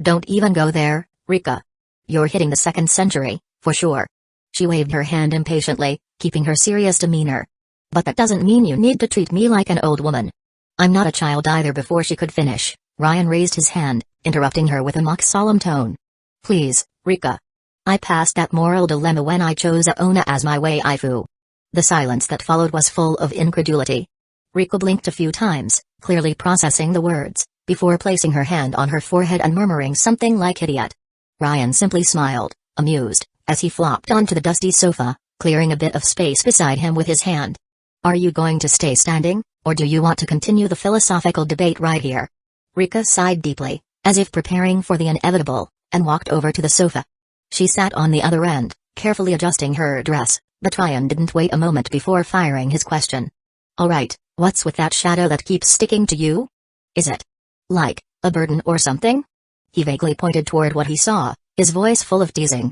Don't even go there, Rika. You're hitting the 2nd century, for sure. She waved her hand impatiently, keeping her serious demeanor. But that doesn't mean you need to treat me like an old woman. I'm not a child either. Before she could finish, Ryan raised his hand, interrupting her with a mock-solemn tone. Please, Rika. I passed that moral dilemma when I chose Aona as my waifu. The silence that followed was full of incredulity. Rika blinked a few times, clearly processing the words, before placing her hand on her forehead and murmuring something like idiot. Ryan simply smiled, amused, as he flopped onto the dusty sofa, clearing a bit of space beside him with his hand. Are you going to stay standing, or do you want to continue the philosophical debate right here? Rika sighed deeply, as if preparing for the inevitable, and walked over to the sofa. She sat on the other end, carefully adjusting her dress, but Ryan didn't wait a moment before firing his question. Alright, what's with that shadow that keeps sticking to you? Is it like a burden or something? He vaguely pointed toward what he saw, his voice full of teasing.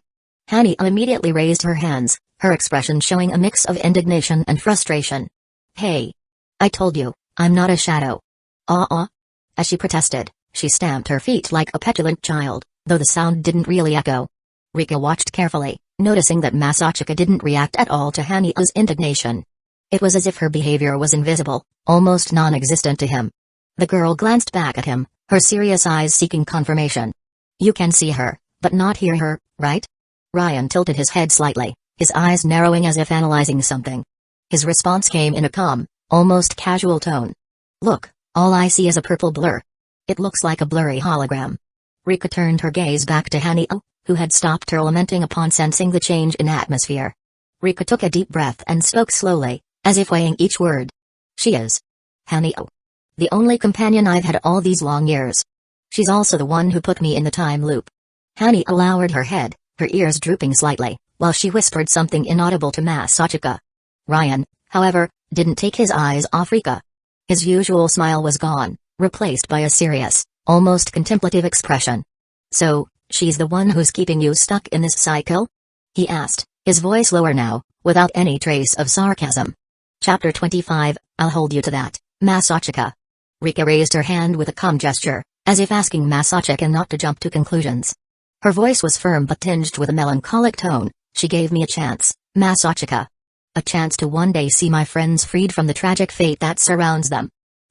Hania immediately raised her hands, her expression showing a mix of indignation and frustration. Hey! I told you, I'm not a shadow. As she protested, she stamped her feet like a petulant child, though the sound didn't really echo. Rika watched carefully, noticing that Masachika didn't react at all to Hania's indignation. It was as if her behavior was invisible, almost non-existent to him. The girl glanced back at him, her serious eyes seeking confirmation. You can see her, but not hear her, right? Ryan tilted his head slightly, his eyes narrowing as if analyzing something. His response came in a calm, almost casual tone. Look, all I see is a purple blur. It looks like a blurry hologram. Rika turned her gaze back to Hania, who had stopped her lamenting upon sensing the change in atmosphere. Rika took a deep breath and spoke slowly, as if weighing each word. She is Hania. The only companion I've had all these long years. She's also the one who put me in the time loop. Hania lowered her head, her ears drooping slightly, while she whispered something inaudible to Masachika. Ryan, however, didn't take his eyes off Rika. His usual smile was gone, replaced by a serious, almost contemplative expression. So, she's the one who's keeping you stuck in this cycle? He asked, his voice lower now, without any trace of sarcasm. Chapter 25, I'll hold you to that, Masachika. Rika raised her hand with a calm gesture, as if asking Masachika not to jump to conclusions. Her voice was firm but tinged with a melancholic tone. She gave me a chance, Masachika. A chance to one day see my friends freed from the tragic fate that surrounds them.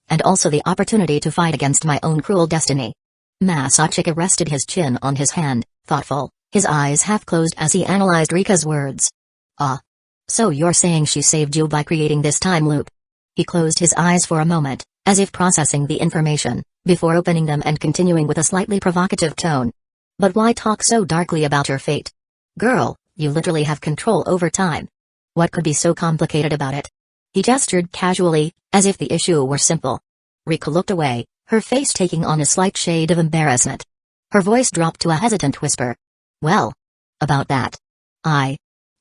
And also the opportunity to fight against my own cruel destiny. Masachika rested his chin on his hand, thoughtful, his eyes half closed as he analyzed Rika's words. So you're saying she saved you by creating this time loop? He closed his eyes for a moment, as if processing the information, before opening them and continuing with a slightly provocative tone. But why talk so darkly about your fate? Girl, you literally have control over time. What could be so complicated about it? He gestured casually, as if the issue were simple. Rika looked away, her face taking on a slight shade of embarrassment. Her voice dropped to a hesitant whisper. Well, about that.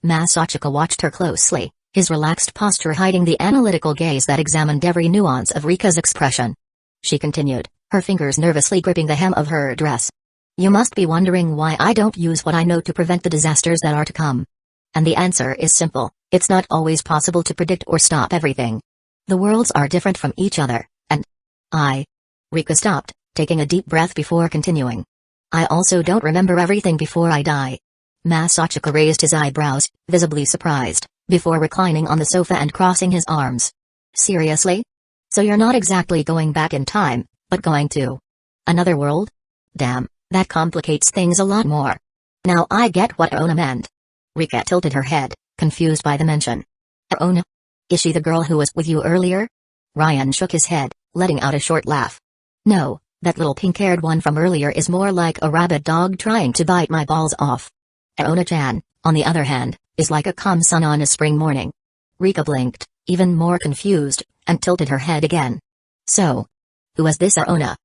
Masachika watched her closely, his relaxed posture hiding the analytical gaze that examined every nuance of Rika's expression. She continued, her fingers nervously gripping the hem of her dress. You must be wondering why I don't use what I know to prevent the disasters that are to come. And the answer is simple, it's not always possible to predict or stop everything. The worlds are different from each other, and Rika stopped, taking a deep breath before continuing. I also don't remember everything before I die. Masachika raised his eyebrows, visibly surprised, before reclining on the sofa and crossing his arms. Seriously? So you're not exactly going back in time, but going to another world? Damn, that complicates things a lot more. Now I get what Aona meant. Rika tilted her head, confused by the mention. Aona? Is she the girl who was with you earlier? Ryan shook his head, letting out a short laugh. No, that little pink-haired one from earlier is more like a rabid dog trying to bite my balls off. Aona-chan, on the other hand, is like a calm sun on a spring morning. Rika blinked, even more confused, and tilted her head again. So, who is this Aona?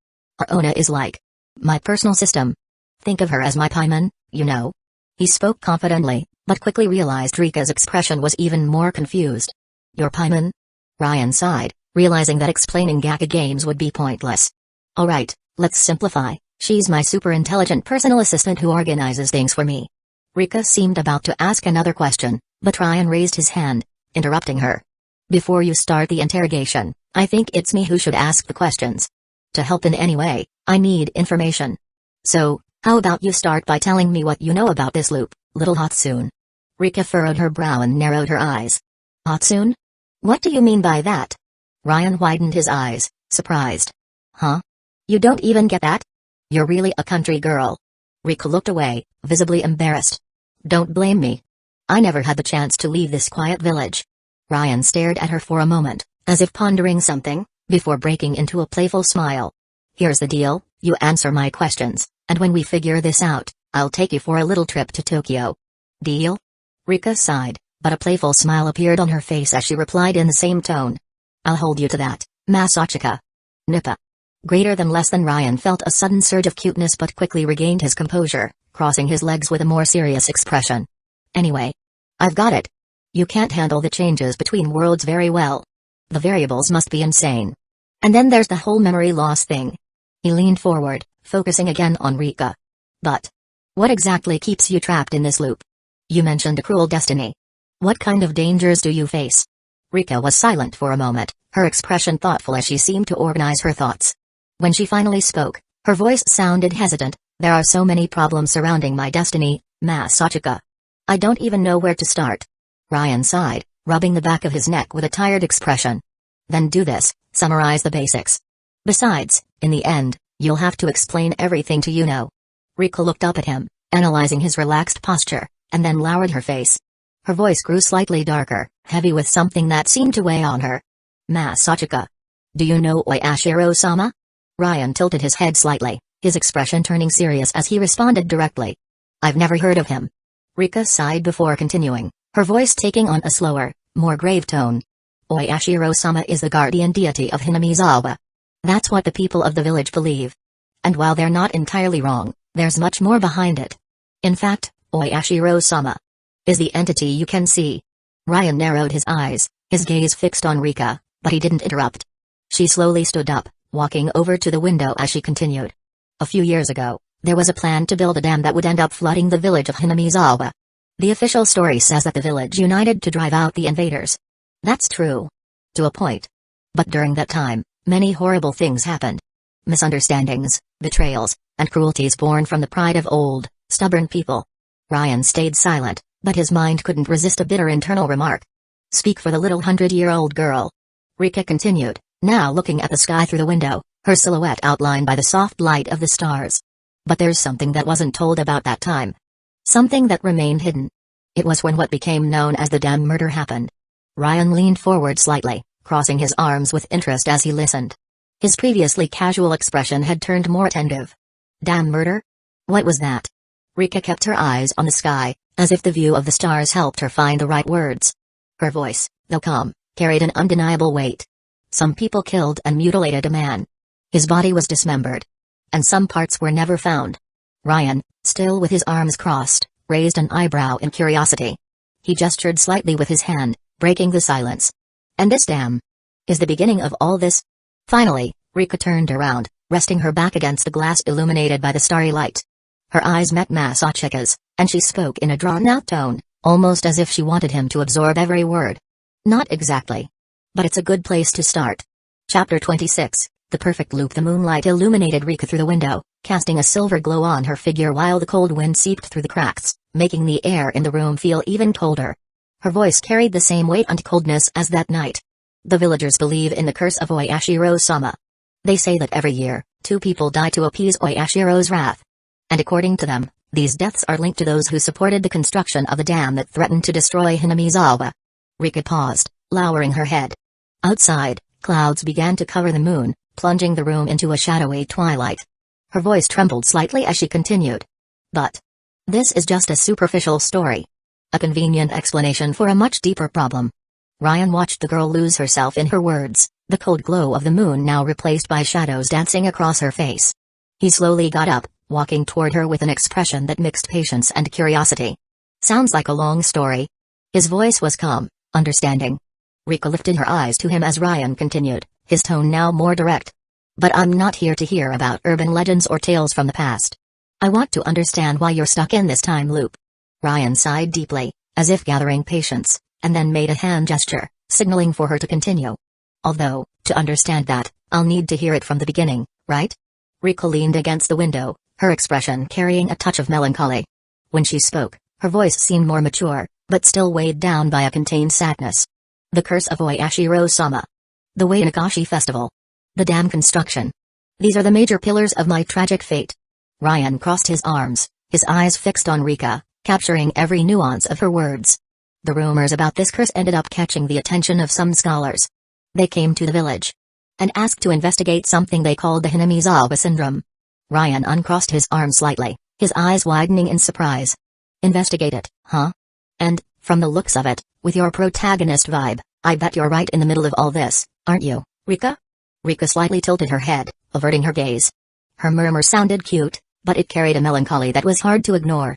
Aona is like my personal system. Think of her as my paimon, you know. He spoke confidently, but quickly realized Rika's expression was even more confused. Your paimon? Ryan sighed, realizing that explaining Gacha games would be pointless. Alright, let's simplify, she's my super intelligent personal assistant who organizes things for me. Rika seemed about to ask another question, but Ryan raised his hand, interrupting her. Before you start the interrogation, I think it's me who should ask the questions. To help in any way, I need information. So, how about you start by telling me what you know about this loop, little Hatsune? Rika furrowed her brow and narrowed her eyes. Hatsune? What do you mean by that? Ryan widened his eyes, surprised. Huh? You don't even get that? You're really a country girl. Rika looked away, visibly embarrassed. Don't blame me. I never had the chance to leave this quiet village. Ryan stared at her for a moment, as if pondering something, before breaking into a playful smile. Here's the deal, you answer my questions, and when we figure this out, I'll take you for a little trip to Tokyo. Deal? Rika sighed, but a playful smile appeared on her face as she replied in the same tone. I'll hold you to that, Masachika. Nippa. Greater than less than Ryan felt a sudden surge of cuteness but quickly regained his composure, crossing his legs with a more serious expression. Anyway. I've got it. You can't handle the changes between worlds very well. The variables must be insane. And then there's the whole memory loss thing. He leaned forward, focusing again on Rika. But what exactly keeps you trapped in this loop? You mentioned a cruel destiny. What kind of dangers do you face? Rika was silent for a moment, her expression thoughtful as she seemed to organize her thoughts. When she finally spoke, her voice sounded hesitant. There are so many problems surrounding my destiny, Masachika. I don't even know where to start. Ryan sighed, rubbing the back of his neck with a tired expression. Then do this, summarize the basics. Besides, in the end, you'll have to explain everything to Yuno. Rika looked up at him, analyzing his relaxed posture, and then lowered her face. Her voice grew slightly darker, heavy with something that seemed to weigh on her. Masachika. Do you know Oyashiro-sama? Ryan tilted his head slightly, his expression turning serious as he responded directly. I've never heard of him. Rika sighed before continuing, her voice taking on a slower, more grave tone. Oyashiro-sama is the guardian deity of Hinamizawa. That's what the people of the village believe. And while they're not entirely wrong, there's much more behind it. In fact, Oyashiro-sama is the entity you can see. Ryan narrowed his eyes, his gaze fixed on Rika, but he didn't interrupt. She slowly stood up, walking over to the window as she continued. A few years ago, there was a plan to build a dam that would end up flooding the village of Hinamizawa. The official story says that the village united to drive out the invaders. That's true. To a point. But during that time, many horrible things happened. Misunderstandings, betrayals, and cruelties born from the pride of old, stubborn people. Ryan stayed silent, but his mind couldn't resist a bitter internal remark. Speak for the little 100-year-old girl. Rika continued, now looking at the sky through the window, her silhouette outlined by the soft light of the stars. But there's something that wasn't told about that time. Something that remained hidden. It was when what became known as the dam murder happened. Ryan leaned forward slightly, crossing his arms with interest as he listened. His previously casual expression had turned more attentive. Dam murder? What was that? Rika kept her eyes on the sky, as if the view of the stars helped her find the right words. Her voice, though calm, carried an undeniable weight. Some people killed and mutilated a man. His body was dismembered. And some parts were never found. Ryan, still with his arms crossed, raised an eyebrow in curiosity. He gestured slightly with his hand, breaking the silence. And this dam is the beginning of all this? Finally, Rika turned around, resting her back against the glass illuminated by the starry light. Her eyes met Masachika's, and she spoke in a drawn-out tone, almost as if she wanted him to absorb every word. Not exactly. But it's a good place to start. Chapter 26, The Perfect Loop. The moonlight illuminated Rika through the window, casting a silver glow on her figure while the cold wind seeped through the cracks, making the air in the room feel even colder. Her voice carried the same weight and coldness as that night. The villagers believe in the curse of Oyashiro-sama. They say that every year, 2 people die to appease Oyashiro's wrath. And according to them, these deaths are linked to those who supported the construction of the dam that threatened to destroy Hinamizawa. Rika paused, lowering her head. Outside, clouds began to cover the moon, plunging the room into a shadowy twilight. Her voice trembled slightly as she continued. But this is just a superficial story. A convenient explanation for a much deeper problem. Ryan watched the girl lose herself in her words, the cold glow of the moon now replaced by shadows dancing across her face. He slowly got up, walking toward her with an expression that mixed patience and curiosity. Sounds like a long story. His voice was calm, understanding. Rika lifted her eyes to him as Ryan continued, his tone now more direct. But I'm not here to hear about urban legends or tales from the past. I want to understand why you're stuck in this time loop. Ryan sighed deeply, as if gathering patience, and then made a hand gesture, signaling for her to continue. Although, to understand that, I'll need to hear it from the beginning, right? Rika leaned against the window, her expression carrying a touch of melancholy. When she spoke, her voice seemed more mature, but still weighed down by a contained sadness. The curse of Oyashiro-sama. The Wainagashi festival. The dam construction. These are the major pillars of my tragic fate. Ryan crossed his arms, his eyes fixed on Rika, capturing every nuance of her words. The rumors about this curse ended up catching the attention of some scholars. They came to the village and asked to investigate something they called the Hinamizawa syndrome. Ryan uncrossed his arms slightly, his eyes widening in surprise. Investigate it, huh? And, from the looks of it, with your protagonist vibe, I bet you're right in the middle of all this, aren't you, Rika? Rika slightly tilted her head, averting her gaze. Her murmur sounded cute, but it carried a melancholy that was hard to ignore.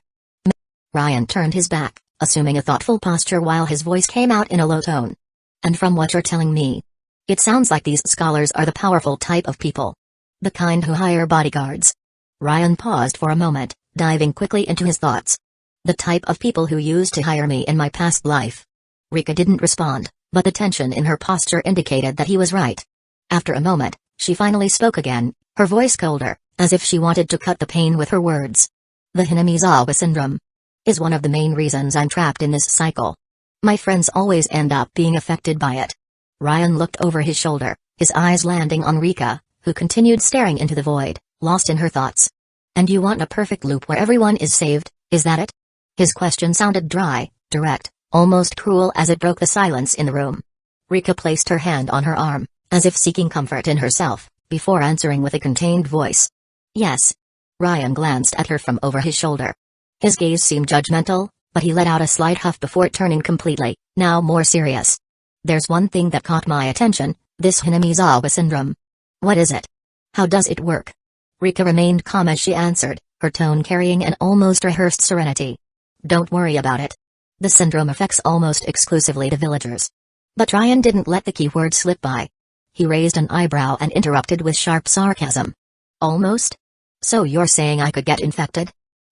Ryan turned his back, assuming a thoughtful posture while his voice came out in a low tone. And from what you're telling me, it sounds like these scholars are the powerful type of people. The kind who hire bodyguards. Ryan paused for a moment, diving quickly into his thoughts. The type of people who used to hire me in my past life. Rika didn't respond, but the tension in her posture indicated that he was right. After a moment, she finally spoke again, her voice colder, as if she wanted to cut the pain with her words. The Hinamizawa syndrome is one of the main reasons I'm trapped in this cycle. My friends always end up being affected by it. Ryan looked over his shoulder, his eyes landing on Rika, who continued staring into the void, lost in her thoughts. And you want a perfect loop where everyone is saved, is that it? His question sounded dry, direct, almost cruel as it broke the silence in the room. Rika placed her hand on her arm, as if seeking comfort in herself, before answering with a contained voice. Yes. Ryan glanced at her from over his shoulder. His gaze seemed judgmental, but he let out a slight huff before turning completely, now more serious. There's one thing that caught my attention, this Hinamizawa syndrome. What is it? How does it work? Rika remained calm as she answered, her tone carrying an almost rehearsed serenity. Don't worry about it. The syndrome affects almost exclusively the villagers. But Ryan didn't let the key word slip by. He raised an eyebrow and interrupted with sharp sarcasm. Almost? So you're saying I could get infected?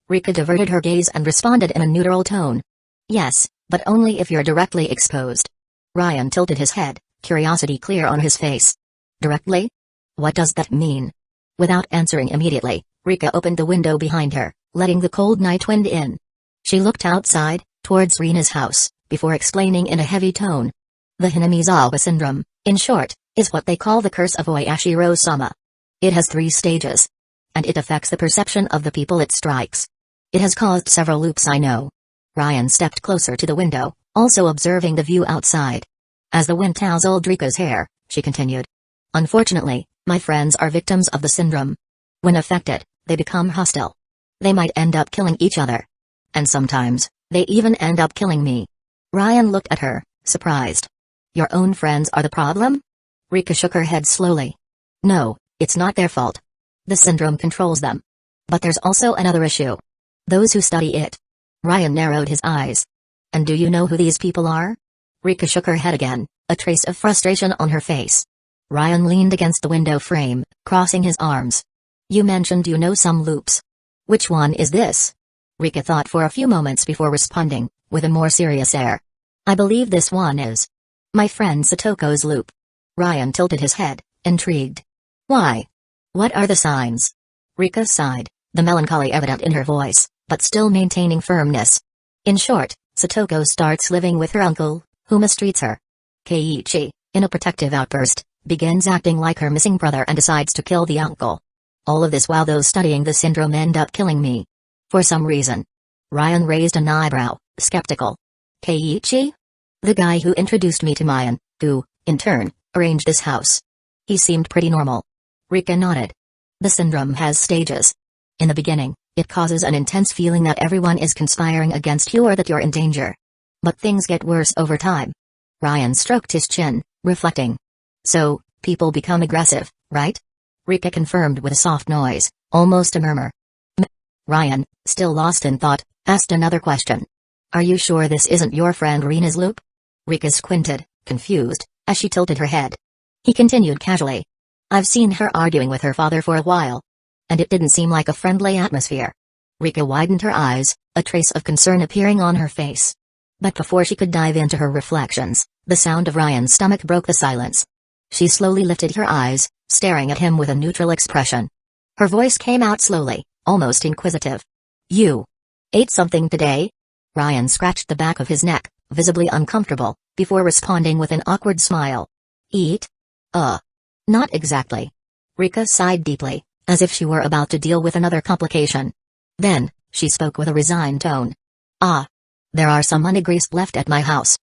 Rika diverted her gaze and responded in a neutral tone. Yes, but only if you're directly exposed. Ryan tilted his head, curiosity clear on his face. Directly? What does that mean? Without answering immediately, Rika opened the window behind her, letting the cold night wind in. She looked outside, towards Rina's house, before explaining in a heavy tone. The Hinamizawa syndrome, in short, is what they call the curse of Oyashiro-sama. It has 3 stages. And it affects the perception of the people it strikes. It has caused several loops, I know. Ryan stepped closer to the window, also observing the view outside. As the wind tousled Rika's hair, she continued. Unfortunately, my friends are victims of the syndrome. When affected, they become hostile. They might end up killing each other. And sometimes, they even end up killing me. Ryan looked at her, surprised. Your own friends are the problem? Rika shook her head slowly. No, it's not their fault. The syndrome controls them. But there's also another issue. Those who study it. Ryan narrowed his eyes. And do you know who these people are? Rika shook her head again, a trace of frustration on her face. Ryan leaned against the window frame, crossing his arms. You mentioned you know some loops. Which one is this? Rika thought for a few moments before responding, with a more serious air. I believe this one is my friend Satoko's loop. Ryan tilted his head, intrigued. Why? What are the signs? Rika sighed, the melancholy evident in her voice, but still maintaining firmness. In short, Satoko starts living with her uncle, who mistreats her. Keiichi, in a protective outburst, begins acting like her missing brother and decides to kill the uncle. All of this while those studying the syndrome end up killing me. For some reason. Ryan raised an eyebrow, skeptical. Keiichi? The guy who introduced me to Mayan, who, in turn, arranged this house. He seemed pretty normal. Rika nodded. The syndrome has stages. In the beginning, it causes an intense feeling that everyone is conspiring against you or that you're in danger. But things get worse over time. Ryan stroked his chin, reflecting. So, people become aggressive, right? Rika confirmed with a soft noise, almost a murmur. Ryan, still lost in thought, asked another question. Are you sure this isn't your friend Rina's loop? Rika squinted, confused, as she tilted her head. He continued casually. I've seen her arguing with her father for a while. And it didn't seem like a friendly atmosphere. Rika widened her eyes, a trace of concern appearing on her face. But before she could dive into her reflections, the sound of Ryan's stomach broke the silence. She slowly lifted her eyes, staring at him with a neutral expression. Her voice came out slowly, almost inquisitive. You ate something today? Ryan scratched the back of his neck, visibly uncomfortable, before responding with an awkward smile. Eat? Not exactly. Rika sighed deeply, as if she were about to deal with another complication. Then, she spoke with a resigned tone. There are some onigiri left at my house.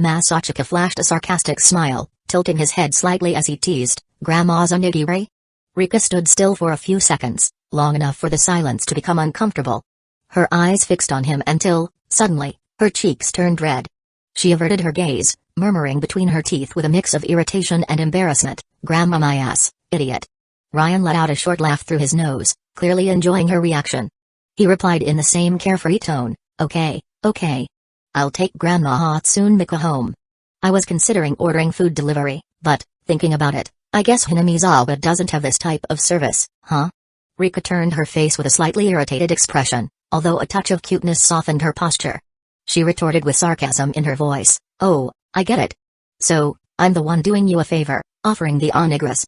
Masachika flashed a sarcastic smile, tilting his head slightly as he teased, "Grandma's onigiri?" Rika stood still for a few seconds, long enough for the silence to become uncomfortable. Her eyes fixed on him until, suddenly, her cheeks turned red. She averted her gaze, murmuring between her teeth with a mix of irritation and embarrassment, "Grandma my ass, idiot." Ryan let out a short laugh through his nose, clearly enjoying her reaction. He replied in the same carefree tone, "Okay, okay. I'll take Grandma Hatsune home. I was considering ordering food delivery, but, thinking about it, I guess Hinamizawa doesn't have this type of service, huh?" Rika turned her face with a slightly irritated expression, although a touch of cuteness softened her posture. She retorted with sarcasm in her voice, "Oh, I get it. So, I'm the one doing you a favor, offering the onigiri.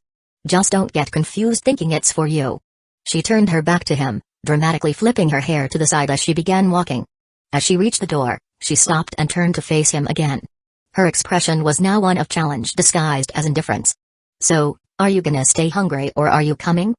Just don't get confused thinking it's for you." She turned her back to him, dramatically flipping her hair to the side as she began walking. As she reached the door, she stopped and turned to face him again. Her expression was now one of challenge disguised as indifference. "So, are you gonna stay hungry or are you coming?"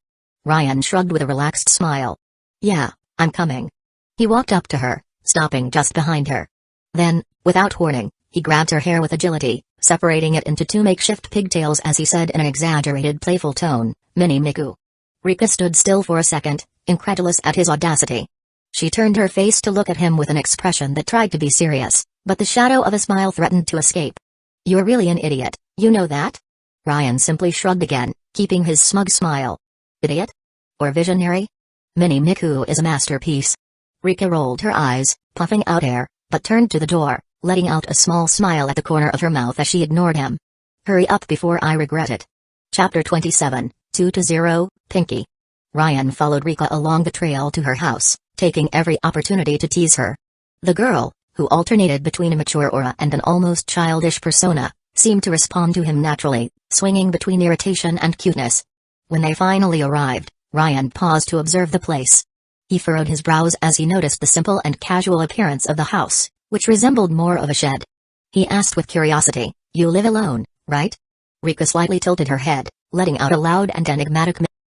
Ryan shrugged with a relaxed smile. "Yeah, I'm coming." He walked up to her, stopping just behind her. Then, without warning, he grabbed her hair with agility, separating it into two makeshift pigtails as he said in an exaggerated playful tone, "Mini Miku." Rika stood still for a second, incredulous at his audacity. She turned her face to look at him with an expression that tried to be serious, but the shadow of a smile threatened to escape. "You're really an idiot, you know that?" Ryan simply shrugged again, keeping his smug smile. "Idiot? Or visionary? Mini Miku is a masterpiece." Rika rolled her eyes, puffing out air, but turned to the door, letting out a small smile at the corner of her mouth as she ignored him. "Hurry up before I regret it." Chapter 27, 2-0, Pinky. Ryan followed Rika along the trail to her house, taking every opportunity to tease her. The girl, who alternated between a mature aura and an almost childish persona, seemed to respond to him naturally, swinging between irritation and cuteness. When they finally arrived, Ryan paused to observe the place. He furrowed his brows as he noticed the simple and casual appearance of the house, which resembled more of a shed. He asked with curiosity, "You live alone, right?" Rika slightly tilted her head, letting out a loud and enigmatic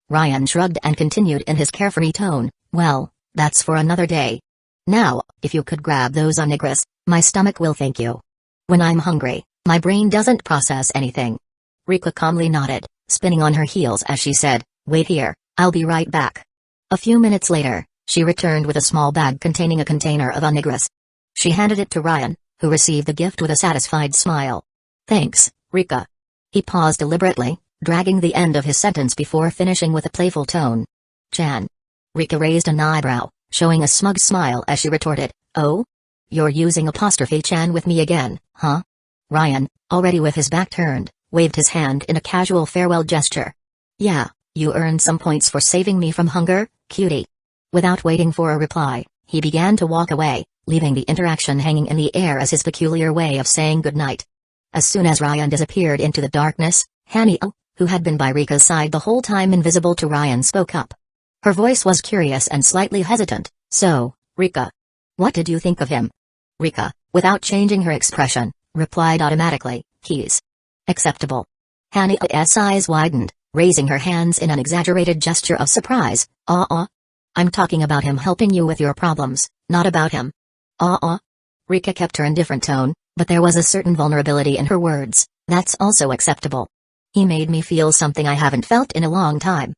Ryan shrugged and continued in his carefree tone, "Well, that's for another day. Now, if you could grab those onigiris, my stomach will thank you. When I'm hungry, my brain doesn't process anything." Rika calmly nodded, spinning on her heels as she said, "Wait here, I'll be right back." A few minutes later, she returned with a small bag containing a container of onigiris. She handed it to Ryan, who received the gift with a satisfied smile. "Thanks, Rika." He paused deliberately, dragging the end of his sentence before finishing with a playful tone. "Chan." Rika raised an eyebrow, showing a smug smile as she retorted, "Oh? You're using apostrophe Chan with me again, huh?" Ryan, already with his back turned, waved his hand in a casual farewell gesture. "Yeah, you earned some points for saving me from hunger, cutie." Without waiting for a reply, he began to walk away, leaving the interaction hanging in the air as his peculiar way of saying goodnight. As soon as Ryan disappeared into the darkness, Hanio, who had been by Rika's side the whole time invisible to Ryan, spoke up. Her voice was curious and slightly hesitant. "So, Rika, what did you think of him?" Rika, without changing her expression, replied automatically, "He's acceptable." Hanio's eyes widened, raising her hands in an exaggerated gesture of surprise. I'm talking about him helping you with your problems, not about him." Rika kept her indifferent tone, but there was a certain vulnerability in her words. "That's also acceptable. He made me feel something I haven't felt in a long time."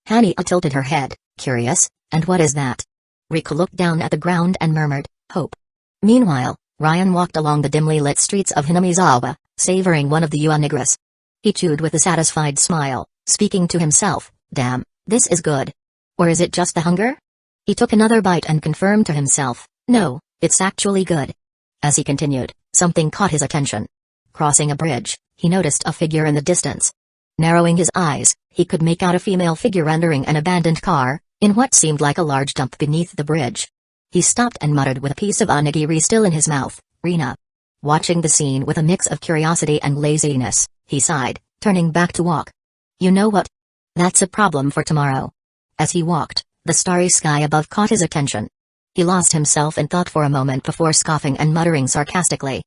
Hanio tilted her head, curious, "And what is that?" Rika looked down at the ground and murmured, "Hope." Meanwhile, Ryan walked along the dimly lit streets of Hinamizawa, savoring one of the onigiris. He chewed with a satisfied smile, speaking to himself, "Damn, this is good. Or is it just the hunger?" He took another bite and confirmed to himself, "No, it's actually good." As he continued, something caught his attention. Crossing a bridge, he noticed a figure in the distance. Narrowing his eyes, he could make out a female figure entering an abandoned car, in what seemed like a large dump beneath the bridge. He stopped and muttered with a piece of onigiri still in his mouth, "Rina." Watching the scene with a mix of curiosity and laziness, he sighed, turning back to walk. "You know what? That's a problem for tomorrow." As he walked, the starry sky above caught his attention. He lost himself in thought for a moment before scoffing and muttering sarcastically,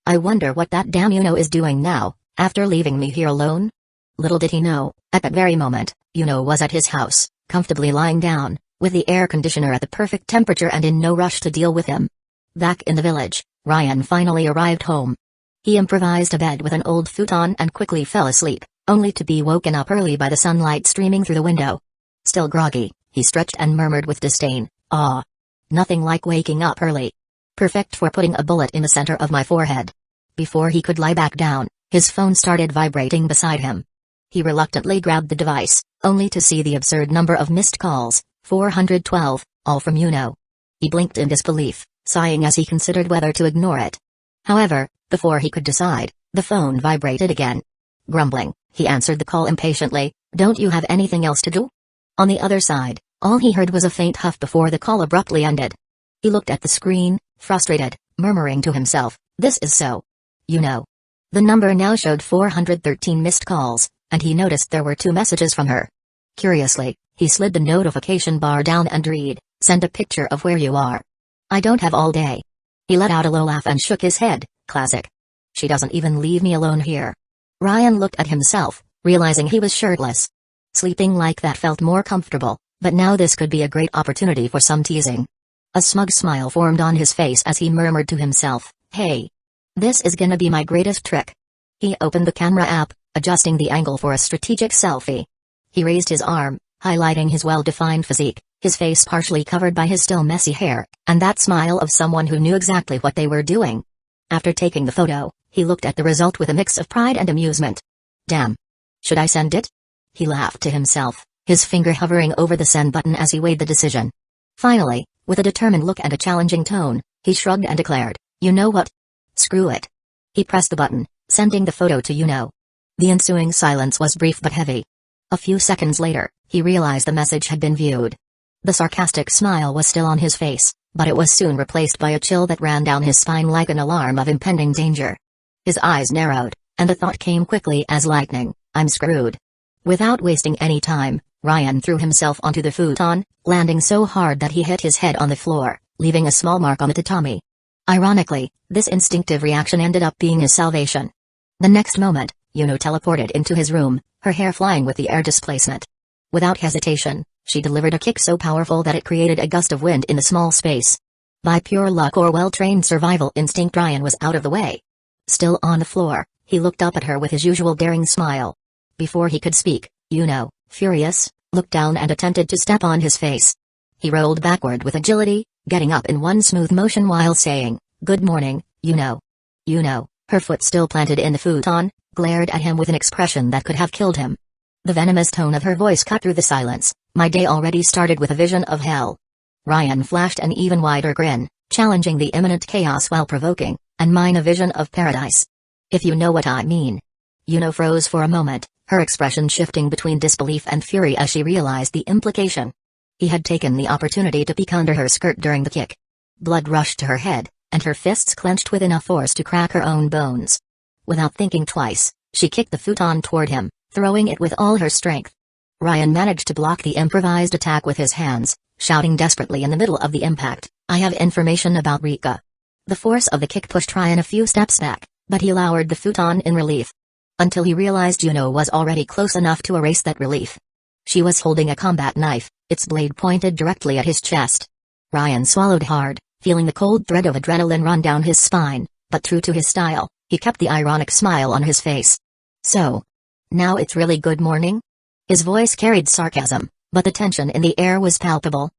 "I wonder what that damn Yuno is doing now, after leaving me here alone?" Little did he know, at that very moment, Yuno was at his house, comfortably lying down, with the air conditioner at the perfect temperature and in no rush to deal with him. Back in the village, Ryan finally arrived home. He improvised a bed with an old futon and quickly fell asleep, only to be woken up early by the sunlight streaming through the window. Still groggy, he stretched and murmured with disdain, "Ah. Nothing like waking up early. Perfect for putting a bullet in the center of my forehead." Before he could lie back down, his phone started vibrating beside him. He reluctantly grabbed the device, only to see the absurd number of missed calls, 412, all from Yuno. He blinked in disbelief, sighing as he considered whether to ignore it. However, before he could decide, the phone vibrated again. Grumbling, he answered the call impatiently, "Don't you have anything else to do?" On the other side, all he heard was a faint huff before the call abruptly ended. He looked at the screen, frustrated, murmuring to himself, "This is so. Yuno." The number now showed 413 missed calls, and he noticed there were 2 messages from her. Curiously, he slid the notification bar down and read, "Send a picture of where you are. I don't have all day." He let out a low laugh and shook his head, classic. She doesn't even leave me alone here. Ryan looked at himself, realizing he was shirtless. Sleeping like that felt more comfortable, but now this could be a great opportunity for some teasing. A smug smile formed on his face as he murmured to himself, "Hey. This is gonna be my greatest trick." He opened the camera app, adjusting the angle for a strategic selfie. He raised his arm, highlighting his well-defined physique, his face partially covered by his still messy hair, and that smile of someone who knew exactly what they were doing. After taking the photo, he looked at the result with a mix of pride and amusement. "Damn. Should I send it?" He laughed to himself, his finger hovering over the send button as he weighed the decision. Finally, with a determined look and a challenging tone, he shrugged and declared, "You know what? Screw it." He pressed the button, sending the photo to Yuno. The ensuing silence was brief but heavy. A few seconds later, he realized the message had been viewed. The sarcastic smile was still on his face, but it was soon replaced by a chill that ran down his spine like an alarm of impending danger. His eyes narrowed, and the thought came quickly as lightning, "I'm screwed." Without wasting any time, Ryan threw himself onto the futon, landing so hard that he hit his head on the floor, leaving a small mark on the tatami. Ironically, this instinctive reaction ended up being his salvation. The next moment, Yuno teleported into his room, her hair flying with the air displacement. Without hesitation, she delivered a kick so powerful that it created a gust of wind in the small space. By pure luck or well-trained survival instinct, Ryan was out of the way. Still on the floor, he looked up at her with his usual daring smile. Before he could speak, Yuno, furious, looked down and attempted to step on his face. He rolled backward with agility, getting up in one smooth motion while saying, "Good morning, Yuno." Yuno, her foot still planted in the futon, glared at him with an expression that could have killed him. The venomous tone of her voice cut through the silence. "My day already started with a vision of hell." Ryan flashed an even wider grin, challenging the imminent chaos while provoking, "And mine a vision of paradise. If you know what I mean." Yuno froze for a moment, her expression shifting between disbelief and fury as she realized the implication. He had taken the opportunity to peek under her skirt during the kick. Blood rushed to her head, and her fists clenched with enough force to crack her own bones. Without thinking twice, she kicked the futon toward him, throwing it with all her strength. Ryan managed to block the improvised attack with his hands, shouting desperately in the middle of the impact, "I have information about Rika." The force of the kick pushed Ryan a few steps back, but he lowered the futon in relief. Until he realized Yuno was already close enough to erase that relief. She was holding a combat knife, its blade pointed directly at his chest. Ryan swallowed hard, feeling the cold thread of adrenaline run down his spine, but true to his style, he kept the ironic smile on his face. "So, now it's really good morning?" His voice carried sarcasm, but the tension in the air was palpable.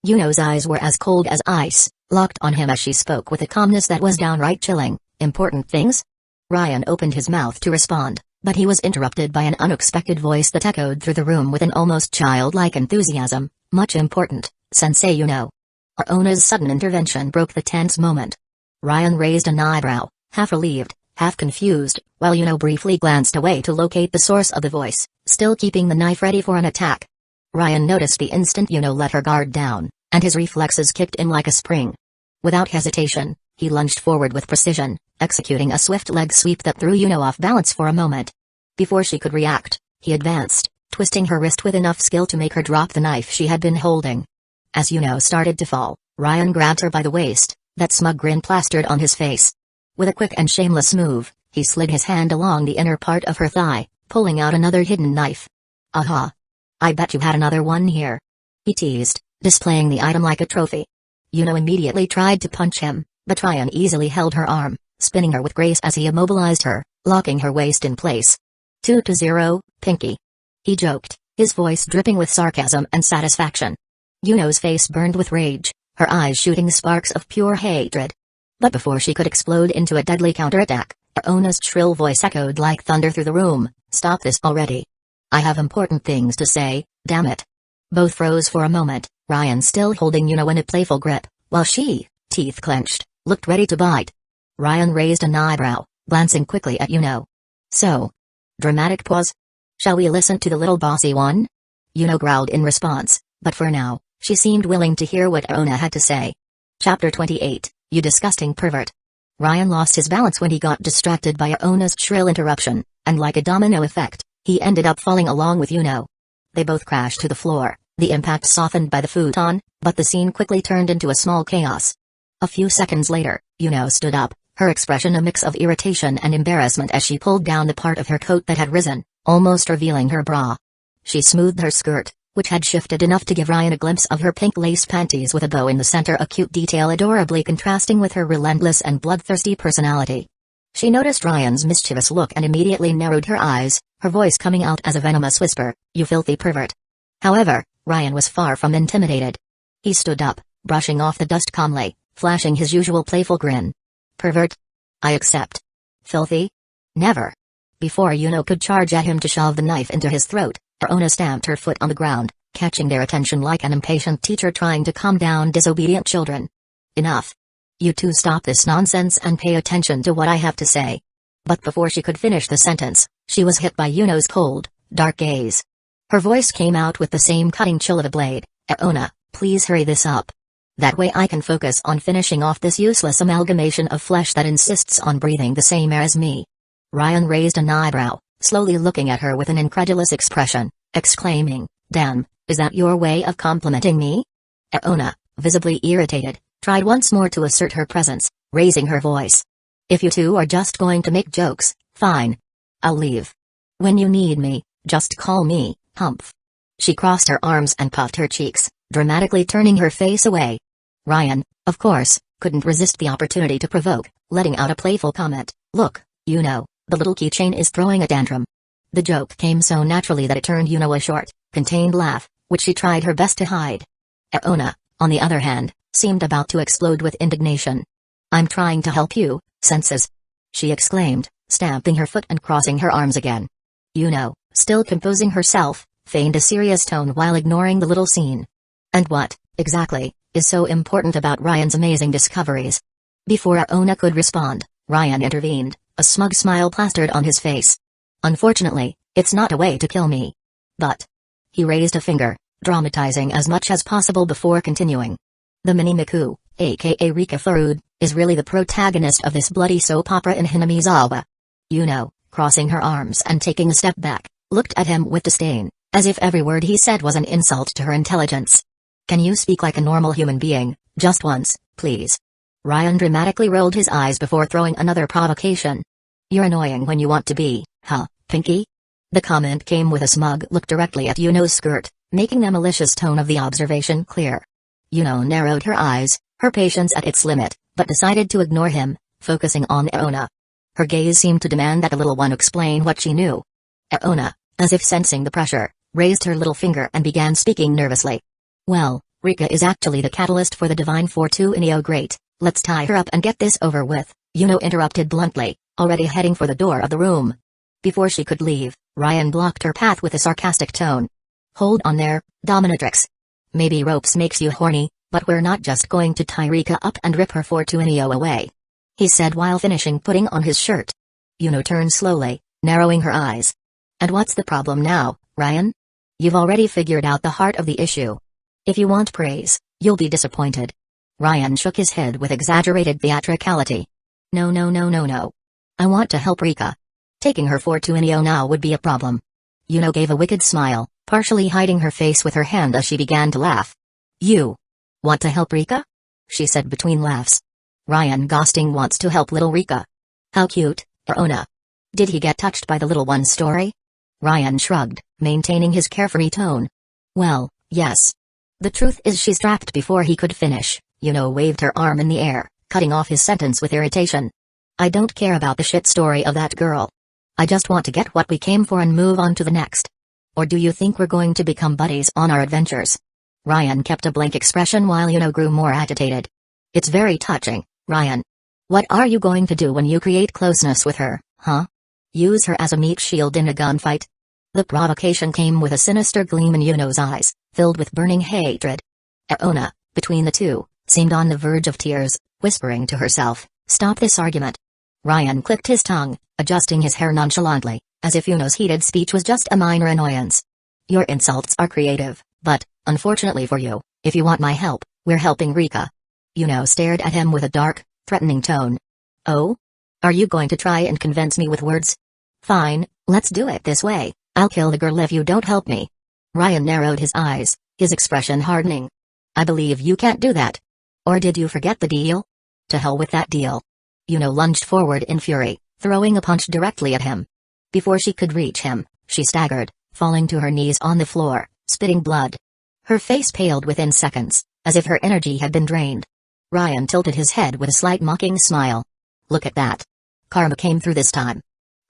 Yuno's eyes were as cold as ice, locked on him as she spoke with a calmness that was downright chilling. "Important things?" Ryan opened his mouth to respond, but he was interrupted by an unexpected voice that echoed through the room with an almost childlike enthusiasm. "Much important, Sensei Yuno." Aona's sudden intervention broke the tense moment. Ryan raised an eyebrow, half relieved, half confused, while Yuno briefly glanced away to locate the source of the voice, still keeping the knife ready for an attack. Ryan noticed the instant Yuno let her guard down, and his reflexes kicked in like a spring. Without hesitation, he lunged forward with precision, executing a swift leg sweep that threw Yuno off balance for a moment. Before she could react, he advanced, twisting her wrist with enough skill to make her drop the knife she had been holding. As Yuno started to fall, Ryan grabbed her by the waist, that smug grin plastered on his face. With a quick and shameless move, he slid his hand along the inner part of her thigh, pulling out another hidden knife. "Aha! I bet you had another one here," he teased, displaying the item like a trophy. Yuno immediately tried to punch him, but Ryan easily held her arm, spinning her with grace as he immobilized her, locking her waist in place. 2-0, Pinky. He joked, his voice dripping with sarcasm and satisfaction. Yuno's face burned with rage, her eyes shooting sparks of pure hatred. But before she could explode into a deadly counterattack, Aona's shrill voice echoed like thunder through the room, "Stop this already. I have important things to say, damn it." Both froze for a moment, Ryan still holding Yuno in a playful grip, while she, teeth clenched, looked ready to bite. Ryan raised an eyebrow, glancing quickly at Yuno. "So? Dramatic pause? Shall we listen to the little bossy one?" Yuno growled in response, but for now, she seemed willing to hear what Aona had to say. Chapter 28, You Disgusting Pervert. Ryan lost his balance when he got distracted by Aona's shrill interruption, and like a domino effect, he ended up falling along with Yuno. They both crashed to the floor, the impact softened by the futon, but the scene quickly turned into a small chaos. A few seconds later, Yuno stood up, her expression a mix of irritation and embarrassment as she pulled down the part of her coat that had risen, almost revealing her bra. She smoothed her skirt, which had shifted enough to give Ryan a glimpse of her pink lace panties with a bow in the center, a cute detail adorably contrasting with her relentless and bloodthirsty personality. She noticed Ryan's mischievous look and immediately narrowed her eyes, her voice coming out as a venomous whisper, "You filthy pervert." However, Ryan was far from intimidated. He stood up, brushing off the dust calmly, flashing his usual playful grin. "Pervert? I accept. Filthy? Never." Before Yuno could charge at him to shove the knife into his throat, Aona stamped her foot on the ground, catching their attention like an impatient teacher trying to calm down disobedient children. "Enough. You two stop this nonsense and pay attention to what I have to say." But before she could finish the sentence, she was hit by Yuno's cold, dark gaze. Her voice came out with the same cutting chill of a blade. "Aona, please hurry this up. That way I can focus on finishing off this useless amalgamation of flesh that insists on breathing the same air as me." Ryan raised an eyebrow, slowly looking at her with an incredulous expression, exclaiming, "Damn, is that your way of complimenting me?" Aona, visibly irritated, tried once more to assert her presence, raising her voice. "If you two are just going to make jokes, fine. I'll leave. When you need me, just call me, Humph." She crossed her arms and puffed her cheeks, dramatically turning her face away. Ryan, of course, couldn't resist the opportunity to provoke, letting out a playful comment, "Look, Yuno, the little keychain is throwing a tantrum." The joke came so naturally that it turned Yuno a short, contained laugh, which she tried her best to hide. Aona, on the other hand, seemed about to explode with indignation. "I'm trying to help you, senses," she exclaimed, stamping her foot and crossing her arms again. Yuno, still composing herself, feigned a serious tone while ignoring the little scene. "And what, exactly, is so important about Ryan's amazing discoveries?" Before Aona could respond, Ryan intervened, a smug smile plastered on his face. "Unfortunately, it's not a way to kill me. But..." He raised a finger, dramatizing as much as possible before continuing. "The Mini-Miku, aka Rika Furud, is really the protagonist of this bloody soap opera in Hinamizawa." Yuno, crossing her arms and taking a step back, looked at him with disdain, as if every word he said was an insult to her intelligence. "Can you speak like a normal human being, just once, please?" Ryan dramatically rolled his eyes before throwing another provocation. "You're annoying when you want to be, huh, Pinky?" The comment came with a smug look directly at Yuno's skirt, making the malicious tone of the observation clear. Yuno narrowed her eyes, her patience at its limit, but decided to ignore him, focusing on Aona. Her gaze seemed to demand that the little one explain what she knew. Aona, as if sensing the pressure, raised her little finger and began speaking nervously. "Well, Rika is actually the catalyst for the Divine Fortune Inio Great. Let's tie her up and get this over with," Yuno interrupted bluntly, already heading for the door of the room. Before she could leave, Ryan blocked her path with a sarcastic tone. "Hold on there, dominatrix. Maybe ropes makes you horny, but we're not just going to tie Rika up and rip her Fortunio away," he said while finishing putting on his shirt. Yuno turned slowly, narrowing her eyes. "And what's the problem now, Ryan? You've already figured out the heart of the issue. If you want praise, you'll be disappointed." Ryan shook his head with exaggerated theatricality. No. I want to help Rika. Taking her Fortunio now would be a problem." Yuno gave a wicked smile, partially hiding her face with her hand as she began to laugh. "You want to help Rika?" she said between laughs. "Ryan Gosting wants to help little Rika. How cute, Aona. Did he get touched by the little one's story?" Ryan shrugged, maintaining his carefree tone. "Well, yes. The truth is she's trapped." Before he could finish, Yuno waved her arm in the air, cutting off his sentence with irritation. I don't care about the shit story of that girl. I just want to get what we came for and move on to the next. Or do you think we're going to become buddies on our adventures? Ryan kept a blank expression while Yuno grew more agitated. It's very touching, Ryan. What are you going to do when you create closeness with her, huh? Use her as a meat shield in a gunfight? The provocation came with a sinister gleam in Yuno's eyes, filled with burning hatred. Aona, between the two, seemed on the verge of tears, whispering to herself, "Stop this argument." Ryan clicked his tongue, adjusting his hair nonchalantly, as if Yuno's heated speech was just a minor annoyance. Your insults are creative, but, unfortunately for you, if you want my help, we're helping Rika. Yuno stared at him with a dark, threatening tone. Oh? Are you going to try and convince me with words? Fine, let's do it this way. I'll kill the girl if you don't help me. Ryan narrowed his eyes, his expression hardening. I believe you can't do that. Or did you forget the deal? To hell with that deal. Yuno lunged forward in fury, throwing a punch directly at him. Before she could reach him, she staggered, falling to her knees on the floor, spitting blood. Her face paled within seconds, as if her energy had been drained. Ryan tilted his head with a slight mocking smile. Look at that. Karma came through this time.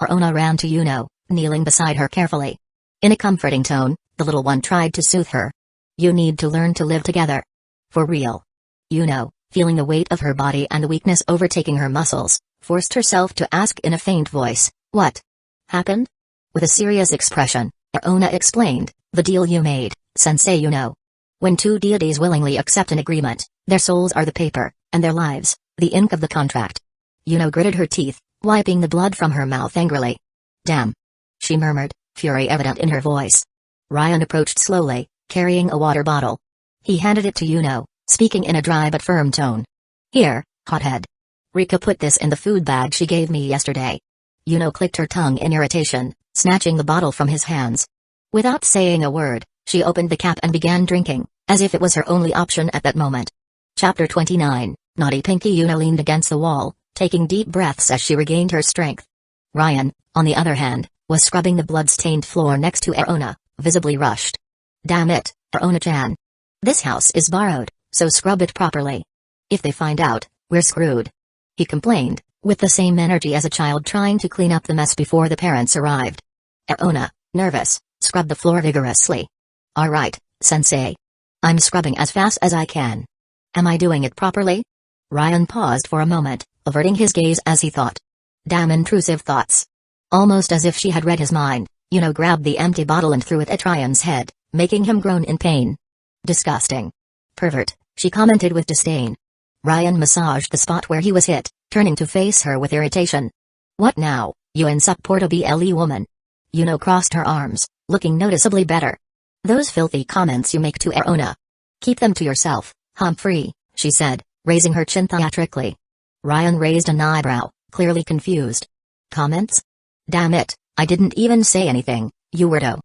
Aona ran to Yuno, kneeling beside her carefully. In a comforting tone, the little one tried to soothe her. You need to learn to live together. For real. Yuno, feeling the weight of her body and the weakness overtaking her muscles, forced herself to ask in a faint voice, what happened? With a serious expression, Aona explained, the deal you made, Sensei Yuno. When two deities willingly accept an agreement, their souls are the paper, and their lives, the ink of the contract. Yuno gritted her teeth, wiping the blood from her mouth angrily. Damn. She murmured, fury evident in her voice. Ryan approached slowly, carrying a water bottle. He handed it to Yuno, speaking in a dry but firm tone. Here, hothead. Rika put this in the food bag she gave me yesterday. Yuno clicked her tongue in irritation, snatching the bottle from his hands. Without saying a word, she opened the cap and began drinking, as if it was her only option at that moment. Chapter 29, Naughty Pinky. Yuno leaned against the wall, taking deep breaths as she regained her strength. Ryan, on the other hand, was scrubbing the blood-stained floor next to Aona, visibly rushed. Damn it, Aona-chan. This house is borrowed, so scrub it properly. If they find out, we're screwed. He complained, with the same energy as a child trying to clean up the mess before the parents arrived. Aona, nervous, scrubbed the floor vigorously. All right, sensei. I'm scrubbing as fast as I can. Am I doing it properly? Ryan paused for a moment, averting his gaze as he thought. Damn intrusive thoughts. Almost as if she had read his mind, Yuno grabbed the empty bottle and threw it at Ryan's head, making him groan in pain. Disgusting. Pervert, she commented with disdain. Ryan massaged the spot where he was hit, turning to face her with irritation. What now, you insupportable woman? Yuno crossed her arms, looking noticeably better. Those filthy comments you make to Aona. Keep them to yourself, Humphrey, she said, raising her chin theatrically. Ryan raised an eyebrow, clearly confused. Comments? Damn it, I didn't even say anything, you weirdo.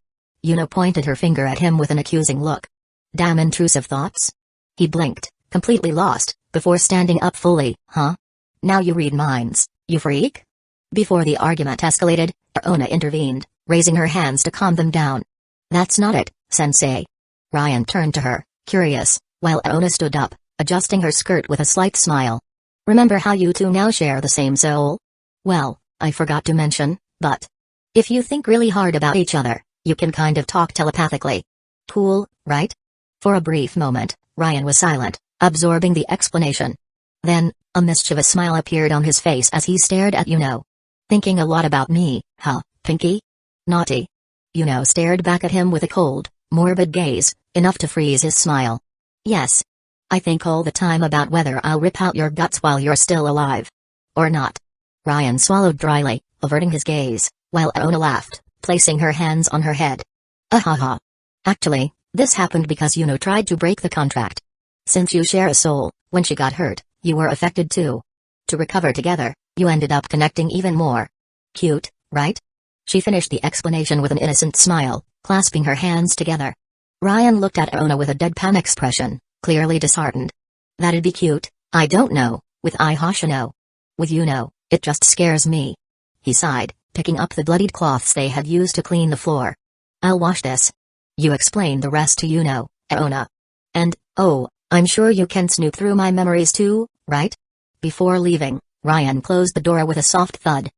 Yuno pointed her finger at him with an accusing look. Damn intrusive thoughts? He blinked, completely lost, before standing up fully. Huh? Now you read minds, you freak? Before the argument escalated, Aona intervened, raising her hands to calm them down. That's not it, sensei. Ryan turned to her, curious, while Aona stood up, adjusting her skirt with a slight smile. Remember how you two now share the same soul? Well, I forgot to mention, but if you think really hard about each other, you can kind of talk telepathically. Cool, right? For a brief moment, Ryan was silent, absorbing the explanation. Then, a mischievous smile appeared on his face as he stared at Yuno. Thinking a lot about me, huh, Pinky? Naughty. Yuno stared back at him with a cold, morbid gaze, enough to freeze his smile. Yes. I think all the time about whether I'll rip out your guts while you're still alive. Or not. Ryan swallowed dryly, averting his gaze, while Aona laughed, placing her hands on her head. Ahaha. Actually, this happened because Yuno tried to break the contract. Since you share a soul, when she got hurt, you were affected too. To recover together, you ended up connecting even more. Cute, right? She finished the explanation with an innocent smile, clasping her hands together. Ryan looked at Aona with a deadpan expression, clearly disheartened. That'd be cute, I don't know, with Hoshino. With Yuno, it just scares me. He sighed, picking up the bloodied cloths they had used to clean the floor. I'll wash this. You explained the rest to Yuno, Aona. And, oh, I'm sure you can snoop through my memories too, right? Before leaving, Ryan closed the door with a soft thud.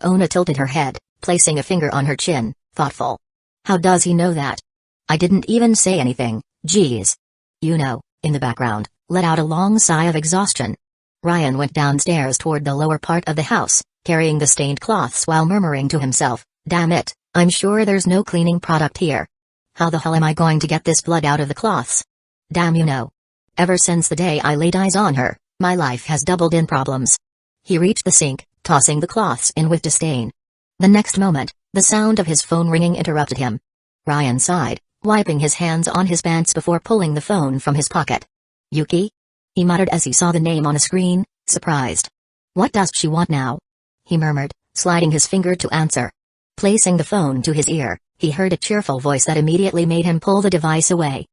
Aona tilted her head, placing a finger on her chin, thoughtful. How does he know that? I didn't even say anything, geez. Yuno, in the background, let out a long sigh of exhaustion. Ryan went downstairs toward the lower part of the house, carrying the stained cloths while murmuring to himself, damn it, I'm sure there's no cleaning product here. How the hell am I going to get this blood out of the cloths? Damn Yuno. Ever since the day I laid eyes on her, my life has doubled in problems. He reached the sink, tossing the cloths in with disdain. The next moment, the sound of his phone ringing interrupted him. Ryan sighed, wiping his hands on his pants before pulling the phone from his pocket. Yuki? He muttered as he saw the name on a screen, surprised. What does she want now? He murmured, sliding his finger to answer. Placing the phone to his ear, he heard a cheerful voice that immediately made him pull the device away.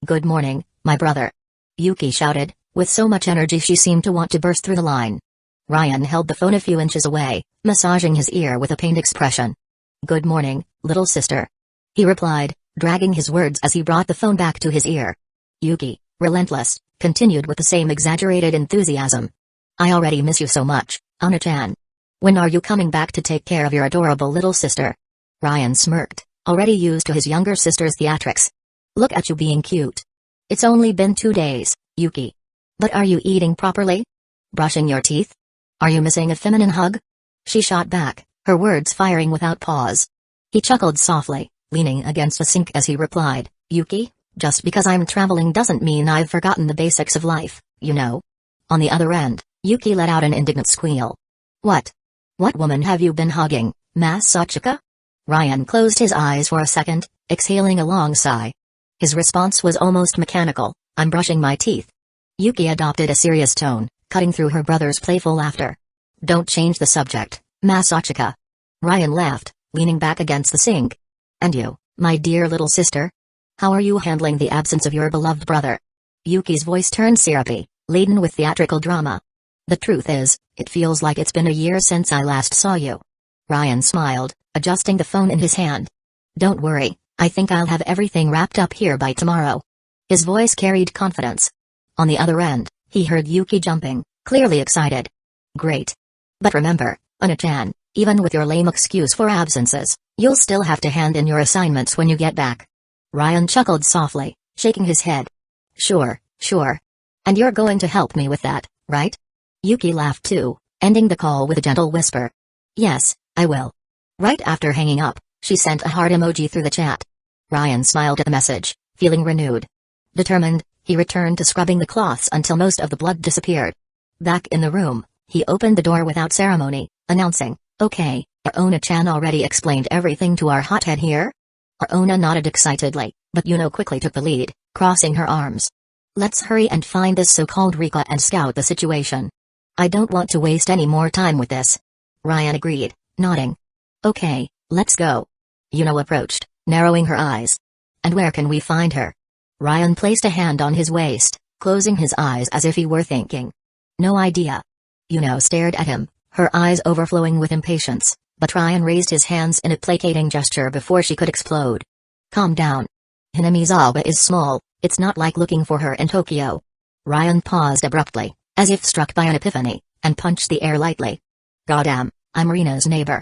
Good morning, my brother. Yuki shouted, with so much energy she seemed to want to burst through the line. Ryan held the phone a few inches away, massaging his ear with a pained expression. Good morning, little sister. He replied, dragging his words as he brought the phone back to his ear. Yuki, relentless, continued with the same exaggerated enthusiasm. I already miss you so much, Ana-chan. When are you coming back to take care of your adorable little sister? Ryan smirked, already used to his younger sister's theatrics. Look at you being cute. It's only been 2 days, Yuki. But are you eating properly? Brushing your teeth? Are you missing a feminine hug? She shot back, her words firing without pause. He chuckled softly, leaning against the sink as he replied, Yuki, just because I'm traveling doesn't mean I've forgotten the basics of life, you know. On the other end, Yuki let out an indignant squeal. What? What woman have you been hugging, Masachika? Ryan closed his eyes for a second, exhaling a long sigh. His response was almost mechanical, I'm brushing my teeth. Yuki adopted a serious tone, cutting through her brother's playful laughter. Don't change the subject, Masachika. Ryan laughed, leaning back against the sink. And you, my dear little sister? How are you handling the absence of your beloved brother? Yuki's voice turned syrupy, laden with theatrical drama. The truth is, it feels like it's been a year since I last saw you. Ryan smiled, adjusting the phone in his hand. Don't worry, I think I'll have everything wrapped up here by tomorrow. His voice carried confidence. On the other end, he heard Yuki jumping, clearly excited. Great. But remember, Ana-chan, even with your lame excuse for absences, you'll still have to hand in your assignments when you get back. Ryan chuckled softly, shaking his head. Sure. And you're going to help me with that, right? Yuki laughed too, ending the call with a gentle whisper. Yes, I will. Right after hanging up, she sent a heart emoji through the chat. Ryan smiled at the message, feeling renewed. Determined, he returned to scrubbing the cloths until most of the blood disappeared. Back in the room, he opened the door without ceremony, announcing, Okay, Aona-chan already explained everything to our hothead here? Aona nodded excitedly, but Yuno quickly took the lead, crossing her arms. Let's hurry and find this so-called Rika and scout the situation. I don't want to waste any more time with this. Ryan agreed, nodding. Okay, let's go. Yuno approached, narrowing her eyes. And where can we find her? Ryan placed a hand on his waist, closing his eyes as if he were thinking. No idea. Yuno stared at him, her eyes overflowing with impatience, but Ryan raised his hands in a placating gesture before she could explode. Calm down. Hinamizawa is small, it's not like looking for her in Tokyo. Ryan paused abruptly, as if struck by an epiphany, and punched the air lightly. Goddamn, I'm Rina's neighbor.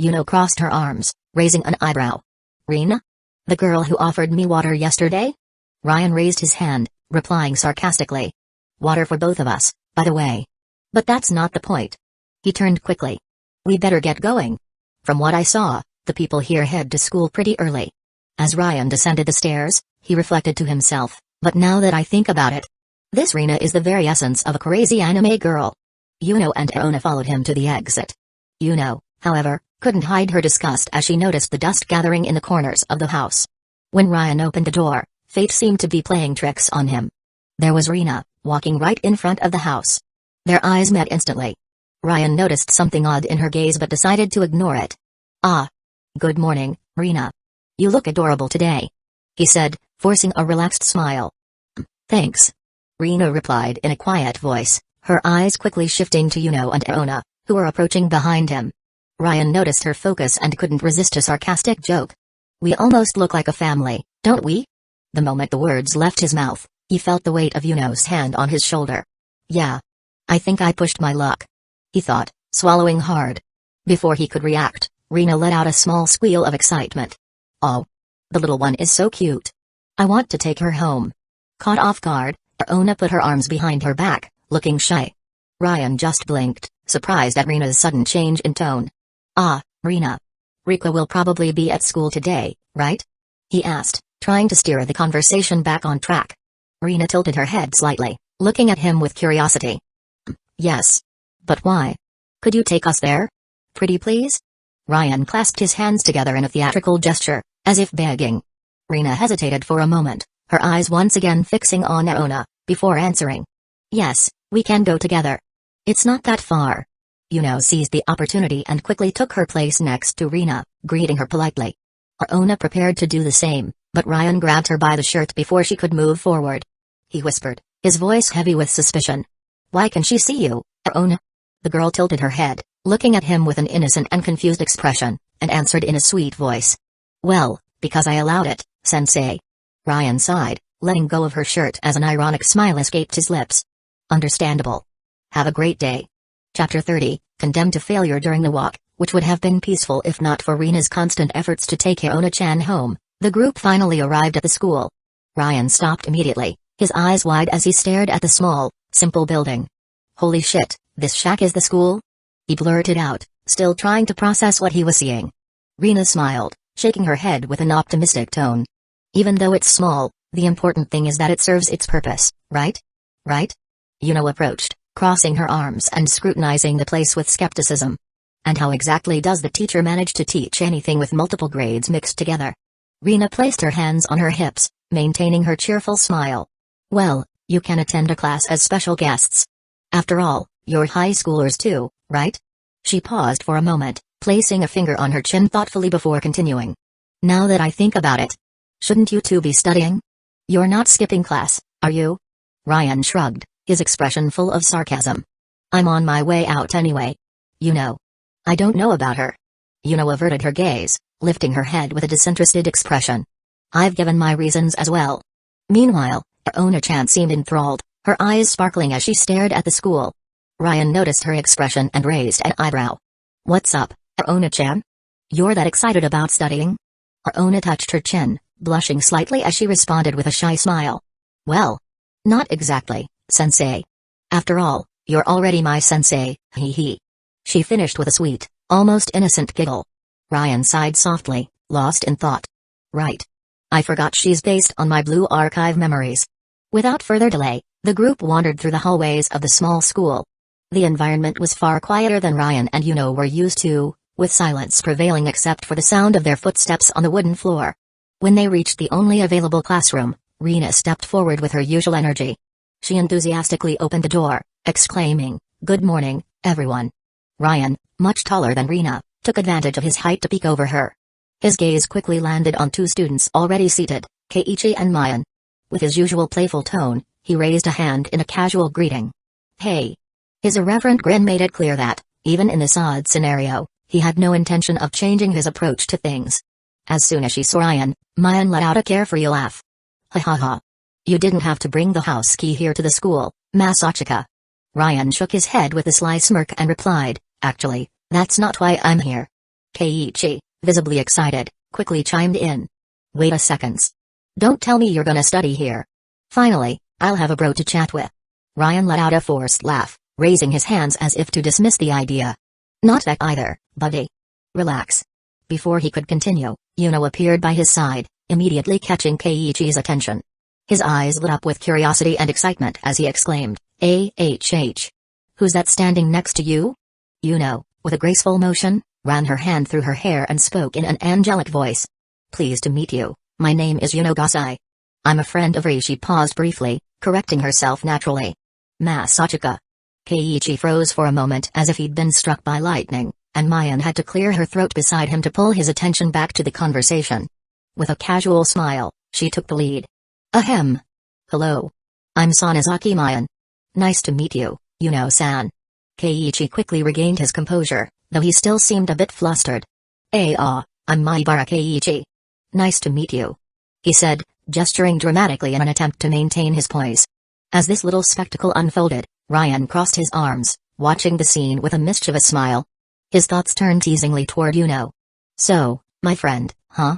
Yuno crossed her arms, raising an eyebrow. Rina? The girl who offered me water yesterday? Ryan raised his hand, replying sarcastically. Water for both of us, by the way. But that's not the point. He turned quickly. We better get going. From what I saw, the people here head to school pretty early. As Ryan descended the stairs, he reflected to himself, but now that I think about it, this Rina is the very essence of a crazy anime girl. Yuno and Aona followed him to the exit. Yuno, however, couldn't hide her disgust as she noticed the dust gathering in the corners of the house. When Ryan opened the door, fate seemed to be playing tricks on him. There was Rina, walking right in front of the house. Their eyes met instantly. Ryan noticed something odd in her gaze but decided to ignore it. Ah. Good morning, Rina. You look adorable today. He said, forcing a relaxed smile. Thanks. Rina replied in a quiet voice, her eyes quickly shifting to Yuno and Aona, who were approaching behind him. Ryan noticed her focus and couldn't resist a sarcastic joke. We almost look like a family, don't we? The moment the words left his mouth, he felt the weight of Yuno's hand on his shoulder. Yeah. I think I pushed my luck. he thought, swallowing hard. Before he could react, Rina let out a small squeal of excitement. Oh. The little one is so cute. I want to take her home. Caught off guard, Ona put her arms behind her back, looking shy. Ryan just blinked, surprised at Rina's sudden change in tone. Ah, Rina. Rika will probably be at school today, right? He asked, trying to steer the conversation back on track. Rina tilted her head slightly, looking at him with curiosity. Yes. But why? Could you take us there? Pretty please? Ryan clasped his hands together in a theatrical gesture, as if begging. Rina hesitated for a moment, her eyes once again fixing on Ona, before answering. Yes, we can go together. It's not that far. Yuno seized the opportunity and quickly took her place next to Rina, greeting her politely. Ona prepared to do the same, but Ryan grabbed her by the shirt before she could move forward. He whispered, his voice heavy with suspicion. Why can she see you, Ona? The girl tilted her head, looking at him with an innocent and confused expression, and answered in a sweet voice. Well, because I allowed it, sensei. Ryan sighed, letting go of her shirt as an ironic smile escaped his lips. Understandable. Have a great day. Chapter 30, condemned to failure during the walk, which would have been peaceful if not for Rina's constant efforts to take Ona-chan home. The group finally arrived at the school. Ryan stopped immediately, his eyes wide as he stared at the small, simple building. Holy shit, this shack is the school? He blurted out, still trying to process what he was seeing. Rina smiled, shaking her head with an optimistic tone. Even though it's small, the important thing is that it serves its purpose, right? Right? Yuno approached, crossing her arms and scrutinizing the place with skepticism. And how exactly does the teacher manage to teach anything with multiple grades mixed together? Rina placed her hands on her hips, maintaining her cheerful smile. Well, you can attend a class as special guests. After all, you're high schoolers too, right? She paused for a moment, placing a finger on her chin thoughtfully before continuing. Now that I think about it, shouldn't you two be studying? You're not skipping class, are you? Ryan shrugged, his expression full of sarcasm. I'm on my way out anyway. Yuno. I don't know about her. Yuno averted her gaze, lifting her head with a disinterested expression. I've given my reasons as well. Meanwhile, Ona-chan seemed enthralled, her eyes sparkling as she stared at the school. Ryan noticed her expression and raised an eyebrow. What's up, Ona-chan? You're that excited about studying? Ona touched her chin, blushing slightly as she responded with a shy smile. Well, not exactly, sensei. After all, you're already my sensei, hee hee. She finished with a sweet, almost innocent giggle. Ryan sighed softly, lost in thought. Right. I forgot she's based on my blue archive memories. Without further delay, the group wandered through the hallways of the small school. The environment was far quieter than Ryan and Yuno were used to, with silence prevailing except for the sound of their footsteps on the wooden floor. When they reached the only available classroom, Rina stepped forward with her usual energy. She enthusiastically opened the door, exclaiming, "Good morning, everyone." Ryan, much taller than Rina, took advantage of his height to peek over her. His gaze quickly landed on two students already seated, Keiichi and Mayan. With his usual playful tone, he raised a hand in a casual greeting. Hey. His irreverent grin made it clear that, even in this odd scenario, he had no intention of changing his approach to things. As soon as she saw Ryan, Mayan let out a carefree laugh. Ha ha ha. You didn't have to bring the house key here to the school, Masachika. Ryan shook his head with a sly smirk and replied, actually, that's not why I'm here. Keiichi, visibly excited, quickly chimed in. Wait a second. Don't tell me you're gonna study here. Finally, I'll have a bro to chat with. Ryan let out a forced laugh, raising his hands as if to dismiss the idea. Not that either, buddy. Relax. Before he could continue, Yuno appeared by his side, immediately catching Keiichi's attention. His eyes lit up with curiosity and excitement as he exclaimed, "AHH. Who's that standing next to you?" Yuno, with a graceful motion, ran her hand through her hair and spoke in an angelic voice. Pleased to meet you, my name is Yuno Gasai. I'm a friend of Ri. She paused briefly, correcting herself naturally. Masachika. Keiichi froze for a moment as if he'd been struck by lightning, and Mayan had to clear her throat beside him to pull his attention back to the conversation. With a casual smile, she took the lead. Ahem. Hello. I'm Sonozaki Mayan. Nice to meet you, Yuno-san. Keiichi quickly regained his composure, though he still seemed a bit flustered. I'm Maibara Keiichi. Nice to meet you. He said, gesturing dramatically in an attempt to maintain his poise. As this little spectacle unfolded, Ryan crossed his arms, watching the scene with a mischievous smile. His thoughts turned teasingly toward Yuno. So, my friend, huh?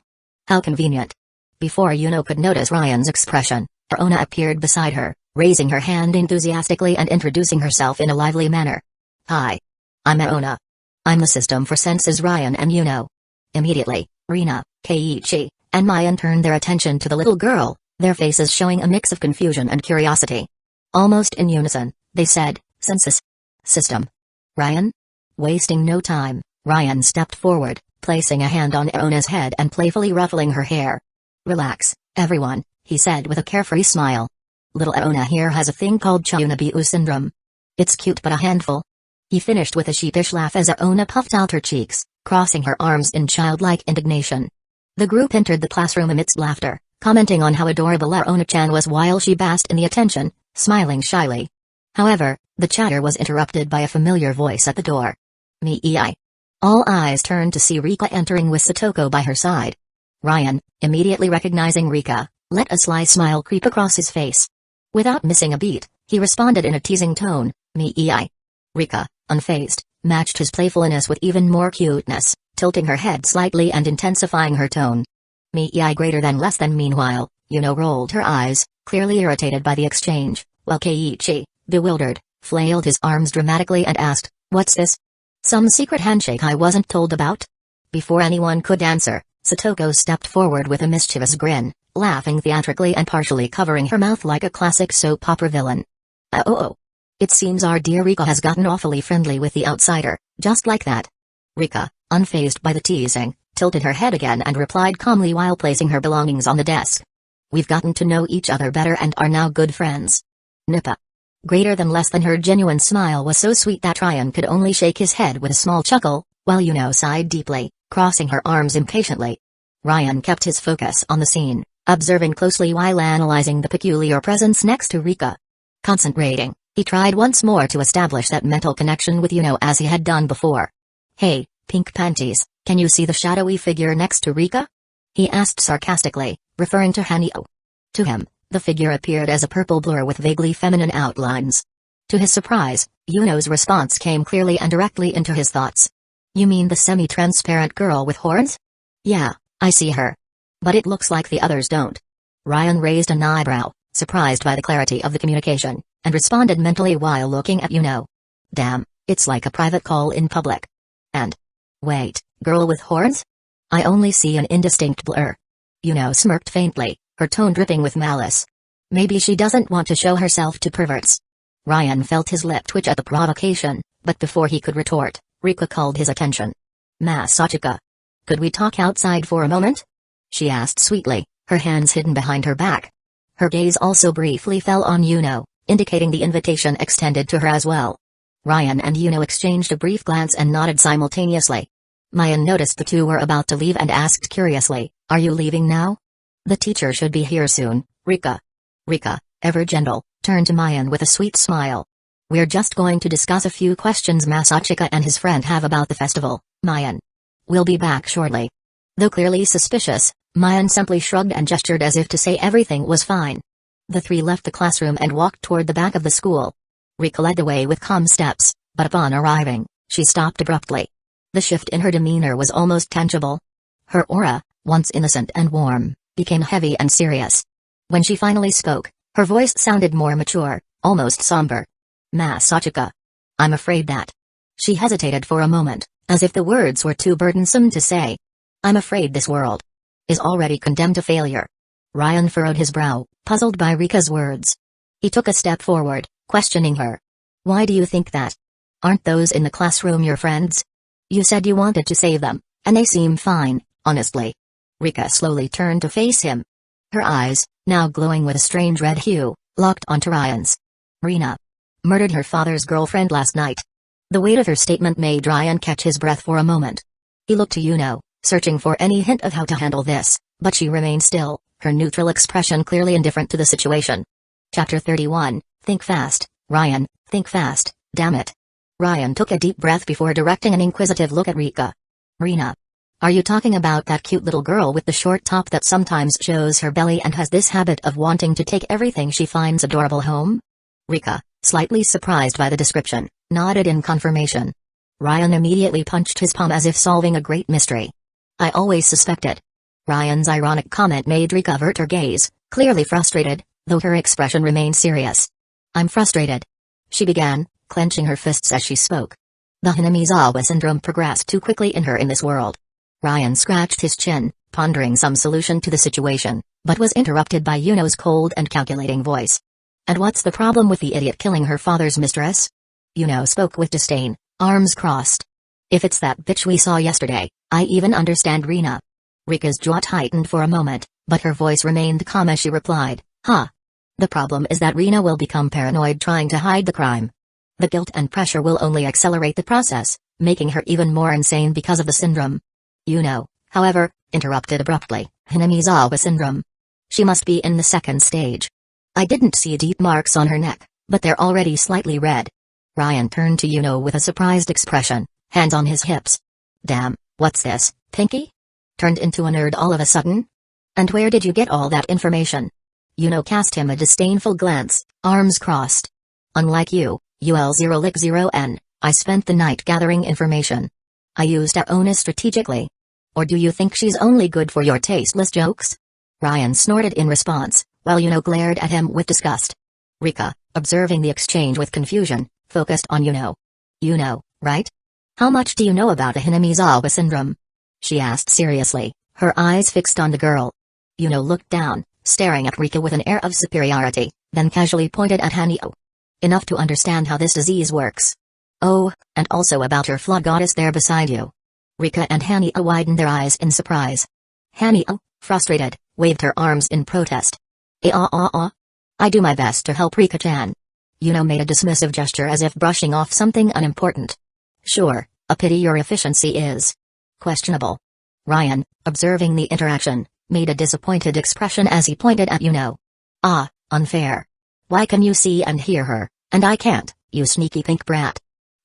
How convenient. Before Yuno could notice Ryan's expression, Aona appeared beside her, raising her hand enthusiastically and introducing herself in a lively manner. Hi. I'm Aona. I'm the system for senses Ryan and Yuno. Immediately, Rina, Keiichi, and Mayan turned their attention to the little girl, their faces showing a mix of confusion and curiosity. Almost in unison, they said, Senses. System. Ryan? Wasting no time, Ryan stepped forward, placing a hand on Aona's head and playfully ruffling her hair. Relax, everyone, he said with a carefree smile. Little Aona here has a thing called Chayunabiu syndrome. It's cute but a handful. He finished with a sheepish laugh as Aona puffed out her cheeks, crossing her arms in childlike indignation. The group entered the classroom amidst laughter, commenting on how adorable Aona-chan was while she basked in the attention, smiling shyly. However, the chatter was interrupted by a familiar voice at the door. Mei. All eyes turned to see Rika entering with Satoko by her side. Ryan, immediately recognizing Rika, let a sly smile creep across his face. Without missing a beat, he responded in a teasing tone, Mei. Rika, unfazed, matched his playfulness with even more cuteness, tilting her head slightly and intensifying her tone. Mei greater than less than. Meanwhile, Yuno rolled her eyes, clearly irritated by the exchange, while Keiichi, bewildered, flailed his arms dramatically and asked, What's this? Some secret handshake I wasn't told about? Before anyone could answer, Satoko stepped forward with a mischievous grin, laughing theatrically and partially covering her mouth like a classic soap opera villain. Oh. It seems our dear Rika has gotten awfully friendly with the outsider, just like that. Rika, unfazed by the teasing, tilted her head again and replied calmly while placing her belongings on the desk. We've gotten to know each other better and are now good friends. Nippa. Greater than less than. Her genuine smile was so sweet that Ryan could only shake his head with a small chuckle, while Yuno sighed deeply, crossing her arms impatiently. Ryan kept his focus on the scene, observing closely while analyzing the peculiar presence next to Rika. Concentrating, he tried once more to establish that mental connection with Yuno as he had done before. Hey, pink panties, can you see the shadowy figure next to Rika? He asked sarcastically, referring to Hanyo. To him, the figure appeared as a purple blur with vaguely feminine outlines. To his surprise, Yuno's response came clearly and directly into his thoughts. You mean the semi-transparent girl with horns? Yeah, I see her. But it looks like the others don't. Ryan raised an eyebrow, surprised by the clarity of the communication, and responded mentally while looking at Yuno. Damn, it's like a private call in public. And... Wait, girl with horns? I only see an indistinct blur. Yuno smirked faintly, her tone dripping with malice. Maybe she doesn't want to show herself to perverts. Ryan felt his lip twitch at the provocation, but before he could retort, Rika called his attention. Masachika. Could we talk outside for a moment? She asked sweetly, her hands hidden behind her back. Her gaze also briefly fell on Yuno, indicating the invitation extended to her as well. Ryan and Yuno exchanged a brief glance and nodded simultaneously. Mayan noticed the two were about to leave and asked curiously, Are you leaving now? The teacher should be here soon, Rika. Rika, ever gentle, turned to Mayan with a sweet smile. We're just going to discuss a few questions Masachika and his friend have about the festival, Mayan. We'll be back shortly. Though clearly suspicious, Mayan simply shrugged and gestured as if to say everything was fine. The three left the classroom and walked toward the back of the school. Rika led the way with calm steps, but upon arriving, she stopped abruptly. The shift in her demeanor was almost tangible. Her aura, once innocent and warm, became heavy and serious. When she finally spoke, her voice sounded more mature, almost somber. Masachika. I'm afraid that. She hesitated for a moment, as if the words were too burdensome to say. I'm afraid this world is already condemned to failure. Ryan furrowed his brow, puzzled by Rika's words. He took a step forward, questioning her. Why do you think that? Aren't those in the classroom your friends? You said you wanted to save them, and they seem fine, honestly. Rika slowly turned to face him. Her eyes, now glowing with a strange red hue, locked onto Ryan's. Rina murdered her father's girlfriend last night. The weight of her statement made Ryan catch his breath for a moment. He looked to Yuno, searching for any hint of how to handle this, but she remained still, her neutral expression clearly indifferent to the situation. Chapter 31, Think fast, Ryan, think fast, damn it. Ryan took a deep breath before directing an inquisitive look at Rika. Rina. Are you talking about that cute little girl with the short top that sometimes shows her belly and has this habit of wanting to take everything she finds adorable home? Rika, slightly surprised by the description, nodded in confirmation. Ryan immediately punched his palm as if solving a great mystery. I always suspected. Ryan's ironic comment made Rika avert her gaze, clearly frustrated, though her expression remained serious. I'm frustrated. She began, clenching her fists as she spoke. The Hinamizawa syndrome progressed too quickly in her in this world. Ryan scratched his chin, pondering some solution to the situation, but was interrupted by Yuno's cold and calculating voice. And what's the problem with the idiot killing her father's mistress? Yuno spoke with disdain, arms crossed. If it's that bitch we saw yesterday, I even understand Rina. Rika's jaw tightened for a moment, but her voice remained calm as she replied, huh. The problem is that Rina will become paranoid trying to hide the crime. The guilt and pressure will only accelerate the process, making her even more insane because of the syndrome. Yuno, however, interrupted abruptly, Hinamizawa syndrome. She must be in the second stage. I didn't see deep marks on her neck, but they're already slightly red. Ryan turned to Yuno with a surprised expression, hands on his hips. Damn, what's this, Pinky? Turned into a nerd all of a sudden? And where did you get all that information? Yuno cast him a disdainful glance, arms crossed. Unlike you, UL0Lik0N, I spent the night gathering information. I used Aona strategically. Or do you think she's only good for your tasteless jokes? Ryan snorted in response, while Yuno glared at him with disgust. Rika, observing the exchange with confusion, focused on Yuno. Yuno, right? How much do you know about the Hinamizawa syndrome? She asked seriously, her eyes fixed on the girl. Yuno looked down, staring at Rika with an air of superiority, then casually pointed at Hanio. Enough to understand how this disease works. Oh, and also about your flood goddess there beside you. Rika and Hanio widened their eyes in surprise. Hanio, frustrated, waved her arms in protest. I do my best to help Rika-chan. Yuno made a dismissive gesture as if brushing off something unimportant. Sure, a pity your efficiency is questionable. Ryan, observing the interaction, made a disappointed expression as he pointed at Yuno. Ah, unfair. Why can you see and hear her, and I can't, you sneaky pink brat?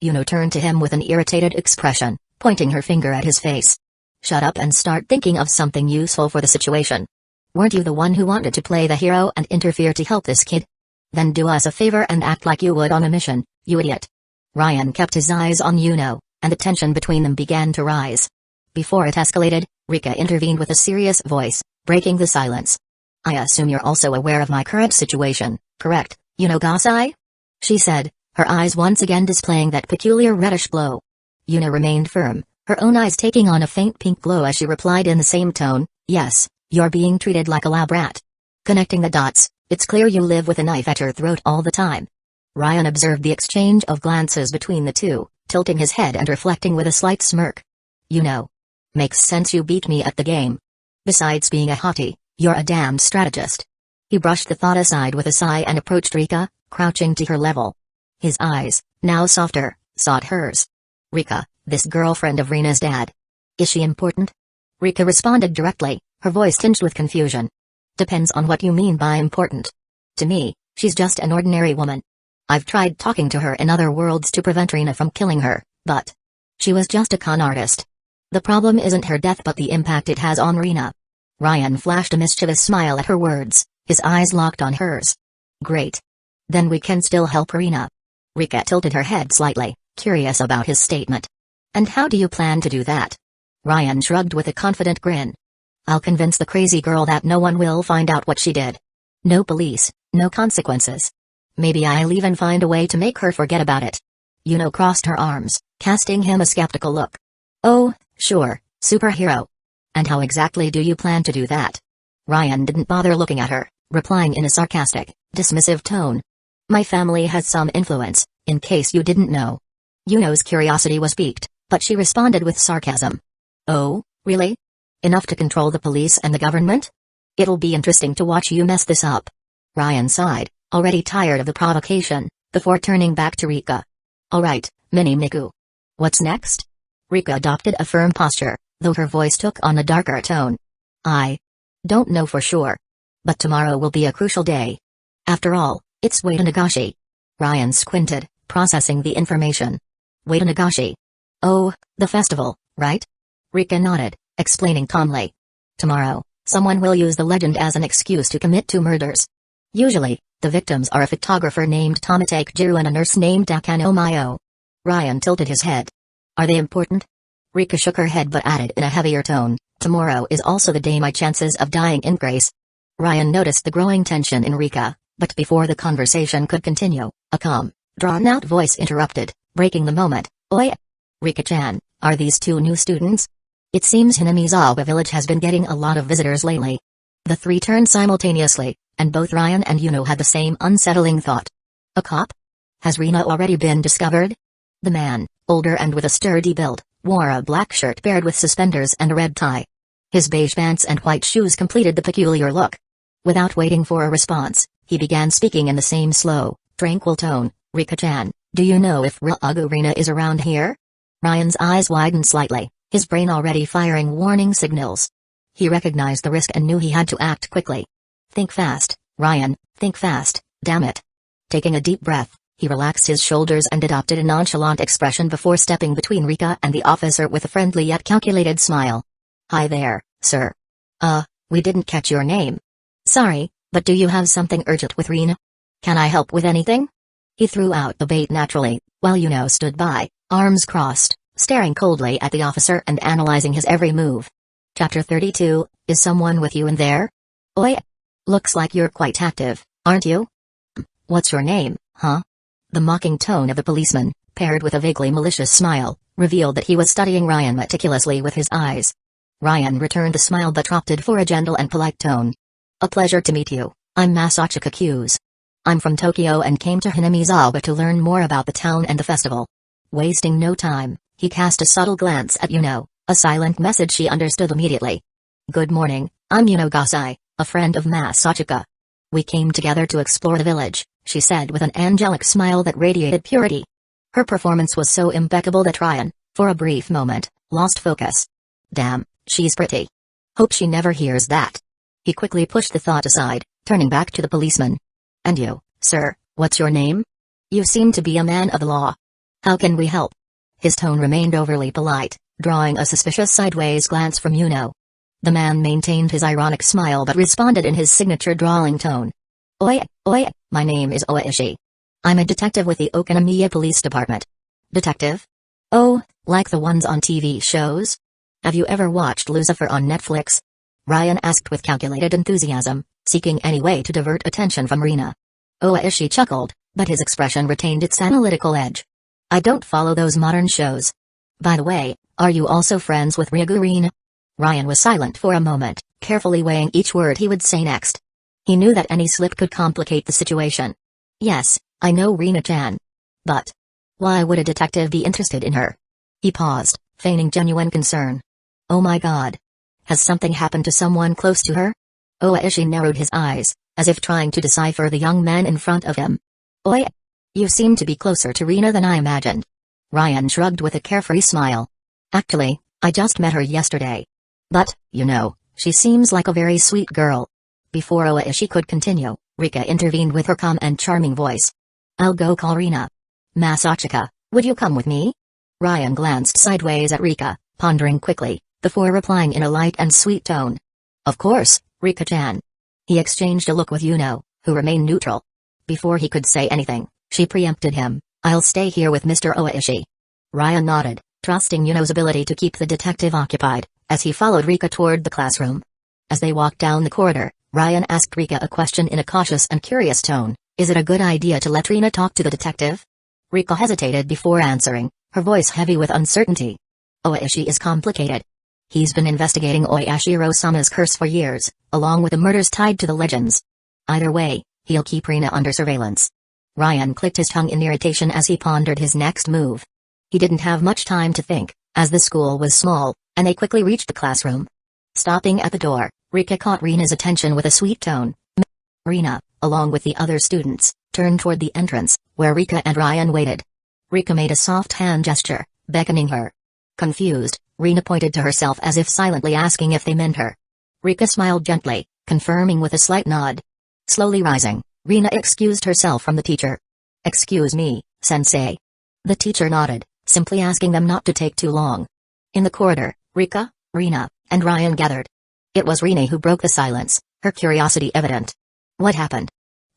Yuno turned to him with an irritated expression, pointing her finger at his face. Shut up and start thinking of something useful for the situation. Weren't you the one who wanted to play the hero and interfere to help this kid? Then do us a favor and act like you would on a mission, you idiot. Ryan kept his eyes on Yuno, and the tension between them began to rise. Before it escalated, Rika intervened with a serious voice, breaking the silence. I assume you're also aware of my current situation, correct, Yuno Gasai? She said, her eyes once again displaying that peculiar reddish glow. Yuno remained firm, her own eyes taking on a faint pink glow as she replied in the same tone, yes, you're being treated like a lab rat. Connecting the dots, it's clear you live with a knife at your throat all the time. Ryan observed the exchange of glances between the two, tilting his head and reflecting with a slight smirk. Yuno. Makes sense you beat me at the game. Besides being a hottie, you're a damned strategist. He brushed the thought aside with a sigh and approached Rika, crouching to her level. His eyes, now softer, sought hers. Rika, this girlfriend of Rina's dad. Is she important? Rika responded directly, her voice tinged with confusion. Depends on what you mean by important. To me, she's just an ordinary woman. I've tried talking to her in other worlds to prevent Rina from killing her, but she was just a con artist. The problem isn't her death but the impact it has on Rina. Ryan flashed a mischievous smile at her words, his eyes locked on hers. Great. Then we can still help Rina. Rika tilted her head slightly, curious about his statement. And how do you plan to do that? Ryan shrugged with a confident grin. I'll convince the crazy girl that no one will find out what she did. No police, no consequences. Maybe I'll even find a way to make her forget about it. Yuno crossed her arms, casting him a skeptical look. Oh, sure, superhero. And how exactly do you plan to do that? Ryan didn't bother looking at her, replying in a sarcastic, dismissive tone. My family has some influence, in case you didn't know. Yuno's curiosity was piqued, but she responded with sarcasm. Oh, really? Enough to control the police and the government? It'll be interesting to watch you mess this up. Ryan sighed, already tired of the provocation, before turning back to Rika. Alright, Mini Miku. What's next? Rika adopted a firm posture, though her voice took on a darker tone. I don't know for sure. But tomorrow will be a crucial day. After all, it's Wada Nagashi. Ryan squinted, processing the information. Wada Nagashi. Oh, the festival, right? Rika nodded, explaining calmly. Tomorrow, someone will use the legend as an excuse to commit 2 murders. Usually, The victims are a photographer named Tomatake Jiru and a nurse named Akano Mayo. Ryan tilted his head. Are they important? Rika shook her head but added in a heavier tone, tomorrow is also the day my chances of dying increase. Ryan noticed the growing tension in Rika, but before the conversation could continue, a calm, drawn-out voice interrupted, breaking the moment. Oi! Rika-chan, are these two new students? It seems Hinamizawa village has been getting a lot of visitors lately. The three turned simultaneously, and both Ryan and Yuno had the same unsettling thought. A cop? Has Rina already been discovered? The man, older and with a sturdy build, wore a black shirt paired with suspenders and a red tie. His beige pants and white shoes completed the peculiar look. Without waiting for a response, he began speaking in the same slow, tranquil tone. Rika-chan, do you know if Rina is around here? Ryan's eyes widened slightly, his brain already firing warning signals. He recognized the risk and knew he had to act quickly. Think fast, Ryan, think fast, damn it. Taking a deep breath, he relaxed his shoulders and adopted a nonchalant expression before stepping between Rika and the officer with a friendly yet calculated smile. Hi there, sir. We didn't catch your name. Sorry, but do you have something urgent with Rina? Can I help with anything? He threw out the bait naturally, while Yuno stood by, arms crossed, staring coldly at the officer and analyzing his every move. Chapter 32, is someone with you in there? Oi! Looks like you're quite active, aren't you? What's your name, huh? The mocking tone of the policeman, paired with a vaguely malicious smile, revealed that he was studying Ryan meticulously with his eyes. Ryan returned the smile but opted for a gentle and polite tone. A pleasure to meet you, I'm Masachika Kuze. I'm from Tokyo and came to Hinamizawa to learn more about the town and the festival. Wasting no time, he cast a subtle glance at Yuno, a silent message she understood immediately. Good morning, I'm Yuno Gasai, a friend of Masachika. We came together to explore the village, she said with an angelic smile that radiated purity. Her performance was so impeccable that Ryan, for a brief moment, lost focus. Damn, she's pretty. Hope she never hears that. He quickly pushed the thought aside, turning back to the policeman. And you, sir, what's your name? You seem to be a man of the law. How can we help? His tone remained overly polite, drawing a suspicious sideways glance from Yuno. The man maintained his ironic smile but responded in his signature drawling tone. Oi, my name is Oishi. I'm a detective with the Okonomiya Police Department. Detective? Oh, like the ones on TV shows? Have you ever watched Lucifer on Netflix? Ryan asked with calculated enthusiasm, seeking any way to divert attention from Rina. Oishi chuckled, but his expression retained its analytical edge. I don't follow those modern shows. By the way, are you also friends with Rina? Ryan was silent for a moment, carefully weighing each word he would say next. He knew that any slip could complicate the situation. Yes, I know Rina-chan. But why would a detective be interested in her? He paused, feigning genuine concern. Oh my god. Has something happened to someone close to her? Oishi narrowed his eyes, as if trying to decipher the young man in front of him. Oi! You seem to be closer to Rina than I imagined. Ryan shrugged with a carefree smile. Actually, I just met her yesterday. But, you know, she seems like a very sweet girl. Before Oishi could continue, Rika intervened with her calm and charming voice. I'll go call Rina. Masachika, would you come with me? Ryan glanced sideways at Rika, pondering quickly, before replying in a light and sweet tone. Of course, Rika-chan. He exchanged a look with Yuno, who remained neutral. Before he could say anything, she preempted him. I'll stay here with Mr. Oishi. Ryan nodded, trusting Yuno's ability to keep the detective occupied, as he followed Rika toward the classroom. As they walked down the corridor, Ryan asked Rika a question in a cautious and curious tone. Is it a good idea to let Rina talk to the detective? Rika hesitated before answering, her voice heavy with uncertainty. Oishi is complicated. He's been investigating Oyashiro-sama's curse for years, along with the murders tied to the legends. Either way, he'll keep Rina under surveillance. Ryan clicked his tongue in irritation as he pondered his next move. He didn't have much time to think, as the school was small, and they quickly reached the classroom. Stopping at the door, Rika caught Rina's attention with a sweet tone. Rina, along with the other students, turned toward the entrance, where Rika and Ryan waited. Rika made a soft hand gesture, beckoning her. Confused, Rina pointed to herself as if silently asking if they meant her. Rika smiled gently, confirming with a slight nod. Slowly rising, Rina excused herself from the teacher. Excuse me, sensei. The teacher nodded, simply asking them not to take too long. In the corridor, Rika, Rina, and Ryan gathered. It was Rina who broke the silence, her curiosity evident. What happened?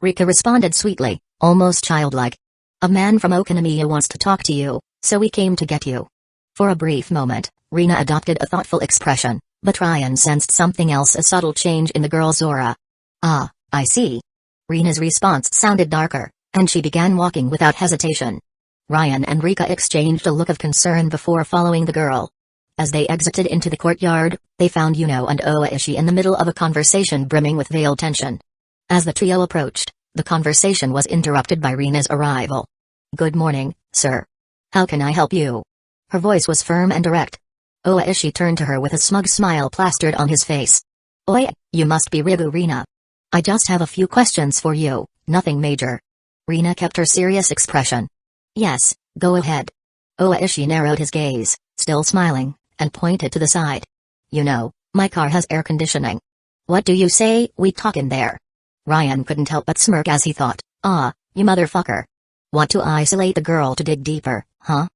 Rika responded sweetly, almost childlike. A man from Okinawa wants to talk to you, so we came to get you. For a brief moment, Rina adopted a thoughtful expression, but Ryan sensed something else, a subtle change in the girl's aura. Ah, I see. Rina's response sounded darker, and she began walking without hesitation. Ryan and Rika exchanged a look of concern before following the girl. As they exited into the courtyard, they found Yuno and Oishi in the middle of a conversation brimming with veiled tension. As the trio approached, the conversation was interrupted by Rina's arrival. Good morning, sir. How can I help you? Her voice was firm and direct. Oishi turned to her with a smug smile plastered on his face. Oi, you must be Ribu Rina. I just have a few questions for you, nothing major. Rina kept her serious expression. Yes, go ahead. Oishi narrowed his gaze, still smiling, and pointed to the side. You know, my car has air conditioning. What do you say we talk in there? Ryan couldn't help but smirk as he thought, ah, you motherfucker. Want to isolate the girl to dig deeper, huh?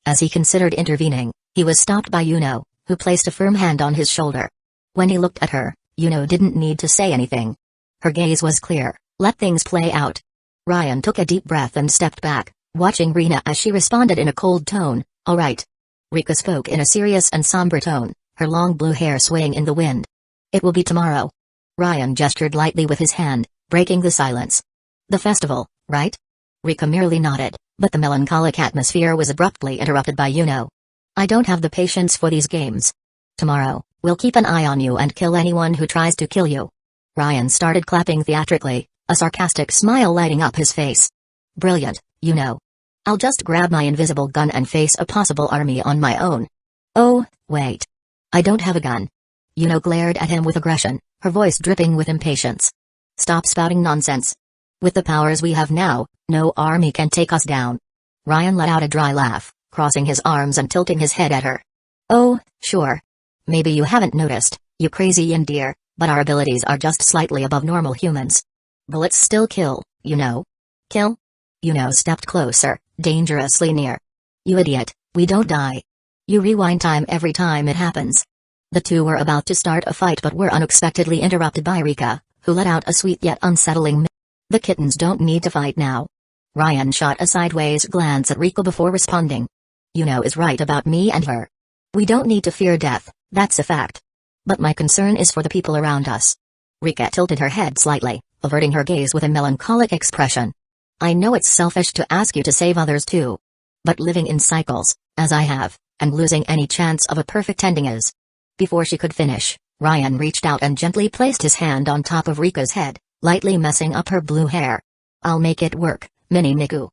As he considered intervening, he was stopped by Yuno, who placed a firm hand on his shoulder. When he looked at her, Yuno didn't need to say anything. Her gaze was clear, let things play out. Ryan took a deep breath and stepped back, watching Rina as she responded in a cold tone, all right. Rika spoke in a serious and somber tone, her long blue hair swaying in the wind. It will be tomorrow. Ryan gestured lightly with his hand, breaking the silence. The festival, right? Rika merely nodded, but the melancholic atmosphere was abruptly interrupted by Yuno. I don't have the patience for these games. Tomorrow, we'll keep an eye on you and kill anyone who tries to kill you. Ryan started clapping theatrically, a sarcastic smile lighting up his face. Brilliant, Yuno. I'll just grab my invisible gun and face a possible army on my own. Oh, wait. I don't have a gun. Yuno glared at him with aggression, her voice dripping with impatience. Stop spouting nonsense. With the powers we have now, no army can take us down. Ryan let out a dry laugh, crossing his arms and tilting his head at her. Oh, sure. Maybe you haven't noticed, you crazy yin deer, but our abilities are just slightly above normal humans. Bullets still kill, you know. Kill? Yuno stepped closer, dangerously near. You idiot, we don't die. You rewind time every time it happens. The two were about to start a fight but were unexpectedly interrupted by Rika, who let out a sweet yet unsettling The kittens don't need to fight now. Ryan shot a sideways glance at Rika before responding. Yuno is right about me and her. We don't need to fear death, that's a fact. But my concern is for the people around us. Rika tilted her head slightly, averting her gaze with a melancholic expression. I know it's selfish to ask you to save others too. But living in cycles, as I have, and losing any chance of a perfect ending is. Before she could finish, Ryan reached out and gently placed his hand on top of Rika's head, lightly messing up her blue hair. I'll make it work, Mini Miku.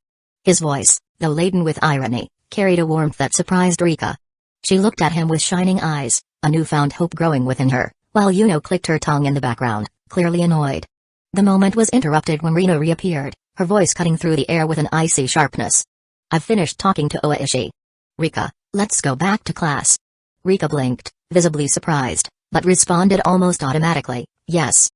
His voice, though laden with irony, carried a warmth that surprised Rika. She looked at him with shining eyes, a newfound hope growing within her, while Yuno clicked her tongue in the background, clearly annoyed. The moment was interrupted when Rina reappeared, her voice cutting through the air with an icy sharpness. I've finished talking to Oishi. Rika, let's go back to class. Rika blinked, visibly surprised, but responded almost automatically, yes.